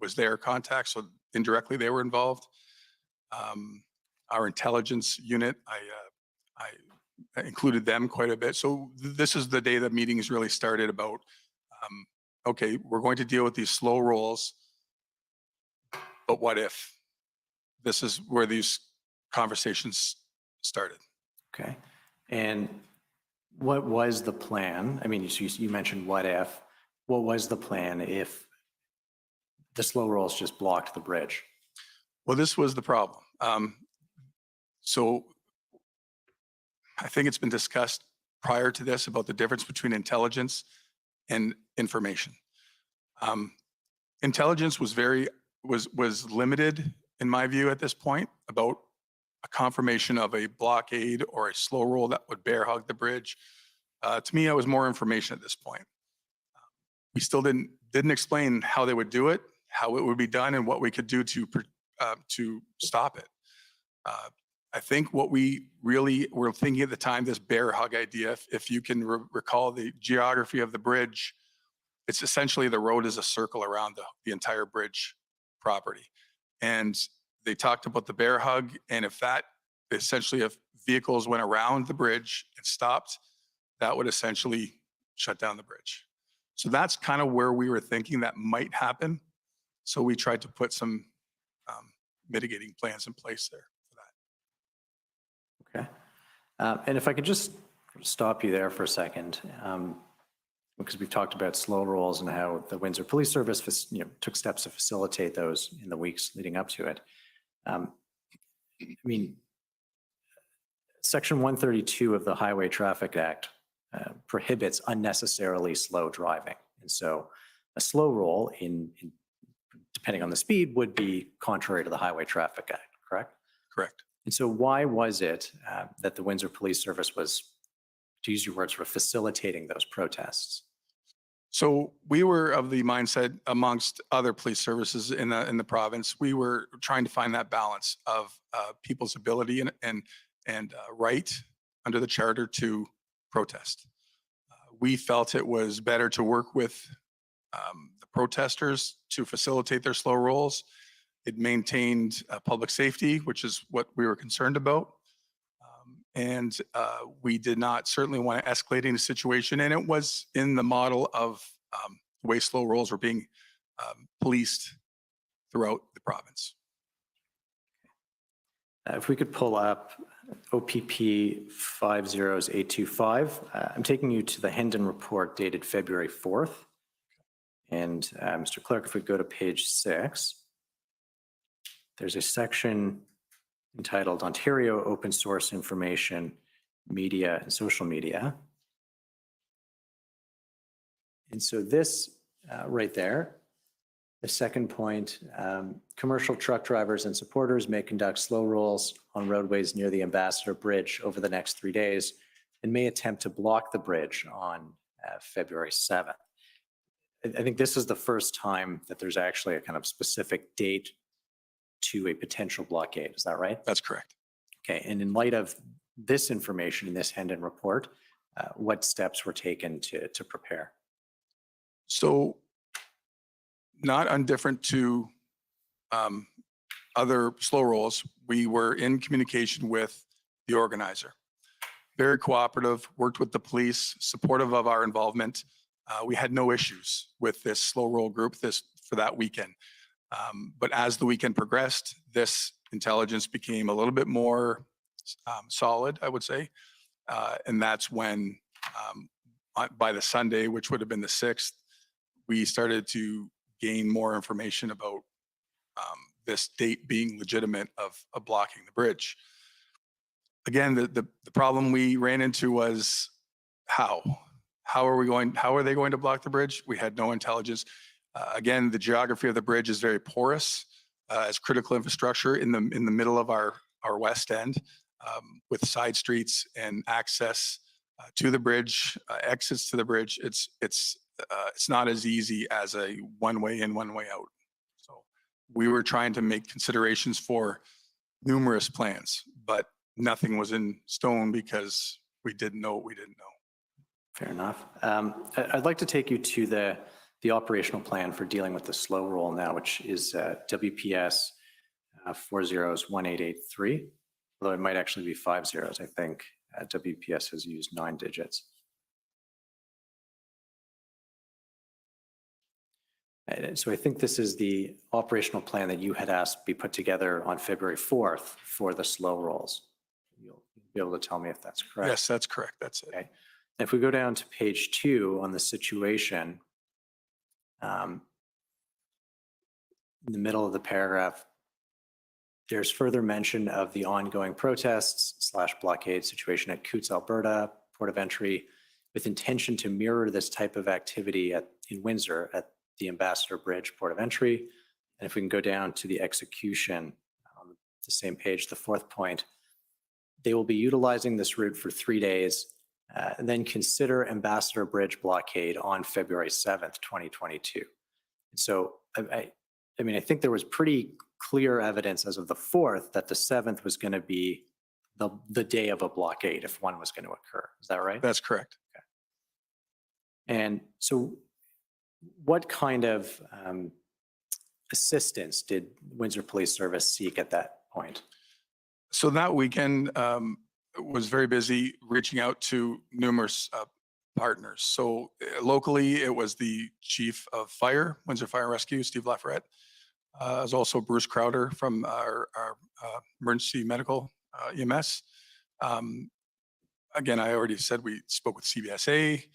was their contact, so indirectly they were involved. Our intelligence unit, I included them quite a bit. So this is the day that meetings really started about, okay, we're going to deal with these slow rolls, but what if? This is where these conversations started. Okay. And what was the plan? I mean, you mentioned what if. What was the plan if the slow rolls just blocked the bridge? Well, this was the problem. So I think it's been discussed prior to this about the difference between intelligence and information. Intelligence was limited in my view at this point about a confirmation of a blockade or a slow roll that would bear hug the bridge. To me, it was more information at this point. We still didn't explain how they would do it, how it would be done, and what we could do to stop it. I think what we really were thinking at the time, this bear hug idea, if you can recall the geography of the bridge, it's essentially the road is a circle around the entire bridge property. And they talked about the bear hug, and if vehicles went around the bridge and stopped, that would essentially shut down the bridge. So that's kind of where we were thinking that might happen. So we tried to put some mitigating plans in place there for that. Okay. And if I could just stop you there for a second, because we've talked about slow rolls and how the Windsor Police Service took steps to facilitate those in the weeks leading up to it. I mean, Section 132 of the Highway Traffic Act prohibits unnecessarily slow driving. And so a slow roll, depending on the speed, would be contrary to the Highway Traffic Act, correct? Correct. And so why was it that the Windsor Police Service was, to use your words, sort of facilitating those protests? So we were of the mindset, amongst other police services in the province, we were trying to find that balance of people's ability and right under the charter to protest. We felt it was better to work with the protesters to facilitate their slow rolls. It maintained public safety, which is what we were concerned about. And we did not certainly want to escalate any situation. And it was in the model of the way slow rolls were being policed throughout the province. If we could pull up OPP 50825, I'm taking you to the Hendon report dated February 4th. And Mr. Clerk, if we go to page 6, there's a section entitled Ontario Open Source Information, Media and Social Media. And so this right there, the second point, commercial truck drivers and supporters may conduct slow rolls on roadways near the Ambassador Bridge over the next 3 days and may attempt to block the bridge on February 7th. I think this is the first time that there's actually a kind of specific date to a potential blockade. Is that right? That's correct. Okay. And in light of this information in this Hendon report, what steps were taken to prepare? So not undifferent to other slow rolls, we were in communication with the organizer. Very cooperative, worked with the police, supportive of our involvement. We had no issues with this slow roll group for that weekend. But as the weekend progressed, this intelligence became a little bit more solid, I would say. And that's when, by the Sunday, which would have been the 6th, we started to gain more information about this date being legitimate of blocking the bridge. Again, the problem we ran into was how? How are they going to block the bridge? We had no intelligence. Again, the geography of the bridge is very porous as critical infrastructure in the middle of our west end with side streets and access to the bridge, exits to the bridge. It's not as easy as a one way in, one way out. So we were trying to make considerations for numerous plans, but nothing was in stone because we didn't know what we didn't know. Fair enough. I'd like to take you to the operational plan for dealing with the slow roll now, which is WPS 401883, although it might actually be 5 zeros. I think WPS has used 9 digits. So I think this is the operational plan that you had asked be put together on February 4th for the slow rolls. You'll be able to tell me if that's correct. Yes, that's correct. That's it. Okay. If we go down to page 2 on the situation, in the middle of the paragraph, there's further mention of the ongoing protests / blockade situation at Coutts, Alberta, port of entry, with intention to mirror this type of activity in Windsor at the Ambassador Bridge, port of entry. And if we can go down to the execution on the same page, the 4th point, they will be utilizing this route for 3 days, and then consider Ambassador Bridge blockade on February 7th, 2022. So I mean, I think there was pretty clear evidence as of the 4th that the 7th was going to be the day of a blockade if one was going to occur. Is that right? That's correct. Okay. And so what kind of assistance did Windsor Police Service seek at that point? So that weekend was very busy reaching out to numerous partners. So locally, it was the Chief of Fire, Windsor Fire and Rescue, Steve Lafayette. There's also Bruce Crowder from our emergency medical EMS. Again, I already said we spoke with CBSA.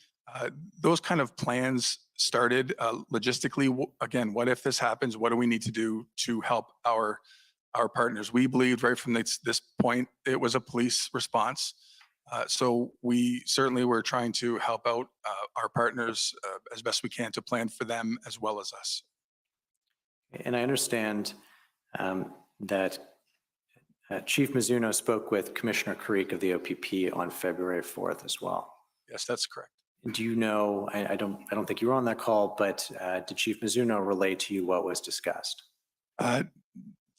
Those kind of plans started logistically. Again, what if this happens? What do we need to do to help our partners? We believed right from this point, it was a police response. So we certainly were trying to help out our partners as best we can to plan for them as well as us. And I understand that Chief Mizuno spoke with Commissioner Creek of the OPP on February 4th as well. Yes, that's correct. Do you know, I don't think you were on that call, but did Chief Mizuno relay to you what was discussed?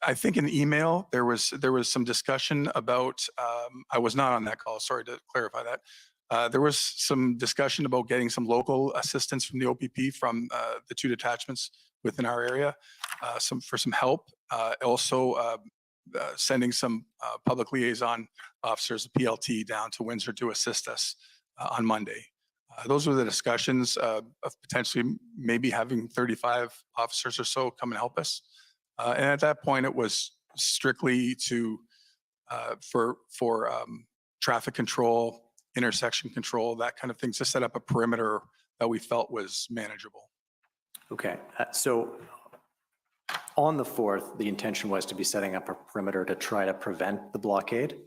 I think in the email, there was some discussion about, I was not on that call, sorry to clarify that. There was some discussion about getting some local assistance from the OPP from the 2 detachments within our area, for some help. Also sending some public liaison officers, PLT, down to Windsor to assist us on Monday. Those were the discussions of potentially maybe having 35 officers or so come and help us. And at that point, it was strictly for traffic control, intersection control, that kind of thing, to set up a perimeter that we felt was manageable. Okay, so on the 4th, the intention was to be setting up a perimeter to try to prevent the blockade?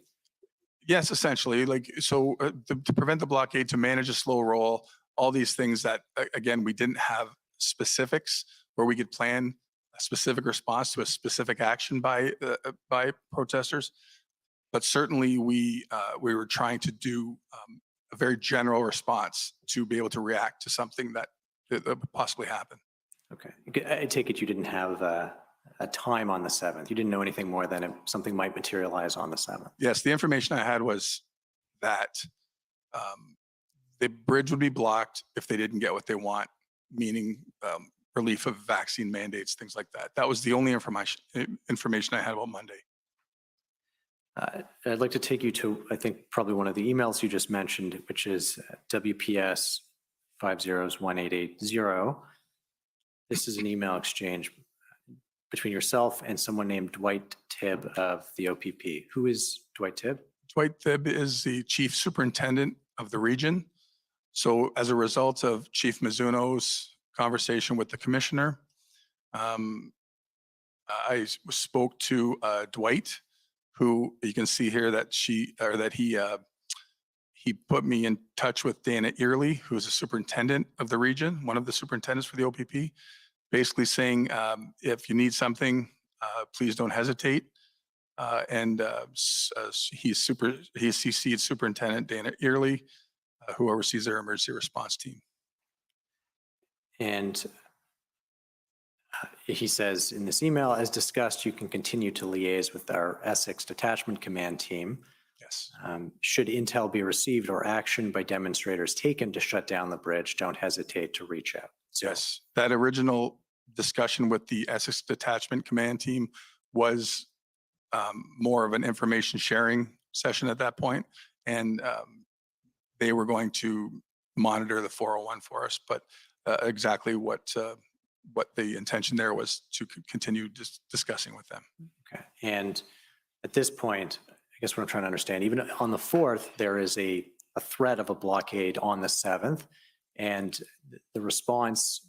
Yes, essentially, so to prevent the blockade, to manage a slow roll, all these things that, again, we didn't have specifics where we could plan a specific response to a specific action by protesters. But certainly we were trying to do a very general response to be able to react to something that would possibly happen. Okay, I take it you didn't have a time on the 7th. You didn't know anything more than something might materialize on the 7th. Yes, the information I had was that the bridge would be blocked if they didn't get what they want, meaning relief of vaccine mandates, things like that. That was the only information I had about Monday. I'd like to take you to, I think, probably one of the emails you just mentioned, which is WPS 501880. This is an email exchange between yourself and someone named Dwight Tibb of the OPP. Who is Dwight Tibb? Dwight Tibb is the chief superintendent of the region. So as a result of Chief Mizuno's conversation with the commissioner, I spoke to Dwight, who you can see here that he put me in touch with Dana Early, who is a superintendent of the region, one of the superintendents for the OPP, basically saying, if you need something, please don't hesitate. He CC'd Superintendent Dana Early, who oversees their emergency response team. And he says in this email, as discussed, you can continue to liaise with our Essex Detachment Command team. Yes. Should intel be received or action by demonstrators taken to shut down the bridge, don't hesitate to reach out. So, Yes, that original discussion with the Essex Detachment Command team was more of an information sharing session at that point. And they were going to monitor the 401 for us, but exactly what the intention there was to continue discussing with them. Okay. And at this point, I guess what I'm trying to understand, even on the 4th, there is a threat of a blockade on the 7th. And the response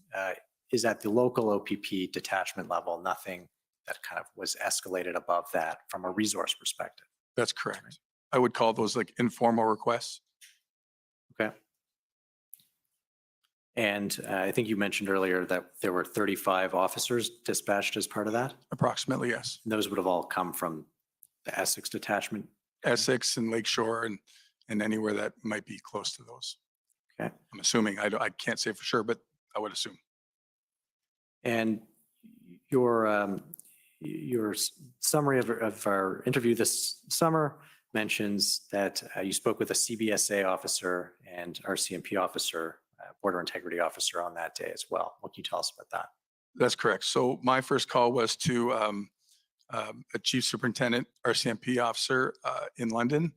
is at the local OPP detachment level, nothing that kind of was escalated above that from a resource perspective. That's correct. I would call those like informal requests. Okay. And I think you mentioned earlier that there were 35 officers dispatched as part of that. Approximately, yes. Those would have all come from the Essex detachment. Essex and Lakeshore and anywhere that might be close to those. Okay. I'm assuming, I can't say for sure, but I would assume. And your summary of our interview this summer mentions that you spoke with a CBSA officer and RCMP officer, border integrity officer on that day as well. What can you tell us about that? That's correct. So my first call was to a chief superintendent RCMP officer in London,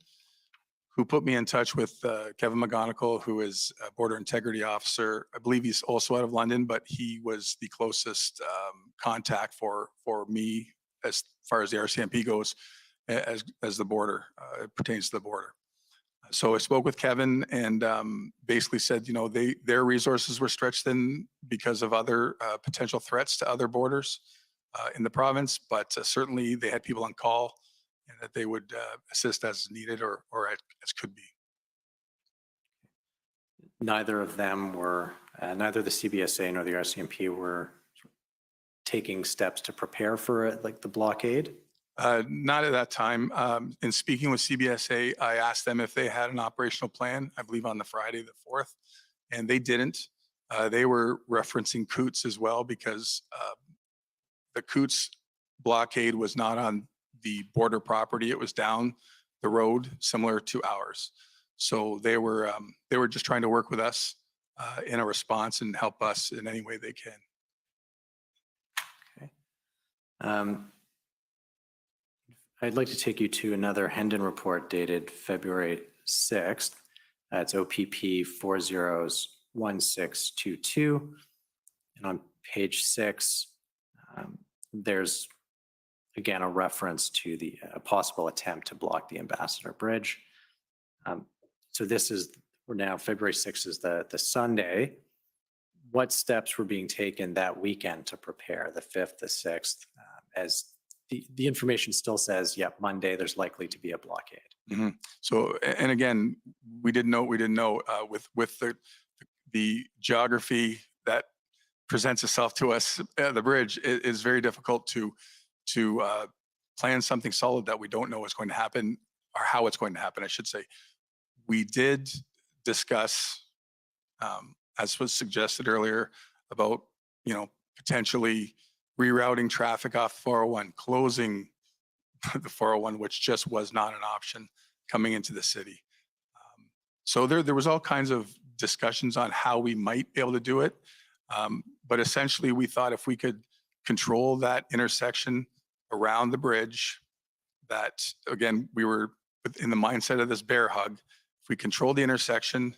who put me in touch with Kevin McGonigal, who is a border integrity officer. I believe he's also out of London, but he was the closest contact for me as far as the RCMP goes, as the border, it pertains to the border. So I spoke with Kevin and basically said, you know, their resources were stretched thin because of other potential threats to other borders in the province, but certainly they had people on call and that they would assist as needed or as could be. Neither of them were, neither the CBSA nor the RCMP were taking steps to prepare for like the blockade? Not at that time. In speaking with CBSA, I asked them if they had an operational plan, I believe on the Friday, the 4th, and they didn't. They were referencing Coots as well because the Coots blockade was not on the border property. It was down the road, similar to ours. So they were just trying to work with us in a response and help us in any way they can. Okay. I'd like to take you to another Hendon report dated February 6th. It's OPP 401622. And on page 6, there's again a reference to the possible attempt to block the Ambassador Bridge. So this is, we're now February 6th is the Sunday. What steps were being taken that weekend to prepare the 5th, the 6th, as the information still says, yep, Monday, there's likely to be a blockade. Mm-hmm. So, and again, we didn't know with the geography that presents itself to us, the bridge is very difficult to plan something solid that we don't know what's going to happen or how it's going to happen, I should say. We did discuss, as was suggested earlier, about, you know, potentially rerouting traffic off 401, closing the 401, which just was not an option coming into the city. So there was all kinds of discussions on how we might be able to do it. But essentially we thought if we could control that intersection around the bridge, that again, we were in the mindset of this bear hug. If we control the intersection,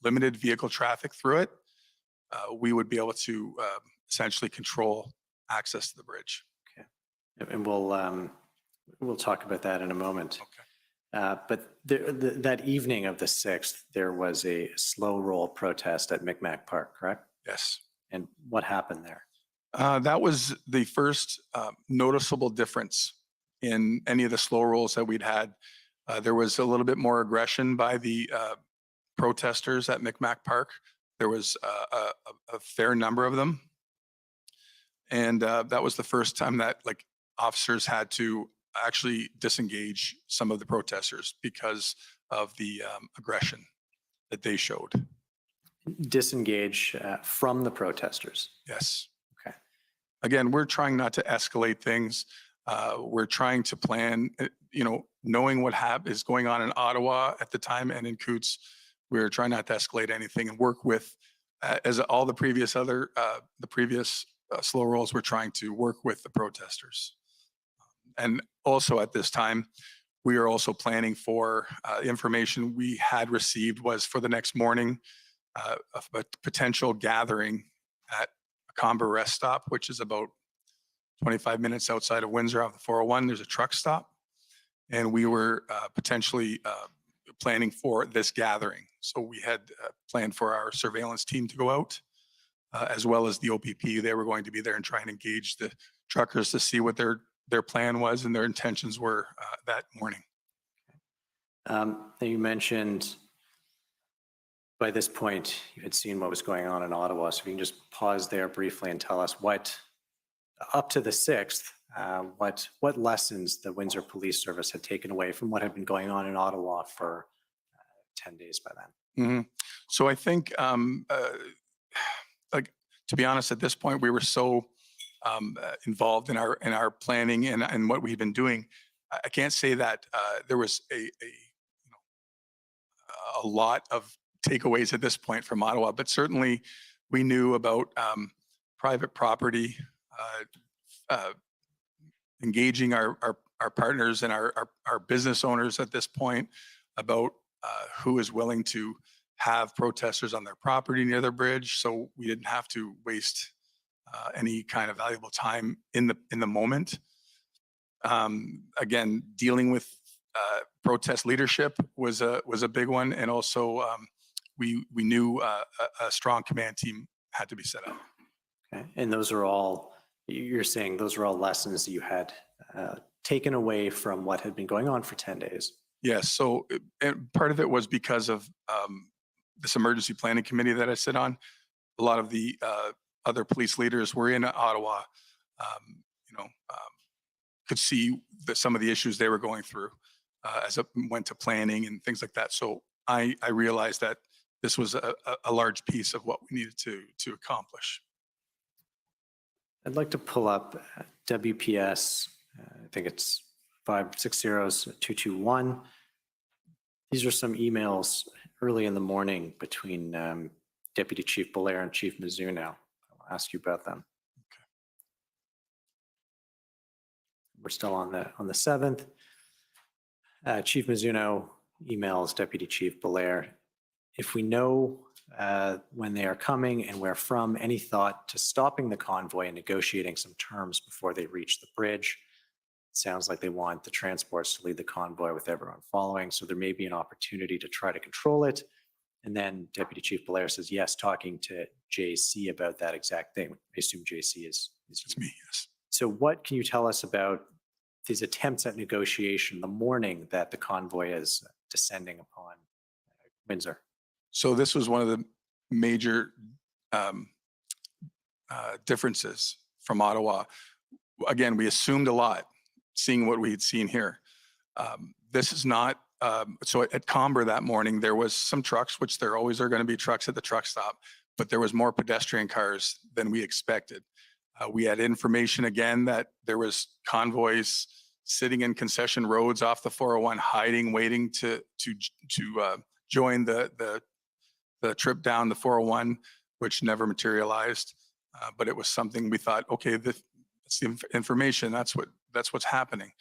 limited vehicle traffic through it, we would be able to essentially control access to the bridge. Okay. And we'll talk about that in a moment. Okay. But that evening of the 6th, there was a slow roll protest at Micmac Park, correct? Yes. And what happened there? That was the first noticeable difference in any of the slow rolls that we'd had. There was a little bit more aggression by the protesters at Micmac Park. There was a fair number of them. And that was the first time that like officers had to actually disengage some of the protesters because of the aggression that they showed. Disengage from the protesters. Yes. Okay. Again, we're trying not to escalate things. We're trying to plan, knowing what is going on in Ottawa at the time and in Coots, we're trying not to escalate anything and work with, as all the previous slow rolls, we're trying to work with the protesters. And also at this time, we are also planning for information we had received was for the next morning, of a potential gathering at a Comber rest stop, which is about 25 minutes outside of Windsor off the 401. There's a truck stop. And we were potentially planning for this gathering. So we had planned for our surveillance team to go out, as well as the OPP. They were going to be there and try and engage the truckers to see what their plan was and their intentions were that morning. You mentioned by this point, you had seen what was going on in Ottawa. So if you can just pause there briefly and tell us what, up to the 6th, what lessons the Windsor Police Service had taken away from what had been going on in Ottawa for 10 days by then. So I think, to be honest, at this point, we were so involved in our planning and what we've been doing. I can't say that there was a lot of takeaways at this point from Ottawa, but certainly we knew about private property, engaging our partners and our business owners at this point about who is willing to have protesters on their property near the bridge. So we didn't have to waste any kind of valuable time in the moment. Again, dealing with protest leadership was a big one, and also we knew a strong command team had to be set up. Okay. And those are all, you're saying those are all lessons that you had taken away from what had been going on for 10 days. Yes. So part of it was because of this emergency planning committee that I sit on. A lot of the other police leaders were in Ottawa, could see some of the issues they were going through as it went to planning and things like that. So I realized that this was a large piece of what we needed to accomplish. I'd like to pull up WPS, I think it's 560-221. These are some emails early in the morning between Deputy Chief Belair and Chief Mizuno. I'll ask you about them. Okay. We're still on the 7th. Chief Mizuno emails Deputy Chief Belair. If we know when they are coming and where from, any thought to stopping the convoy and negotiating some terms before they reach the bridge? It sounds like they want the transports to lead the convoy with everyone following, so there may be an opportunity to try to control it. And then Deputy Chief Belair says, yes, talking to JC about that exact thing. I assume JC is It's me, yes. So what can you tell us about these attempts at negotiation the morning that the convoy is descending upon Windsor? So this was one of the major differences from Ottawa. Again, we assumed a lot, seeing what we had seen here. This is not, so at Comber that morning, there was some trucks, which there always are going to be trucks at the truck stop, but there was more pedestrian cars than we expected. We had information again that there was convoys sitting in concession roads off the 401, hiding, waiting to join the trip down the 401, which never materialized. But it was something we thought, okay, that's the information. That's what's happening.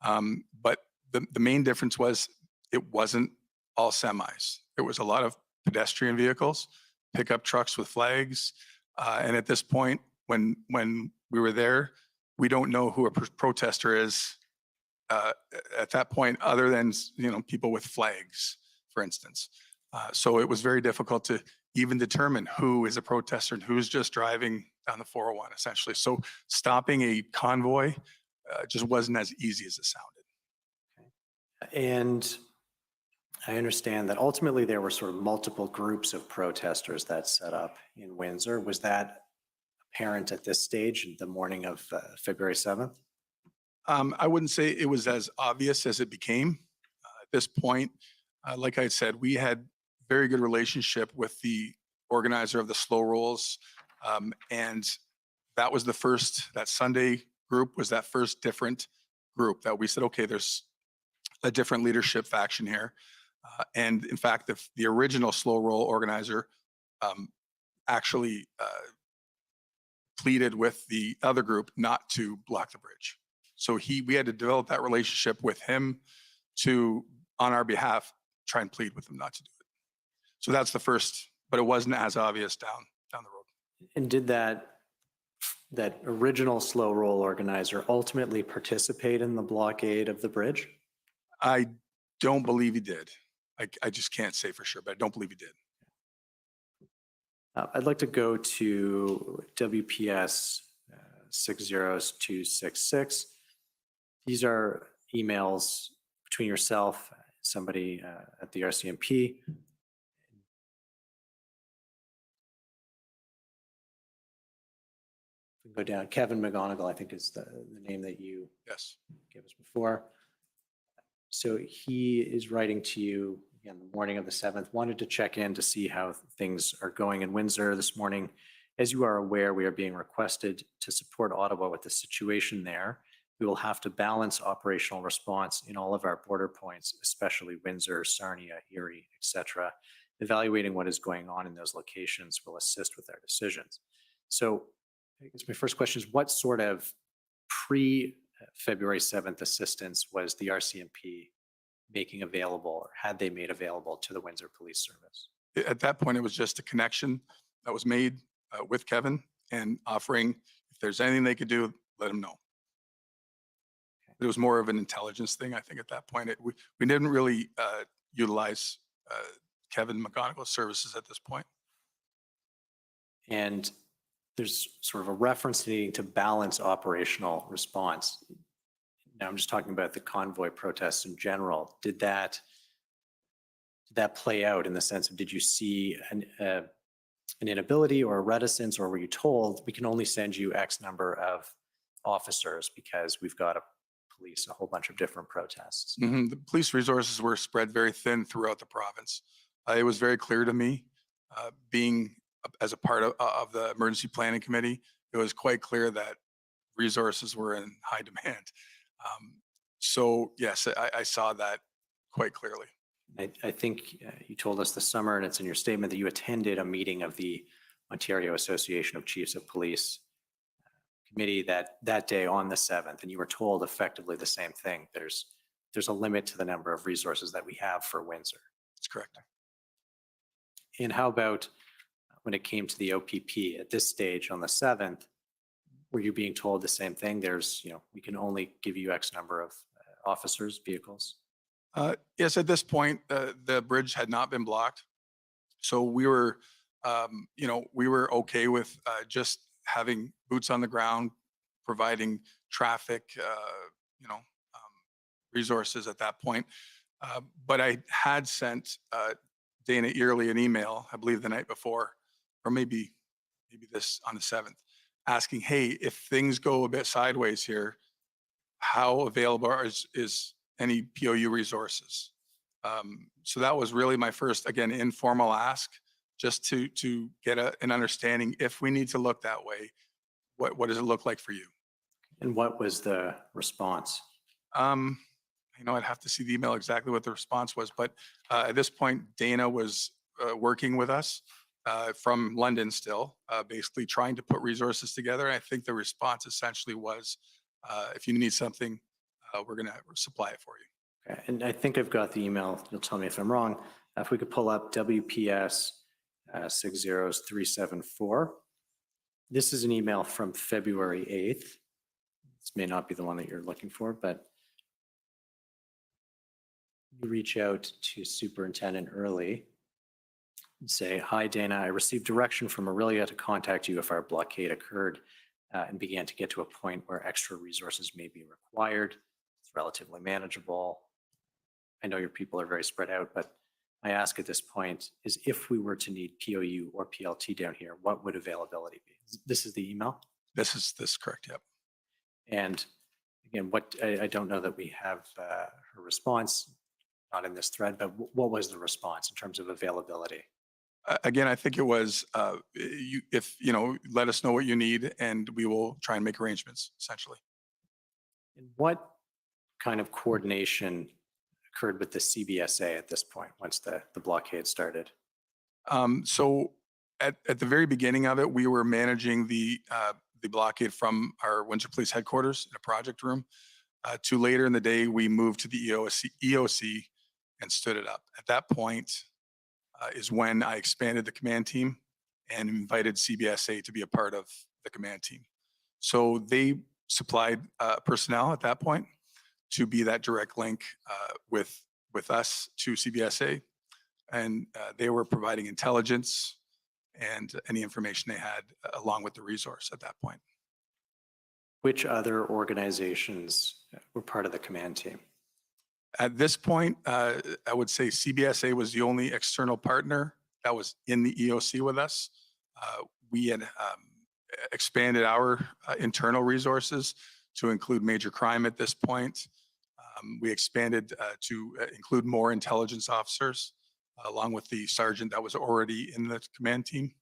But the main difference was it wasn't all semis. It was a lot of pedestrian vehicles, pickup trucks with flags. And at this point, when we were there, we don't know who a protester is at that point, other than people with flags, for instance. So it was very difficult to even determine who is a protester and who's just driving down the 401, essentially. So stopping a convoy just wasn't as easy as it sounded. And I understand that ultimately there were sort of multiple groups of protesters that set up in Windsor. Was that apparent at this stage, the morning of February 7th? I wouldn't say it was as obvious as it became. At this point, like I said, we had very good relationship with the organizer of the slow rolls. And that was that Sunday group was that first different group that we said, okay, there's a different leadership faction here. And in fact, the original slow roll organizer actually pleaded with the other group not to block the bridge. So we had to develop that relationship with him to, on our behalf, try and plead with him not to do it. So that's the first, but it wasn't as obvious down the road. And did that original slow roll organizer ultimately participate in the blockade of the bridge? I don't believe he did. I just can't say for sure, but I don't believe he did. I'd like to go to WPS 60266. These are emails between yourself, somebody at the RCMP. Go down. Kevin McGonigal, I think, is the name that you gave us before. So he is writing to you again the morning of the 7th, wanted to check in to see how things are going in Windsor this morning. As you are aware, we are being requested to support Ottawa with the situation there. We will have to balance operational response in all of our border points, especially Windsor, Sarnia, Erie, etc. Evaluating what is going on in those locations will assist with our decisions. So I guess my first question is, what sort of pre-February 7th assistance was the RCMP making available, or had they made available to the Windsor Police Service? At that point, it was just a connection that was made with Kevin and offering, if there's anything they could do, let him know. It was more of an intelligence thing, I think, at that point. We didn't really utilize Kevin McGonigal's services at this point. And there's sort of a reference to needing to balance operational response. Now I'm just talking about the convoy protests in general. Did that play out in the sense of, did you see an inability or a reticence, or were you told we can only send you X number of officers because we've got to police a whole bunch of different protests? The police resources were spread very thin throughout the province. It was very clear to me, being as a part of the emergency planning committee, it was quite clear that resources were in high demand. So yes, I saw that quite clearly. I think you told us this summer, and it's in your statement, that you attended a meeting of the Ontario Association of Chiefs of Police committee that day on the 7th, and you were told effectively the same thing. There's a limit to the number of resources that we have for Windsor. That's correct. And how about when it came to the OPP at this stage on the 7th, were you being told the same thing? We can only give you X number of officers, vehicles? Yes, at this point, the bridge had not been blocked. So we were, we were okay with just having boots on the ground, providing traffic, resources at that point. But I had sent Dana Early an email, I believe the night before, or maybe this on the 7th, asking, hey, if things go a bit sideways here, how available is any POU resources? So that was really my first, again, informal ask, just to get an understanding. If we need to look that way, what does it look like for you? And what was the response? I'd have to see the email exactly what the response was, but at this point, Dana was working with us from London still, basically trying to put resources together. And I think the response essentially was, if you need something, we're going to supply it for you. Okay. And I think I've got the email. You'll tell me if I'm wrong. If we could pull up WPS 60374. This is an email from February 8th. This may not be the one that you're looking for, but you reach out to Superintendent Early and say, hi, Dana, I received direction from Aurelia to contact you if our blockade occurred and began to get to a point where extra resources may be required. It's relatively manageable. I know your people are very spread out, but I ask at this point is, if we were to need POU or PLT down here, what would availability be? This is the email? This is correct, yep. And again, I don't know that we have her response, not in this thread, but what was the response in terms of availability? Again, I think it was, let us know what you need and we will try and make arrangements, essentially. And what kind of coordination occurred with the CBSA at this point, once the blockade started? So at the very beginning of it, we were managing the blockade from our Windsor Police Headquarters in a project room. To later in the day, we moved to the EOC and stood it up. At that point is when I expanded the command team and invited CBSA to be a part of the command team. So they supplied personnel at that point to be that direct link with us to CBSA. And they were providing intelligence and any information they had along with the resource at that point. Which other organizations were part of the command team? At this point, I would say CBSA was the only external partner that was in the EOC with us. We had expanded our internal resources to include major crime at this point. We expanded to include more intelligence officers, along with the sergeant that was already in the command team,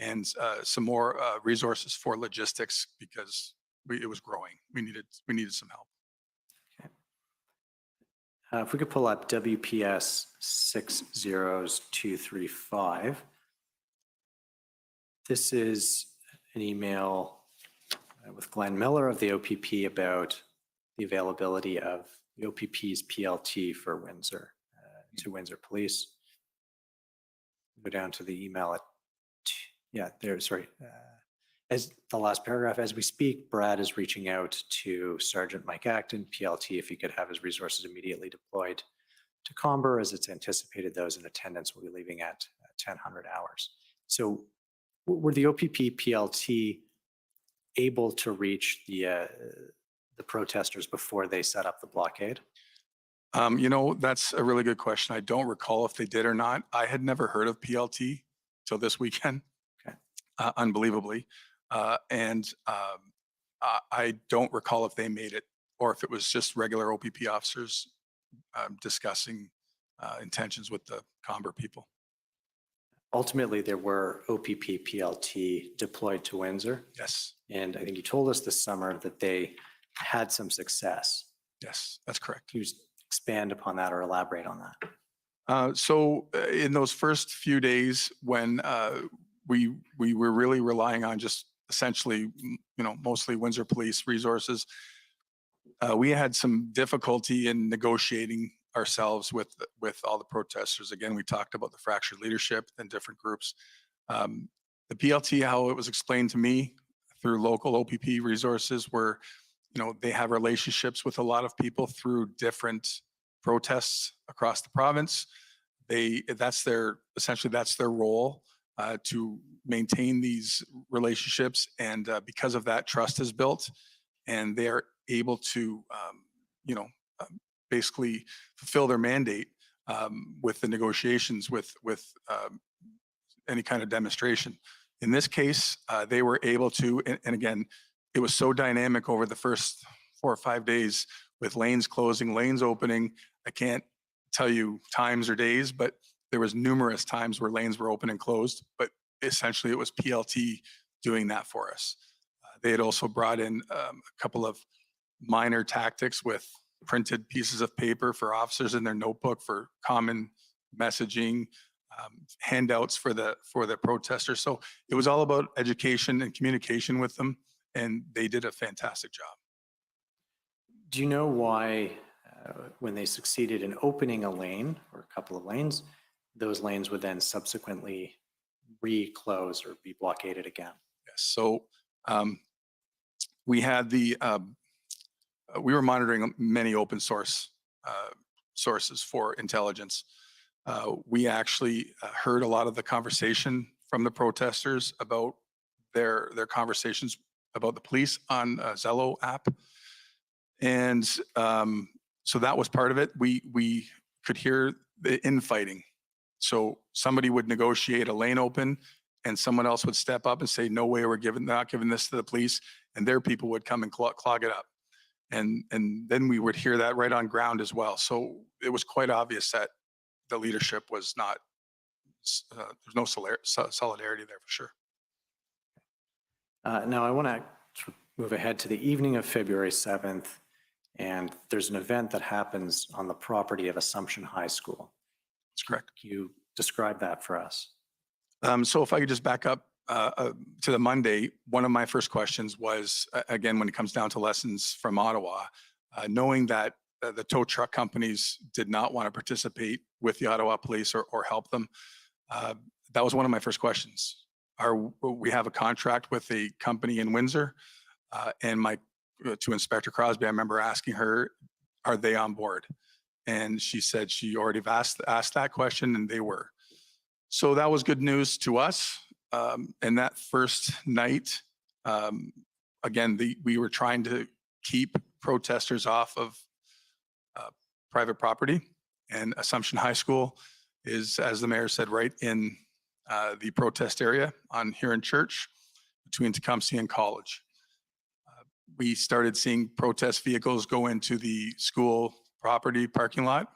and some more resources for logistics because it was growing. We needed some help. If we could pull up WPS 60235. This is an email with Glenn Miller of the OPP about the availability of the OPP's PLT for Windsor, to Windsor Police. Go down to the email as the last paragraph, as we speak, Brad is reaching out to Sergeant Mike Acton, PLT, if he could have his resources immediately deployed to Comber, as it's anticipated those in attendance will be leaving at 1000 hours. So were the OPP PLT able to reach the protesters before they set up the blockade? That's a really good question. I don't recall if they did or not. I had never heard of PLT till this weekend, unbelievably. I don't recall if they made it or if it was just regular OPP officers discussing intentions with the Comber people. Ultimately, there were OPP PLT deployed to Windsor. Yes. And I think you told us this summer that they had some success. Yes, that's correct. Can you expand upon that or elaborate on that? So in those first few days when we were really relying on just essentially, mostly Windsor Police resources, we had some difficulty in negotiating ourselves with all the protesters. Again, we talked about the fractured leadership and different groups. The PLT, how it was explained to me through local OPP resources, were, they have relationships with a lot of people through different protests across the province. That's their role, to maintain these relationships, and because of that, trust is built, and they are able to, basically fulfill their mandate with the negotiations with any kind of demonstration. In this case, they were able to, and again, it was so dynamic over the first 4 or 5 days with lanes closing, lanes opening. I can't tell you times or days, but there was numerous times where lanes were open and closed, but essentially it was PLT doing that for us. They had also brought in a couple of minor tactics with printed pieces of paper for officers in their notebook for common messaging, handouts for the protesters. So it was all about education and communication with them, and they did a fantastic job. Do you know why, when they succeeded in opening a lane or a couple of lanes, those lanes would then subsequently re-close or be blockaded again? Yes. So we had we were monitoring many open source sources for intelligence. We actually heard a lot of the conversation from the protesters about their conversations about the police on Zello app. And so that was part of it. We could hear the infighting. So somebody would negotiate a lane open and someone else would step up and say, no way, not giving this to the police, and their people would come and clog it up. And then we would hear that right on ground as well. So it was quite obvious that the leadership was not, there's no solidarity there for sure. Now, I want to move ahead to the evening of February 7th, and there's an event that happens on the property of Assumption High School. That's correct. Can you describe that for us? So if I could just back up to the Monday, one of my first questions was, again, when it comes down to lessons from Ottawa, knowing that the tow truck companies did not want to participate with the Ottawa police or help them, that was one of my first questions. We have a contract with a company in Windsor, and to Inspector Crosby, I remember asking her, are they on board? And she said she already asked that question, and they were. So that was good news to us. And that first night, again, we were trying to keep protesters off of private property, and Assumption High School is, as the mayor said, right in the protest area on Huron Church between Tecumseh and College. We started seeing protest vehicles go into the school property parking lot,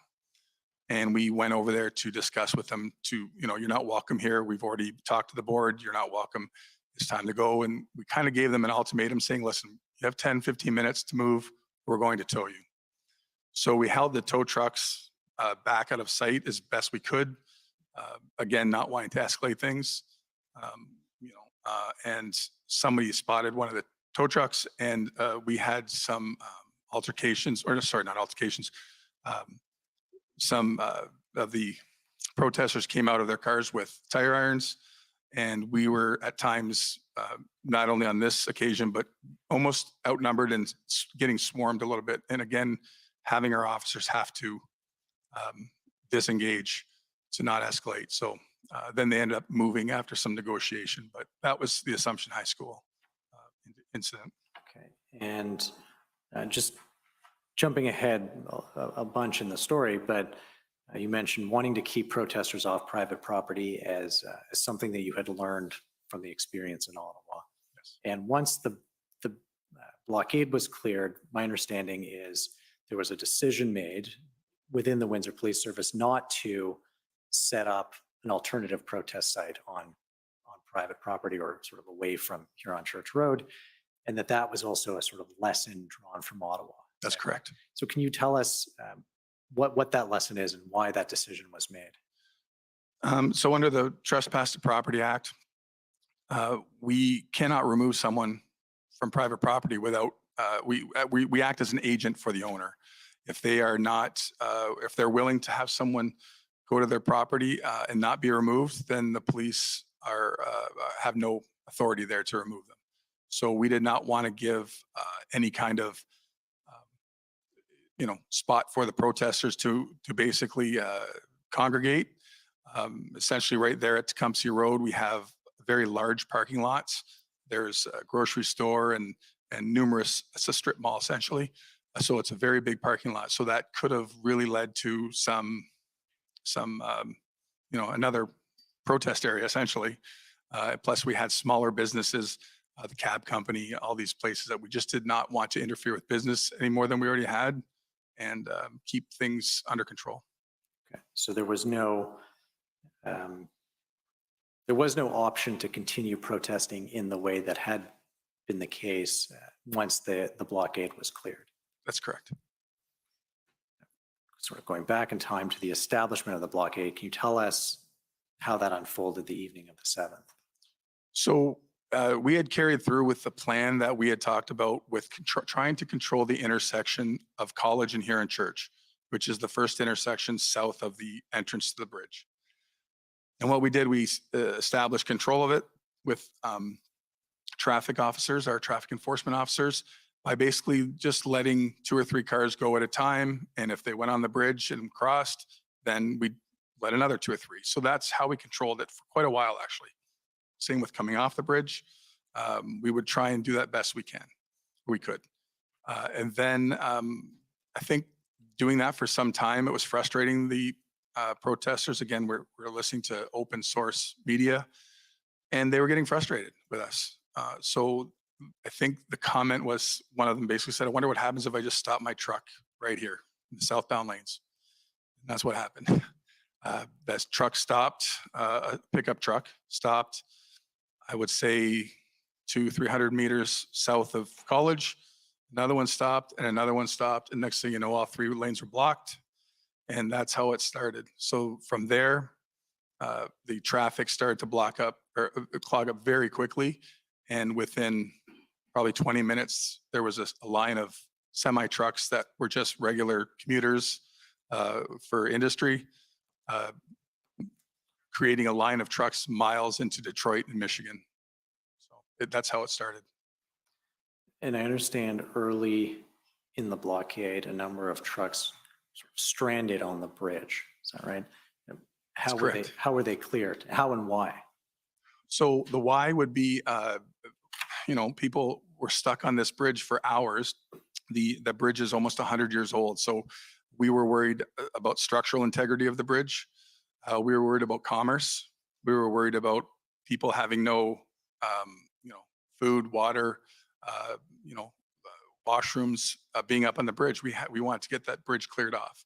and we went over there to discuss with them you're not welcome here. We've already talked to the board. You're not welcome. It's time to go. And we kind of gave them an ultimatum saying, listen, you have 10, 15 minutes to move. We're going to tow you. So we held the tow trucks back out of sight as best we could. Again, not wanting to escalate things, and somebody spotted one of the tow trucks, and we had some altercations, or sorry, not altercations. Some of the protesters came out of their cars with tire irons, and we were at times, not only on this occasion, but almost outnumbered and getting swarmed a little bit. And again, having our officers have to disengage to not escalate. So then they ended up moving after some negotiation, but that was the Assumption High School incident. Okay. And just jumping ahead a bunch in the story, but you mentioned wanting to keep protesters off private property as something that you had learned from the experience in Ottawa. Yes. And once the blockade was cleared, my understanding is there was a decision made within the Windsor Police Service not to set up an alternative protest site on private property or sort of away from Huron Church Road, and that was also a sort of lesson drawn from Ottawa. That's correct. So can you tell us what that lesson is and why that decision was made? So under the Trespass to Property Act, we cannot remove someone from private property without, we act as an agent for the owner. If they are not, if they're willing to have someone go to their property and not be removed, then the police have no authority there to remove them. So we did not want to give any kind of spot for the protesters to basically congregate. Essentially right there at Tecumseh Road, we have very large parking lots. There's a grocery store and numerous, it's a strip mall essentially. So it's a very big parking lot. So that could have really led to some another protest area essentially. Plus we had smaller businesses, the cab company, all these places that we just did not want to interfere with business any more than we already had, and keep things under control. Okay. So there was no option to continue protesting in the way that had been the case once the blockade was cleared. That's correct. Sort of going back in time to the establishment of the blockade, can you tell us how that unfolded the evening of the 7th? So we had carried through with the plan that we had talked about with trying to control the intersection of College and Huron Church, which is the first intersection south of the entrance to the bridge. And what we did, we established control of it with traffic officers, our traffic enforcement officers, by basically just letting 2 or 3 cars go at a time. And if they went on the bridge and crossed, then we'd let another 2 or 3. So that's how we controlled it for quite a while, actually. Same with coming off the bridge. We would try and do that best we could. And then I think doing that for some time, it was frustrating the protesters. Again, we're listening to open source media, and they were getting frustrated with us. So I think the comment was, one of them basically said, I wonder what happens if I just stop my truck right here in the southbound lanes. And that's what happened. That truck stopped, a pickup truck stopped, I would say 200-300 meters south of College. Another one stopped and another one stopped. And next thing you know, all three lanes were blocked. And that's how it started. So from there, the traffic started to clog up very quickly. And within probably 20 minutes, there was a line of semi trucks that were just regular commuters for industry, creating a line of trucks miles into Detroit and Michigan. So that's how it started. And I understand early in the blockade, a number of trucks sort of stranded on the bridge. Is that right? How were they cleared? How and why? So the why would be, people were stuck on this bridge for hours. The bridge is almost 100 years old. So we were worried about structural integrity of the bridge. We were worried about commerce. We were worried about people having no, food, water, washrooms being up on the bridge. We wanted to get that bridge cleared off.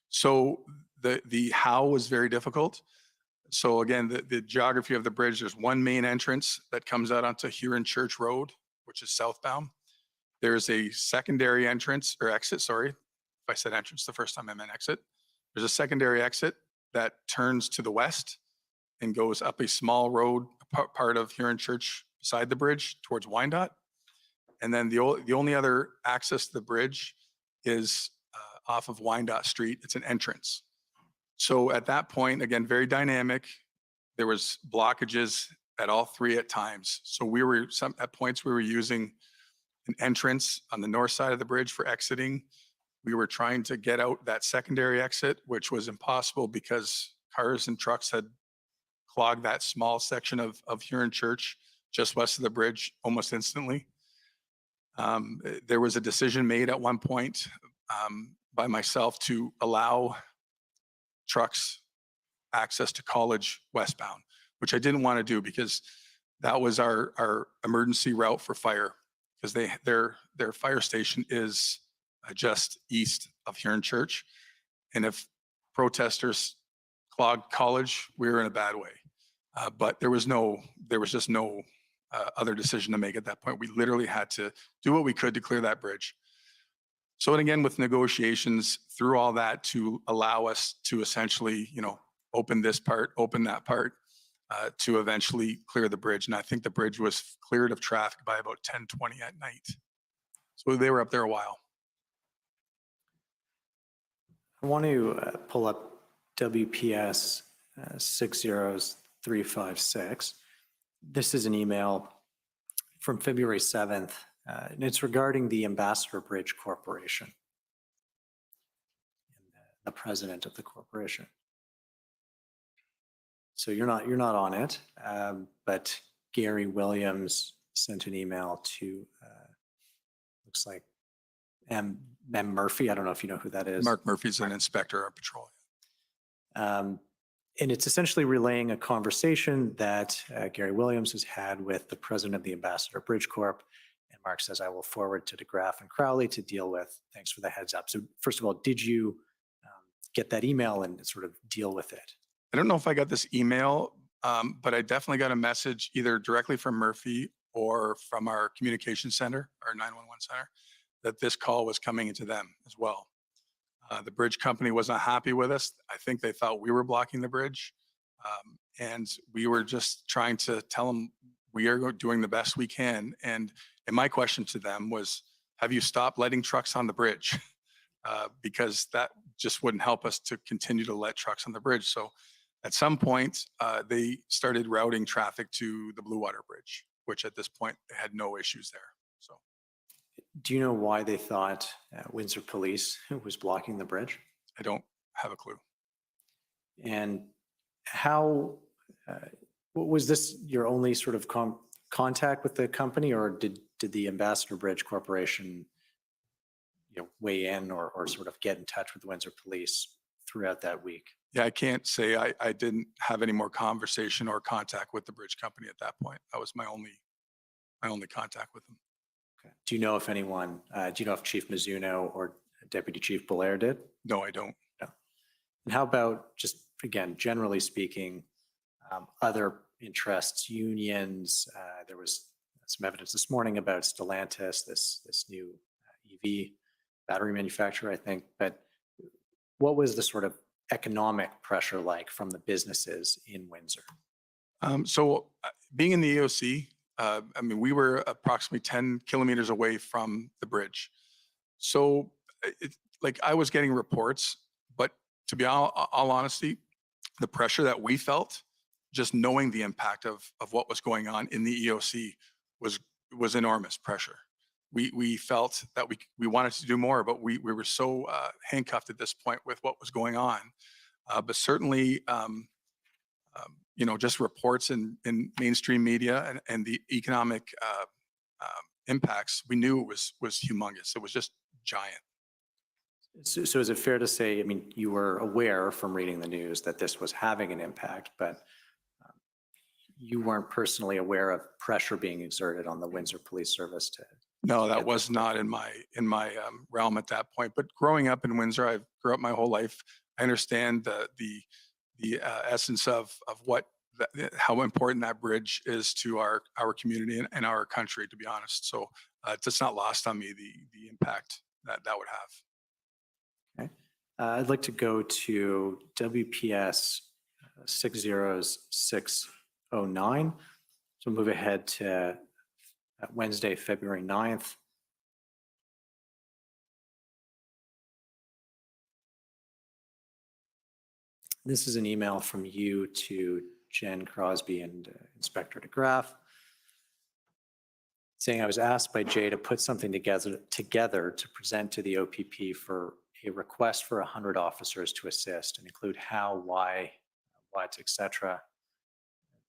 So the how was very difficult. So again, the geography of the bridge, there's one main entrance that comes out onto Huron Church Road, which is southbound. There's a secondary entrance or exit, sorry. If I said entrance the first time, I meant exit. There's a secondary exit that turns to the west and goes up a small road, part of Huron Church beside the bridge towards Wyandotte. And then the only other access to the bridge is off of Wyandotte Street. It's an entrance. So at that point, again, very dynamic. There was blockages at all three at times. So at points we were using an entrance on the north side of the bridge for exiting. We were trying to get out that secondary exit, which was impossible because cars and trucks had clogged that small section of Huron Church just west of the bridge almost instantly. There was a decision made at one point by myself to allow trucks access to College westbound, which I didn't want to do because that was our emergency route for fire, because their fire station is just east of Huron Church. And if protesters clogged College, we were in a bad way. But there was just no other decision to make at that point. We literally had to do what we could to clear that bridge. So, and again, with negotiations through all that to allow us to essentially, open this part, open that part, to eventually clear the bridge. And I think the bridge was cleared of traffic by about 10:20 at night. So they were up there a while. I want to pull up WPS 60356. This is an email from February 7th, and it's regarding the Ambassador Bridge Corporation, the president of the corporation. So you're not on it, but Gary Williams sent an email to, looks like M. Murphy. I don't know if you know who that is. Mark Murphy's an inspector of patrol. And it's essentially relaying a conversation that Gary Williams has had with the president of the Ambassador Bridge Corp. And Mark says, I will forward to DeGraff and Crowley to deal with. Thanks for the heads up. So first of all, did you get that email and sort of deal with it? I don't know if I got this email, but I definitely got a message either directly from Murphy or from our communication center, our 911 center, that this call was coming into them as well. The bridge company was not happy with us. I think they thought we were blocking the bridge. And we were just trying to tell them we are doing the best we can. And my question to them was, have you stopped letting trucks on the bridge? Because that just wouldn't help us to continue to let trucks on the bridge. So at some point, they started routing traffic to the Blue Water Bridge, which at this point they had no issues there. So, do you know why they thought Windsor Police was blocking the bridge? I don't have a clue. And how was this your only sort of contact with the company, or did the Ambassador Bridge Corporation weigh in or sort of get in touch with the Windsor Police throughout that week? Yeah, I can't say I didn't have any more conversation or contact with the bridge company at that point. That was my only contact with them. Okay. Do you know if anyone, do you know if Chief Mizuno or Deputy Chief Belair did? No, I don't. No. And how about just, again, generally speaking, other interests, unions? There was some evidence this morning about Stellantis, this new EV battery manufacturer, I think. But what was the sort of economic pressure like from the businesses in Windsor? So being in the EOC, I mean, we were approximately 10 kilometers away from the bridge. So like I was getting reports, but to be all honesty, the pressure that we felt, just knowing the impact of what was going on in the EOC was enormous pressure. We felt that we wanted to do more, but we were so handcuffed at this point with what was going on. But certainly, you know, just reports in mainstream media and the economic impacts, we knew it was humongous. It was just giant. So is it fair to say, I mean, you were aware from reading the news that this was having an impact, but you weren't personally aware of pressure being exerted on the Windsor Police Service to? No, that was not in my realm at that point. But growing up in Windsor, I grew up my whole life. I understand the essence of what how important that bridge is to our community and our country, to be honest. So it's not lost on me the impact that would have. Okay. I'd like to go to WPS 60609. So move ahead to Wednesday, February 9th. This is an email from you to Jen Crosby and Inspector DeGraff saying, I was asked by Jay to put something together to present to the OPP for a request for 100 officers to assist and include how, why, what, etc.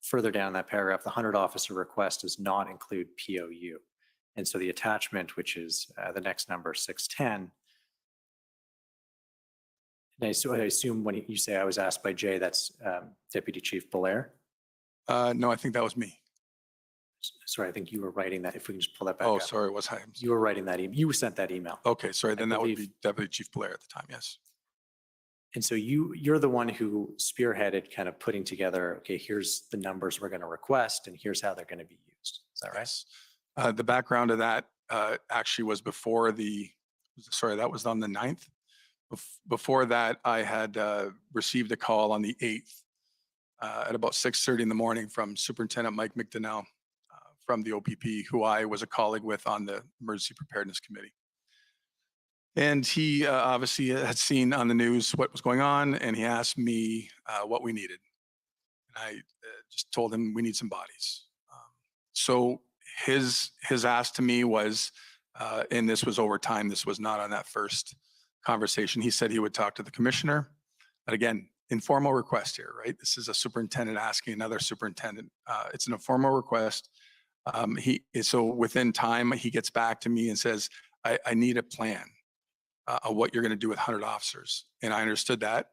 Further down that paragraph, the 100 officer request does not include POU. And so the attachment, which is the next number, 610, and I assume when you say I was asked by Jay, that's Deputy Chief Belair? No, I think that was me. Sorry, I think you were writing that. If we can just pull that back Oh, up. sorry, was I? You were writing that. You sent that email. Okay, sorry, then that would believe- be Deputy Chief Blair at the time, yes. And so you're the one who spearheaded kind of putting together, okay, here's the numbers we're going to request and here's how they're going to be used. Is that right? Yes. The background of that actually was before that was on the 9th. Before that, I had received a call on the 8th at about 6:30 in the morning from Superintendent Mike McDonnell from the OPP, who I was a colleague with on the Emergency Preparedness Committee. And he obviously had seen on the news what was going on, and he asked me what we needed. And I just told him we need some bodies. So his ask to me was, and this was over time, this was not on that first conversation. He said he would talk to the commissioner. But again, informal request here, right? This is a superintendent asking another superintendent. It's an informal request. So within time, he gets back to me and says, I need a plan of what you're going to do with 100 officers. And I understood that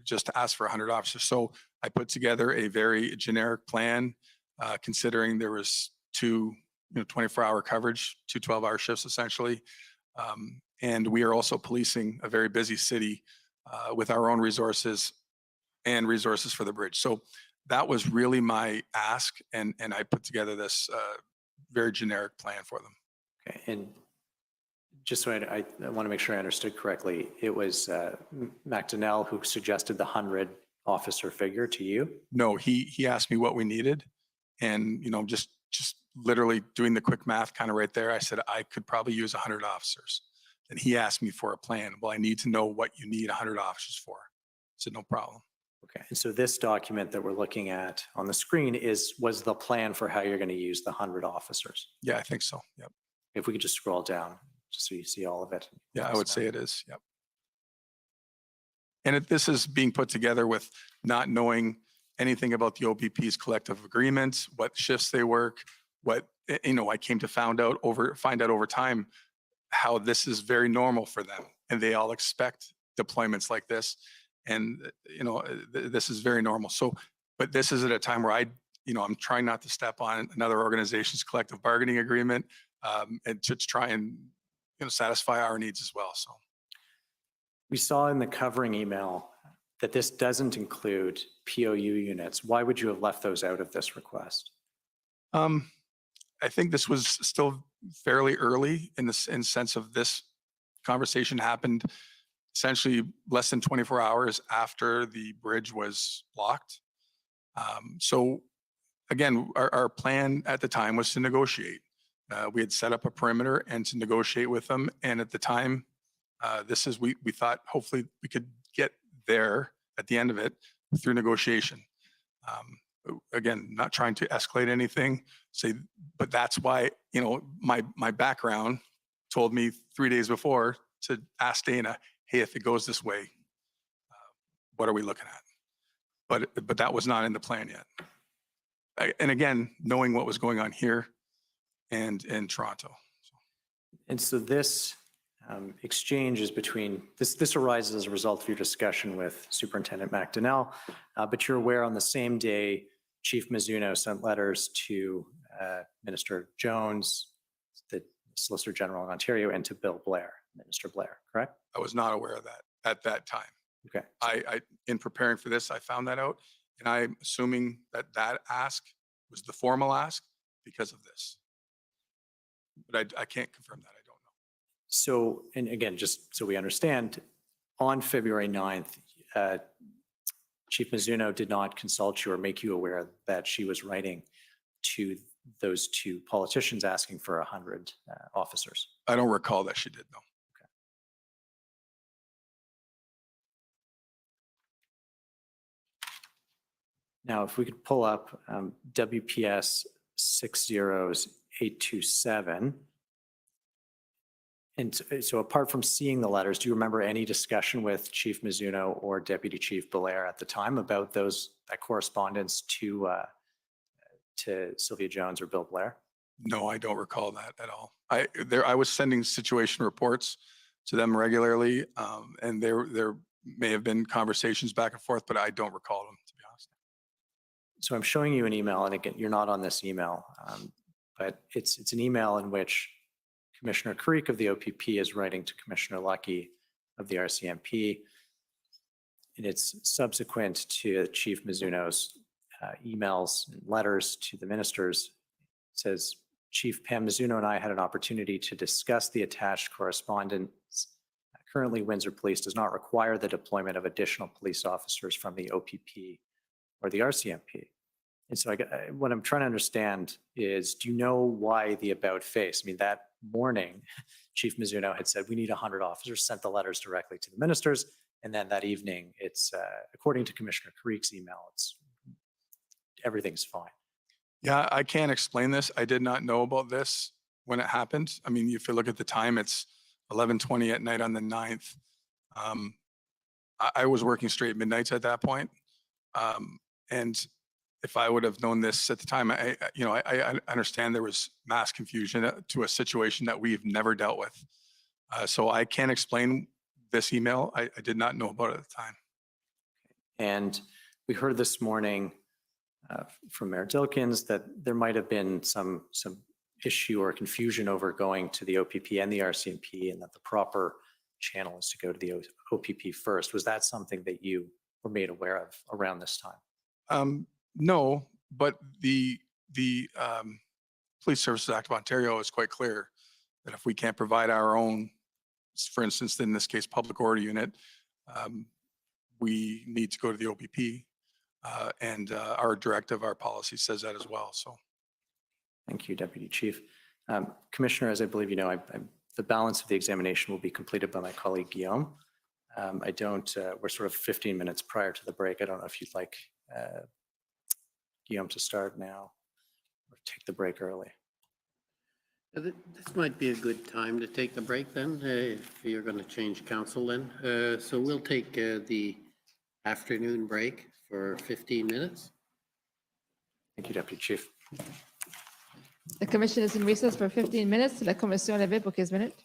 just to ask for 100 officers. So I put together a very generic plan, considering there was two 24-hour coverage, two 12-hour shifts essentially. And we are also policing a very busy city with our own resources and resources for the bridge. So that was really my ask. And I put together this very generic plan for them. Okay. And just so I want to make sure I understood correctly, it was McDonnell who suggested the 100 officer figure to you? No, he asked me what we needed. And, just literally doing the quick math kind of right there, I said, I could probably use 100 officers. And he asked me for a plan. Well, I need to know what you need 100 officers for. I said, no problem. Okay. And so this document that we're looking at on the screen was the plan for how you're going to use the 100 officers? Yeah, I think so. Yep. If we could just scroll down, just so you see all of it. Yeah, I would say it is. Yep. And this is being put together with not knowing anything about the OPP's collective agreements, what shifts they work, what, I came to find out over time how this is very normal for them. And they all expect deployments like this. And, this is very normal. So, but this is at a time where I'm trying not to step on another organization's collective bargaining agreement, and to try and, satisfy our needs as well. So. We saw in the covering email that this doesn't include POU units. Why would you have left those out of this request? I think this was still fairly early in sense of this conversation happened essentially less than 24 hours after the bridge was blocked. So again, our plan at the time was to negotiate. We had set up a perimeter and to negotiate with them. And at the time, we thought hopefully we could get there at the end of it through negotiation. Again, not trying to escalate anything, but that's why, my background told me 3 days before to ask Dana, hey, if it goes this way, what are we looking at? But that was not in the plan yet. And again, knowing what was going on here and in Toronto. And so this exchange is between, this arises as a result of your discussion with Superintendent McDonnell, but you're aware on the same day, Chief Mizuno sent letters to Minister Jones, the Solicitor General in Ontario, and to Bill Blair, Minister Blair, correct? I was not aware of that at that time. Okay. I in preparing for this, I found that out, and I'm assuming that ask was the formal ask because of this. But I can't confirm that. I don't know. So, and again, just so we understand, on February 9th, Chief Mizuno did not consult you or make you aware that she was writing to those two politicians asking for 100 officers. I don't recall that she did, no. Now, if we could pull up WPS 60827. And so apart from seeing the letters, do you remember any discussion with Chief Mizuno or Deputy Chief Belair at the time about that correspondence to Sylvia Jones or Bill Blair? No, I don't recall that at all. I was sending situation reports to them regularly, and there may have been conversations back and forth, but I don't recall them, to be honest. So I'm showing you an email, and again, you're not on this email, but it's an email in which Commissioner Creek of the OPP is writing to Commissioner Lucky of the RCMP. And it's subsequent to Chief Mizuno's emails and letters to the ministers. It says, Chief Pam Mizuno and I had an opportunity to discuss the attached correspondence. Currently, Windsor Police does not require the deployment of additional police officers from the OPP or the RCMP. And so what I'm trying to understand is, do you know why the about face? I mean, that morning, Chief Mizuno had said, we need 100 officers, sent the letters directly to the ministers. And then that evening, it's, according to Commissioner Creek's email, everything's fine. Yeah, I can't explain this. I did not know about this when it happened. I mean, if you look at the time, it's 11:20 at night on the 9th. I was working straight midnights at that point. And if I would have known this at the time, I understand there was mass confusion to a situation that we've never dealt with. So I can't explain this email. I did not know about it at the time. And we heard this morning from Mayor Dilkins that there might have been some issue or confusion over going to the OPP and the RCMP, and that the proper channel is to go to the OPP first. Was that something that you were made aware of around this time? No, but the Police Services Act of Ontario is quite clear that if we can't provide our own, for instance, in this case, public order unit, we need to go to the OPP. And our directive, our policy says that as well. So, thank you, Deputy Chief. Commissioner, as I believe you know, the balance of the examination will be completed by my colleague Guillaume. We're sort of 15 minutes prior to the break. I don't know if you'd like Guillaume to start now or take the break early. This might be a good time to take the break then, if you're going to change council then. So we'll take the afternoon break for 15 minutes. Thank you, Deputy Chief. The commission is in recess for 15 minutes. La commission est levée pour 15 minutes.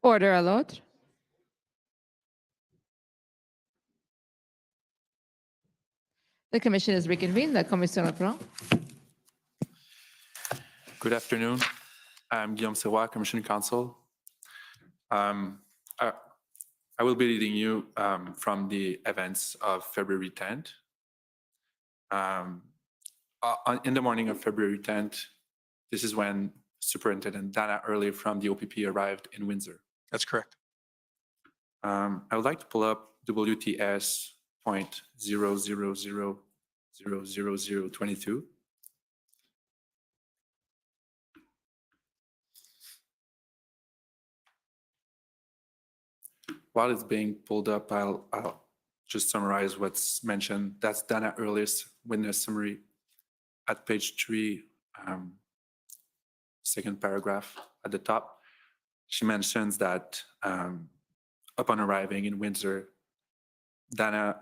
Order à l'autre. The commission is reconvened. La commission reprend. Good afternoon. I'm Guillaume Sirois, Commission Counsel. I will be leading you from the events of February 10th. In the morning of February 10th, this is when Superintendent Dana Early from the OPP arrived in Windsor. That's correct. I would like to pull up WTS .0000022. While it's being pulled up, I'll just summarize what's mentioned. That's Dana Early's witness summary at page 3, second paragraph at the top. She mentions that upon arriving in Windsor, Dana,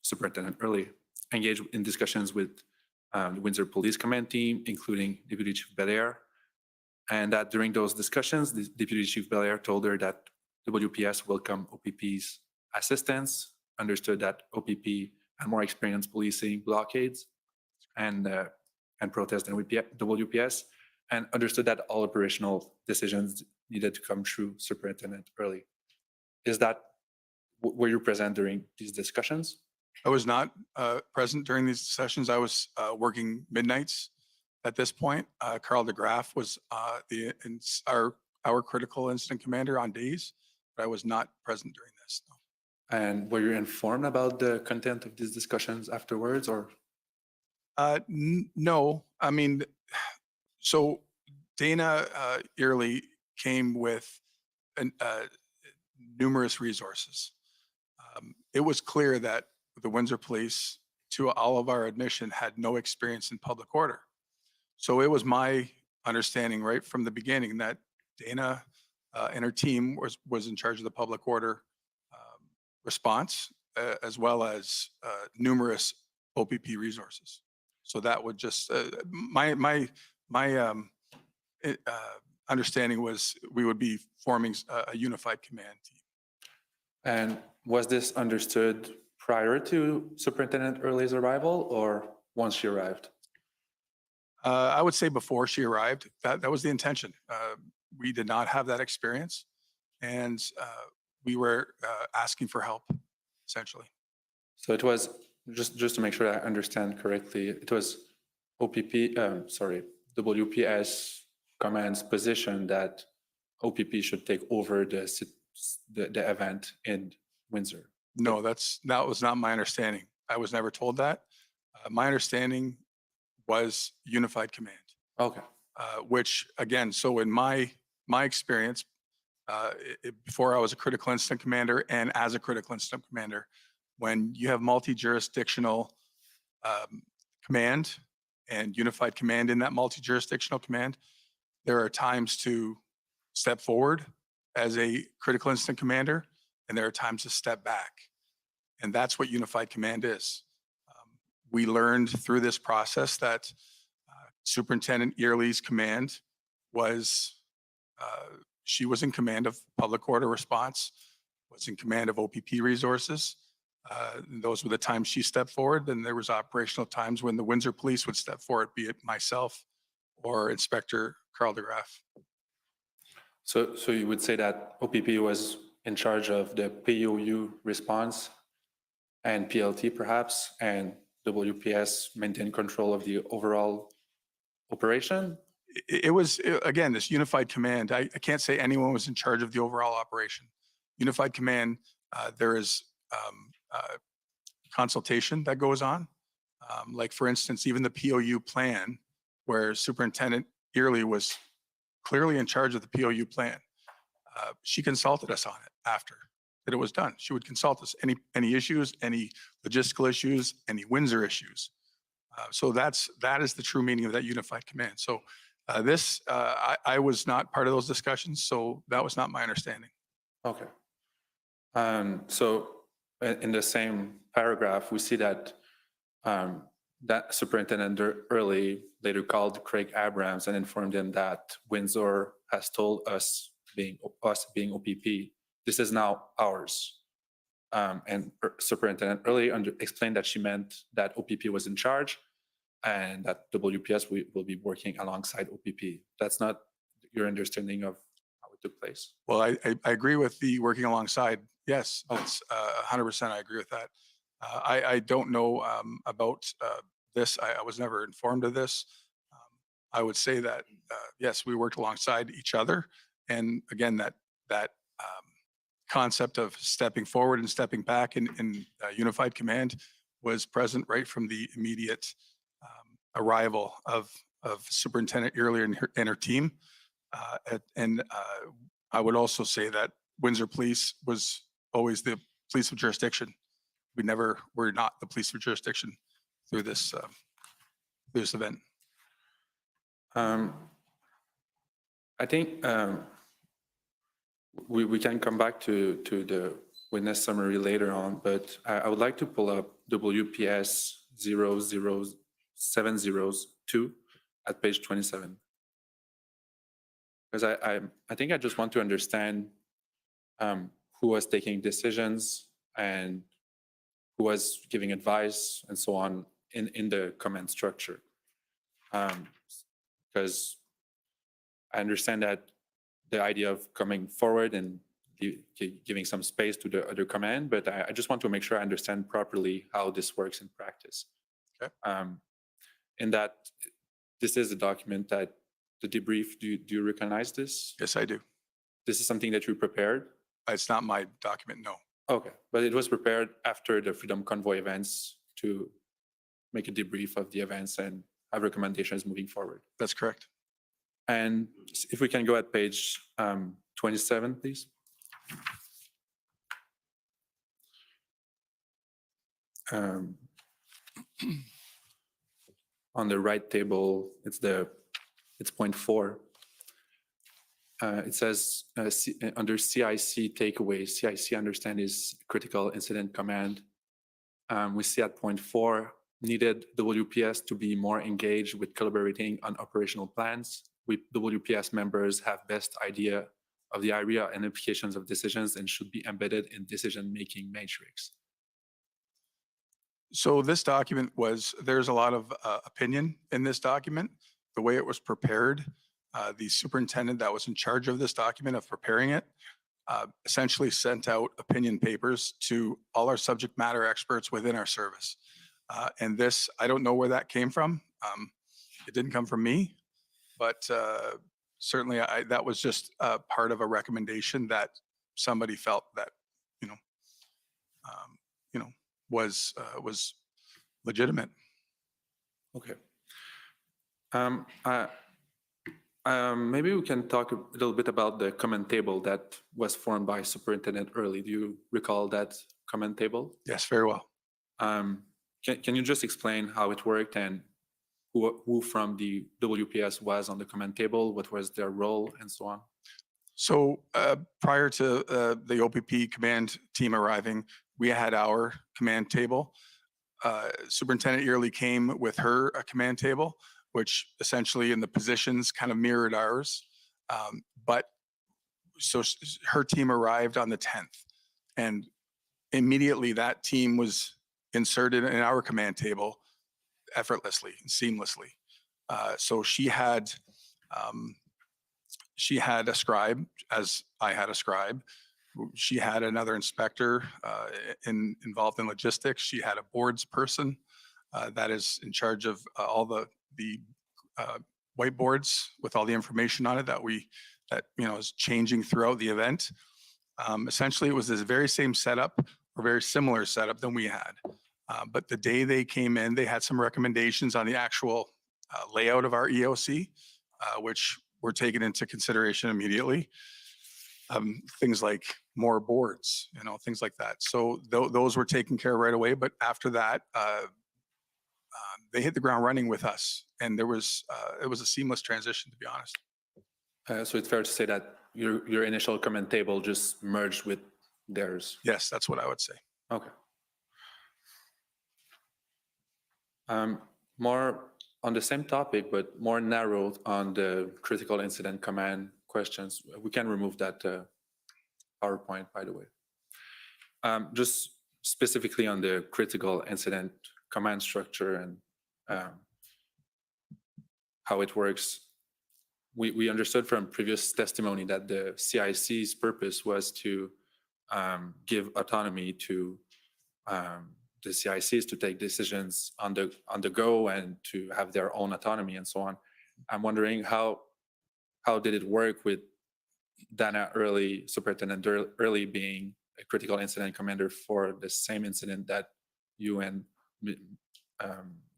Superintendent Early, engaged in discussions with the Windsor Police Command team, including Deputy Chief Belair, and that during those discussions, the Deputy Chief Belair told her that WPS welcomed OPP's assistance, understood that OPP had more experience policing blockades and protests than WPS, and understood that all operational decisions needed to come through Superintendent Early. Were you present during these discussions? I was not present during these sessions. I was working midnights at this point. Carl DeGraff was our critical incident commander on days, but I was not present during this. No. And were you informed about the content of these discussions afterwards, or? No, I mean, so Dana Early came with numerous resources. It was clear that the Windsor Police, to all of our admission, had no experience in public order. So it was my understanding right from the beginning that Dana and her team was in charge of the public order response, as well as numerous OPP resources. So that would just my understanding was we would be forming a unified command team. And was this understood prior to Superintendent Early's arrival or once she arrived? I would say before she arrived. That was the intention. We did not have that experience, and we were asking for help, essentially. So it was, just to make sure I understand correctly, it was WPS Command's position that OPP should take over the event in Windsor. No, that was not my understanding. I was never told that. My understanding was unified command. Okay. Which again, so in my experience, before I was a critical incident commander and as a critical incident commander, when you have multi-jurisdictional command and unified command in that multi-jurisdictional command, there are times to step forward as a critical incident commander, and there are times to step back. And that's what unified command is. We learned through this process that Superintendent Early's command was, she was in command of public order response, was in command of OPP resources. Those were the times she stepped forward. Then there was operational times when the Windsor Police would step forward, be it myself or Inspector Carl DeGraff. So you would say that OPP was in charge of the POU response and PLT perhaps, and WPS maintained control of the overall operation? It was, again, this unified command. I can't say anyone was in charge of the overall operation. Unified command, there is consultation that goes on. Like for instance, even the POU plan, where Superintendent Early was clearly in charge of the POU plan. She consulted us on it after that it was done. She would consult us any issues, any logistical issues, any Windsor issues. So that is the true meaning of that unified command. So I was not part of those discussions, so that was not my understanding. Okay. So in the same paragraph, we see that that Superintendent Early later called Craig Abrams and informed him that Windsor has told us being us being OPP, this is now ours. And Superintendent Early explained that she meant that OPP was in charge and that WPS will be working alongside OPP. That's not your understanding of how it took place? Well, I agree with the working alongside. Yes, that's 100%. I agree with that. I don't know about this. I was never informed of this. I would say that, yes, we worked alongside each other. And again, that concept of stepping forward and stepping back in unified command was present right from the immediate arrival of Superintendent Early and her team. And I would also say that Windsor Police was always the police of jurisdiction. We never were not the police of jurisdiction through this event. I think we can come back to the witness summary later on, but I would like to pull up WPS 00702 at page 27. Because I think I just want to understand who was taking decisions and who was giving advice and so on in the command structure. Because I understand that the idea of coming forward and giving some space to the other command, but I just want to make sure I understand properly how this works in practice. Okay. In that, this is a document that the debrief, do you recognize this? Yes, I do. This is something that you prepared? It's not my document, no. Okay, but it was prepared after the Freedom Convoy events to make a debrief of the events and have recommendations moving forward. That's correct. And if we can go at page 27, please. On the right table, it's point 4. It says under CIC takeaway, CIC understand is critical incident command. We see at point 4, needed WPS to be more engaged with collaborating on operational plans. WPS members have best idea of the area and implications of decisions and should be embedded in decision-making matrix. So this document there's a lot of opinion in this document. The way it was prepared, the superintendent that was in charge of this document of preparing it essentially sent out opinion papers to all our subject matter experts within our service. And this, I don't know where that came from. It didn't come from me, but certainly that was just part of a recommendation that somebody felt that, was legitimate. Okay. Maybe we can talk a little bit about the comment table that was formed by Superintendent Early. Do you recall that comment table? Yes, very well. Can you just explain how it worked and who from the WPS was on the comment table, what was their role, and so on? So prior to the OPP command team arriving, we had our command table. Superintendent Early came with her command table, which essentially in the positions kind of mirrored ours. But so her team arrived on the 10th, and immediately that team was inserted in our command table effortlessly and seamlessly. So she had a scribe, as I had a scribe. She had another inspector involved in logistics. She had a boards person that is in charge of all the whiteboards with all the information on it that is changing throughout the event. Essentially, it was this very same setup or very similar setup than we had. But the day they came in, they had some recommendations on the actual layout of our EOC, which were taken into consideration immediately. Things like more boards, things like that. So those were taken care of right away. But after that, they hit the ground running with us, and it was a seamless transition, to be honest. So it's fair to say that your initial comment table just merged with theirs. Yes, that's what I would say. Okay. More on the same topic, but more narrowed on the critical incident command questions. We can remove that PowerPoint, by the way. Just specifically on the critical incident command structure and how it works. We understood from previous testimony that the CIC's purpose was to give autonomy to the CICs to take decisions on the go and to have their own autonomy and so on. I'm wondering how did it work with Dana Early, Superintendent Early being a critical incident commander for the same incident that you and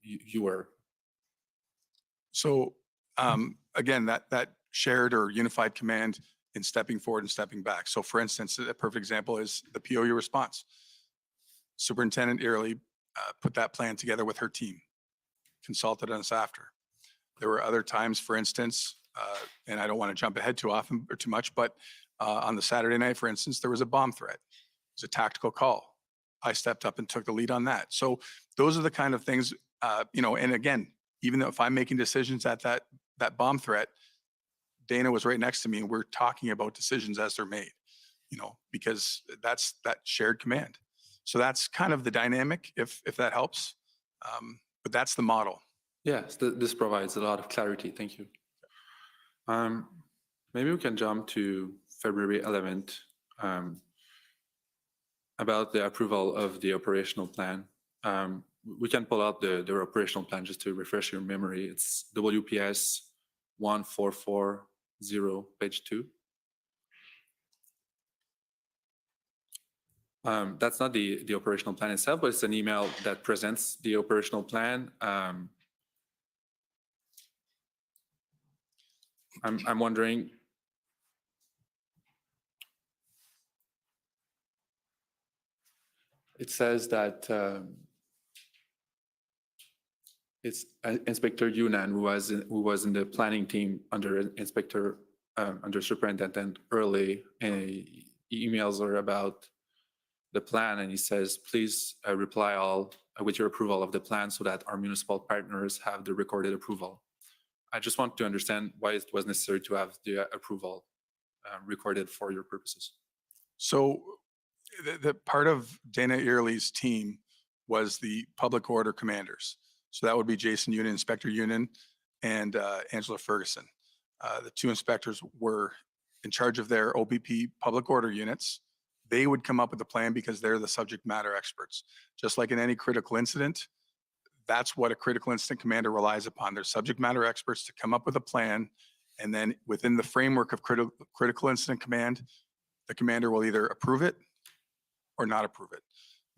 you were? So again, that shared or unified command in stepping forward and stepping back. So for instance, a perfect example is the POU response. Superintendent Early put that plan together with her team, consulted us after. There were other times, for instance, and I don't want to jump ahead too often or too much, but on the Saturday night, for instance, there was a bomb threat. It was a tactical call. I stepped up and took the lead on that. So those are the kind of things, and again, even though if I'm making decisions at that bomb threat, Dana was right next to me and we're talking about decisions as they're made, because that's that shared command. So that's kind of the dynamic, if that helps. But that's the model. Yes, this provides a lot of clarity. Thank you. Maybe we can jump to February 11th about the approval of the operational plan. We can pull out the operational plan just to refresh your memory. It's WPS 1440, page 2. That's not the operational plan itself, but it's an email that presents the operational plan. I'm wondering, it says that it's Inspector Yunan who was in the planning team under under Superintendent Early, and emails are about the plan, and he says, please reply all with your approval of the plan so that our municipal partners have the recorded approval. I just want to understand why it was necessary to have the approval recorded for your purposes. So the part of Dana Early's team was the public order commanders. So that would be Jason Yunan, Inspector Yunan, and Angela Ferguson. The two inspectors were in charge of their OPP public order units. They would come up with a plan because they're the subject matter experts. Just like in any critical incident, that's what a critical incident commander relies upon. They're subject matter experts to come up with a plan, and then within the framework of critical incident command, the commander will either approve it or not approve it.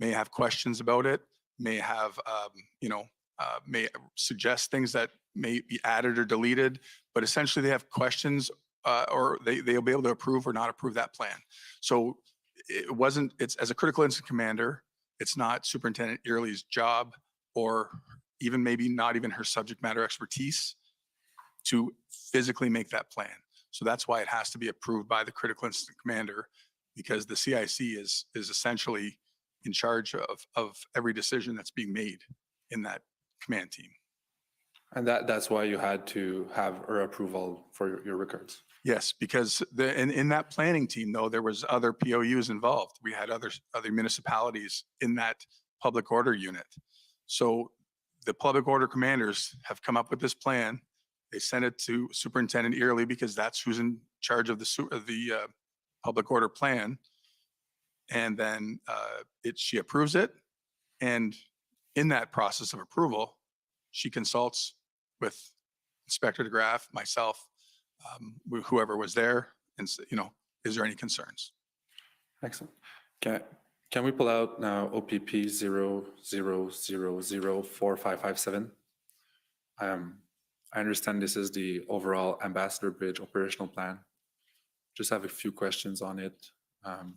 May have questions about it, may have, may suggest things that may be added or deleted, but essentially they have questions or they'll be able to approve or not approve that plan. So it's as a critical incident commander, it's not Superintendent Early's job, or even maybe not even her subject matter expertise, to physically make that plan. So that's why it has to be approved by the critical incident commander, because the CIC is essentially in charge of every decision that's being made in that command team. And that's why you had to have her approval for your records. Yes, because in that planning team, though, there was other POUs involved. We had other municipalities in that public order unit. So the public order commanders have come up with this plan. They sent it to Superintendent Early because that's who's in charge of the public order plan. And then she approves it. And in that process of approval, she consults with Inspector DeGraff, myself, whoever was there, and is there any concerns? Excellent. Can we pull out now OPP 00004557? I understand this is the overall Ambassador Bridge operational plan. Just have a few questions on it. I'm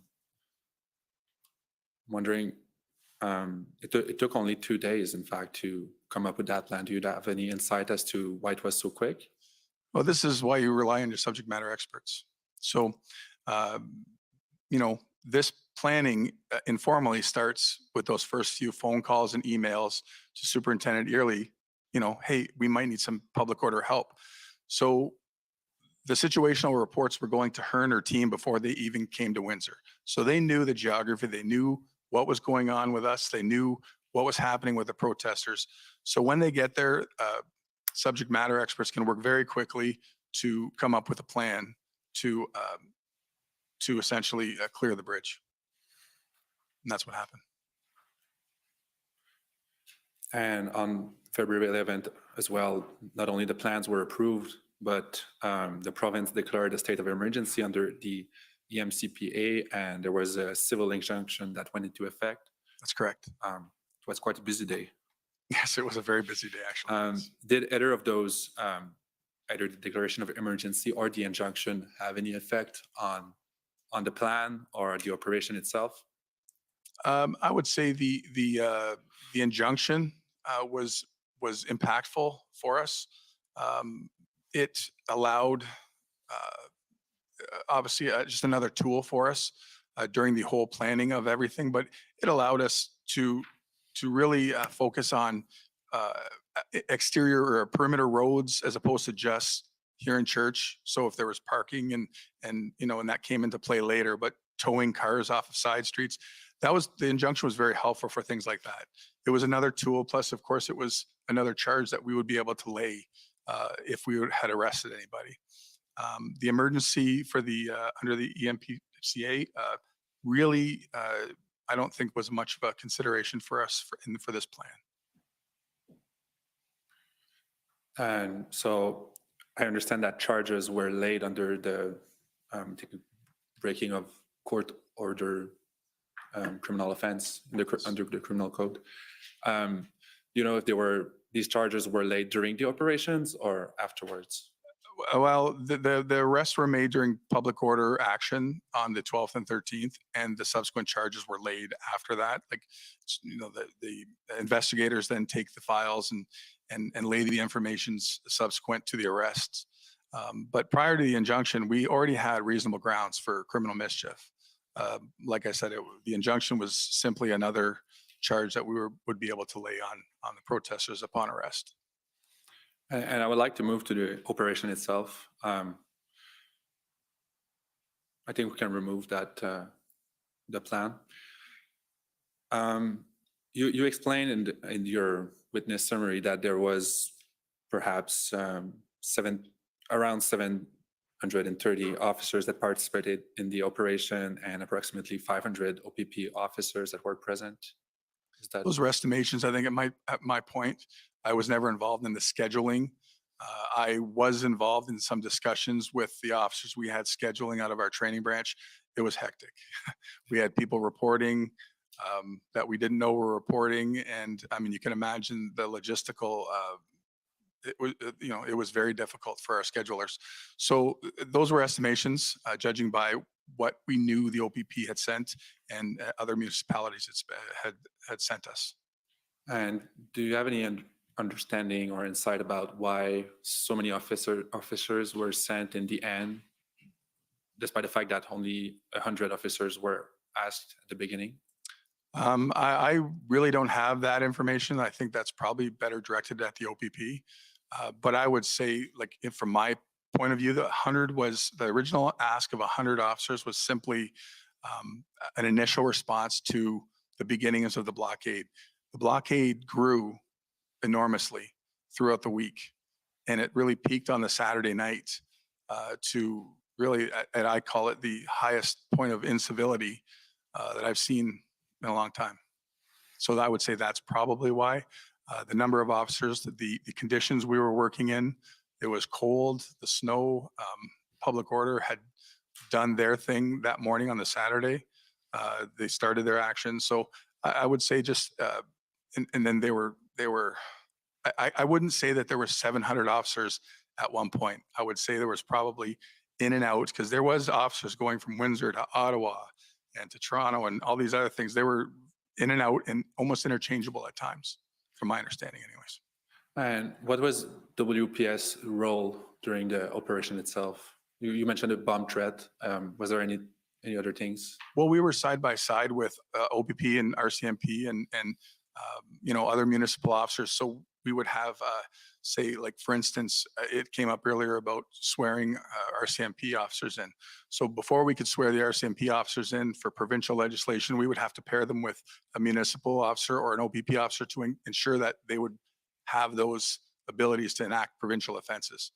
wondering, it took only 2 days, in fact, to come up with that plan. Do you have any insight as to why it was so quick? Well, this is why you rely on your subject matter experts. So, this planning informally starts with those first few phone calls and emails to Superintendent Early, hey, we might need some public order help. So the situational reports were going to her and her team before they even came to Windsor. So they knew the geography, they knew what was going on with us, they knew what was happening with the protesters. So when they get there, subject matter experts can work very quickly to come up with a plan to essentially clear the bridge. And that's what happened. And on February 11th as well, not only the plans were approved, but the province declared a state of emergency under the EMCPA, and there was a civil injunction that went into effect. That's correct. It was quite a busy day. Yes, it was a very busy day, actually. Did either of those, either the declaration of emergency or the injunction, have any effect on the plan or the operation itself? I would say the injunction was impactful for us. It allowed, obviously, just another tool for us during the whole planning of everything, but it allowed us to really focus on exterior or perimeter roads as opposed to just here in Church. So if there was parking and that came into play later, but towing cars off of side streets, the injunction was very helpful for things like that. It was another tool. Plus, of course, it was another charge that we would be able to lay if we had arrested anybody. The emergency for the under the EMPCA really, I don't think was much of a consideration for us for this plan. And so I understand that charges were laid under the breaking of court order criminal offense under the criminal code. You know if these charges were laid during the operations or afterwards? Well, the arrests were made during public order action on the 12th and 13th, and the subsequent charges were laid after that. Like, the investigators then take the files and lay the information subsequent to the arrests. But prior to the injunction, we already had reasonable grounds for criminal mischief. Like I said, the injunction was simply another charge that we would be able to lay on the protesters upon arrest. And I would like to move to the operation itself. I think we can remove that, the plan. You explained in your witness summary that there was perhaps around 730 officers that participated in the operation and approximately 500 OPP officers that were present. Is that? Those were estimations. I think at my point, I was never involved in the scheduling. I was involved in some discussions with the officers. We had scheduling out of our training branch. It was hectic. We had people reporting that we didn't know were reporting. And I mean, you can imagine the logistical, it was very difficult for our schedulers. So those were estimations, judging by what we knew the OPP had sent and other municipalities had sent us. And do you have any understanding or insight about why so many officers were sent in the end, despite the fact that only 100 officers were asked at the beginning? I really don't have that information. I think that's probably better directed at the OPP. But I would say, like, from my point of view, the original ask of 100 officers was simply an initial response to the beginnings of the blockade. The blockade grew enormously throughout the week, and it really peaked on the Saturday night to really, and I call it the highest point of incivility that I've seen in a long time. So I would say that's probably why. The number of officers, the conditions we were working in, it was cold, the snow, public order had done their thing that morning on the Saturday. They started their action. So I would say just, and then I wouldn't say that there were 700 officers at one point. I would say there was probably in and out, because there was officers going from Windsor to Ottawa and to Toronto and all these other things. They were in and out and almost interchangeable at times, from my understanding anyways. And what was WPS role during the operation itself? You mentioned a bomb threat. Was there any other things? Well, we were side by side with OPP and RCMP, and other municipal officers. So we would have, say, like, for instance, it came up earlier about swearing RCMP officers in. So before we could swear the RCMP officers in for provincial legislation, we would have to pair them with a municipal officer or an OPP officer to ensure that they would have those abilities to enact provincial offenses.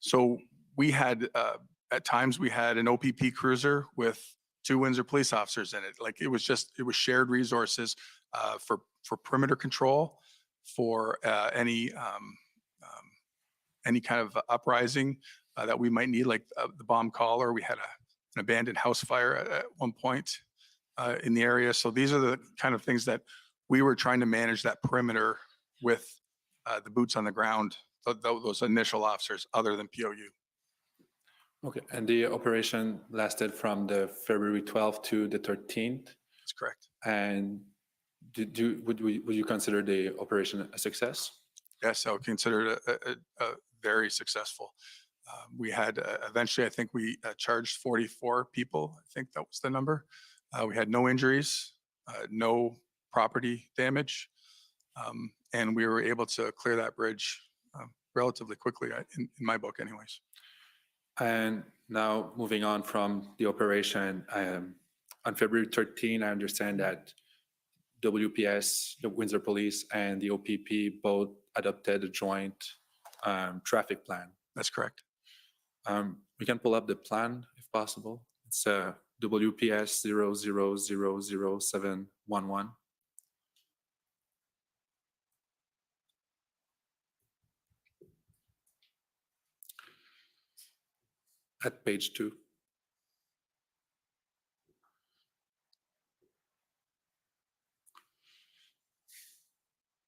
So we had, at times, we had an OPP cruiser with 2 Windsor police officers in it. Like, it was shared resources for perimeter control, for any kind of uprising that we might need, like the bomb caller. We had an abandoned house fire at one point in the area. So these are the kind of things that we were trying to manage, that perimeter with the boots on the ground, those initial officers other than POU. Okay, and the operation lasted from the February 12th to the 13th? That's correct. And would you consider the operation a success? Yes, I would consider it a very successful. We had, eventually, I think we charged 44 people. I think that was the number. We had no injuries, no property damage, and we were able to clear that bridge relatively quickly, in my book anyways. And now moving on from the operation, on February 13, I understand that WPS, the Windsor Police, and the OPP both adopted a joint traffic plan. That's correct. We can pull up the plan if possible. It's WPS 00000711. At page 2.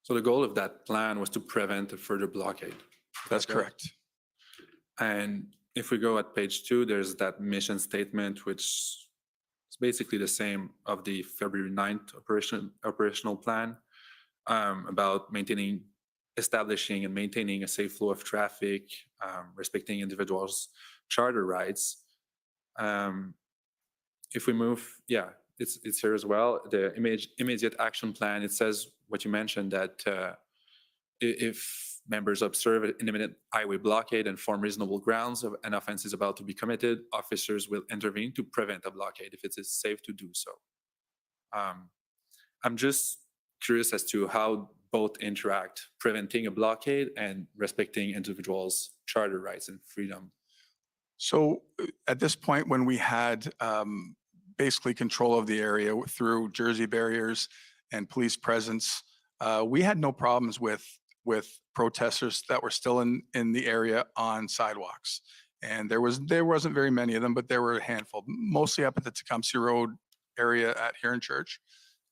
So the goal of that plan was to prevent a further blockade. That's correct. And if we go at page 2, there's that mission statement, which is basically the same of the February 9th operational plan, about establishing and maintaining a safe flow of traffic, respecting individuals' charter rights. If we move, it's here as well. The immediate action plan, it says what you mentioned, that if members observe an imminent highway blockade and form reasonable grounds of an offense is about to be committed, officers will intervene to prevent a blockade if it is safe to do so. I'm just curious as to how both interact, preventing a blockade and respecting individuals' charter rights and freedom. So at this point, when we had basically control of the area through Jersey barriers and police presence, we had no problems with protesters that were still in the area on sidewalks. And there wasn't very many of them, but there were a handful, mostly up at the Tecumseh Road area at Huron Church.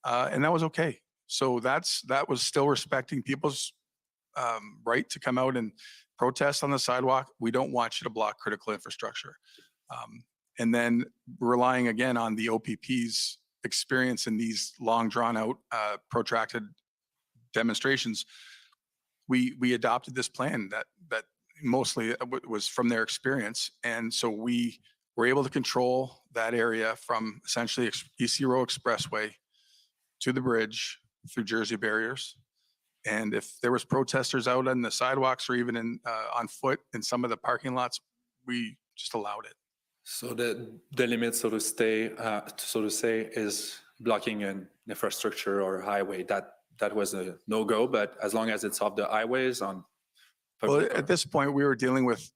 And that was okay. So that was still respecting people's right to come out and protest on the sidewalk. We don't want you to block critical infrastructure. And then relying again on the OPP's experience in these long drawn out, protracted demonstrations, we adopted this plan that mostly was from their experience. And so we were able to control that area from essentially EC Row Expressway to the bridge through Jersey barriers. And if there was protesters out on the sidewalks or even on foot in some of the parking lots, we just allowed it. So the limit, so to say, is blocking an infrastructure or highway. That was a no-go, but as long as it's off the highways on. Well, at this point, we were dealing with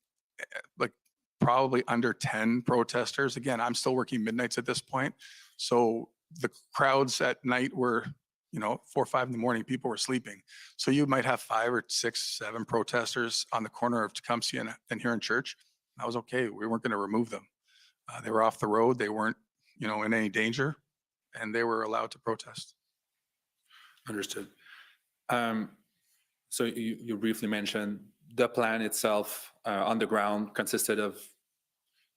like probably under 10 protesters. Again, I'm still working midnights at this point. So the crowds at night were, 4 or 5 in the morning, people were sleeping. So you might have 5 or 6, 7 protesters on the corner of Tecumseh and Huron Church. That was okay. We weren't going to remove them. They were off the road. They weren't, in any danger, and they were allowed to protest. Understood. So you briefly mentioned the plan itself on the ground consisted of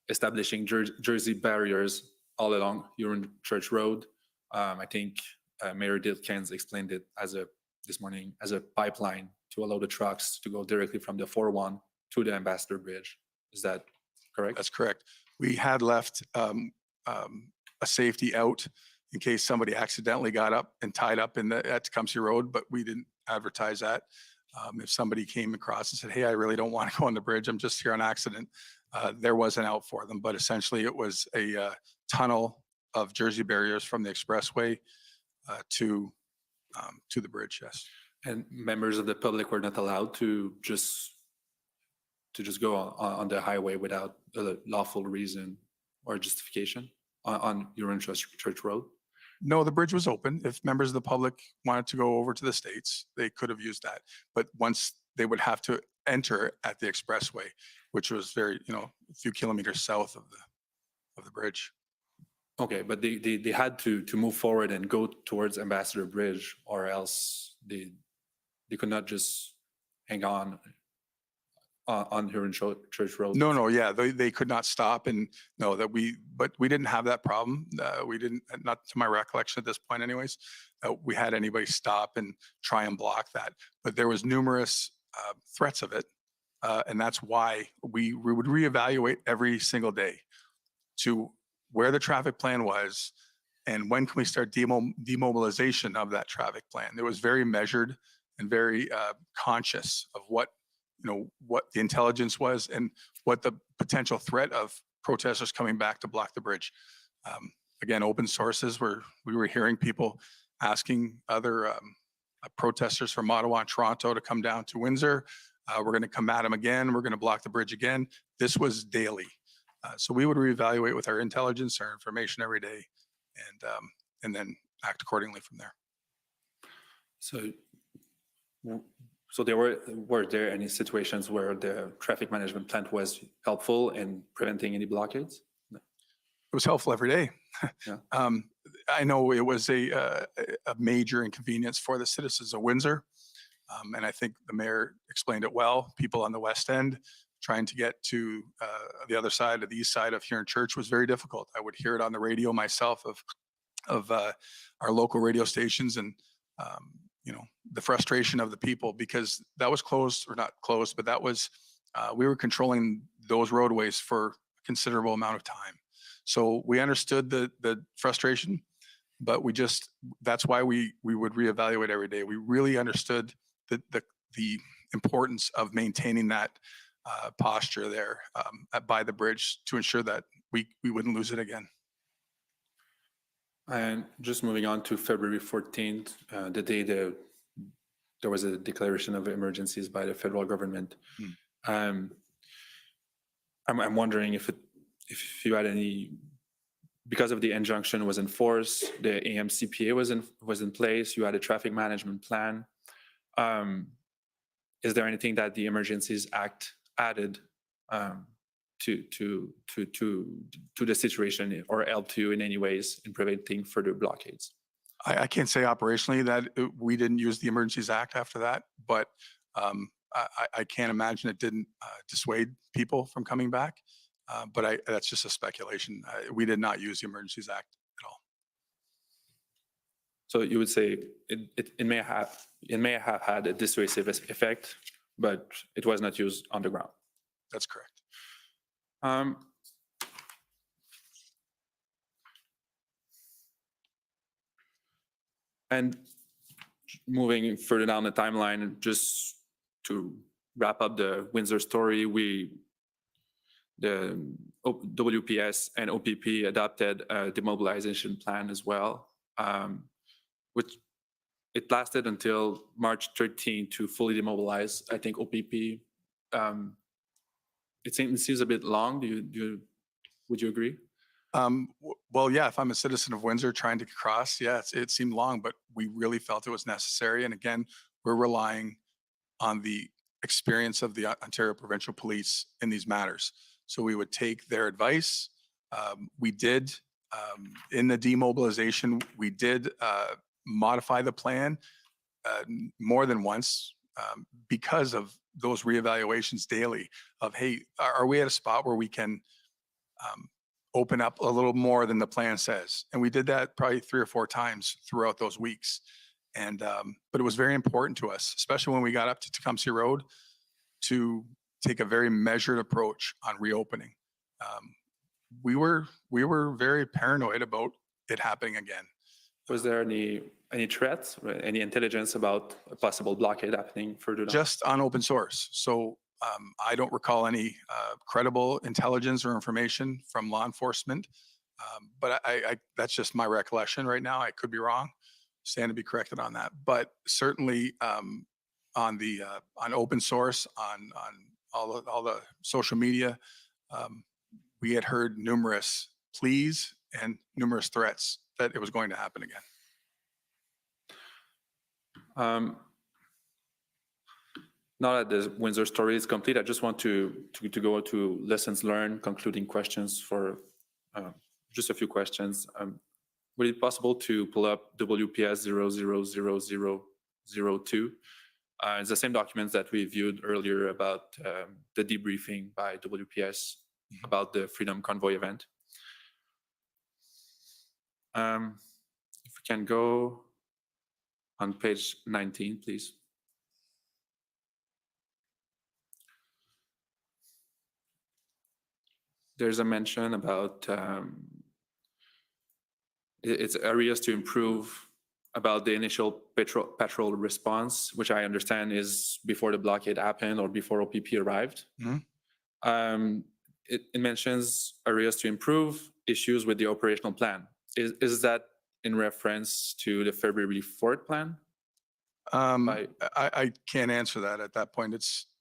establishing Jersey barriers all along Huron Church Road. I think Mayor Dilkens explained it this morning as a pipeline to allow the trucks to go directly from the 401 to the Ambassador Bridge. Is that correct? That's correct. We had left a safety out in case somebody accidentally got up and tied up at Tecumseh Road, but we didn't advertise that. If somebody came across and said, hey, I really don't want to go on the bridge, I'm just here on accident, there was an out for them. But essentially it was a tunnel of Jersey barriers from the expressway to the bridge, yes. And members of the public were not allowed to just go on the highway without a lawful reason or justification on Huron Church Road? No, the bridge was open. If members of the public wanted to go over to the States, they could have used that. But once they would have to enter at the expressway, which was very, a few kilometers south of the bridge. Okay, but they had to move forward and go towards Ambassador Bridge, or else they could not just hang on Huron Church Road. No, yeah, they could not stop, and no, but we didn't have that problem. We didn't, not to my recollection at this point anyways, we had anybody stop and try and block that. But there was numerous threats of it, and that's why we would reevaluate every single day to where the traffic plan was and when can we start demobilization of that traffic plan. It was very measured and very conscious of what the intelligence was and what the potential threat of protesters coming back to block the bridge. Again, open sources where we were hearing people asking other protesters from Ottawa and Toronto to come down to Windsor. We're going to come at them again. We're going to block the bridge again. This was daily. So we would reevaluate with our intelligence, our information every day, and then act accordingly from there. So were there any situations where the traffic management plan was helpful in preventing any blockades? It was helpful every day. Yeah. I know it was a major inconvenience for the citizens of Windsor. And I think the mayor explained it well. People on the West End trying to get to the other side, of the east side of Huron Church was very difficult. I would hear it on the radio myself of our local radio stations and, the frustration of the people, because that was closed, or not closed, but that was, we were controlling those roadways for a considerable amount of time. So we understood the frustration, but that's why we would reevaluate every day. We really understood the importance of maintaining that posture there by the bridge to ensure that we wouldn't lose it again. And just moving on to February 14th, the day there was a declaration of emergencies by the federal government. I'm wondering if you had any, because of the injunction was enforced, the AMCPA was in place, you had a traffic management plan. Is there anything that the Emergencies Act added to the situation, or helped you in any ways in preventing further blockades? I can't say operationally that we didn't use the Emergencies Act after that, but I can't imagine it didn't dissuade people from coming back. But that's just a speculation. We did not use the Emergencies Act at all. So you would say it may have had a dissuasive effect, but it was not used on the ground. That's correct. And moving further down the timeline, just to wrap up the Windsor story, the WPS and OPP adopted a demobilization plan as well, which it lasted until March 13 to fully demobilize. I think OPP, it seems a bit long. Would you agree? Well, yeah, if I'm a citizen of Windsor trying to cross, yeah, it seemed long, but we really felt it was necessary. And again, we're relying on the experience of the Ontario Provincial Police in these matters. So we would take their advice. We did, in the demobilization, we did modify the plan more than once because of those reevaluations daily of, hey, are we at a spot where we can open up a little more than the plan says? And we did that probably 3 or 4 times throughout those weeks. And but it was very important to us, especially when we got up to Tecumseh Road, to take a very measured approach on reopening. We were very paranoid about it happening again. Was there any threats, or any intelligence about a possible blockade happening further down? Just on open source. So I don't recall any credible intelligence or information from law enforcement. But that's just my recollection right now. I could be wrong. Stand to be corrected on that. But certainly on open source, on all the social media, we had heard numerous pleas and numerous threats that it was going to happen again. Now that the Windsor story is complete, I just want to go to lessons learned, concluding questions for just a few questions. Would it be possible to pull up WPS 000002? It's the same documents that we viewed earlier about the debriefing by WPS about the Freedom Convoy event. If we can go on page 19, please. There's a mention about it's areas to improve about the initial patrol response, which I understand is before the blockade happened or before OPP arrived. It mentions areas to improve, issues with the operational plan. Is that in reference to the February 4th plan? I can't answer that at that point.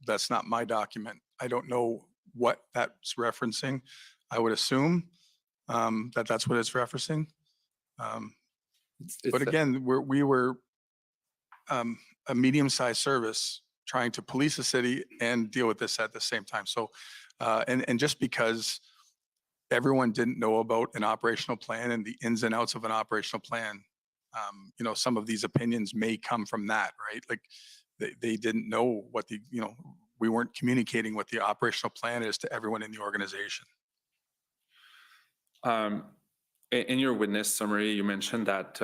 That's not my document. I don't know what that's referencing. I would assume that that's what it's referencing. But again, we were a medium-sized service trying to police the city and deal with this at the same time. So, and just because everyone didn't know about an operational plan and the ins and outs of an operational plan, some of these opinions may come from that, right? Like they didn't know what we weren't communicating what the operational plan is to everyone in the organization. In your witness summary, you mentioned that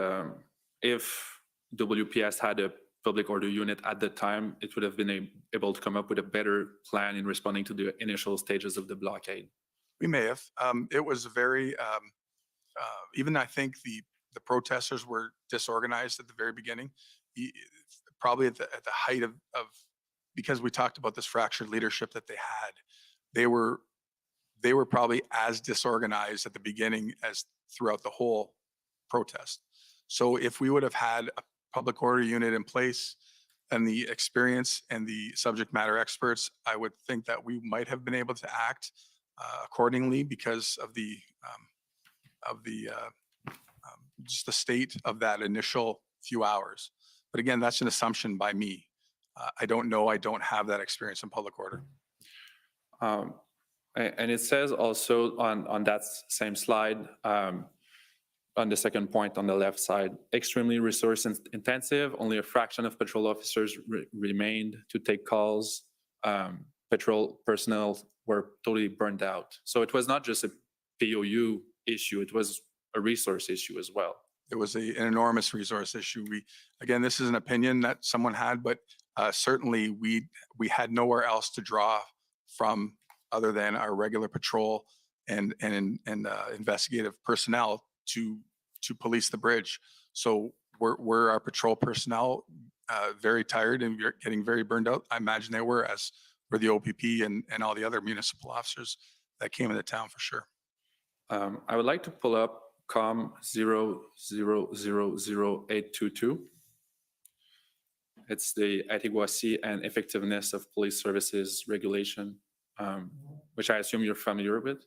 if WPS had a public order unit at the time, it would have been able to come up with a better plan in responding to the initial stages of the blockade. We may have. It was very, even I think the protesters were disorganized at the very beginning, probably at the height of, because we talked about this fractured leadership that they had, they were probably as disorganized at the beginning as throughout the whole protest. So if we would have had a public order unit in place and the experience and the subject matter experts, I would think that we might have been able to act accordingly because of just the state of that initial few hours. But again, that's an assumption by me. I don't know. I don't have that experience in public order. And it says also on that same slide, on the second point on the left side, extremely resource intensive, only a fraction of patrol officers remained to take calls. Patrol personnel were totally burned out. So it was not just a POU issue, it was a resource issue as well. It was an enormous resource issue. Again, this is an opinion that someone had, but certainly we had nowhere else to draw from other than our regular patrol and investigative personnel to police the bridge. So were our patrol personnel very tired and getting very burned out? I imagine they were, as were the OPP and all the other municipal officers that came into town for sure. I would like to pull up COM 0000822. It's the adequacy and effectiveness of police services regulation, which I assume you're familiar with.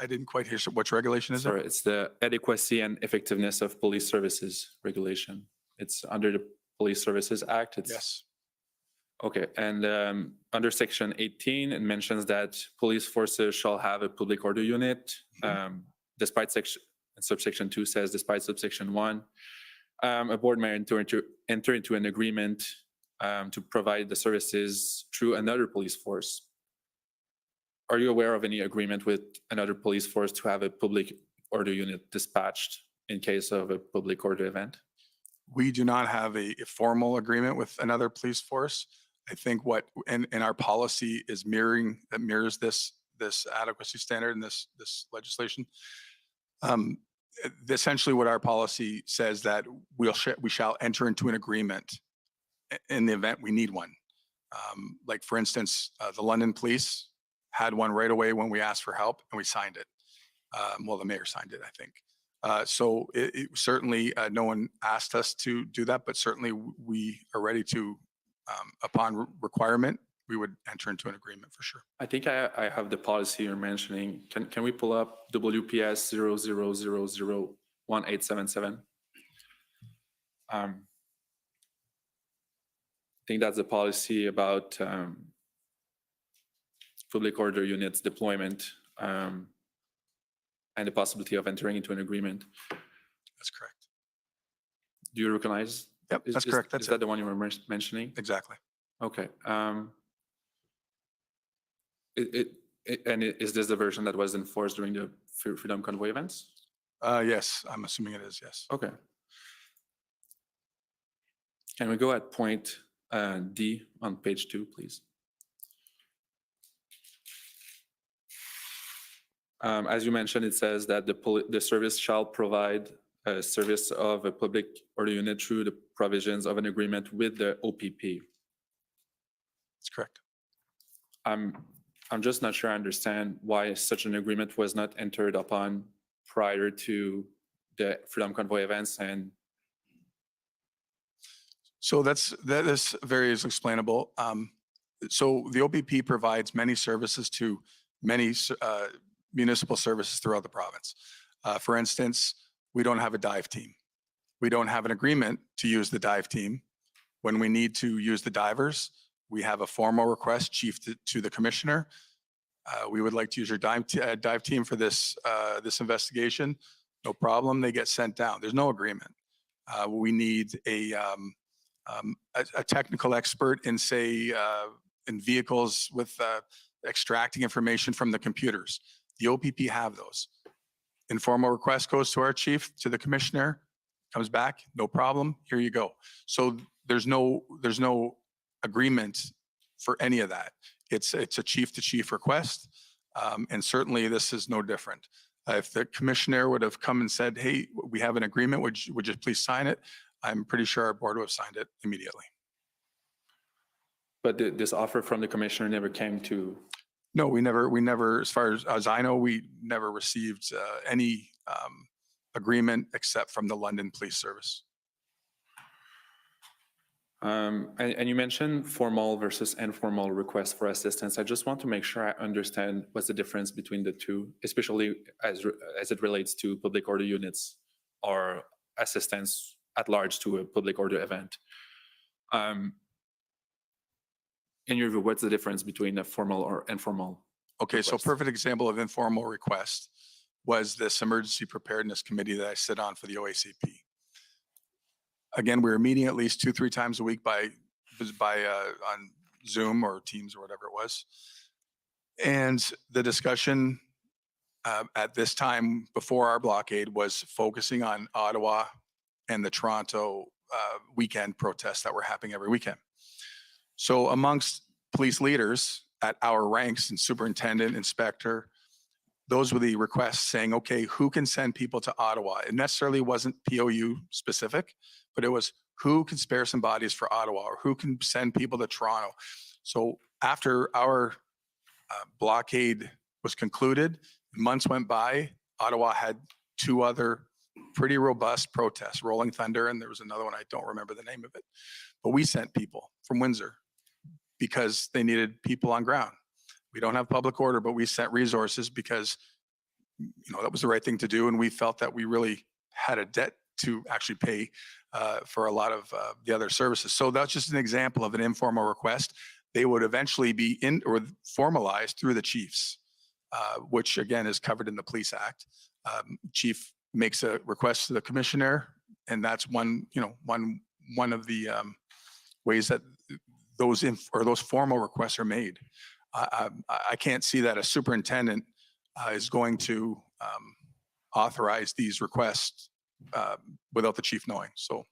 I didn't quite hear which regulation is it? Sorry, it's the adequacy and effectiveness of police services regulation. It's under the Police Services Act. Yes. Okay, and under section 18, it mentions that police forces shall have a public order unit. Despite subsection 2 says, despite subsection 1, a board may enter into an agreement to provide the services through another police force. Are you aware of any agreement with another police force to have a public order unit dispatched in case of a public order event? We do not have a formal agreement with another police force. I think what in our policy is mirrors this adequacy standard and this legislation. essentially what our policy says that we shall enter into an agreement in the event we need one. Like for instance, the London Police had one right away when we asked for help and we signed it. Well, the mayor signed it, I think. So it certainly, no one asked us to do that, but certainly we are ready to, upon requirement, we would enter into an agreement for sure. I think I have the policy you're mentioning. Can we pull up WPS 00001877? I think that's the policy about public order units deployment and the possibility of entering into an agreement. That's correct. Do you recognize? Yep, that's correct. That's Is that the one you were mentioning? Exactly. Okay. Is this the version that was enforced during the Freedom Convoy events? Yes, I'm assuming it is, yes. Okay. Can we go at point D on page 2, please? As you mentioned, it says that the service shall provide a service of a public order unit through the provisions of an agreement with the OPP. That's correct. I'm just not sure I understand why such an agreement was not entered upon prior to the Freedom Convoy events. And so that is very explainable. So the OPP provides many services to many municipal services throughout the province. For instance, we don't have a dive team. We don't have an agreement to use the dive team. When we need to use the divers, we have a formal request, chief, to the commissioner. We would like to use your dive team for this investigation. No problem. They get sent down. There's no agreement. We need a technical expert in, say, in vehicles with extracting information from the computers. The OPP have those. Informal request goes to our chief, to the commissioner, comes back, no problem. Here you go. So there's no agreement for any of that. It's a chief to chief request. And certainly this is no different. If the commissioner would have come and said, hey, we have an agreement, would you please sign it? I'm pretty sure our board would have signed it immediately. but this offer from the commissioner never came to. No, we never, as far as I know, we never received any agreement except from the London Police Service. And you mentioned formal versus informal requests for assistance. I just want to make sure I understand what's the difference between the two, especially as it relates to public order units or assistance at large to a public order event. In your view, what's the difference between a formal or informal? Okay, so perfect example of informal request was this emergency preparedness committee that I sit on for the OACP. Again, we were meeting at least 2-3 times a week on Zoom or Teams or whatever it was. And the discussion at this time before our blockade was focusing on Ottawa and the Toronto weekend protests that were happening every weekend. So amongst police leaders at our ranks and superintendent, inspector, those were the requests saying, okay, who can send people to Ottawa? It necessarily wasn't POU specific, but it was who can spare some bodies for Ottawa or who can send people to Toronto. So after our blockade was concluded, months went by, Ottawa had 2 other pretty robust protests, Rolling Thunder, and there was another one, I don't remember the name of it. But we sent people from Windsor because they needed people on ground. We don't have public order, but we sent resources because, you know, that was the right thing to do. And we felt that we really had a debt to actually pay for a lot of the other services. So that's just an example of an informal request. They would eventually be formalized through the chiefs, which again is covered in the Police Act. Chief makes a request to the commissioner, and that's one of the ways that those formal requests are made. I can't see that a superintendent is going to authorize these requests without the chief knowing. So,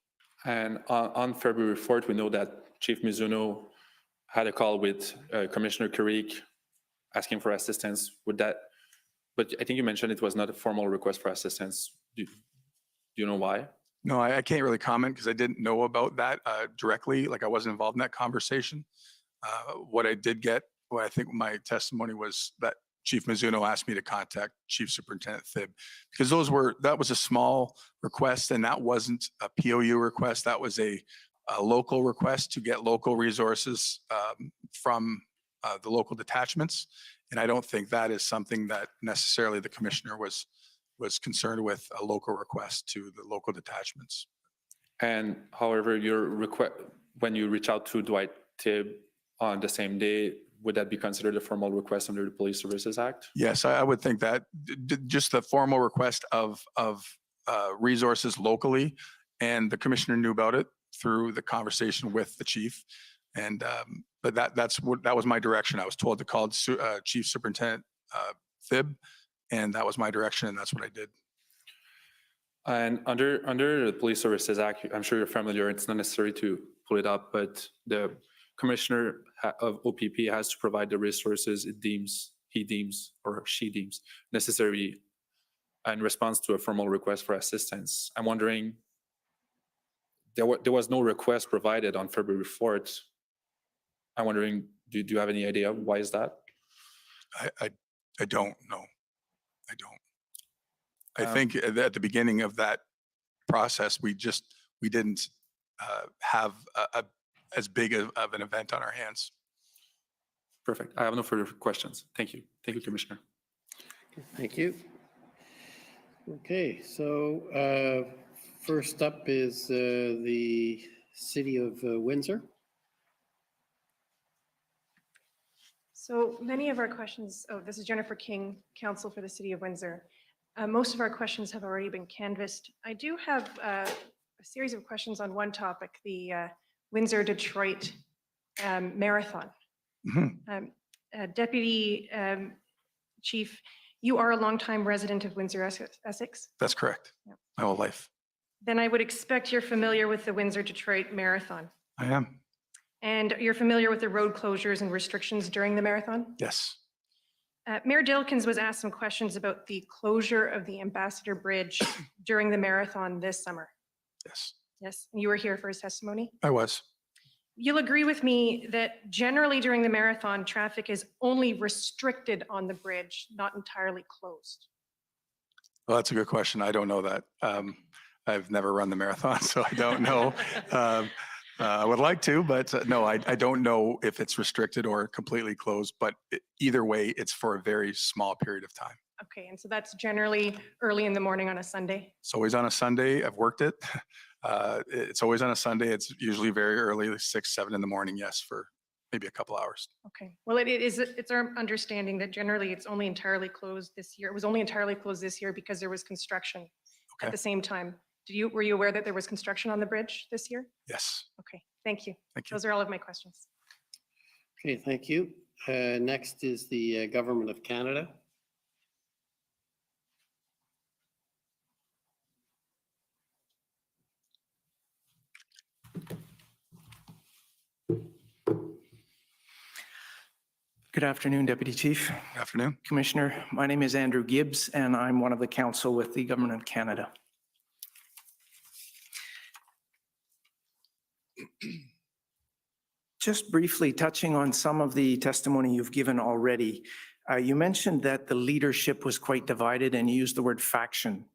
And on February 4th, we know that Chief Mizuno had a call with Commissioner Carrick asking for assistance with that. But I think you mentioned it was not a formal request for assistance. Do you know why? No, I can't really comment because I didn't know about that directly. Like I wasn't involved in that conversation. What I did get, what I think my testimony was that Chief Mizuno asked me to contact Chief Superintendent Thibb because that was a small request and that wasn't a POU request. That was a local request to get local resources from the local detachments. And I don't think that is something that necessarily the commissioner was concerned with, a local request to the local detachments. And however, your request, when you reach out to Dwight Tibb on the same day, would that be considered a formal request under the Police Services Act? Yes, I would think that just the formal request of resources locally, and the commissioner knew about it through the conversation with the chief. And but that was my direction. I was told to call Chief Superintendent Thibb, and that was my direction, and that's what I did. And under the Police Services Act, I'm sure you're familiar, it's not necessary to pull it up, but the commissioner of OPP has to provide the resources he deems or she deems necessary in response to a formal request for assistance. I'm wondering, there was no request provided on February 4th. I'm wondering, do you have any idea why is that? I don't know. I don't. I think at the beginning of that process, we didn't have as big of an event on our hands. Perfect. I have no further questions. Thank you. Thank you, Commissioner. Thank you. Okay, so first up is the City of Windsor. So many of our questions, this is Jennifer King, Counsel for the City of Windsor. Most of our questions have already been canvassed. I do have a series of questions on one topic, the Windsor-Detroit Marathon. Deputy Chief, you are a longtime resident of Windsor, Essex? That's correct. Yep. My whole life. Then I would expect you're familiar with the Windsor-Detroit Marathon. I am. And you're familiar with the road closures and restrictions during the marathon? Yes. Mayor Dilkins was asked some questions about the closure of the Ambassador Bridge during the marathon this summer. Yes. Yes, you were here for his testimony. I was. You'll agree with me that generally during the marathon, traffic is only restricted on the bridge, not entirely closed. Well, that's a good question. I don't know that. I've never run the marathon, so I don't know. I would like to, but no, I don't know if it's restricted or completely closed, but either way, it's for a very small period of time. Okay, and so that's generally early in the morning on a Sunday? It's always on a Sunday. I've worked it. It's always on a Sunday. It's usually very early, like 6, 7 in the morning, yes, for maybe a couple hours. Okay, well, it's our understanding that generally it's only entirely closed this year. It was only entirely closed this year because there was construction at the same time. Were you aware that there was construction on the bridge this year? Yes. Okay, thank you. Thank you. Those are all of my questions. Okay, thank you. Next is the Government of Canada. Good afternoon, Deputy Chief. Good afternoon. Commissioner, my name is Andrew Gibbs, and I'm one of the counsel with the Government of Canada. Just briefly touching on some of the testimony you've given already, you mentioned that the leadership was quite divided and you used the word faction.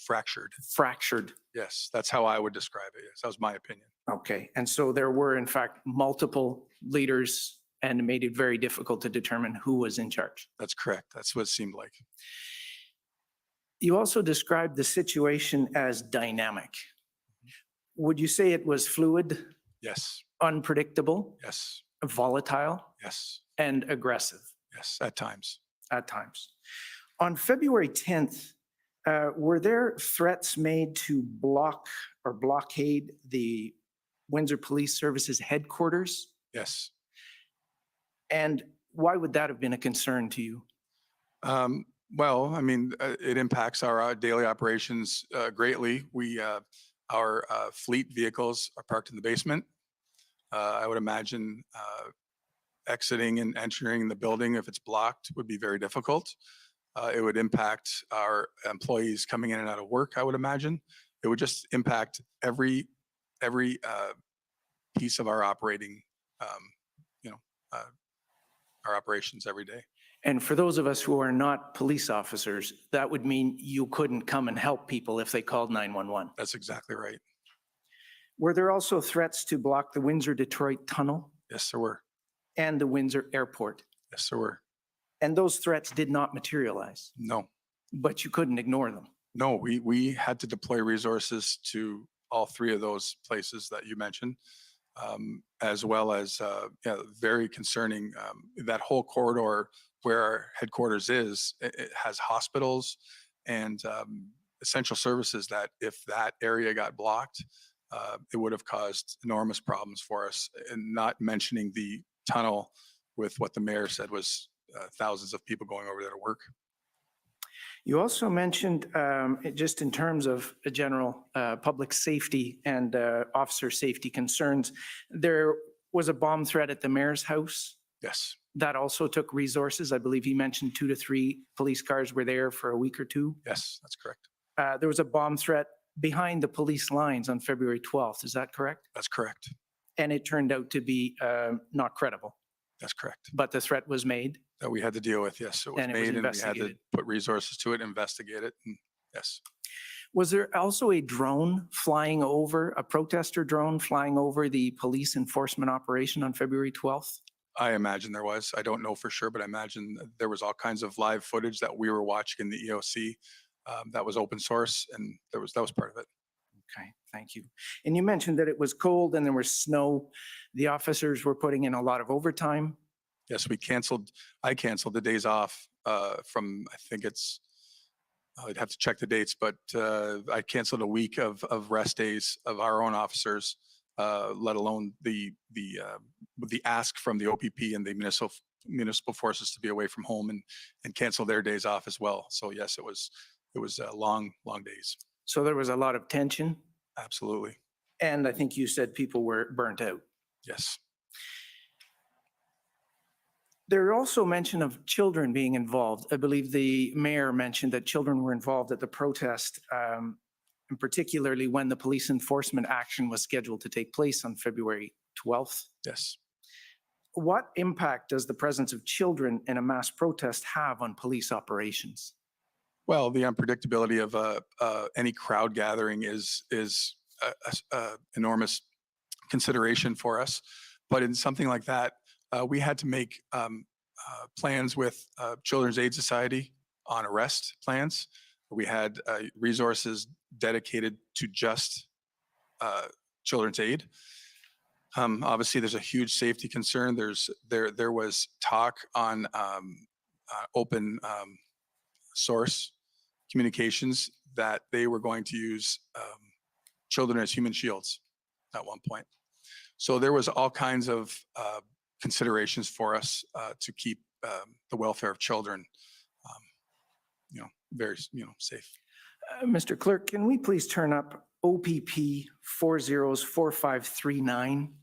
Fractured. Fractured. Yes, that's how I would describe it. Yes, that was my opinion. Okay, and so there were in fact multiple leaders and it made it very difficult to determine who was in charge. That's correct. That's what it seemed like. You also described the situation as dynamic. Would you say it was fluid? Yes. Unpredictable? Yes. Volatile? Yes. And aggressive? Yes, at times. At times. On February 10th, were there threats made to block or blockade the Windsor Police Services headquarters? Yes. And why would that have been a concern to you? Well, I mean, it impacts our daily operations greatly. Our fleet vehicles are parked in the basement. I would imagine exiting and entering the building, if it's blocked, would be very difficult. It would impact our employees coming in and out of work, I would imagine. It would just impact every piece of our operating, our operations every day. And for those of us who are not police officers, that would mean you couldn't come and help people if they called 911. That's exactly right. Were there also threats to block the Windsor-Detroit Tunnel Yes, there were. and the Windsor Airport? Yes, there were. And those threats did not materialize, No, but you couldn't ignore them. no, we had to deploy resources to all three of those places that you mentioned, as well as, very concerning, that whole corridor where our headquarters is, it has hospitals and essential services that if that area got blocked, it would have caused enormous problems for us, and not mentioning the tunnel with what the mayor said was thousands of people going over there to work. You also mentioned, just in terms of general public safety and officer safety concerns, there was a bomb threat at the mayor's house. Yes, That also took resources. I believe he mentioned 2 to 3 police cars were there for a week or 2. yes, that's correct. There was a bomb threat behind the police lines on February 12th. Is that correct? That's correct. And it turned out to be not credible, That's correct. but the threat was made. That we had to deal with. Yes, it was And it was made and we had to investigated. put resources to it, investigate it. And yes, Was there also a drone flying over, a protester drone flying over the police enforcement operation on February 12th? I imagine there was. I don't know for sure, but I imagine that there was all kinds of live footage that we were watching in the EOC that was open source, and that was part of it. Okay, thank you. And you mentioned that it was cold and there was snow. The officers were putting in a lot of overtime. Yes, I canceled the days off from, I think I'd have to check the dates, but I canceled a week of rest days of our own officers, let alone the ask from the OPP and the municipal forces to be away from home and cancel their days off as well. So yes, it was long days. So there was a lot of tension. Absolutely. And I think you said people were burnt out. Yes. There are also mention of children being involved. I believe the mayor mentioned that children were involved at the protest, and particularly when the police enforcement action was scheduled to take place on February 12th. Yes. What impact does the presence of children in a mass protest have on police operations? Well, the unpredictability of any crowd gathering is a enormous consideration for us. But in something like that, we had to make plans with Children's Aid Society on arrest plans. We had resources dedicated to just Children's Aid. Obviously, there's a huge safety concern. There was talk on open source communications that they were going to use children as human shields at one point. So there was all kinds of considerations for us to keep the welfare of children, very, safe. Mr. Clerk, can we please turn up OPP 404539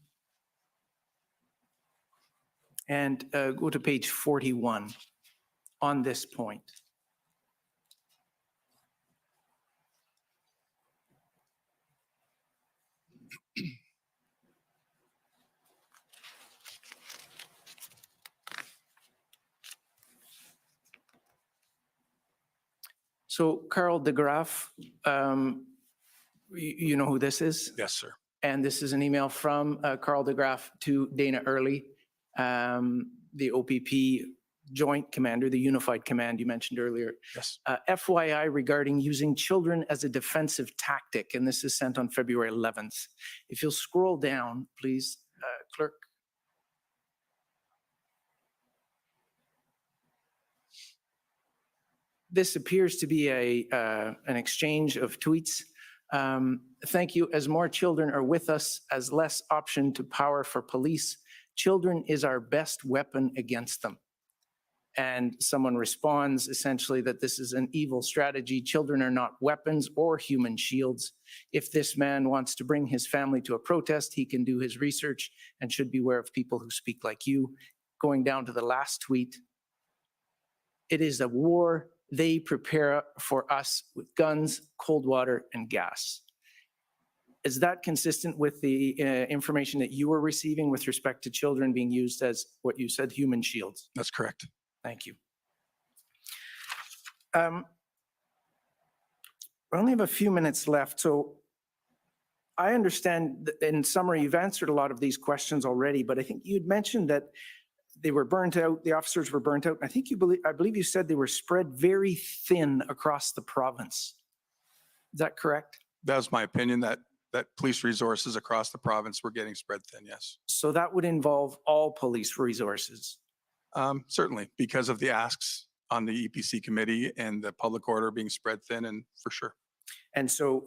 and go to page 41 on this point? So Carl DeGraff, you know who this is? Yes, sir. And this is an email from Carl DeGraff to Dana Early, the OPP Joint Commander, the Unified Command you mentioned earlier. Yes. FYI regarding using children as a defensive tactic, and this is sent on February 11th. If you'll scroll down, please, Clerk. This appears to be an exchange of tweets. Thank you. As more children are with us, as less option to power for police, children is our best weapon against them. And someone responds essentially that this is an evil strategy. Children are not weapons or human shields. If this man wants to bring his family to a protest, he can do his research and should beware of people who speak like you. Going down to the last tweet. It is a war they prepare for us with guns, cold water, and gas. Is that consistent with the information that you were receiving with respect to children being used as what you said, human shields? That's correct. Thank you. I only have a few minutes left, so I understand that in summary, you've answered a lot of these questions already, but I think you'd mentioned that they were burnt out, the officers were burnt out. I think I believe you said they were spread very thin across the province. Is that correct? That was my opinion, that police resources across the province were getting spread thin, yes. So that would involve all police resources. Certainly, because of the asks on the EPC committee and the public order being spread thin, and for sure. And so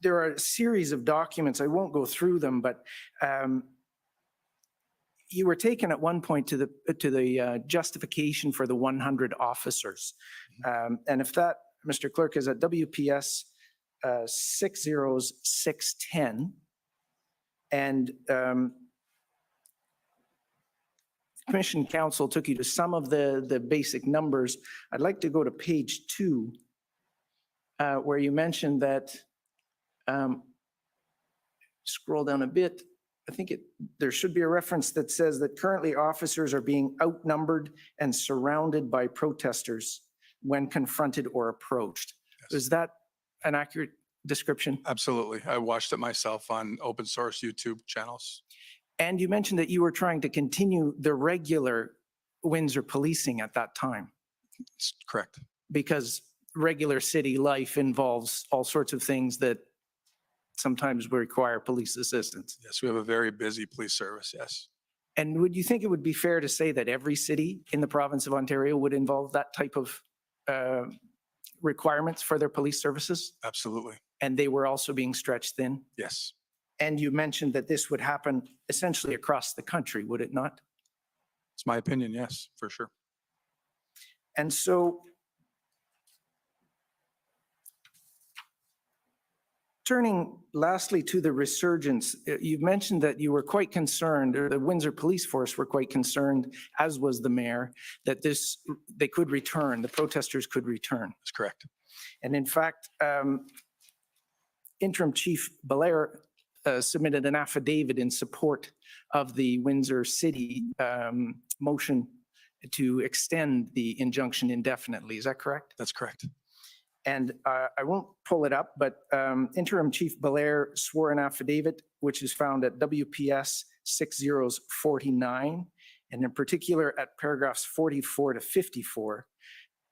there are a series of documents, I won't go through them, but you were taken at one point to the justification for the 100 officers. And if that, Mr. Clerk, is at WPS 60610, and Commission Council took you to some of the basic numbers. I'd like to go to page 2, where you mentioned that, scroll down a bit, I think there should be a reference that says that currently officers are being outnumbered and surrounded by protesters when confronted or approached. Yes. Is that an accurate description? Absolutely. I watched it myself on open source YouTube channels. And you mentioned that you were trying to continue the regular Windsor policing at that time. It's correct. Because regular city life involves all sorts of things that sometimes require police assistance. Yes, we have a very busy police service, yes. And would you think it would be fair to say that every city in the province of Ontario would involve that type of requirements for their police services? Absolutely. And they were also being stretched thin? Yes. And you mentioned that this would happen essentially across the country, would it not? It's my opinion, yes, for sure. And so turning lastly to the resurgence, you've mentioned that you were quite concerned, or the Windsor Police Force were quite concerned, as was the mayor, that they could return, the protesters could return. That's correct. And in fact, Interim Chief Belair submitted an affidavit in support of the Windsor City motion to extend the injunction indefinitely. Is that correct? That's correct. And I won't pull it up, but Interim Chief Belair swore an affidavit, which is found at WPS 6049, and in particular at paragraphs 44 to 54.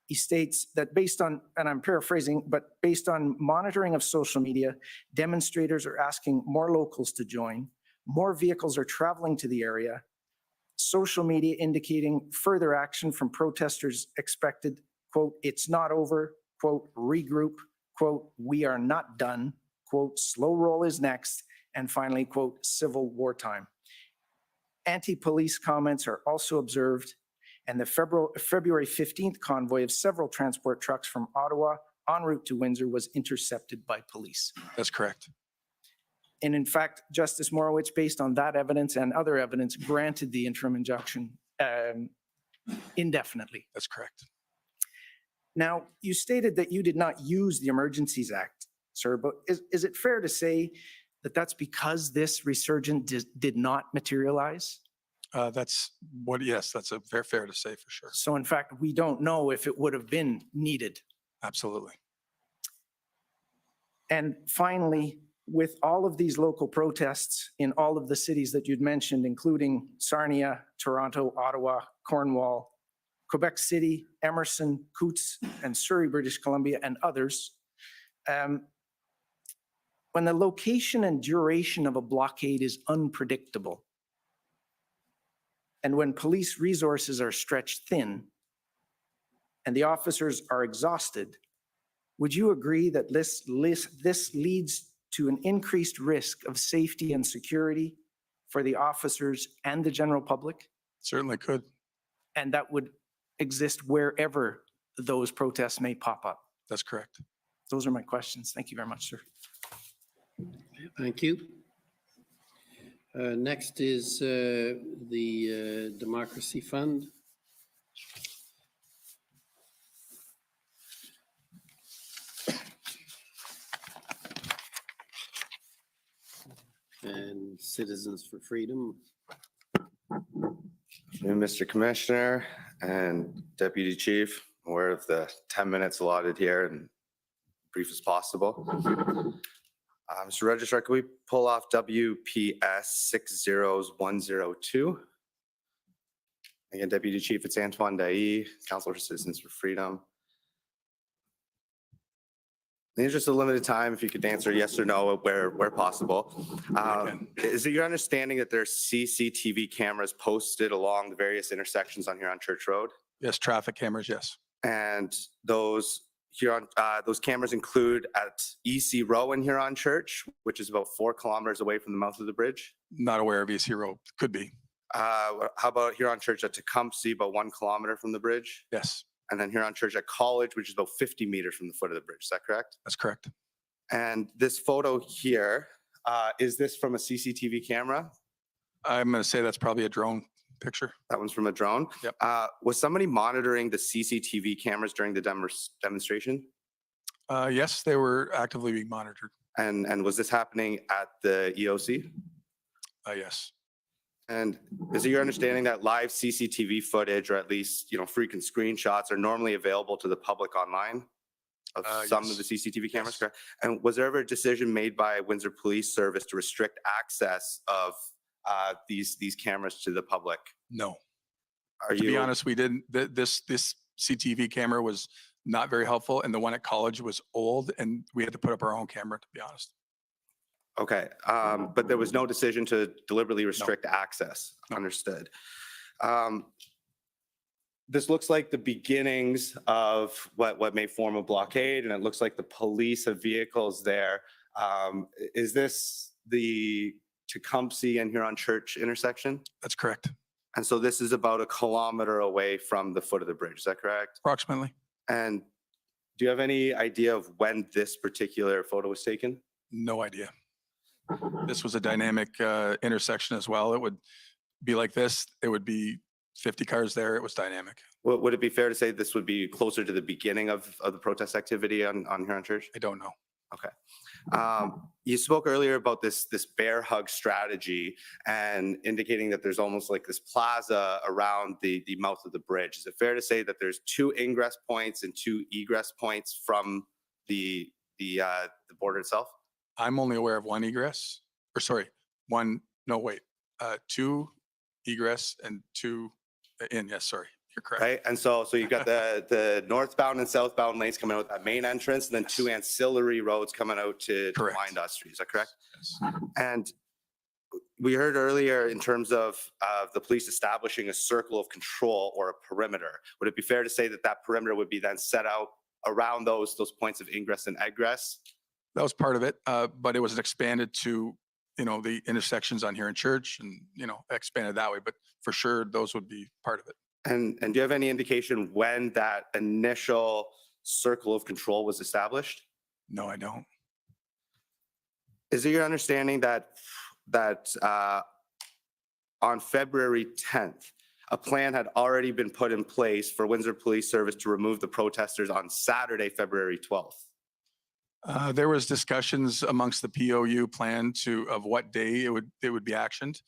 He states that based on, and I'm paraphrasing, but based on monitoring of social media, demonstrators are asking more locals to join, more vehicles are traveling to the area, social media indicating further action from protesters expected, quote, it's not over, quote, regroup, quote, we are not done, quote, slow roll is next, and finally, quote, civil wartime. Anti-police comments are also observed, and the February 15th convoy of several transport trucks from Ottawa en route to Windsor was intercepted by police. That's correct. And in fact, Justice Morowitz, based on that evidence and other evidence, granted the interim injunction indefinitely. That's correct. Now, you stated that you did not use the Emergencies Act, sir, but is it fair to say that that's because this resurgence did not materialize? Yes, that's fair to say for sure. So in fact, we don't know if it would have been needed. Absolutely. And finally, with all of these local protests in all of the cities that you'd mentioned, including Sarnia, Toronto, Ottawa, Cornwall, Quebec City, Emerson, Coutts, and Surrey, British Columbia, and others, when the location and duration of a blockade is unpredictable, and when police resources are stretched thin, and the officers are exhausted, would you agree that this leads to an increased risk of safety and security for the officers and the general public? Certainly could. And that would exist wherever those protests may pop up? That's correct. Those are my questions. Thank you very much, sir. Thank you. Next is the Democracy Fund. Citizens for Freedom. Mr. Commissioner and Deputy Chief, aware of the 10 minutes allotted here and brief as possible. Mr. Registrar, can we pull off WPS 60102? Again, Deputy Chief, it's Antoine Dailly, Councilor for Citizens for Freedom. In the interest of limited time, if you could answer yes or no where possible. Is it your understanding that there's CCTV cameras posted along the various intersections on Huron Church Road? Yes, traffic cameras, yes. And those cameras include at EC Row in Huron Church, which is about 4 kilometers away from the mouth of the bridge. Not aware of EC Road. Could be. How about Huron Church at Tecumseh, about 1 kilometer from the bridge? Yes, And then Huron Church at College, which is about 50 meters from the foot of the bridge. Is that correct? that's correct. And this photo here, is this from a CCTV camera? I'm going to say that's probably a drone picture. That one's from a drone? Yep. Was somebody monitoring the CCTV cameras during the demonstration? Yes, they were actively being monitored. And was this happening at the EOC? Yes. And is it your understanding that live CCTV footage, or at least, frequent screenshots, are normally available to the public online of some of the CCTV cameras? Correct? And was there ever a decision made by Windsor Police Service to restrict access of these cameras to the public? No. Are To be you- honest, we didn't. This CTV camera was not very helpful, and the one at College was old, and we had to put up our own camera, to be honest. Okay, but there was no decision to deliberately restrict access. Understood. This looks like the beginnings of what may form a blockade, and it looks like the police have vehicles there. Is this the Tecumseh and Huron Church intersection? That's correct. And so this is about 1 kilometer away from the foot of the bridge, is that correct? Approximately. And do you have any idea of when this particular photo was taken? No idea. This was a dynamic intersection as well. It would be like this. It would be 50 cars there. It was dynamic. Would it be fair to say this would be closer to the beginning of the protest activity on Huron Church? I don't know. Okay. You spoke earlier about this bear hug strategy and indicating that there's almost like this plaza around the mouth of the bridge. Is it fair to say that there's 2 ingress points and 2 egress points from the border itself? I'm only aware of 1 egress, or sorry, 2 egress and 2 in. Yes, sorry, you're correct. Right, and so you've got the northbound and southbound lanes coming out that main entrance, and then 2 ancillary roads coming out to Wyandotte Street. Is that correct? Yes. And we heard earlier in terms of the police establishing a circle of control or a perimeter. Would it be fair to say that that perimeter would be then set out around those points of ingress and egress? That was part of it, but it was expanded to, the intersections on Huron Church and, expanded that way. But for sure, those would be part of it. And do you have any indication when that initial circle of control was established? No, I don't. Is it your understanding that on February 10th, a plan had already been put in place for Windsor Police Service to remove the protesters on Saturday, February 12th? There was discussions amongst the POU plan of what day it would be actioned,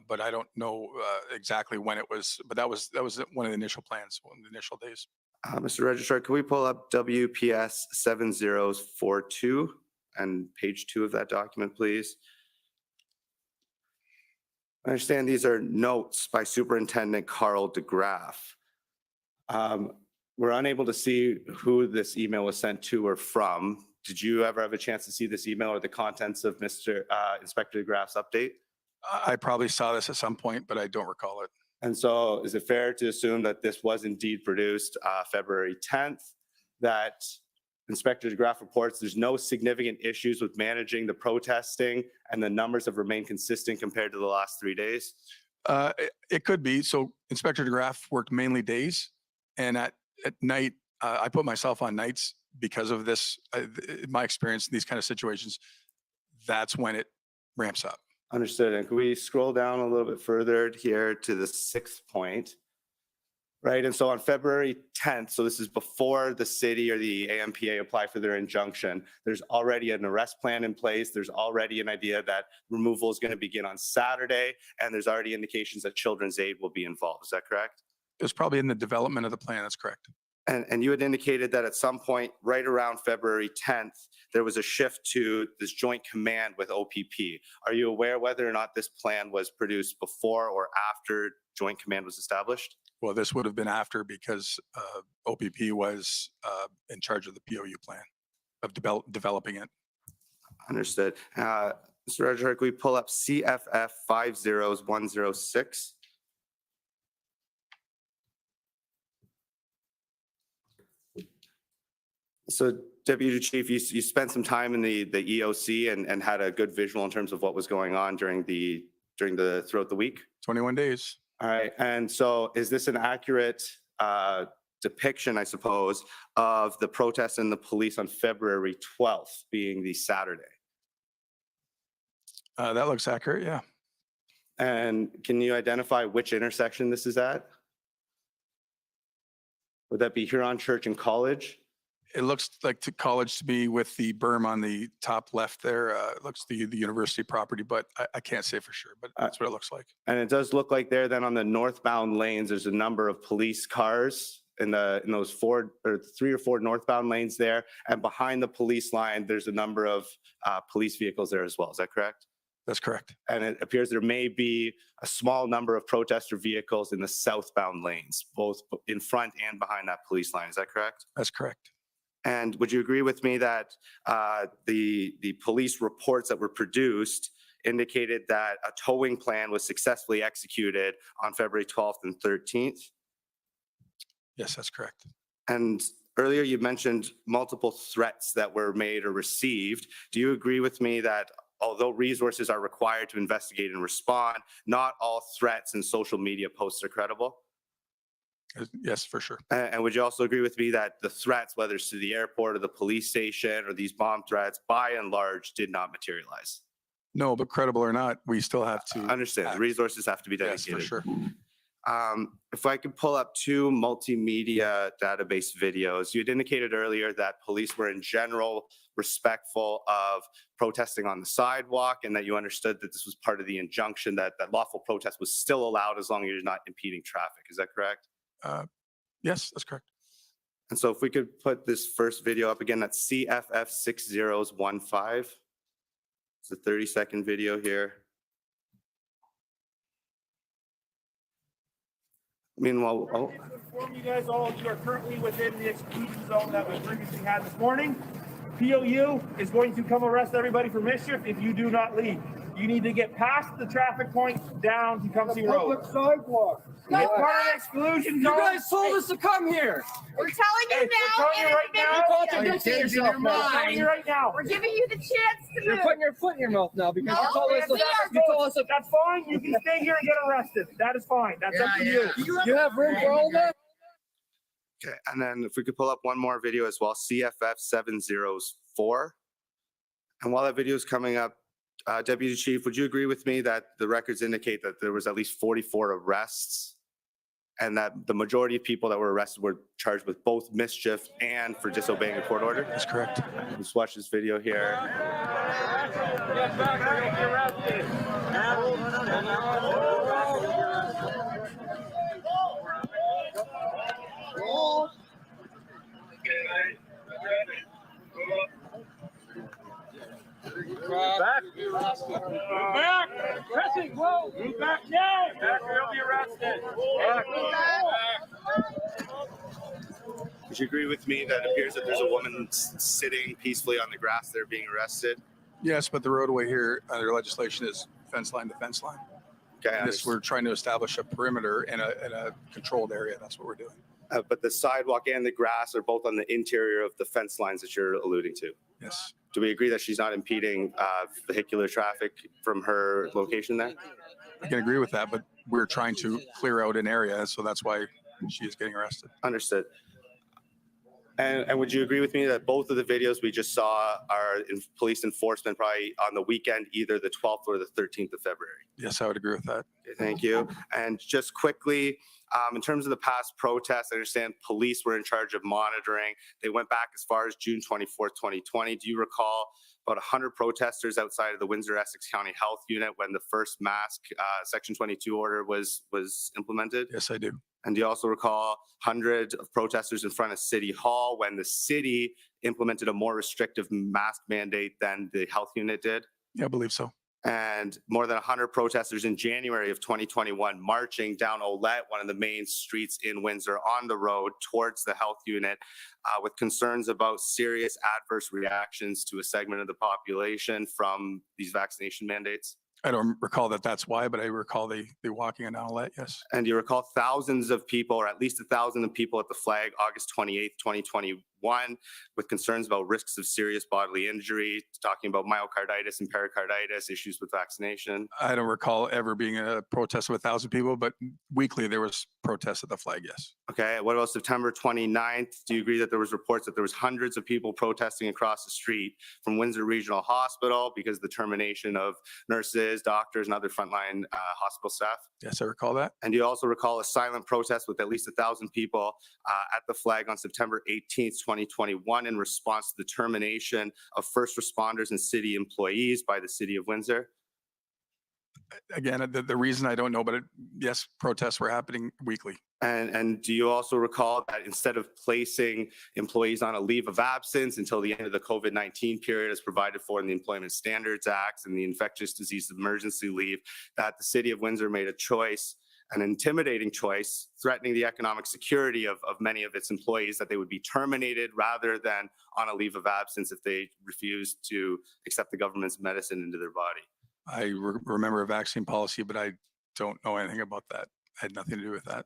but I don't know exactly when it was. But that was one of the initial plans, one of the initial days. Mr. Registrar, can we pull up WPS 7042 and page 2 of that document, please? I understand these are notes by Superintendent Carl DeGraff. We're unable to see who this email was sent to or from. Did you ever have a chance to see this email or the contents of Mr. Inspector DeGraff's update? I probably saw this at some point, but I don't recall it. And so is it fair to assume that this was indeed produced February 10th, that Inspector DeGraff reports there's no significant issues with managing the protesting and the numbers have remained consistent compared to the last 3 days? It could be. So Inspector DeGraff worked mainly days, and at night, I put myself on nights because of this. My experience in these kind of situations, that's when it ramps up. Understood. And can we scroll down a little bit further here to the 6th point? Right, and so on February 10th, so this is before the city or the AMPA apply for their injunction, there's already an arrest plan in place. There's already an idea that removal is going to begin on Saturday, and there's already indications that Children's Aid will be involved. Is that correct? It was probably in the development of the plan. That's correct. And you had indicated that at some point, right around February 10th, there was a shift to this joint command with OPP. Are you aware whether or not this plan was produced before or after joint command was established? Well, this would have been after because OPP was in charge of the POU plan of developing it. Understood. Mr. Registrar, can we pull up CFF 50106? So Deputy Chief, you spent some time in the EOC and had a good visual in terms of what was going on throughout the week? 21 days. All right, and so is this an accurate depiction, I suppose, of the protests and the police on February 12th being the Saturday? That looks accurate, yeah. And can you identify which intersection this is at? Would that be Huron Church and College? It looks like to college to be with the berm on the top left there. It looks the university property, but I can't say for sure, but that's what it looks like. And it does look like there then on the northbound lanes, there's a number of police cars in those 3 or 4 northbound lanes there. And behind the police line, there's a number of police vehicles there as well. Is that correct? That's correct. And it appears there may be a small number of protester vehicles in the southbound lanes, both in front and behind that police line. Is that correct? That's correct. And would you agree with me that the police reports that were produced indicated that a towing plan was successfully executed on February 12th and 13th? Yes, that's correct. And earlier you mentioned multiple threats that were made or received. Do you agree with me that although resources are required to investigate and respond, not all threats and social media posts are credible? Yes, for sure. And would you also agree with me that the threats, whether it's to the airport or the police station or these bomb threats, by and large, did not materialize? No, but credible or not, we still have to. Understand. The resources have to be Yes, dedicated. for sure. If I could pull up 2 multimedia database videos, you had indicated earlier that police were in general respectful of protesting on the sidewalk and that you understood that this was part of the injunction that lawful protest was still allowed as long as you're not impeding traffic. Is that correct? Yes, that's correct. And so if we could put this first video up again, that's CFF 6015. It's a 30-second video here. Meanwhile, Inform you guys all, you are currently within the exclusion zone that we previously had this morning. POU is going to come arrest everybody for mischief if you do not leave. You need to get past the traffic point down to come see road. Public sidewalk. It's part of the exclusion zone. You guys told us to come here. We're telling you now. We're telling you right now. We're telling you right now. We're giving you the chance to You're putting your foot in your mouth now because you told us to. That's fine. You can stay here and get arrested. That is fine. That's up to you. You have room for all that? okay, and then if we could pull up one more video as well, CFF 704. And while that video is coming up, Deputy Chief, would you agree with me that the records indicate that there was at least 44 arrests and that the majority of people that were arrested were charged with both mischief and for disobeying a court order? That's correct. Let's watch this video here. Get back or you'll be arrested. Back. Back. Pressing. Whoa. Move back now. Back or you'll be arrested. Would you agree with me that it appears that there's a woman sitting peacefully on the grass there being arrested? Yes, but the roadway here under legislation is fence line to fence line. Okay, I This, we're trying to establish a perimeter in a controlled area. That's what we're doing. but the sidewalk and the grass are both on the interior of the fence lines that you're alluding to. Yes. Do we agree that she's not impeding vehicular traffic from her location there? I can agree with that, but we're trying to clear out an area, so that's why she is getting arrested. Understood. And would you agree with me that both of the videos we just saw are in police enforcement probably on the weekend, either the 12th or the 13th of February? Yes, I would agree with that. Okay, thank you. And just quickly, in terms of the past protests, I understand police were in charge of monitoring. They went back as far as June 24th, 2020. Do you recall about 100 protesters outside of the Windsor-Essex County Health Unit when the first mask Section 22 order was implemented? Yes, I do. And do you also recall hundreds of protesters in front of City Hall when the city implemented a more restrictive mask mandate than the health unit did? Yeah, I believe so. And more than 100 protesters in January of 2021 marching down Olette, one of the main streets in Windsor, on the road towards the health unit with concerns about serious adverse reactions to a segment of the population from these vaccination mandates. I don't recall that that's why, but I recall the walking on Owlette, yes. And you recall thousands of people, or at least 1,000 of people at the flag August 28th, 2021, with concerns about risks of serious bodily injury, talking about myocarditis and pericarditis, issues with vaccination. I don't recall ever being a protest of 1,000 people, but weekly there was protests at the flag, yes. Okay, what about September 29th? Do you agree that there was reports that there was hundreds of people protesting across the street from Windsor Regional Hospital because of the termination of nurses, doctors, and other frontline hospital staff? Yes, I recall that. And you also recall a silent protest with at least 1,000 people at the flag on September 18th, 2021 in response to the termination of first responders and city employees by the city of Windsor? Again, the reason I don't know, but yes, protests were happening weekly. And do you also recall that instead of placing employees on a leave of absence until the end of the COVID-19 period as provided for in the Employment Standards Act and the Infectious Disease Emergency Leave, that the city of Windsor made a choice, an intimidating choice, threatening the economic security of many of its employees, that they would be terminated rather than on a leave of absence if they refused to accept the government's medicine into their body? I remember a vaccine policy, but I don't know anything about that. I had nothing to do with that.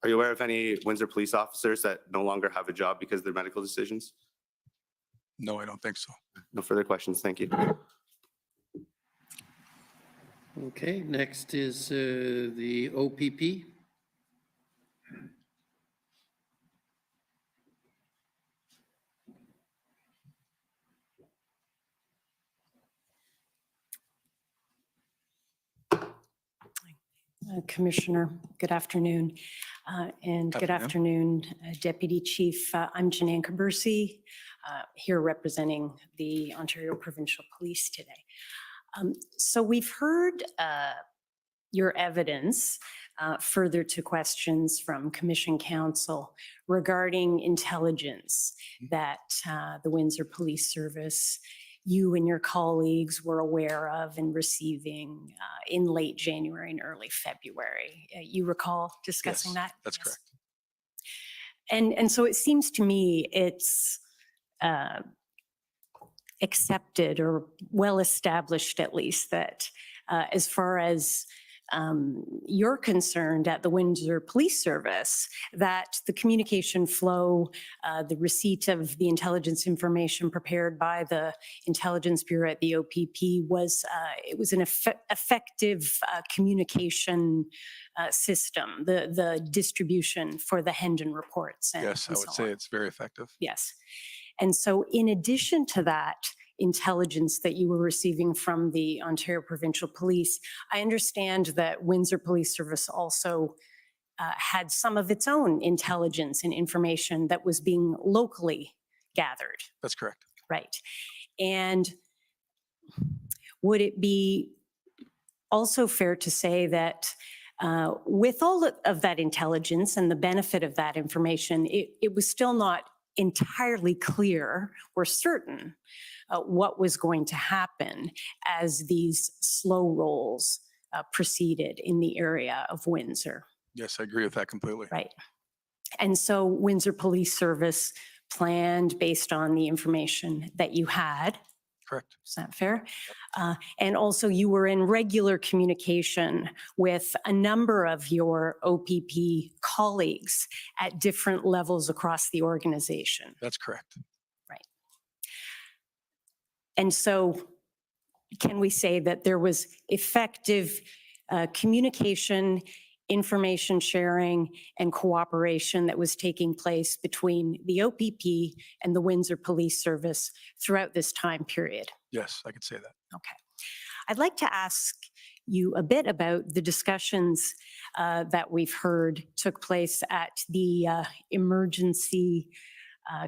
Are you aware of any Windsor police officers that no longer have a job because of their medical decisions? No, I don't think so. No further questions. Thank you. Okay, next is the OPP. Commissioner, good afternoon. And good afternoon, Deputy Chief. I'm Janine Cabersi, here representing the Ontario Provincial Police today. So we've heard your evidence further to questions from Commission Counsel regarding intelligence that the Windsor Police Service, you and your colleagues were aware of and receiving in late January and early February. You recall discussing that? That's correct. And so it seems to me it's accepted or well established at least that as far as you're concerned at the Windsor Police Service, that the communication flow, the receipt of the intelligence information prepared by the Intelligence Bureau at the OPP was, it was an effective communication system, the distribution for the Hendon reports. Yes, I would say it's very effective. Yes. And so in addition to that intelligence that you were receiving from the Ontario Provincial Police, I understand that Windsor Police Service also had some of its own intelligence and information that was being locally gathered. That's correct. Right. And would it be also fair to say that with all of that intelligence and the benefit of that information, it was still not entirely clear or certain what was going to happen as these slow rolls proceeded in the area of Windsor? Yes, I agree with that completely. Right. And so Windsor Police Service planned based on the information that you had. Correct. Is that fair? And also you were in regular communication with a number of your OPP colleagues at different levels across the organization. That's correct. Right. And so can we say that there was effective communication information sharing and cooperation that was taking place between the OPP and the Windsor Police Service throughout this time period. Yes, I could say that. Okay. I'd like to ask you a bit about the discussions that we've heard took place at the emergency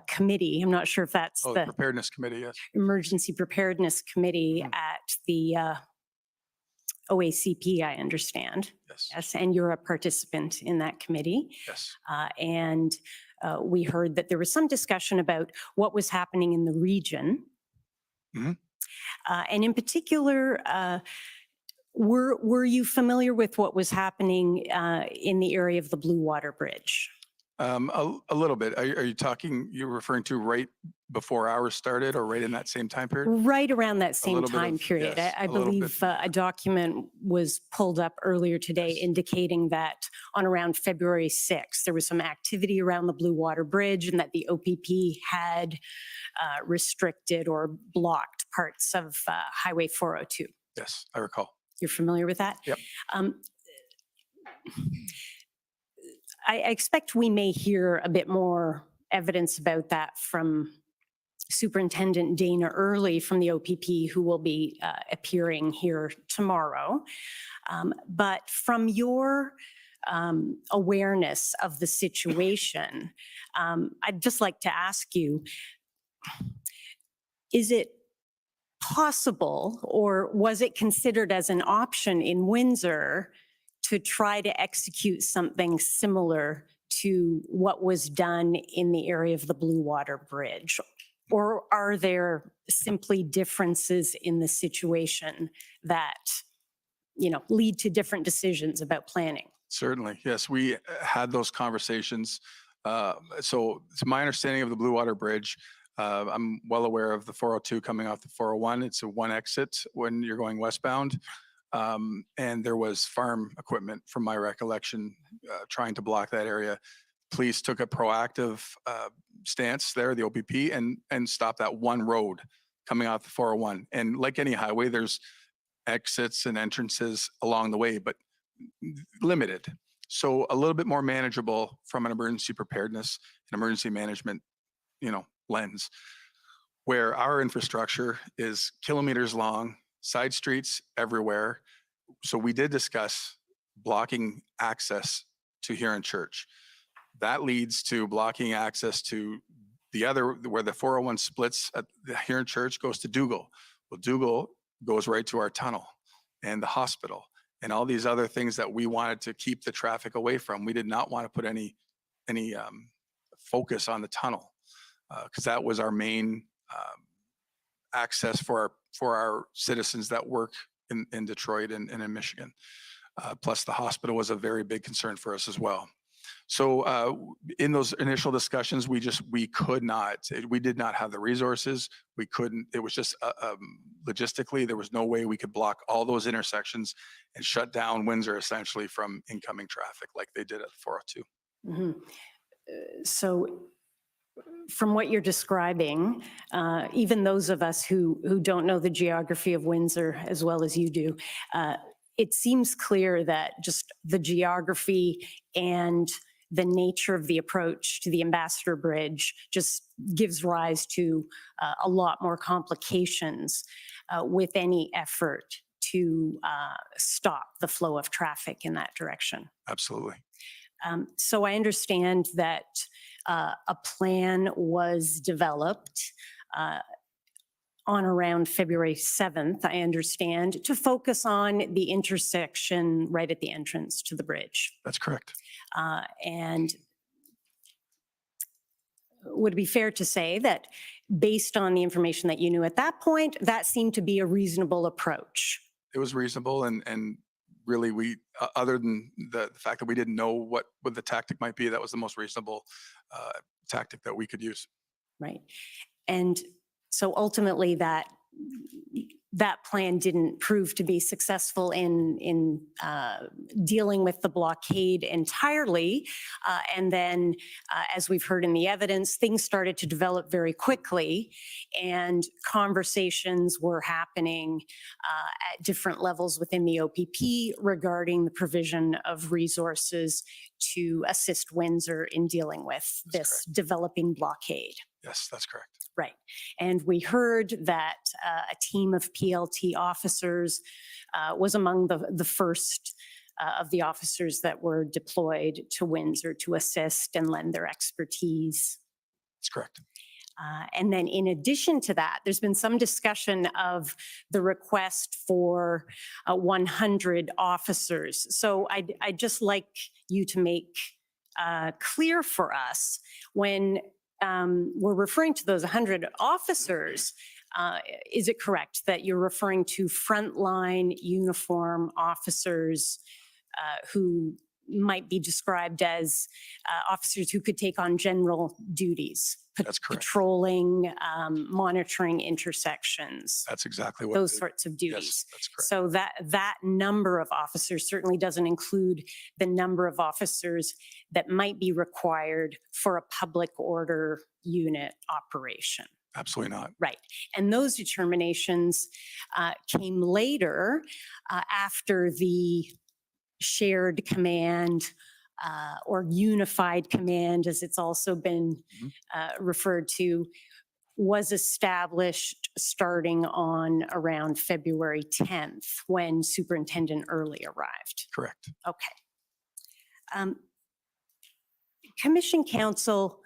committee. I'm not sure if that's Oh, the preparedness committee, yes. emergency preparedness committee at the OACP, I understand. Yes. And you're a participant in that committee. Yes. And we heard that there was some discussion about what was happening in the region. Mhm. And in particular, were you familiar with what was happening in the area of the Blue Water Bridge? A little bit. Are you talking, you're referring to right before ours started or right in that same time period? Right around that same little bit time of- period. yes, I a little believe a document was pulled up earlier today indicating that on around February 6th, there was some activity around the Blue Water Bridge and that the OPP had restricted or blocked parts of Highway 402. Yes, I recall. You're familiar with that? Yep. I expect we may hear a bit more evidence about that from Superintendent Dana Early from the OPP, who will be appearing here tomorrow. But from your awareness of the situation, I'd just like to ask you, is it possible or was it considered as an option in Windsor to try to execute something similar to what was done in the area of the Blue Water Bridge? Or are there simply differences in the situation that, lead to different decisions about planning? Certainly, yes. We had those conversations. So to my understanding of the Blue Water Bridge, I'm well aware of the 402 coming off the 401. It's a one exit when you're going westbound. And there was farm equipment, from my recollection, trying to block that area. Police took a proactive stance there, the OPP, and stopped that one road coming off the 401. And like any highway, there's exits and entrances along the way, but limited. So a little bit more manageable from an emergency preparedness and emergency management, lens, where our infrastructure is kilometers long, side streets everywhere. So we did discuss blocking access to Huron Church. That leads to blocking access to the other, where the 401 splits at the Huron Church goes to Dougal. Well, Dougal goes right to our tunnel and the hospital and all these other things that we wanted to keep the traffic away from. We did not want to put any focus on the tunnel because that was our main access for our citizens that work in Detroit and in Michigan. Plus the hospital was a very big concern for us as well. So in those initial discussions, we did not have the resources. We couldn't, it was just logistically, there was no way we could block all those intersections and shut down Windsor essentially from incoming traffic like they did at 402. Mhm. So from what you're describing, even those of us who don't know the geography of Windsor as well as you do, it seems clear that just the geography and the nature of the approach to the Ambassador Bridge just gives rise to a lot more complications with any effort to stop the flow of traffic in that direction. Absolutely. So I understand that a plan was developed on around February 7th, I understand, to focus on the intersection right at the entrance to the bridge. That's correct. And would it be fair to say that based on the information that you knew at that point, that seemed to be a reasonable approach? It was reasonable and really we, other than the fact that we didn't know what the tactic might be, that was the most reasonable tactic that we could use. Right. And so ultimately that that plan didn't prove to be successful in dealing with the blockade entirely. And then, as we've heard in the evidence, things started to develop very quickly, and conversations were happening at different levels within the OPP regarding the provision of resources to assist Windsor in dealing with this developing blockade. Yes, that's correct. Right. And we heard that a team of PLT officers was among the first of the officers that were deployed to Windsor to assist and lend their expertise. That's correct. And then in addition to that, there's been some discussion of the request for 100 officers. So I'd just like you to make clear for us when we're referring to those 100 officers, is it correct that you're referring to frontline uniform officers who might be described as officers who could take on general duties? That's correct. Patrolling, monitoring intersections. That's exactly what. Those sorts of duties. Yes, that's correct. So that number of officers certainly doesn't include the number of officers that might be required for a public order unit operation. Absolutely not. Right. And those determinations came later after the shared command or unified command, as it's also been referred to, was established starting on around February 10th when Superintendent Early arrived. Correct. Okay. Commission Council,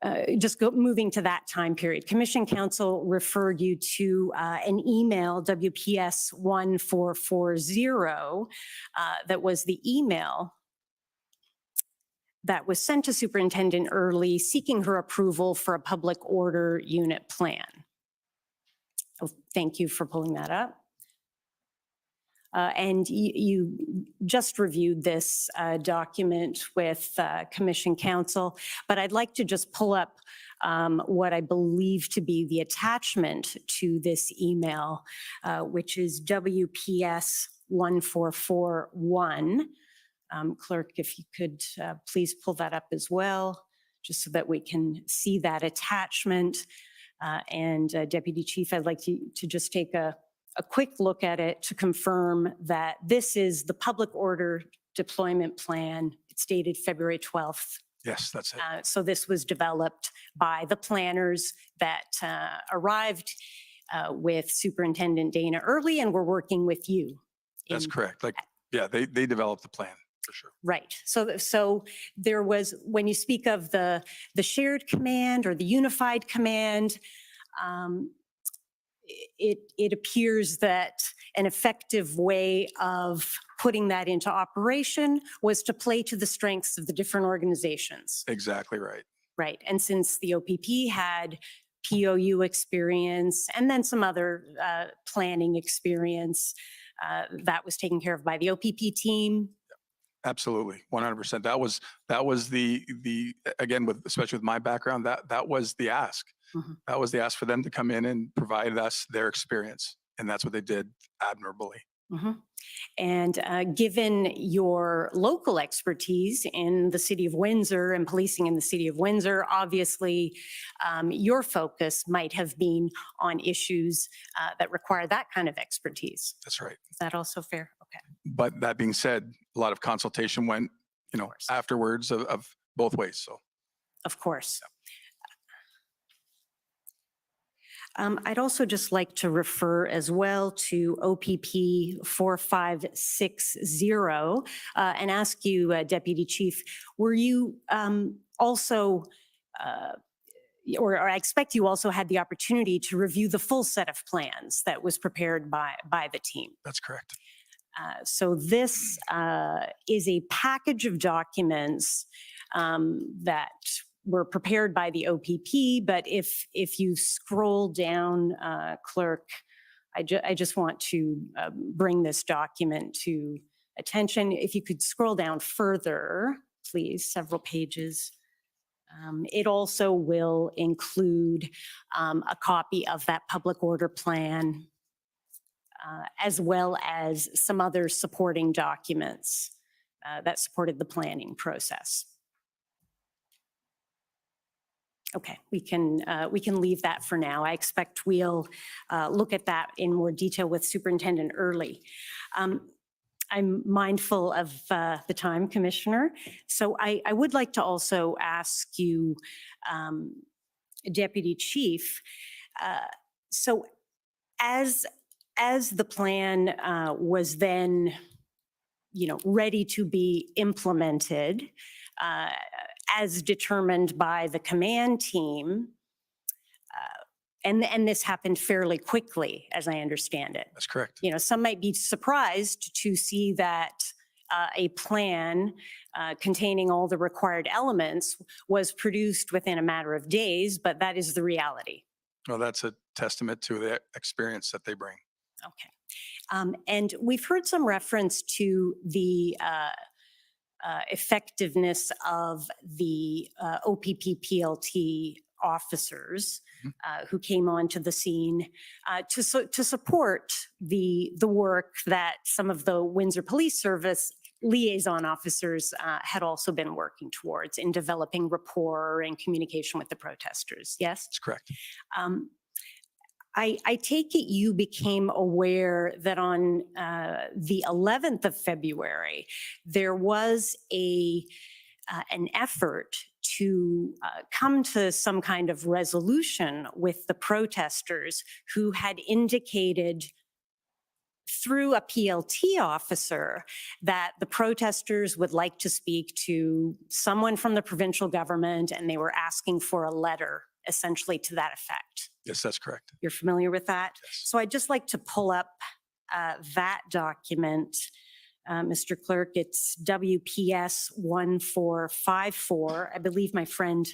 moving to that time period, Commission Council referred you to an email, WPS 1440, that was the email that was sent to Superintendent Early seeking her approval for a public order unit plan. Oh, thank you for pulling that up. And you just reviewed this document with Commission Council, but I'd like to just pull up what I believe to be the attachment to this email, which is WPS 1441. Clerk, if you could please pull that up as well, just so that we can see that attachment. And Deputy Chief, I'd like to just take a quick look at it to confirm that this is the public order deployment plan. It's dated February 12th. Yes, that's it. So this was developed by the planners that arrived with Superintendent Dana Early, and we're working with you. That's correct. Like, yeah, they developed the plan for sure. Right. So there was, when you speak of the shared command or the unified command, it appears that an effective way of putting that into operation was to play to the strengths of the different organizations. Exactly right. Right. And since the OPP had POU experience and then some other planning experience, that was taken care of by the OPP team. Absolutely, 100%. That was the again, especially with my background, that was the ask. That was the ask for them to come in and provide us their experience, and that's what they did admirably. And given your local expertise in the city of Windsor and policing in the city of Windsor, obviously your focus might have been on issues that require that kind of expertise. That's right. Is that also fair? Okay. But that being said, a lot of consultation went, afterwards of both ways. So. Of course. I'd also just like to refer as well to OPP 4560 and ask you, Deputy Chief, were you also, or I expect you also had the opportunity to review the full set of plans that was prepared by the team? That's correct. So this is a package of documents that were prepared by the OPP, but if you scroll down, Clerk, I just want to bring this document to attention. If you could scroll down further, please, several pages. It also will include a copy of that public order plan. as well as some other supporting documents that supported the planning process. Okay, we can leave that for now. I expect we'll look at that in more detail with Superintendent Early. I'm mindful of the time, Commissioner. So I would like to also ask you, Deputy Chief, so as the plan was then, ready to be implemented, as determined by the command team, and this happened fairly quickly, as I understand it. That's correct. Some might be surprised to see that a plan containing all the required elements was produced within a matter of days, but that is the reality. Well, that's a testament to the experience that they bring. Okay. And we've heard some reference to the effectiveness of the OPP PLT officers who came onto the scene to support the work that some of the Windsor Police Service liaison officers had also been working towards in developing rapport and communication with the protesters. Yes? That's correct. I take it you became aware that on the 11th of February, there was an effort to come to some kind of resolution with the protesters who had indicated through a PLT officer that the protesters would like to speak to someone from the provincial government, and they were asking for a letter essentially to that effect. Yes, that's correct. You're familiar with that? Yes. So I'd just like to pull up that document. Mr. Clerk, it's WPS 1454. I believe my friend,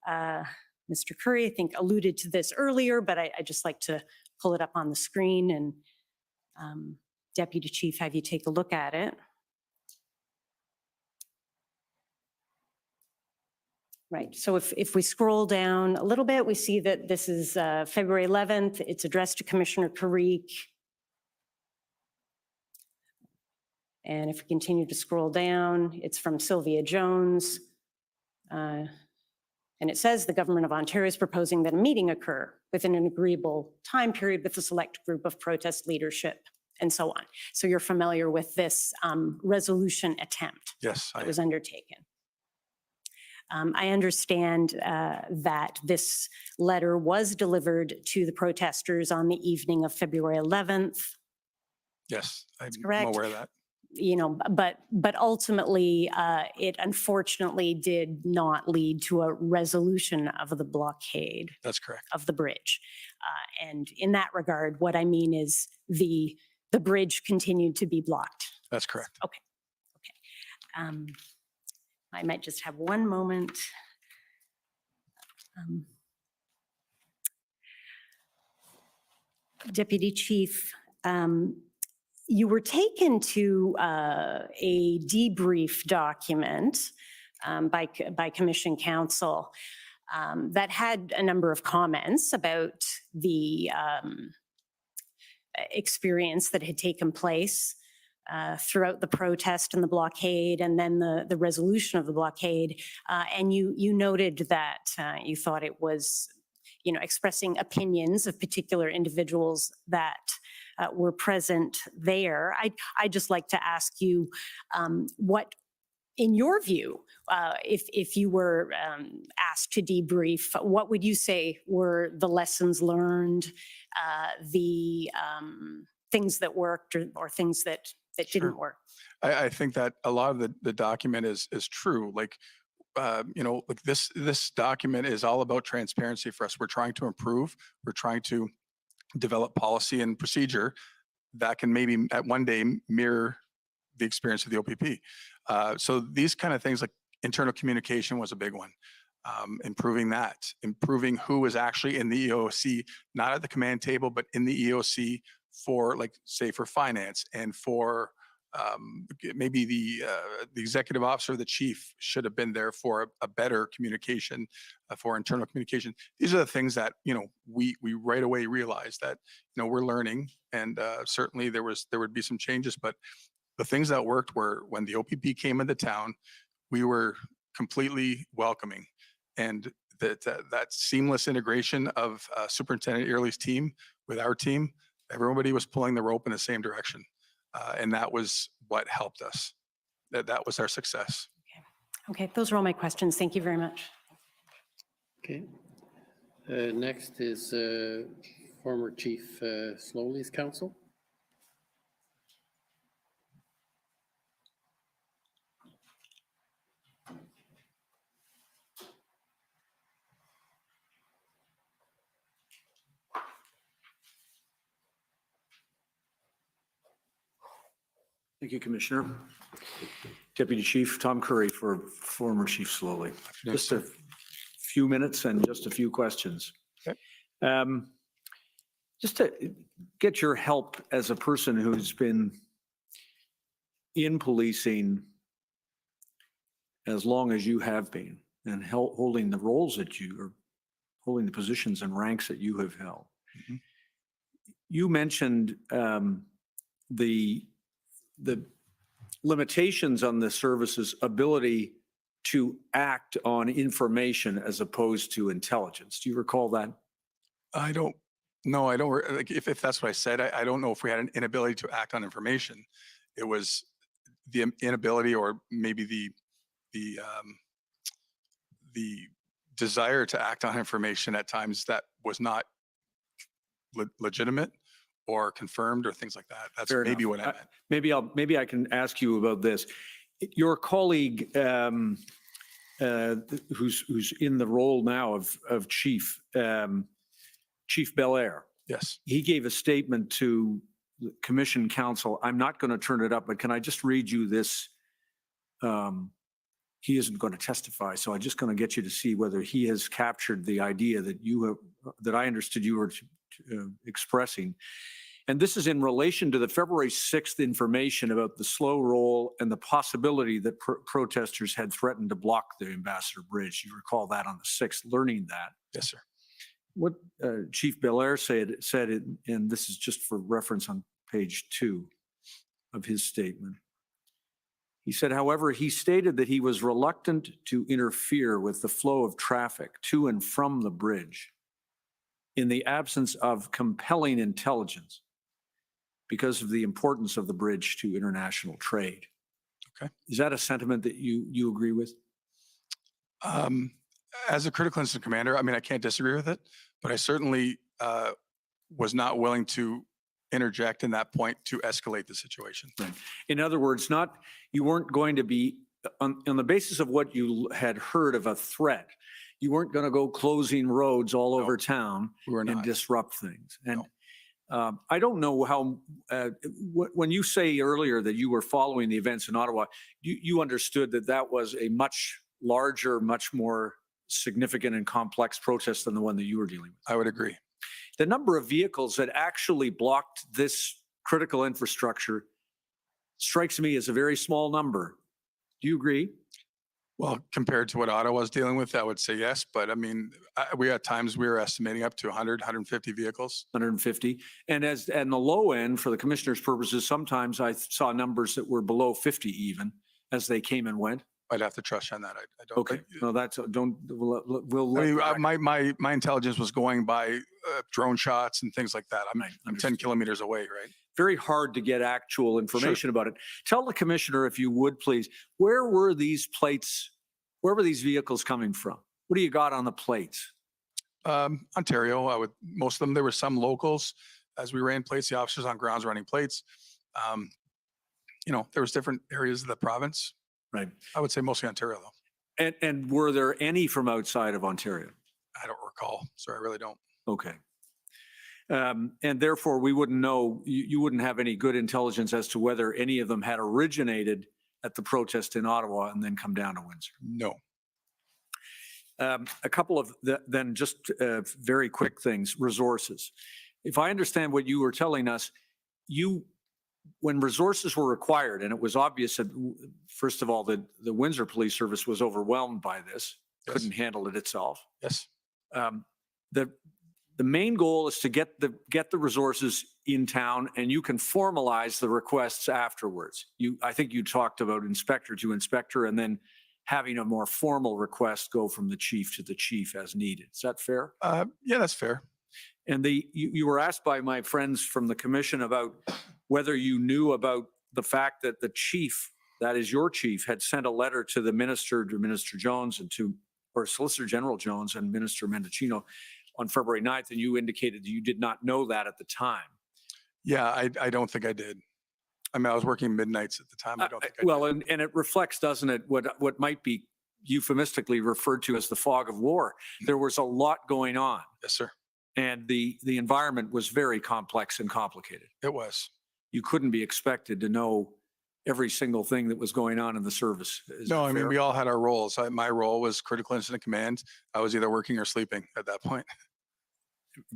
Mr. Curry, I think alluded to this earlier, but I just like to pull it up on the screen and Deputy Chief, have you take a look at it. Right, so if we scroll down a little bit, we see that this is February 11th. It's addressed to Commissioner Parikh. And if we continue to scroll down, it's from Sylvia Jones. And it says the Government of Ontario is proposing that a meeting occur within an agreeable time period with a select group of protest leadership and so on. So you're familiar with this resolution attempt Yes, that was undertaken. I understand that this letter was delivered to the protesters on the evening of February 11th. Yes, I'm correct. aware of that. But ultimately, it unfortunately did not lead to a resolution of the blockade. That's correct. Of the bridge. And in that regard, what I mean is the bridge continued to be blocked. That's correct. Okay. I might just have one moment. Deputy Chief, you were taken to a debrief document by Commission Counsel that had a number of comments about the experience that had taken place throughout the protest and the blockade, and then the resolution of the blockade. And you noted that you thought it was, expressing opinions of particular individuals that were present there. I'd just like to ask you what, in your view, if you were asked to debrief, what would you say were the lessons learned, the things that worked or things that didn't work? I think that a lot of the document is true. Like this document is all about transparency for us. We're trying to improve. We're trying to develop policy and procedure that can maybe at one day mirror the experience of the OPP. So these kind of things like internal communication was a big one. Improving that, improving who was actually in the EOC, not at the command table, but in the EOC for, like, say, for finance and for maybe the executive officer, the chief should have been there for a better communication, for internal communication. These are the things that, we right away realized that, we're learning, and certainly there would be some changes, but the things that worked were when the OPP came into town, we were completely welcoming, and that seamless integration of Superintendent Early's team with our team, everybody was pulling the rope in the same direction. And that was what helped us. That was our success. Okay, those are all my questions. Thank you very much. Okay. Next is former Chief Slowly's counsel. Thank you, Commissioner. Deputy Chief Tom Curry for former Chief Slowly. Just a few minutes and just a few questions. Just to get your help as a person who's been in policing as long as you have been and holding the roles that you are holding, the positions and ranks that you have held. You mentioned the limitations on the service's ability to act on information as opposed to intelligence. Do you recall that? I don't know. I don't, like, if that's what I said, I don't know if we had an inability to act on information. It was the inability, or maybe the desire to act on information at times that was not legitimate or confirmed or things like that. That's maybe what I meant. Maybe I can ask you about this. Your colleague, who's in the role now of chief, Chief Belair. Yes. He gave a statement to the Commission Council. I'm not going to turn it up, but can I just read you this? He isn't going to testify, so I'm just going to get you to see whether he has captured the idea that that I understood you were expressing. And this is in relation to the February 6th information about the slow roll and the possibility that protesters had threatened to block the Ambassador Bridge. You recall that on the 6th, learning that. Yes, sir. What Chief Belair said, and this is just for reference on page 2 of his statement. He said, however, he stated that he was reluctant to interfere with the flow of traffic to and from the bridge in the absence of compelling intelligence because of the importance of the bridge to international trade. Okay. Is that a sentiment that you agree with? As a critical incident commander, I mean, I can't disagree with it, but I certainly was not willing to interject in that point to escalate the situation. Right. In other words, you weren't going to be, on the basis of what you had heard of a threat, you weren't going to go closing roads all over town and disrupt things. And I don't know how, when you say earlier that you were following the events in Ottawa, you understood that that was a much larger, much more significant and complex protest than the one that you were dealing with. I would agree. The number of vehicles that actually blocked this critical infrastructure strikes me as a very small number. Do you agree? Well, compared to what Ottawa was dealing with, I would say yes. But I mean, we at times we were estimating up to 100, 150 vehicles. 150. And the low end, for the commissioner's purposes, sometimes I saw numbers that were below 50 even as they came and went. I'd have to trust you on that. I don't. Okay. No, we'll. I mean, my intelligence was going by drone shots and things like that. I'm 10 kilometers away, right? Very hard to get actual information about it. Tell the commissioner, if you would, please, where were these plates? Where were these vehicles coming from? What do you got on the plates? Ontario. Most of them. There were some locals. As we ran plates, the officers on grounds running plates. There was different areas of the province. Right. I would say mostly Ontario, though. And were there any from outside of Ontario? I don't recall, so I really don't. Okay. And therefore, we wouldn't know, you wouldn't have any good intelligence as to whether any of them had originated at the protest in Ottawa and then come down to Windsor. No. A couple of then just very quick things, resources. If I understand what you were telling us, you when resources were required, and it was obvious that, first of all, that the Windsor Police Service was overwhelmed by this, couldn't handle it itself. Yes. The main goal is to get the resources in town, and you can formalize the requests afterwards. I think you talked about inspector to inspector, and then having a more formal request go from the chief to the chief as needed. Is that fair? Yeah, that's fair. And you were asked by my friends from the commission about whether you knew about the fact that the chief, that is your chief, had sent a letter to the minister, to Minister Jones, or Solicitor General Jones and Minister Mendocino on February 9th, and you indicated that you did not know that at the time. Yeah, I don't think I did. I mean, I was working midnights at the time. I don't think I Well, and it reflects, doesn't it, what might be euphemistically referred to as the fog of war. There was a lot going on. Yes, sir. And the environment was very complex and complicated. It was. You couldn't be expected to know every single thing that was going on in the service. Is No, that I mean, fair? we all had our roles. My role was critical incident command. I was either working or sleeping at that point.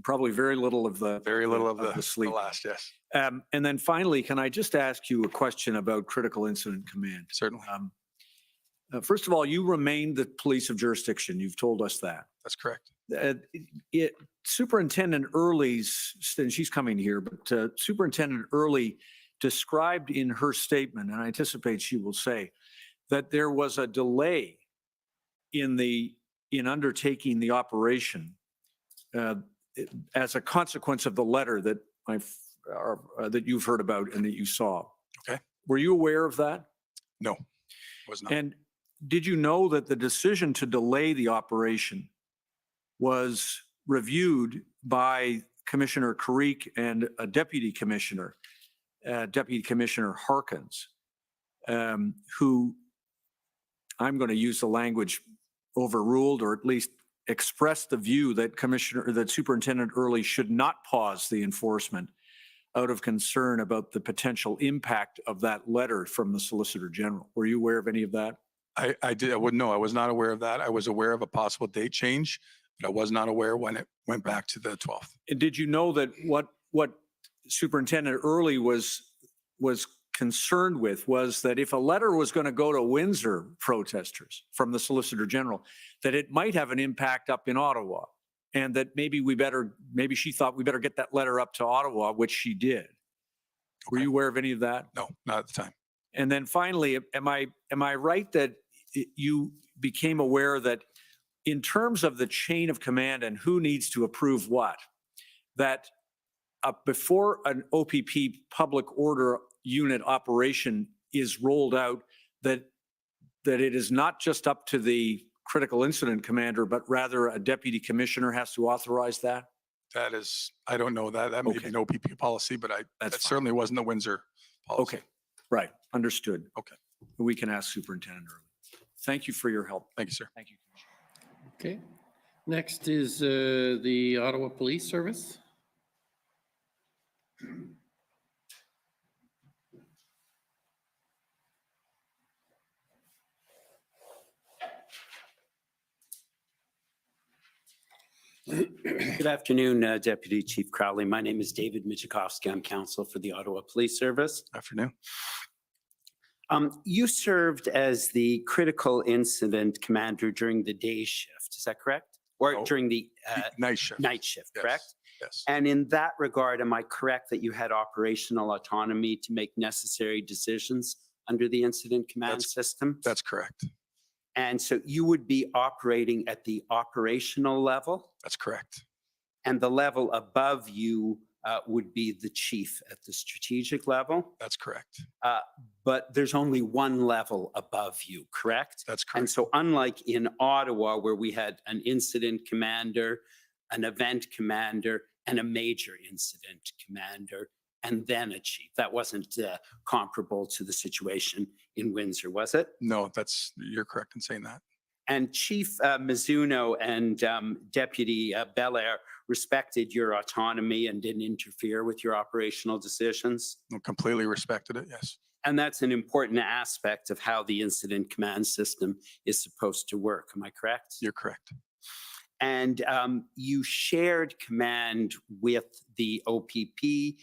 Probably very little of the The last, yes. And then finally, can I just ask you a question about critical incident command? Certainly. First of all, you remain the police of jurisdiction. You've told us that. That's correct. Superintendent Early's, and she's coming here, but Superintendent Early described in her statement, and I anticipate she will say, that there was a delay in undertaking the operation as a consequence of the letter that that you've heard about and that you saw. Okay. Were you aware of that? No, was not. And did you know that the decision to delay the operation was reviewed by Commissioner Carrique and a Deputy Commissioner Harkins, who I'm going to use the language overruled, or at least expressed the view that Superintendent Early should not pause the enforcement out of concern about the potential impact of that letter from the Solicitor General. Were you aware of any of that? I did. I wouldn't know. I was not aware of that. I was aware of a possible date change, but I was not aware when it went back to the 12th. And did you know that what Superintendent Early was concerned with was that if a letter was going to go to Windsor protesters from the Solicitor General, that it might have an impact up in Ottawa, and that maybe she thought we better get that letter up to Ottawa, which she did. Were you aware of any of that? No, not at the time. And then finally, am I right that you became aware that in terms of the chain of command and who needs to approve what, that before an OPP public order unit operation is rolled out, that it is not just up to the critical incident commander, but rather a deputy commissioner has to authorize that? That is, I don't know that. That may be an OPP policy, but that certainly wasn't the Windsor policy. Okay, right, understood. Okay. We can ask Superintendent Early. Thank you for your help. Thank you, sir. Thank you. Okay. Next is the Ottawa Police Service. Good afternoon, Deputy Chief Crowley. My name is David Michikowski. I'm counsel for the Ottawa Police Service. Afternoon. You served as the critical incident commander during the day shift, is that correct? Or during the night shift. Night shift, correct? Yes. And in that regard, am I correct that you had operational autonomy to make necessary decisions under the incident command system? That's correct. And so you would be operating at the operational level? That's correct. And the level above you would be the chief at the strategic level? That's correct. But there's only one level above you, correct? That's correct. And so unlike in Ottawa, where we had an incident commander, an event commander, and a major incident commander, and then a chief, that wasn't comparable to the situation in Windsor, was it? No, you're correct in saying that. And Chief Mizuno and Deputy Belair respected your autonomy and didn't interfere with your operational decisions? Completely respected it, yes. And that's an important aspect of how the incident command system is supposed to work. Am I correct? You're correct. And you shared command with the OPP,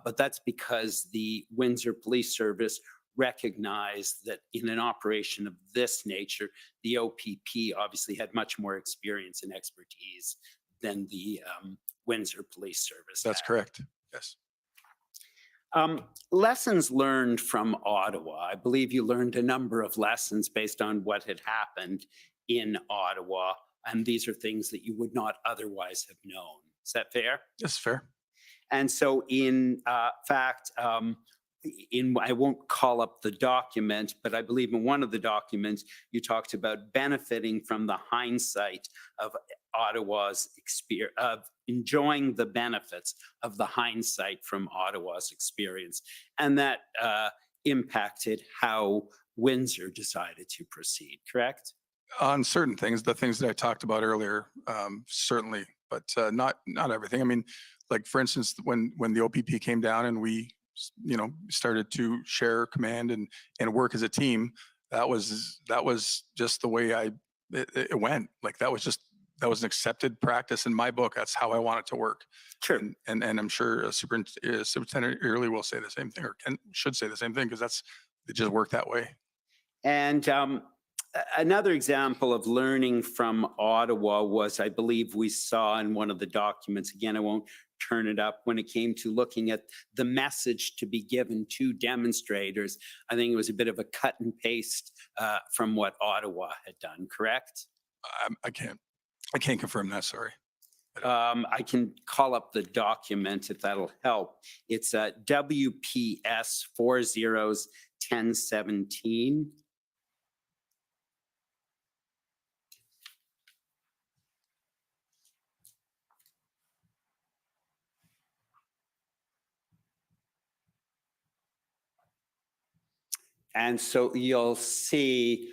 but that's because the Windsor Police Service recognized that in an operation of this nature, the OPP obviously had much more experience and expertise than the Windsor Police Service. That's correct. Yes. Lessons learned from Ottawa. I believe you learned a number of lessons based on what had happened in Ottawa, and these are things that you would not otherwise have known. Is that fair? That's fair. And so in fact, I won't call up the document, but I believe in one of the documents, you talked about benefiting from the hindsight of Ottawa's experience, of enjoying the benefits of the hindsight from Ottawa's experience. And that impacted how Windsor decided to proceed, correct? On certain things, the things that I talked about earlier, certainly, but not everything. I mean, like for instance, when the OPP came down and we, started to share command and work as a team, that was just the way it went. Like that was an accepted practice in my book. That's how I want it to work. Sure. And I'm sure Superintendent Early will say the same thing, or should say the same thing, because it just worked that way. And another example of learning from Ottawa was, I believe we saw in one of the documents, again, I won't turn it up, when it came to looking at the message to be given to demonstrators. I think it was a bit of a cut and paste from what Ottawa had done, correct? I can't confirm that, sorry. I can call up the document if that'll help. It's WPS 401017. And so you'll see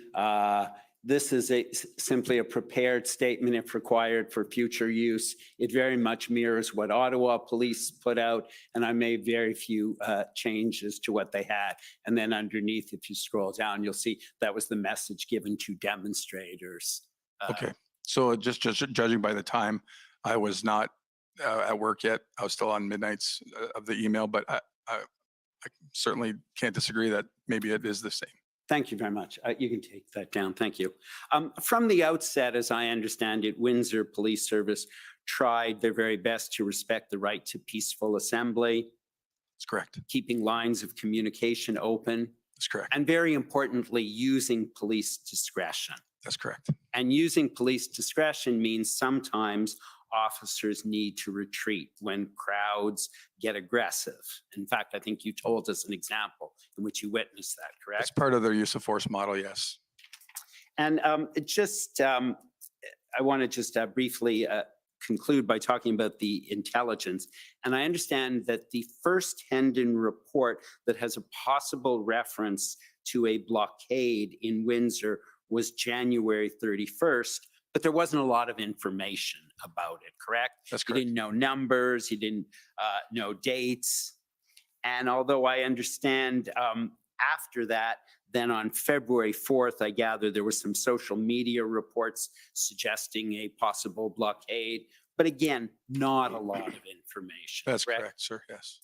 this is simply a prepared statement if required for future use. It very much mirrors what Ottawa Police put out, and I made very few changes to what they had. And then underneath, if you scroll down, you'll see that was the message given to demonstrators. Okay, so just judging by the time, I was not at work yet. I was still on midnights of the email, but I certainly can't disagree that maybe it is the same. Thank you very much. You can take that down. Thank you. From the outset, as I understand it, Windsor Police Service tried their very best to respect the right to peaceful assembly. That's correct. Keeping lines of communication open. That's correct. And very importantly, using police discretion. That's correct. And using police discretion means sometimes officers need to retreat when crowds get aggressive. In fact, I think you told us an example in which you witnessed that, correct? It's part of their use of force model, yes. And I want to just briefly conclude by talking about the intelligence. And I understand that the first Hendon report that has a possible reference to a blockade in Windsor was January 31st. But there wasn't a lot of information about it, correct? That's correct. You didn't know numbers, you didn't know dates. And although I understand after that, then on February 4th, I gather there were some social media reports suggesting a possible blockade. But again, not a lot of information. That's correct, sir, yes.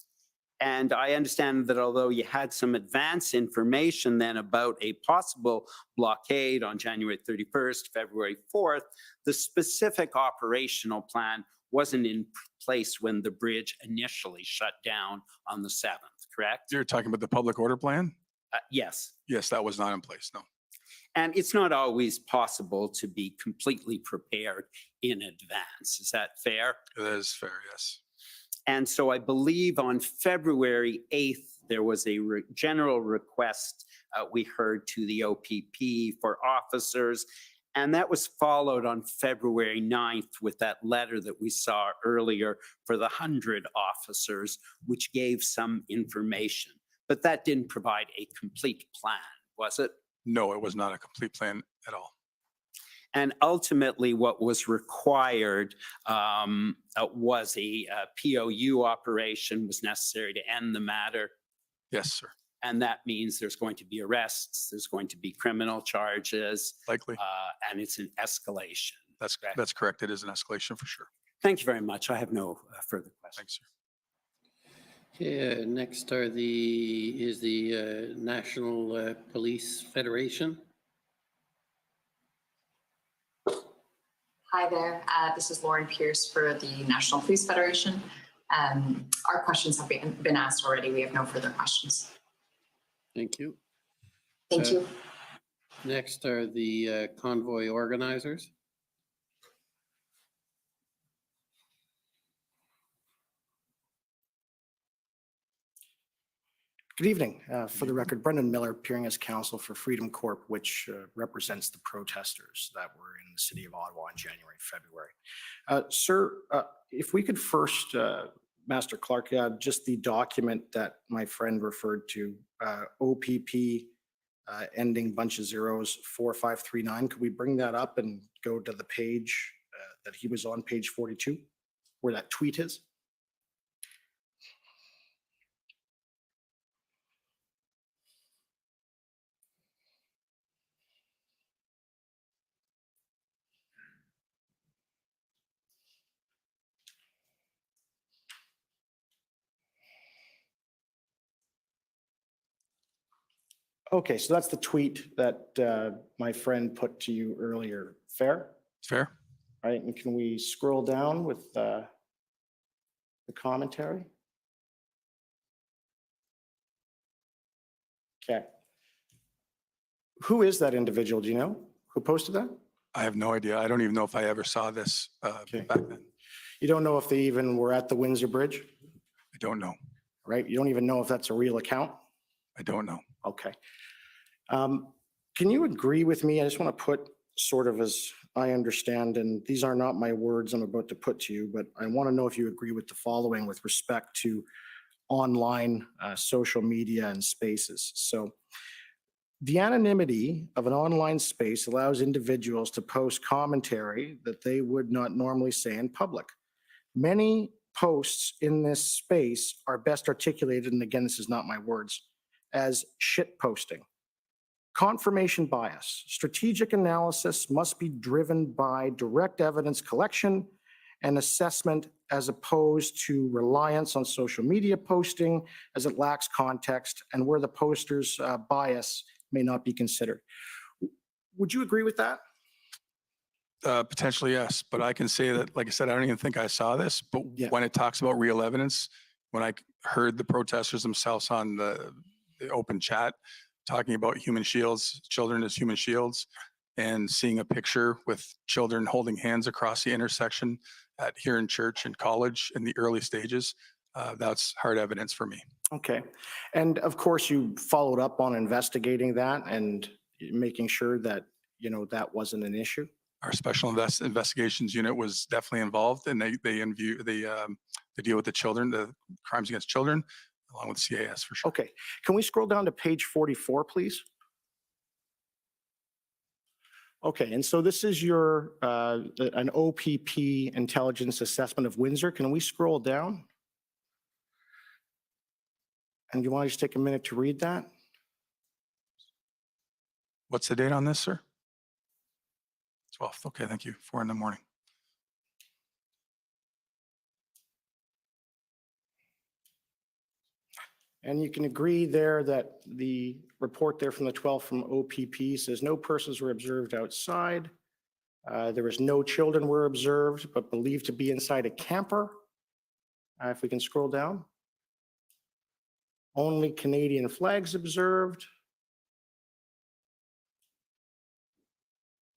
And I understand that although you had some advance information then about a possible blockade on January 31st, February 4th, the specific operational plan wasn't in place when the bridge initially shut down on the 7th, correct? You're talking about the public order plan? Yes. Yes, that was not in place, no. And it's not always possible to be completely prepared in advance. Is that fair? It is fair, yes. And so I believe on February 8th, there was a general request we heard to the OPP for officers. And that was followed on February 9th with that letter that we saw earlier for the 100 officers, which gave some information. But that didn't provide a complete plan, was it? No, it was not a complete plan at all. And ultimately, what was required was a POU operation was necessary to end the matter. Yes, sir. And that means there's going to be arrests, there's going to be criminal charges. Likely. And it's an escalation. That's correct. It is an escalation for sure. Thank you very much. I have no further questions. Thanks, sir. Okay, next is the National Police Federation. Hi there. This is Lauren Pierce for the National Police Federation. Our questions have been asked already. We have no further questions. Thank you. Thank you. Next are the convoy organizers. Good evening. For the record, Brendan Miller, appearing as counsel for Freedom Corp, which represents the protesters that were in the city of Ottawa in January, February. Sir, if we could first, Master Clark, just the document that my friend referred to, OPP ending bunch of zeros 4539, could we bring that up and go to the page that he was on, page 42, where that tweet is? Okay, so that's the tweet that my friend put to you earlier. Fair? Fair. All right, and can we scroll down with the commentary? Okay. Who is that individual? Do you know who posted that? I have no idea. I don't even know if I ever saw this back then. You don't know if they even were at the Windsor Bridge, I don't know. right? You don't even know if that's a real account? I don't know. Okay. Can you agree with me? I just want to put sort of as I understand, and these are not my words I'm about to put to you, but I want to know if you agree with the following with respect to online social media and spaces. So the anonymity of an online space allows individuals to post commentary that they would not normally say in public. Many posts in this space are best articulated, and again, this is not my words, as shit posting. Confirmation bias. Strategic analysis must be driven by direct evidence collection and assessment as opposed to reliance on social media posting as it lacks context and where the poster's bias may not be considered. Would you agree with that? Potentially, yes, but I can say that, like I said, I don't even think I saw this, but when it talks about real evidence, when I heard the protesters themselves on the open chat talking about human shields, children as human shields, and seeing a picture with children holding hands across the intersection at here in church and college in the early stages, that's hard evidence for me. Okay. And of course, you followed up on investigating that and making sure that, you know, that wasn't an issue? Our special investigations unit was definitely involved, and they deal with the children, the crimes against children, along with CAS for sure. Okay. Can we scroll down to page 44, please? Okay, and so this is your an OPP intelligence assessment of Windsor. Can we scroll down? And you want to just take a minute to read that? What's the date on this, sir? 12th. Okay, thank you. 4 a.m. And you can agree there that the report there from the 12th from OPP says no persons were observed outside. There was no children were observed, but believed to be inside a camper. If we can scroll down. Only Canadian flags observed.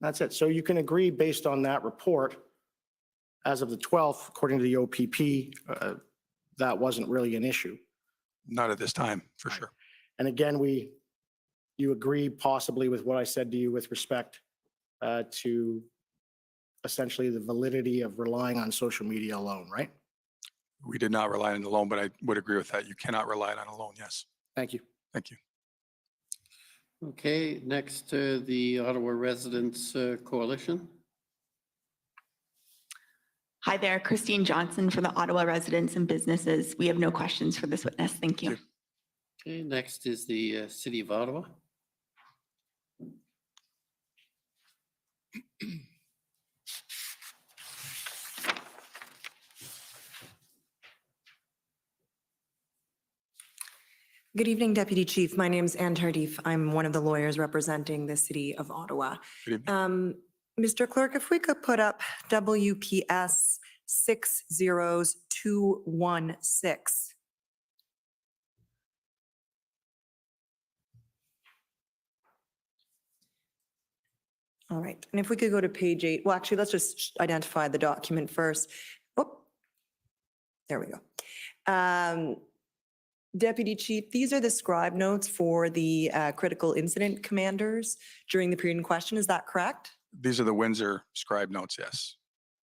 That's it. So you can agree based on that report, as of the 12th, according to the OPP, that wasn't really an issue. Not at this time, for sure. And again, you agree possibly with what I said to you with respect to essentially the validity of relying on social media alone, right? We did not rely on it alone, but I would agree with that. You cannot rely on it alone, yes. Thank you. Thank you. Okay, next the Ottawa Residents Coalition. Hi there, Christine Johnson for the Ottawa Residents and Businesses. We have no questions for this witness. Thank you. Okay, next is the City of Ottawa. Good evening, Deputy Chief. My name's Anne Tardif. I'm one of the lawyers representing the City of Ottawa. Good evening. Mr. Clerk, if we could put up WPS 60216. All right, and if we could go to page 8, well, actually, let's just identify the document first. Oh, there we go. Deputy Chief, these are the scribe notes for the critical incident commanders during the period in question. Is that correct? These are the Windsor scribe notes, yes.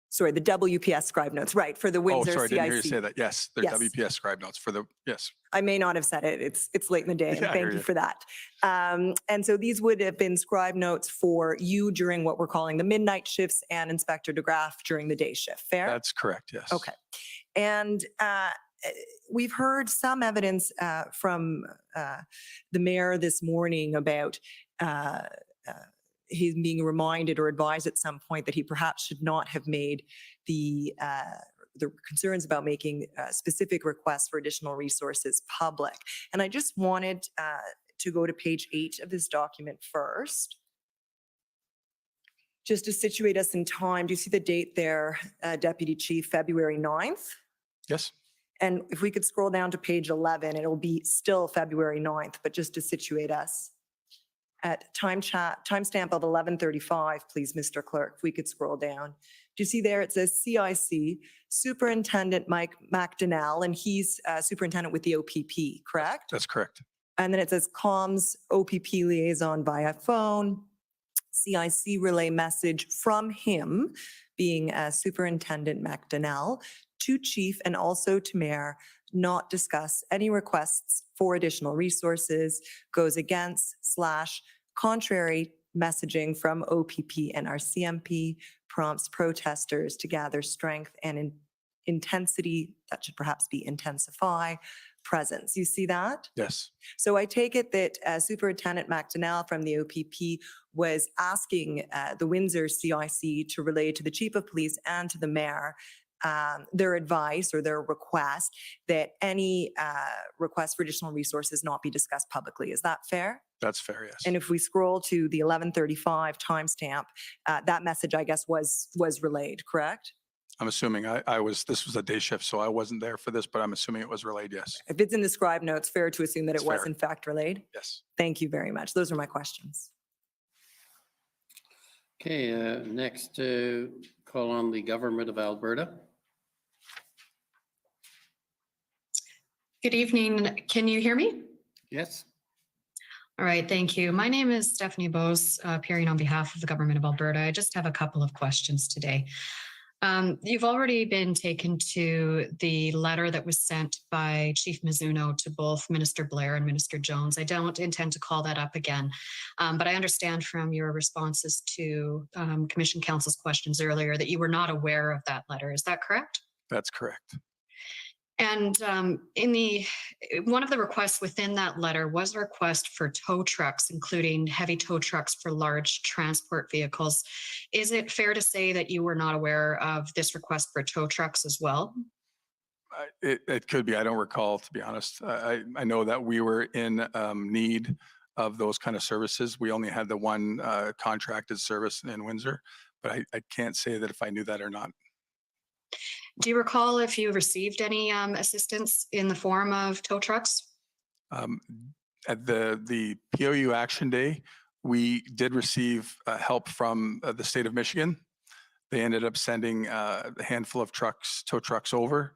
Sorry, the WPS scribe notes, right, for the Oh, Windsor sorry, I didn't hear you CIC. say that. Yes, they're Yes. WPS scribe notes for the, yes. I may not have said it. It's late in the day, and Yeah, I thank hear you you. for that. And so these would have been scribe notes for you during what we're calling the midnight shifts and Inspector DeGraff during the day shift. Fair? That's correct, yes. Okay. And we've heard some evidence from the mayor this morning about he's being reminded or advised at some point that he perhaps should not have made the concerns about making specific requests for additional resources public. And I just wanted to go to page 8 of this document first, just to situate us in time. Do you see the date there, Deputy Chief, February 9th? Yes. And if we could scroll down to page 11, it'll be still February 9th, but just to situate us. At timestamp of 11:35, please, Mr. Clerk, if we could scroll down. Do you see there, it says CIC, Superintendent Mike McDonnell, and he's superintendent with the OPP, correct? That's correct. And then it says comms OPP liaison via phone, CIC relay message from him, being Superintendent McDonnell, to Chief and also to Mayor, not discuss any requests for additional resources, goes against / contrary messaging from OPP and our CMP, prompts protesters to gather strength and intensity, that should perhaps be intensify, presence. You see that? Yes. So I take it that Superintendent McDonnell from the OPP was asking the Windsor CIC to relay to the Chief of Police and to the Mayor their advice or their request that any request for additional resources not be discussed publicly. Is that fair? That's fair, yes. And if we scroll to the 11:35 timestamp, that message, I guess, was relayed, correct? I'm assuming this was a day shift, so I wasn't there for this, but I'm assuming it was relayed, yes. If it's in the scribe notes, fair to assume that It's it was fair. in fact relayed? Yes. Thank you very much. Those are my questions. Okay, next, call on the Government of Alberta. Good evening. Can you hear me? Yes. All right, thank you. My name is Stephanie Bose, appearing on behalf of the Government of Alberta. I just have a couple of questions today. You've already been taken to the letter that was sent by Chief Mizuno to both Minister Blair and Minister Jones. I don't intend to call that up again, but I understand from your responses to Commission Council's questions earlier that you were not aware of that letter. Is that correct? That's correct. And one of the requests within that letter was a request for tow trucks, including heavy tow trucks for large transport vehicles. Is it fair to say that you were not aware of this request for tow trucks as well? It could be. I don't recall, to be honest. I know that we were in need of those kind of services. We only had the one contracted service in Windsor, but I can't say that if I knew that or not. Do you recall if you received any assistance in the form of tow trucks? At the POU Action Day, we did receive help from the state of Michigan. They ended up sending a handful of tow trucks over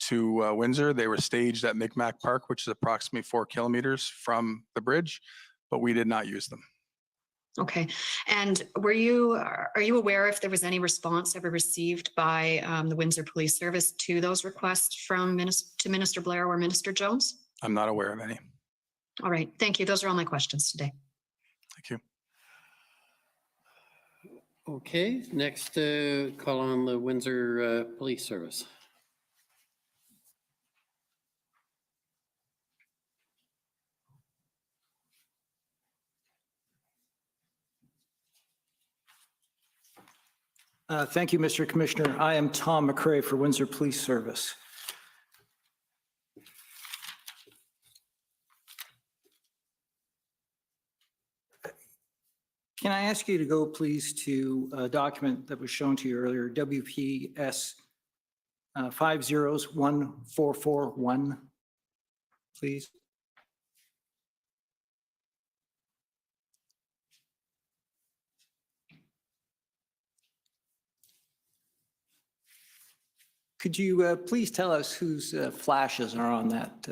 to Windsor. They were staged at Micmac Park, which is approximately 4 kilometers from the bridge, but we did not use them. Okay. And are you aware if there was any response ever received by the Windsor Police Service to those requests from Minister Blair or Minister Jones? I'm not aware of any. All right. Thank you. Those are all my questions today. Thank you. Okay, next, call on the Windsor Police Service. Thank you, Mr. Commissioner. I am Tom McCrae for Windsor Police Service. Can I ask you to go, please, to a document that was shown to you earlier, WPS 501441, please? Could you please tell us whose flashes are on that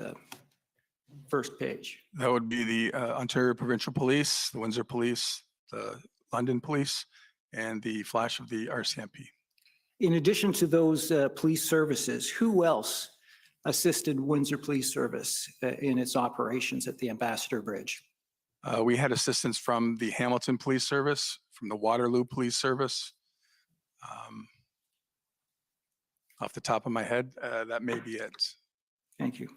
first page? That would be the Ontario Provincial Police, the Windsor Police, the London Police, and the flash of the RCMP. In addition to those police services, who else assisted Windsor Police Service in its operations at the Ambassador Bridge? We had assistance from the Hamilton Police Service, from the Waterloo Police Service. Off the top of my head, that may be it. Thank you.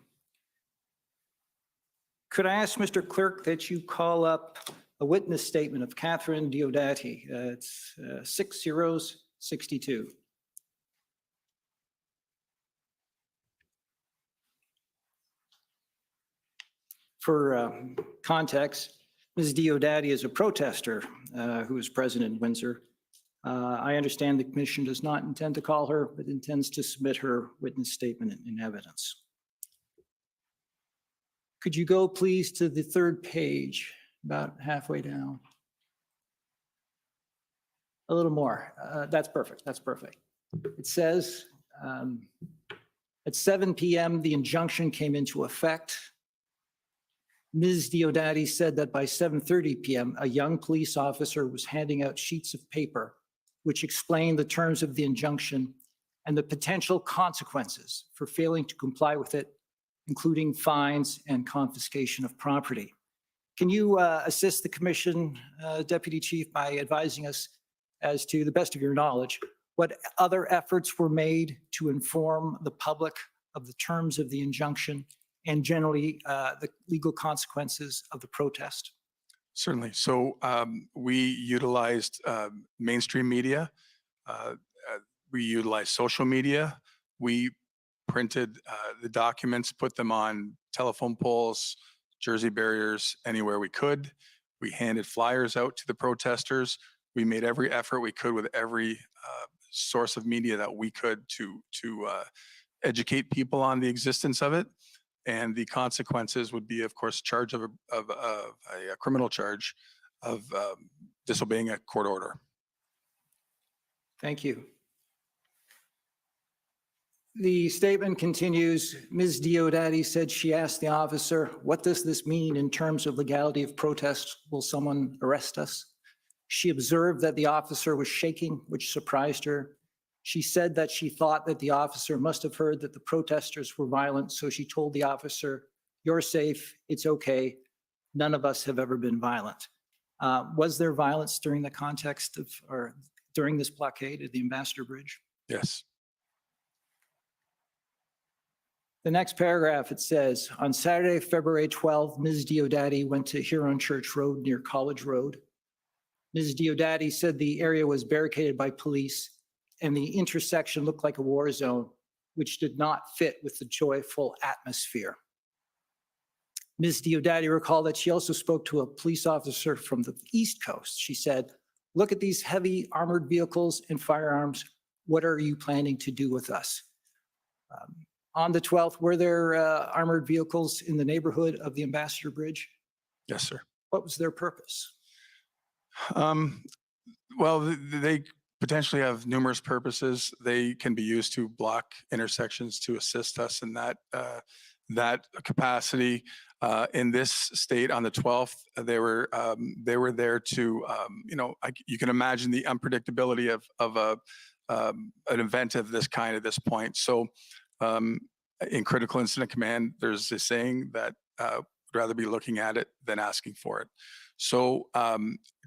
Could I ask Mr. Clerk that you call up a witness statement of Catherine Diodati? It's 6062. For context, Ms. Diodati is a protester who is present in Windsor. I understand the commission does not intend to call her, but intends to submit her witness statement in evidence. Could you go, please, to the third page, about halfway down? A little more. That's perfect. That's perfect. It says, at 7 p.m., the injunction came into effect. Ms. Diodati said that by 7:30 p.m., a young police officer was handing out sheets of paper which explained the terms of the injunction and the potential consequences for failing to comply with it, including fines and confiscation of property. Can you assist the commission, Deputy Chief, by advising us as to the best of your knowledge, what other efforts were made to inform the public of the terms of the injunction and generally the legal consequences of the protest? Certainly. So we utilized mainstream media. We utilized social media. We printed the documents, put them on telephone poles, jersey barriers, anywhere we could. We handed flyers out to the protesters. We made every effort we could with every source of media that we could to educate people on the existence of it. And the consequences would be, of course, charge of a criminal charge of disobeying a court order. Thank you. The statement continues, Ms. Diodati said she asked the officer, what does this mean in terms of legality of protest? Will someone arrest us? She observed that the officer was shaking, which surprised her. She said that she thought that the officer must have heard that the protesters were violent, so she told the officer, you're safe, it's okay, none of us have ever been violent. Was there violence during the context of, or during this blockade at the Ambassador Bridge? Yes. The next paragraph, it says, on Saturday, February 12th, Ms. Diodati went to Huron Church Road near College Road. Ms. Diodati said the area was barricaded by police and the intersection looked like a war zone, which did not fit with the joyful atmosphere. Ms. Diodati recalled that she also spoke to a police officer from the East Coast. She said, look at these heavy armored vehicles and firearms. What are you planning to do with us? On the 12th, were there armored vehicles in the neighborhood of the Ambassador Bridge? Yes, sir. What was their purpose? Well, they potentially have numerous purposes. They can be used to block intersections to assist us in that capacity. In this state on the 12th, they were there to, you can imagine the unpredictability of an event of this kind at this point. So in critical incident command, there's a saying that would rather be looking at it than asking for it. So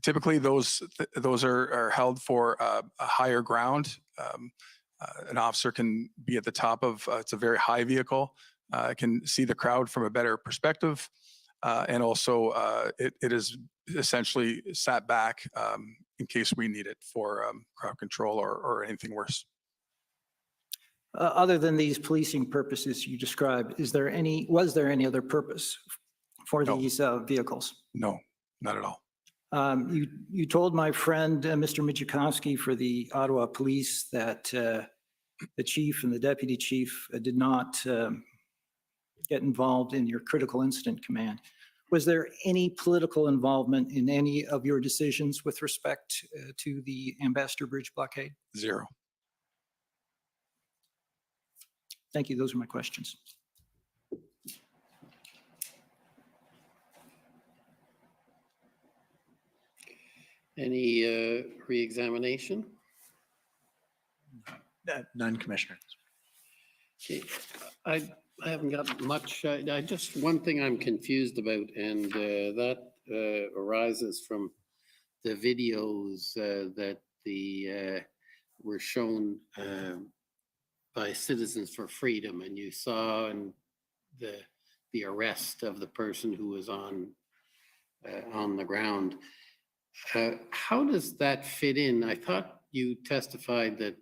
typically those are held for a higher ground. An officer can be at the top of, it's a very high vehicle, can see the crowd from a better perspective. And also it is essentially sat back in case we need it for crowd control or anything worse. Other than these policing purposes you described, was there any other purpose for these vehicles? No, not at all. You told my friend, Mr. Michikowski for the Ottawa Police that the chief and the deputy chief did not get involved in your critical incident command. Was there any political involvement in any of your decisions with respect to the Ambassador Bridge blockade? Zero. Thank you. Those are my questions. Any reexamination? None, Commissioner. Okay, I haven't got much, I just, one thing I'm confused about, and that arises from the videos that were shown by Citizens for Freedom, and you saw and the arrest of the person who was on the ground. How does that fit in? I thought you testified that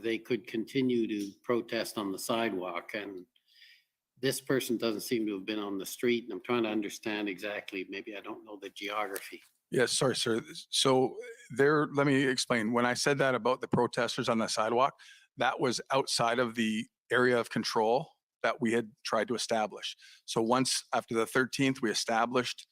they could continue to protest on the sidewalk, and this person doesn't seem to have been on the street, and I'm trying to understand exactly, maybe I don't know the geography. Yes, sorry, sir. So let me explain. When I said that about the protesters on the sidewalk, that was outside of the area of control that we had tried to establish. So once after the 13th, we established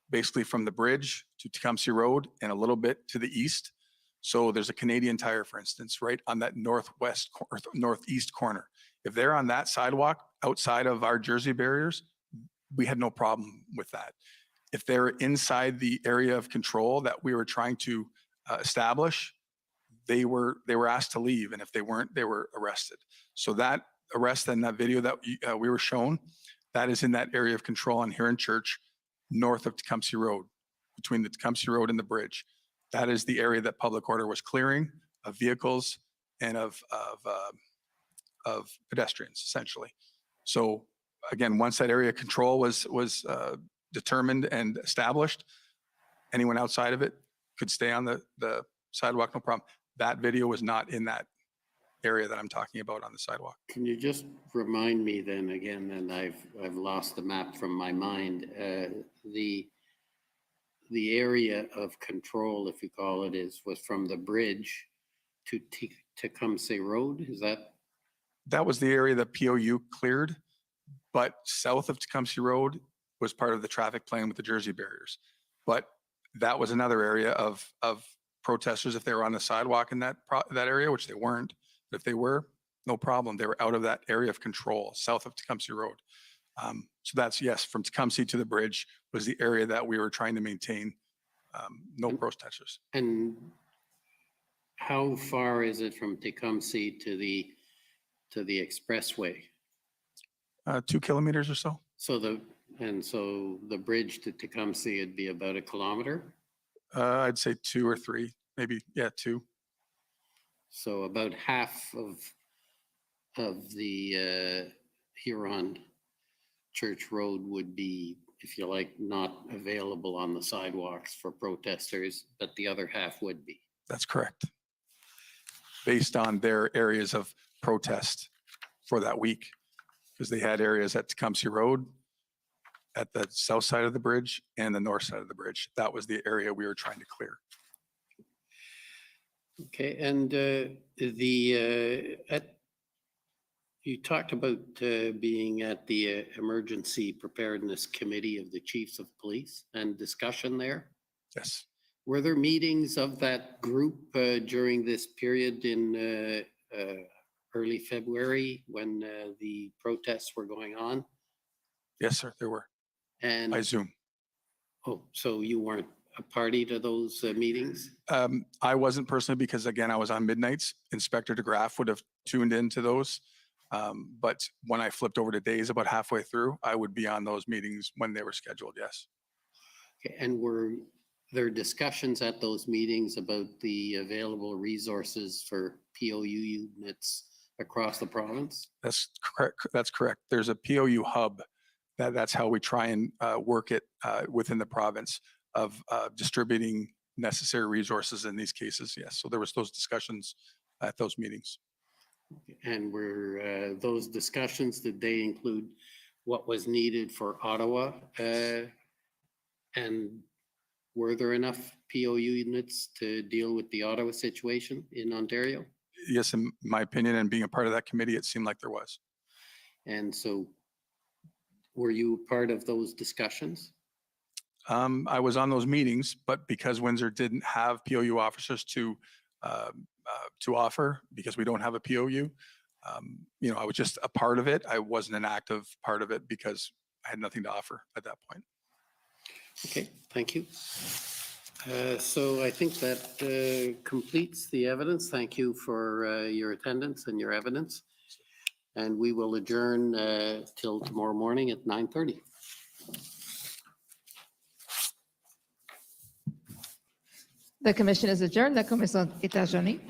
basically from the bridge to Tecumseh Road and a little bit to the east. So there's a Canadian Tire, for instance, right on that northeast corner. If they're on that sidewalk outside of our Jersey barriers, we had no problem with that. If they're inside the area of control that we were trying to establish, they were asked to leave, and if they weren't, they were arrested. So that arrest and that video that we were shown, that is in that area of control on Huron Church, north of Tecumseh Road, between the Tecumseh Road and the bridge. That is the area that public order was clearing of vehicles and of pedestrians, essentially. So again, once that area of control was determined and established, anyone outside of it could stay on the sidewalk, no problem. That video was not in that area that I'm talking about on the sidewalk. Can you just remind me then again, and I've lost the map from my mind, the area of control, if you call it, was from the bridge to Tecumseh Road, is that? That was the area that POU cleared, but south of Tecumseh Road was part of the traffic plan with the Jersey barriers. But that was another area of protesters if they were on the sidewalk in that area, which they weren't. But if they were, no problem. They were out of that area of control, south of Tecumseh Road. So that's, yes, from Tecumseh to the bridge was the area that we were trying to maintain. No protesters. And how far is it from Tecumseh to the expressway? 2 kilometers or so. So the bridge to Tecumseh would be about 1 kilometer? I'd say 2 or 3, maybe, yeah, 2. So about half of the Huron Church Road would be, if you like, not available on the sidewalks for protesters, but the other half would be. That's correct. Based on their areas of protest for that week, because they had areas at Tecumseh Road, at the south side of the bridge and the north side of the bridge. That was the area we were trying to clear. Okay, and you talked about being at the Emergency Preparedness Committee of the Chiefs of Police and discussion there. Yes. Were there meetings of that group during this period in early February when the protests were going on? Yes, sir, there were. And by Zoom. Oh, so you weren't a party to those meetings? I wasn't personally because, again, I was on midnights. Inspector DeGraff would have tuned into those. But when I flipped over to days about halfway through, I would be on those meetings when they were scheduled, yes. Okay, and were there discussions at those meetings about the available resources for POU units across the province? That's correct. That's correct. There's a POU hub. That's how we try and work it within the province of distributing necessary resources in these cases. Yes. So there was those discussions at those meetings. And were those discussions, did they include what was needed for Ottawa? And were there enough POU units to deal with the Ottawa situation in Ontario? Yes, in my opinion, and being a part of that committee, it seemed like there was. And so were you part of those discussions? I was on those meetings, but because Windsor didn't have POU officers to offer, because we don't have a POU, I was just a part of it. I wasn't an active part of it because I had nothing to offer at that point. Okay, thank you. So I think that completes the evidence. Thank you for your attendance and your evidence. And we will adjourn till tomorrow morning at 9:30. The commission is adjourned. La commission est adjournée.